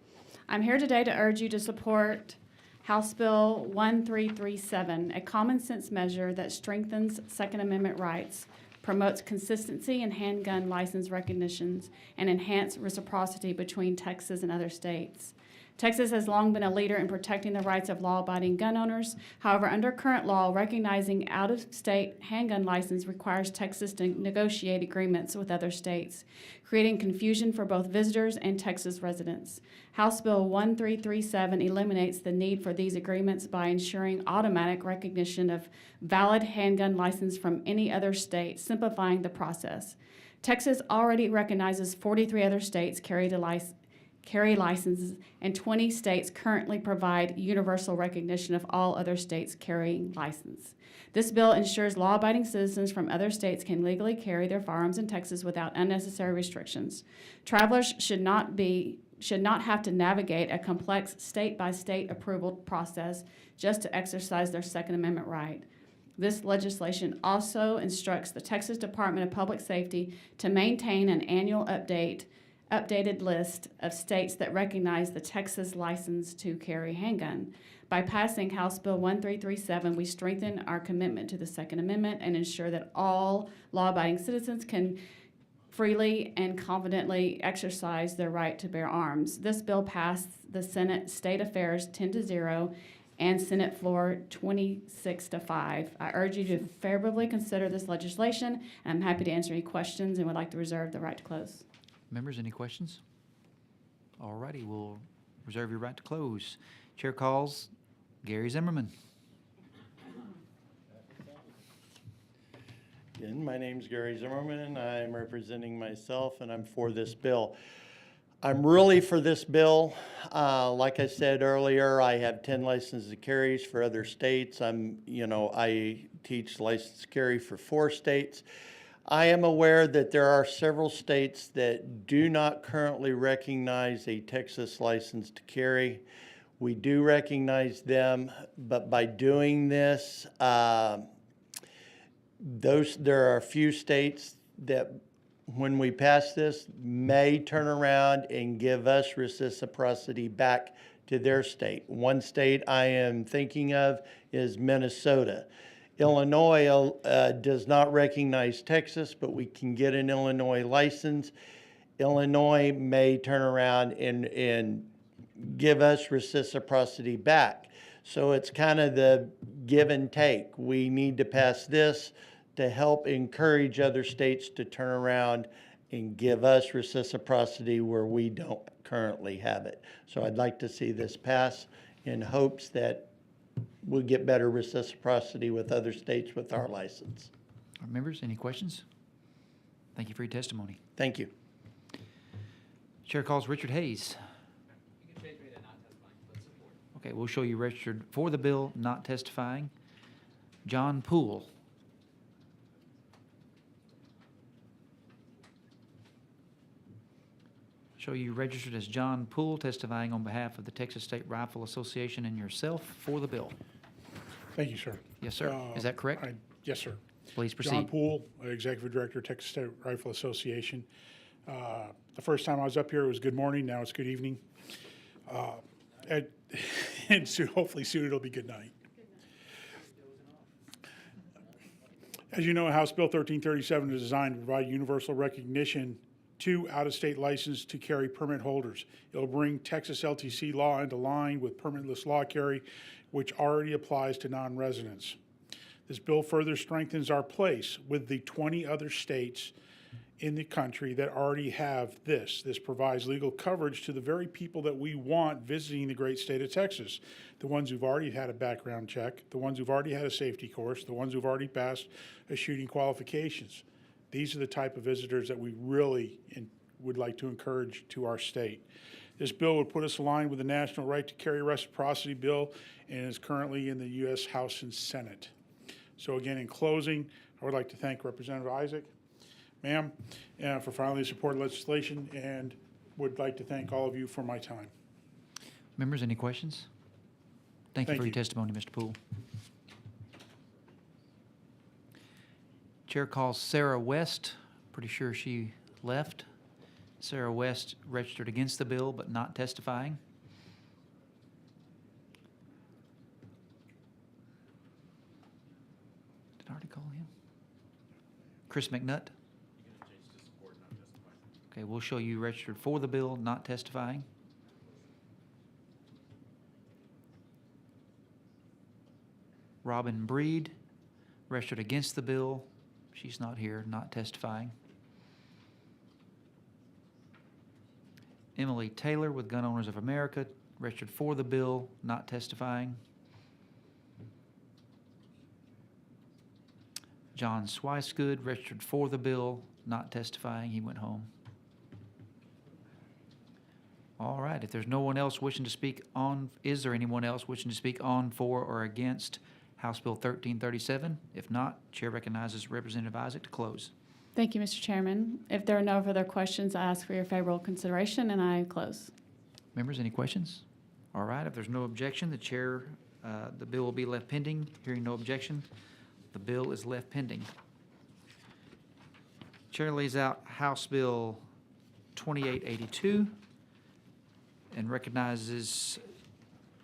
I'm here today to urge you to support House Bill 1337, a common sense measure that strengthens Second Amendment rights, promotes consistency in handgun license recognitions, and enhance reciprocity between Texas and other states. Texas has long been a leader in protecting the rights of law-abiding gun owners. However, under current law, recognizing out-of-state handgun license requires Texas to negotiate agreements with other states, creating confusion for both visitors and Texas residents. House Bill 1337 eliminates the need for these agreements by ensuring automatic recognition of valid handgun license from any other state, simplifying the process. Texas already recognizes 43 other states carry licenses, and 20 states currently provide universal recognition of all other states carrying license. This bill ensures law-abiding citizens from other states can legally carry their firearms in Texas without unnecessary restrictions. Travelers should not have to navigate a complex state-by-state approval process just to exercise their Second Amendment right. This legislation also instructs the Texas Department of Public Safety to maintain an annual updated list of states that recognize the Texas license to carry handgun. By passing House Bill 1337, we strengthen our commitment to the Second Amendment and ensure that all law-abiding citizens can freely and confidently exercise their right to bear arms. This bill passed the Senate State Affairs 10-0 and Senate floor 26-5. I urge you to favorably consider this legislation, and I'm happy to answer any questions and would like to reserve the right to close. Members, any questions? All righty, we'll reserve your right to close. Chair calls Gary Zimmerman. Again, my name's Gary Zimmerman. I'm representing myself, and I'm for this bill. I'm really for this bill. Like I said earlier, I have 10 licenses to carry for other states. I teach license to carry for 4 states. I am aware that there are several states that do not currently recognize a Texas license to carry. We do recognize them, but by doing this, there are a few states that, when we pass this, may turn around and give us reciprocity back to their state. One state I am thinking of is Minnesota. Illinois does not recognize Texas, but we can get an Illinois license. Illinois may turn around and give us reciprocity back. So it's kind of the give and take. We need to pass this to help encourage other states to turn around and give us reciprocity where we don't currently have it. So I'd like to see this pass in hopes that we'll get better reciprocity with other states with our license. Members, any questions? Thank you for your testimony. Thank you. Chair calls Richard Hayes. You can change me to not testifying, but support. Okay, we'll show you registered for the bill, not testifying. John Poole. Show you registered as John Poole, testifying on behalf of the Texas State Rifle Association and yourself for the bill. Thank you, sir. Yes, sir. Is that correct? Yes, sir. Please proceed. John Poole, Executive Director, Texas State Rifle Association. The first time I was up here, it was good morning. Now it's good evening. And soon, hopefully soon it'll be good night. As you know, House Bill 1337 is designed to provide universal recognition to out-of-state license to carry permit holders. It'll bring Texas LTC law into line with permitless law carry, which already applies to non-residents. This bill further strengthens our place with the 20 other states in the country that already have this. This provides legal coverage to the very people that we want visiting the great state of Texas. The ones who've already had a background check, the ones who've already had a safety course, the ones who've already passed a shooting qualifications. These are the type of visitors that we really would like to encourage to our state. This bill would put us aligned with the National Right to Carry Reciprocity Bill and is currently in the U.S. House and Senate. So again, in closing, I would like to thank Representative Isaac, ma'am, for filing the support legislation, and would like to thank all of you for my time. Members, any questions? Thank you for your testimony, Mr. Poole. Chair calls Sarah West. Pretty sure she left. Sarah West registered against the bill but not testifying. Did I already call him? Chris McNutt? Okay, we'll show you registered for the bill, not testifying. Robin Breed, registered against the bill. She's not here, not testifying. Emily Taylor with Gun Owners of America, registered for the bill, not testifying. John Swicegood, registered for the bill, not testifying. He went home. All right, if there's no one else wishing to speak on, is there anyone else wishing to speak on, for, or against House Bill 1337? If not, Chair recognizes Representative Isaac to close. Thank you, Mr. Chairman. If there are no further questions, I ask for your favorable consideration, and I close. Members, any questions? All right, if there's no objection, the bill will be left pending. Hearing no objection, the bill is left pending. Chair lays out House Bill 2882 and recognizes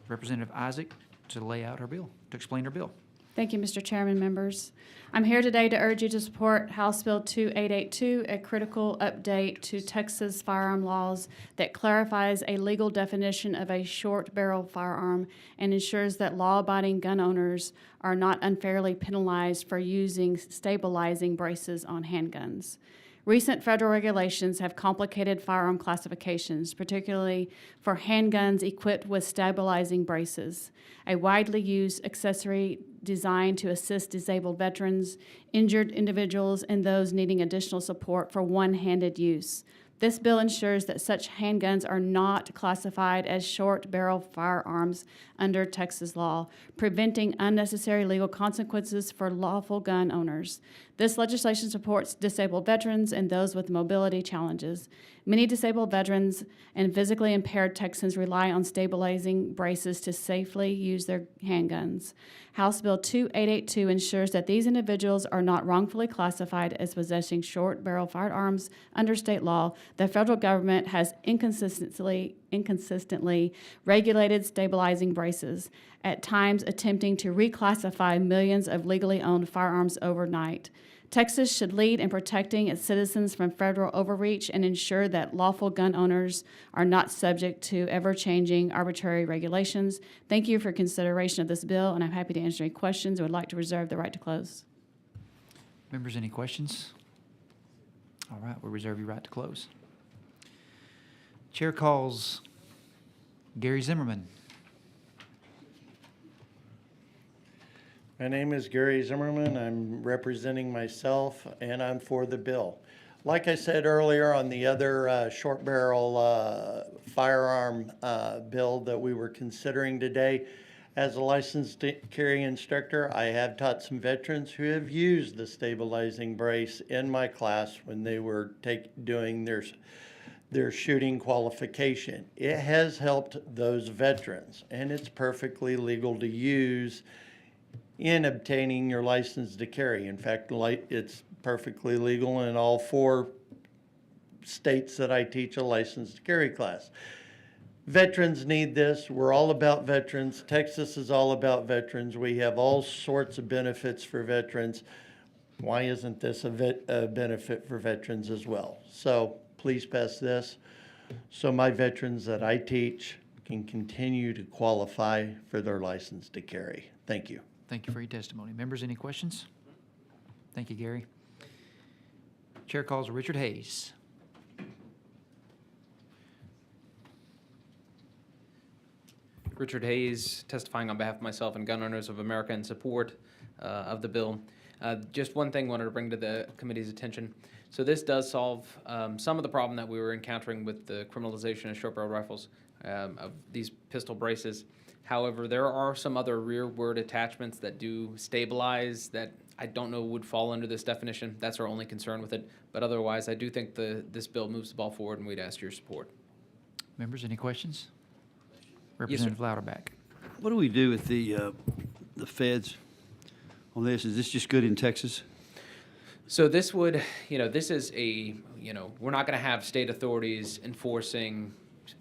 Representative Isaac to lay out her bill, to explain her bill. Thank you, Mr. Chairman, members. I'm here today to urge you to support House Bill 2882, a critical update to Texas firearm laws that clarifies a legal definition of a short-barrel firearm and ensures that law-abiding gun owners are not unfairly penalized for using stabilizing braces on handguns. Recent federal regulations have complicated firearm classifications, particularly for handguns equipped with stabilizing braces, a widely used accessory designed to assist disabled veterans, injured individuals, and those needing additional support for one-handed use. This bill ensures that such handguns are not classified as short-barrel firearms under Texas law, preventing unnecessary legal consequences for lawful gun owners. This legislation supports disabled veterans and those with mobility challenges. Many disabled veterans and physically impaired Texans rely on stabilizing braces to safely use their handguns. House Bill 2882 ensures that these individuals are not wrongfully classified as possessing short-barrel firearms under state law. The federal government has inconsistently regulated stabilizing braces, at times attempting to reclassify millions of legally owned firearms overnight. Texas should lead in protecting its citizens from federal overreach and ensure that lawful gun owners are not subject to ever-changing arbitrary regulations. Thank you for consideration of this bill, and I'm happy to answer any questions and would like to reserve the right to close. Members, any questions? All right, we'll reserve your right to close. Chair calls Gary Zimmerman. My name is Gary Zimmerman. I'm representing myself, and I'm for the bill. Like I said earlier on the other short barrel firearm bill that we were considering today, as a licensed carry instructor, I have taught some veterans who have used the stabilizing brace in my class when they were doing their shooting qualification. It has helped those veterans, and it's perfectly legal to use in obtaining your license to carry. In fact, it's perfectly legal in all 4 states that I teach a license to carry class. Veterans need this. We're all about veterans. Texas is all about veterans. We have all sorts of benefits for veterans. Why isn't this a benefit for veterans as well? So please pass this so my veterans that I teach can continue to qualify for their license to carry. Thank you. Thank you for your testimony. Members, any questions? Thank you, Gary. Chair calls Richard Hayes. Richard Hayes, testifying on behalf of myself and Gun Owners of America in support of the bill. Just one thing I wanted to bring to the committee's attention. So this does solve some of the problem that we were encountering with the criminalization of short-barreled rifles, of these pistol braces. However, there are some other rearward attachments that do stabilize that I don't know would fall under this definition. That's our only concern with it. But otherwise, I do think this bill moves the ball forward, and we'd ask your support. Members, any questions? Representative Louderback. What do we do with the feds on this? Is this just good in Texas? So this would, this is we're not going to have state authorities enforcing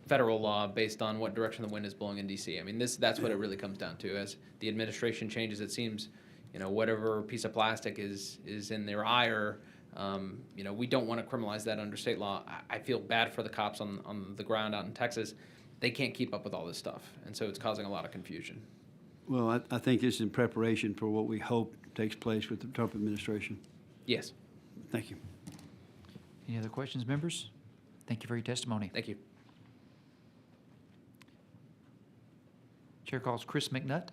federal law based on what direction the wind is blowing in D.C. I mean, that's what it really comes down to. As the administration changes, it seems, whatever piece of plastic is in their ire, we don't want to criminalize that under state law. I feel bad for the cops on the ground out in Texas. They can't keep up with all this stuff, and so it's causing a lot of confusion. Well, I think this is in preparation for what we hope takes place with the Trump administration. Yes. Thank you. Any other questions, members? Thank you for your testimony. Thank you. Chair calls Chris McNutt.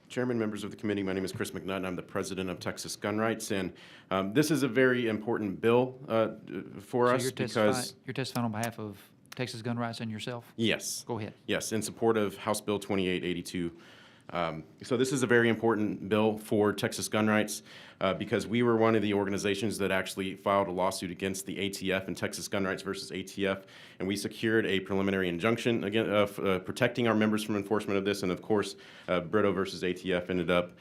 Chairman, members of the committee, my name is Chris McNutt. I'm the president of Texas Gun Rights, and this is a very important bill for us because you're testifying on behalf of Texas Gun Rights and yourself? Yes. Go ahead. Yes, in support of House Bill 2882. So this is a very important bill for Texas Gun Rights because we were one of the organizations that actually filed a lawsuit against the ATF and Texas Gun Rights versus ATF, and we secured a preliminary injunction protecting our members from enforcement of this, and of course, Brito versus ATF ended up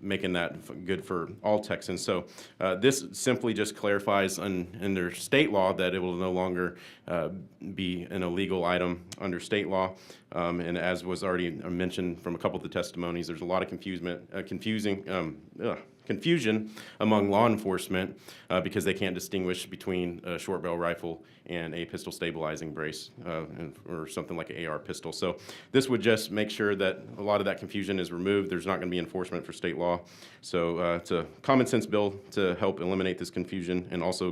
making that good for all Texans. So this simply just clarifies under state law that it will no longer be an illegal item under state law, and as was already mentioned from a couple of the testimonies, there's a lot of confusion among law enforcement because they can't distinguish between a short barrel rifle and a pistol stabilizing brace or something like an AR pistol. So this would just make sure that a lot of that confusion is removed. There's not going to be enforcement for state law. So it's a common sense bill to help eliminate this confusion and also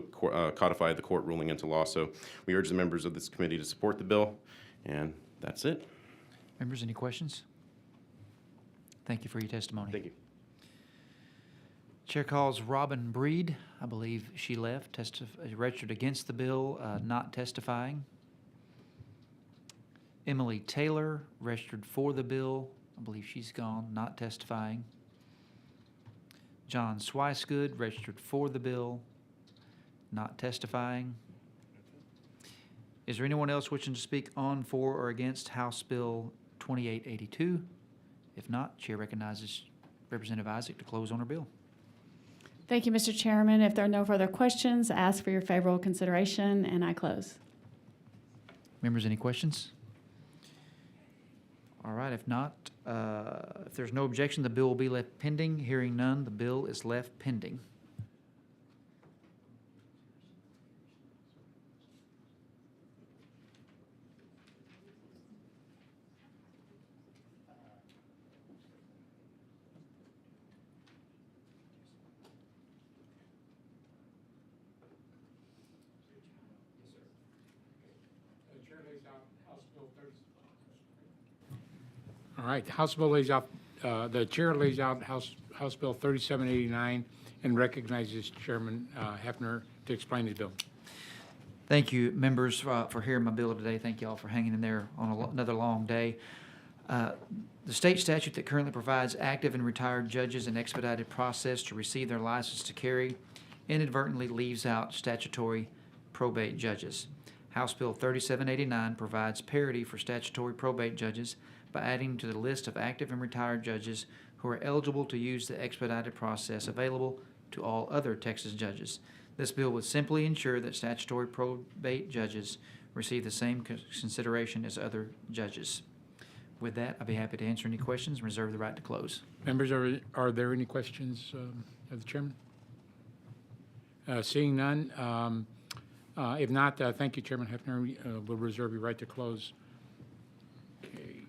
codify the court ruling into law. So we urge the members of this committee to support the bill, and that's it. Members, any questions? Thank you for your testimony. Thank you. Chair calls Robin Breed. I believe she left, registered against the bill, not testifying. Emily Taylor, registered for the bill. I believe she's gone, not testifying. John Swicegood, registered for the bill, not testifying. Is there anyone else wishing to speak on, for, or against House Bill 2882? If not, Chair recognizes Representative Isaac to close on her bill. Thank you, Mr. Chairman. If there are no further questions, I ask for your favorable consideration, and I close. Members, any questions? All right, if not, if there's no objection, the bill will be left pending. Hearing none, the bill is left pending. All right, House Bill lays out, the chair lays out House Bill 3789 and recognizes Chairman Hefner to explain the bill. Thank you, members, for hearing my bill today. Thank you all for hanging in there on another long day. The state statute that currently provides active and retired judges an expedited process to receive their license to carry inadvertently leaves out statutory probate judges. House Bill 3789 provides parity for statutory probate judges by adding to the list of active and retired judges who are eligible to use the expedited process available to all other Texas judges. This bill would simply ensure that statutory probate judges receive the same consideration as other judges. With that, I'd be happy to answer any questions and reserve the right to close. Members, are there any questions of the chairman? Seeing none, if not, thank you, Chairman Hefner. We'll reserve your right to close. Okay.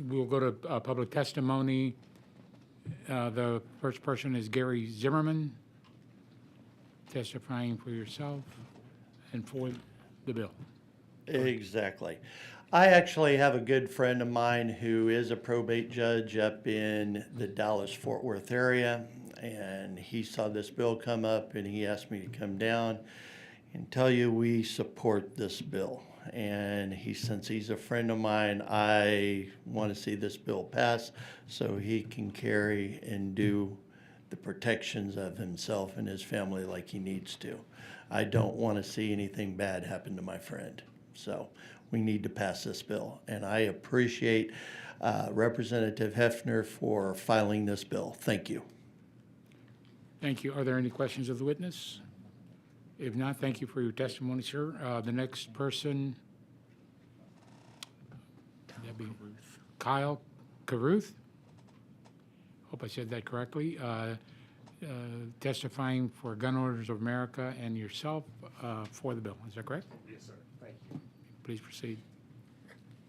We'll go to public testimony. The first person is Gary Zimmerman, testifying for yourself and for the bill. Exactly. I actually have a good friend of mine who is a probate judge up in the Dallas-Fort Worth area, and he saw this bill come up and he asked me to come down and tell you we support this bill. And since he's a friend of mine, I want to see this bill pass so he can carry and do the protections of himself and his family like he needs to. I don't want to see anything bad happen to my friend. So we need to pass this bill. And I appreciate Representative Hefner for filing this bill. Thank you. Thank you. Are there any questions of the witness? If not, thank you for your testimony, sir. The next person, that'd be Kyle Caruth. Hope I said that correctly. Testifying for Gun Owners of America and yourself for the bill. Is that correct? Yes, sir. Thank you. Please proceed.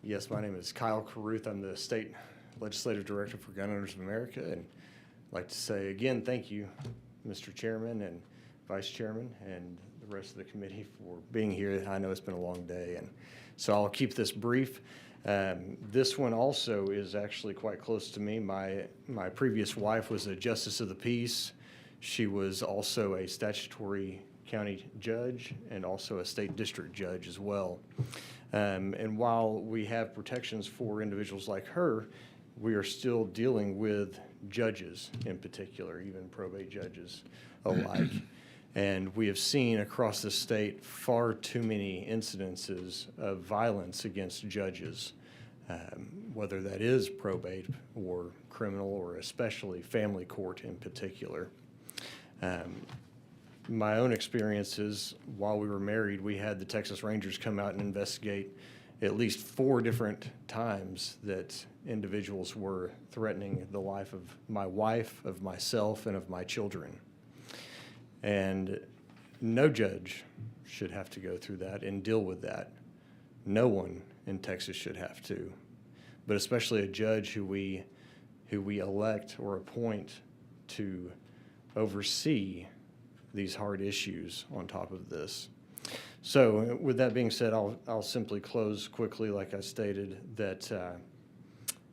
Yes, my name is Kyle Caruth. I'm the State Legislative Director for Gun Owners of America. And I'd like to say again, thank you, Mr. Chairman and Vice Chairman and the rest of the committee for being here. I know it's been a long day, and so I'll keep this brief. This one also is actually quite close to me. My previous wife was a Justice of the Peace. She was also a statutory county judge and also a state district judge as well. And while we have protections for individuals like her, we are still dealing with judges in particular, even probate judges alike. And we have seen across the state far too many incidences of violence against judges, whether that is probate or criminal or especially family court in particular. My own experiences, while we were married, we had the Texas Rangers come out and investigate at least 4 different times that individuals were threatening the life of my wife, of myself, and of my children. And no judge should have to go through that and deal with that. No one in Texas should have to, but especially a judge who we elect or appoint to oversee these hard issues on top of this. So with that being said, I'll simply close quickly, like I stated, that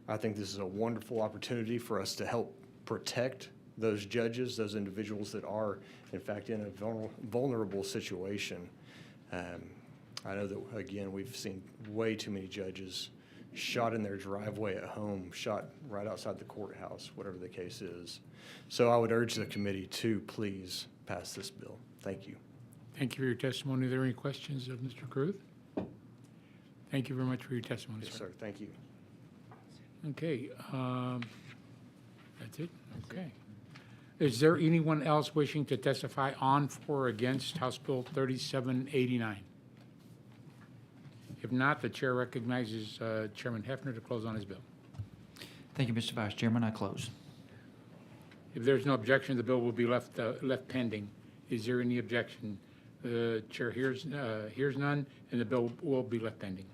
I think this is a wonderful opportunity for us to help protect those judges, those individuals that are, in fact, in a vulnerable situation. I know that, again, we've seen way too many judges shot in their driveway at home, shot right outside the courthouse, whatever the case is. So I would urge the committee to please pass this bill. Thank you. Thank you for your testimony. Are there any questions of Mr. Caruth? Thank you very much for your testimony, Yes, sir. sir. Thank you. Okay, that's it? Okay. Is there anyone else wishing to testify on, for, or against House Bill 3789? If not, the chair recognizes Chairman Hefner to close on his bill. Thank you, Mr. Vice Chairman. I close. If there's no objection, the bill will be left pending. Is there any objection? The chair hears none, and the bill will be left pending.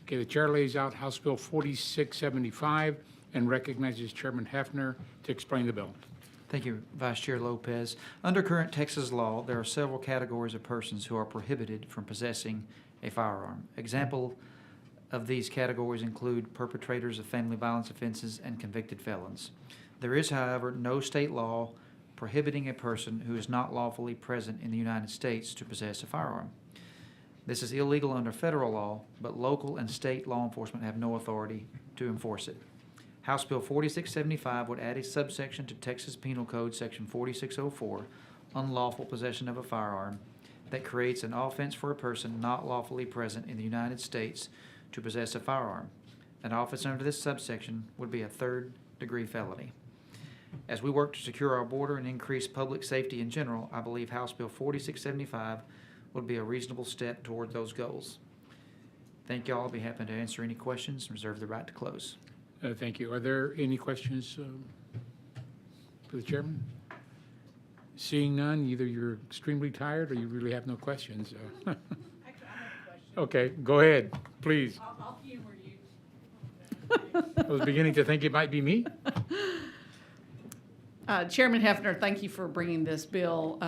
Okay, the chair lays out House Bill 4675 and recognizes Chairman Hefner to explain the bill. Thank you, Vice Chair Lopez. Under current Texas law, there are several categories of persons who are prohibited from possessing a firearm. Example of these categories include perpetrators of family violence offenses and convicted felons. There is, however, no state law prohibiting a person who is not lawfully present in the United States to possess a firearm. This is illegal under federal law, but local and state law enforcement have no authority to enforce it. House Bill 4675 would add a subsection to Texas Penal Code Section 4604 unlawful possession of a firearm that creates an offense for a person not lawfully present in the United States to possess a firearm. An offense under this subsection would be a third-degree felony. As we work to secure our border and increase public safety in general, I believe House Bill 4675 would be a reasonable step toward those goals. Thank you all. I'll be happy to answer any questions and reserve the right to close. Thank you. Are there any questions for the chairman? Seeing none, either you're extremely tired or you really have no questions. Actually, I have a question. Okay, go ahead, please. I'll humor you. I was beginning to think it might be me. Chairman Hefner, thank you for bringing this bill.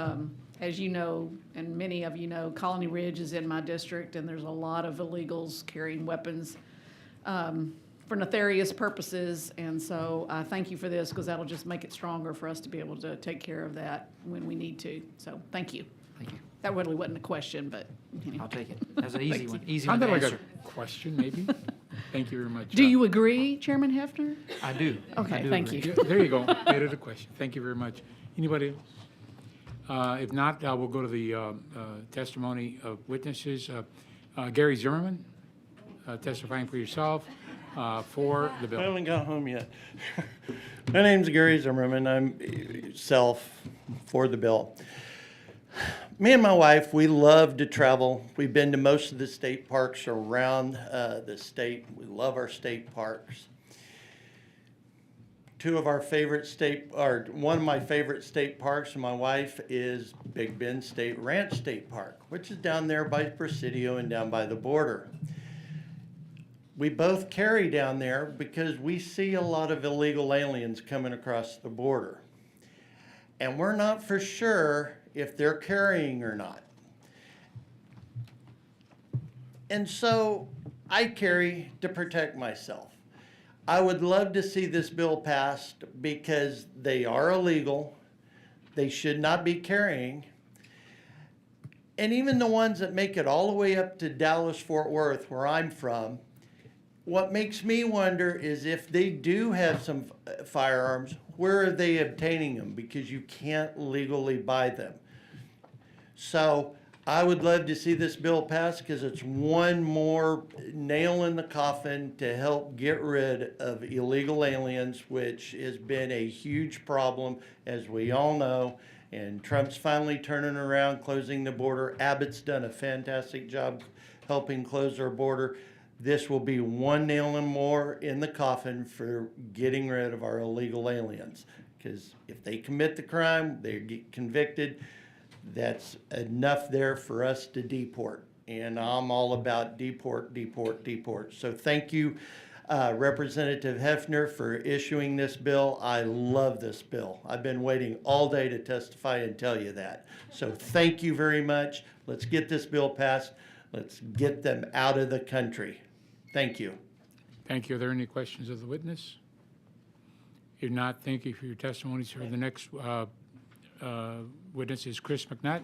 As you know, and many of you know, Colony Ridge is in my district, and there's a lot of illegals carrying weapons for nefarious purposes. And so I thank you for this, because that'll just make it stronger for us to be able to take care of that when we need to. So thank you. Thank you. That really wasn't a question, but anyway. I'll take it. That's an easy Thank one. you. Easy one to Sounded like answer. a question, maybe. Thank you very much. Do you agree, Chairman Hefner? I do. Okay, I do thank agree. you. There you go. Made it a question. Thank you very much. Anybody else? If not, we'll go to the testimony of witnesses. Gary Zimmerman, testifying for yourself for the I bill. haven't got home yet. My name's Gary Zimmerman. I'm for the bill. Me and my wife, we love to travel. We've been to most of the state parks around the state. We love our state parks. Two of our favorite one of my favorite state parks, and my wife, is Big Bend State Ranch State Park, which is down there by Presidio and down by the border. We both carry down there because we see a lot of illegal aliens coming across the border. And we're not for sure if they're carrying or not. And so I carry to protect myself. I would love to see this bill passed because they are illegal. They should not be carrying. And even the ones that make it all the way up to Dallas, Fort Worth, where I'm from, what makes me wonder is if they do have some firearms, where are they obtaining them? Because you can't legally buy them. So I would love to see this bill passed because it's one more nail in the coffin to help get rid of illegal aliens, which has been a huge problem, as we all know. And Trump's finally turning around, closing the border. Abbott's done a fantastic job helping close our border. This will be one nail and more in the coffin for getting rid of our illegal aliens. Because if they commit the crime, they get convicted, that's enough there for us to deport. And I'm all about deport, deport, deport. So thank you, Representative Hefner, for issuing this bill. I love this bill. I've been waiting all day to testify and tell you that. So thank you very much. Let's get this bill passed. Let's get them out of the country. Thank you. Thank you. Are there any questions of the witness? If not, thank you for your testimony, sir. The next witness is Chris McNutt.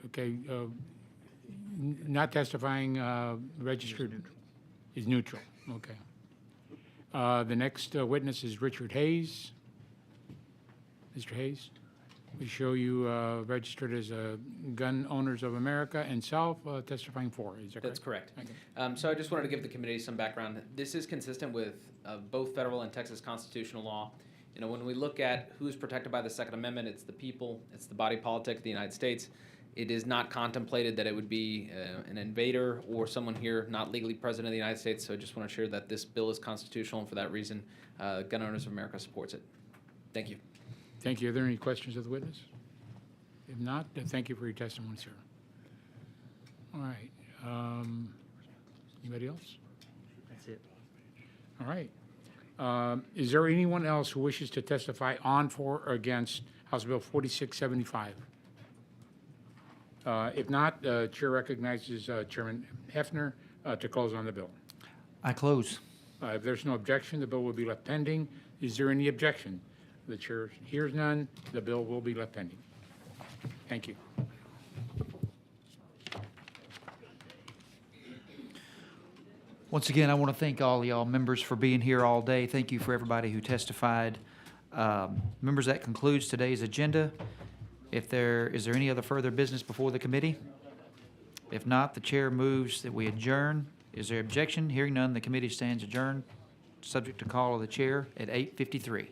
Okay, not testifying, registered is neutral. Okay. The next witness is Richard Hayes. Mr. Hayes, we show you registered as a Gun Owners of America and self testifying for. Is that correct? That's correct. Okay. So I just wanted to give the committee some background. This is consistent with both federal and Texas constitutional law. You know, when we look at who's protected by the Second Amendment, it's the people, it's the body politic of the United States. It is not contemplated that it would be an invader or someone here not legally present in the United States. So I just want to share that this bill is constitutional, and for that reason, Gun Owners of America supports it. Thank you. Thank you. Are there any questions of the witness? If not, then thank you for your testimony, sir. All right. Anybody else? That's it. All right. Is there anyone else who wishes to testify on, for, or against House Bill 4675? If not, Chair recognizes Chairman Hefner to close on the bill. I close. If there's no objection, the bill will be left pending. Is there any objection? The chair hears none. The bill will be left pending. Thank you. Once again, I want to thank all y'all members for being here all day. Thank you for everybody who testified. Members, that concludes today's agenda. Is there any other further business before the committee? If not, the chair moves that we adjourn. Is there objection? Hearing none, the committee stands adjourned, subject to call of the chair at 8:53.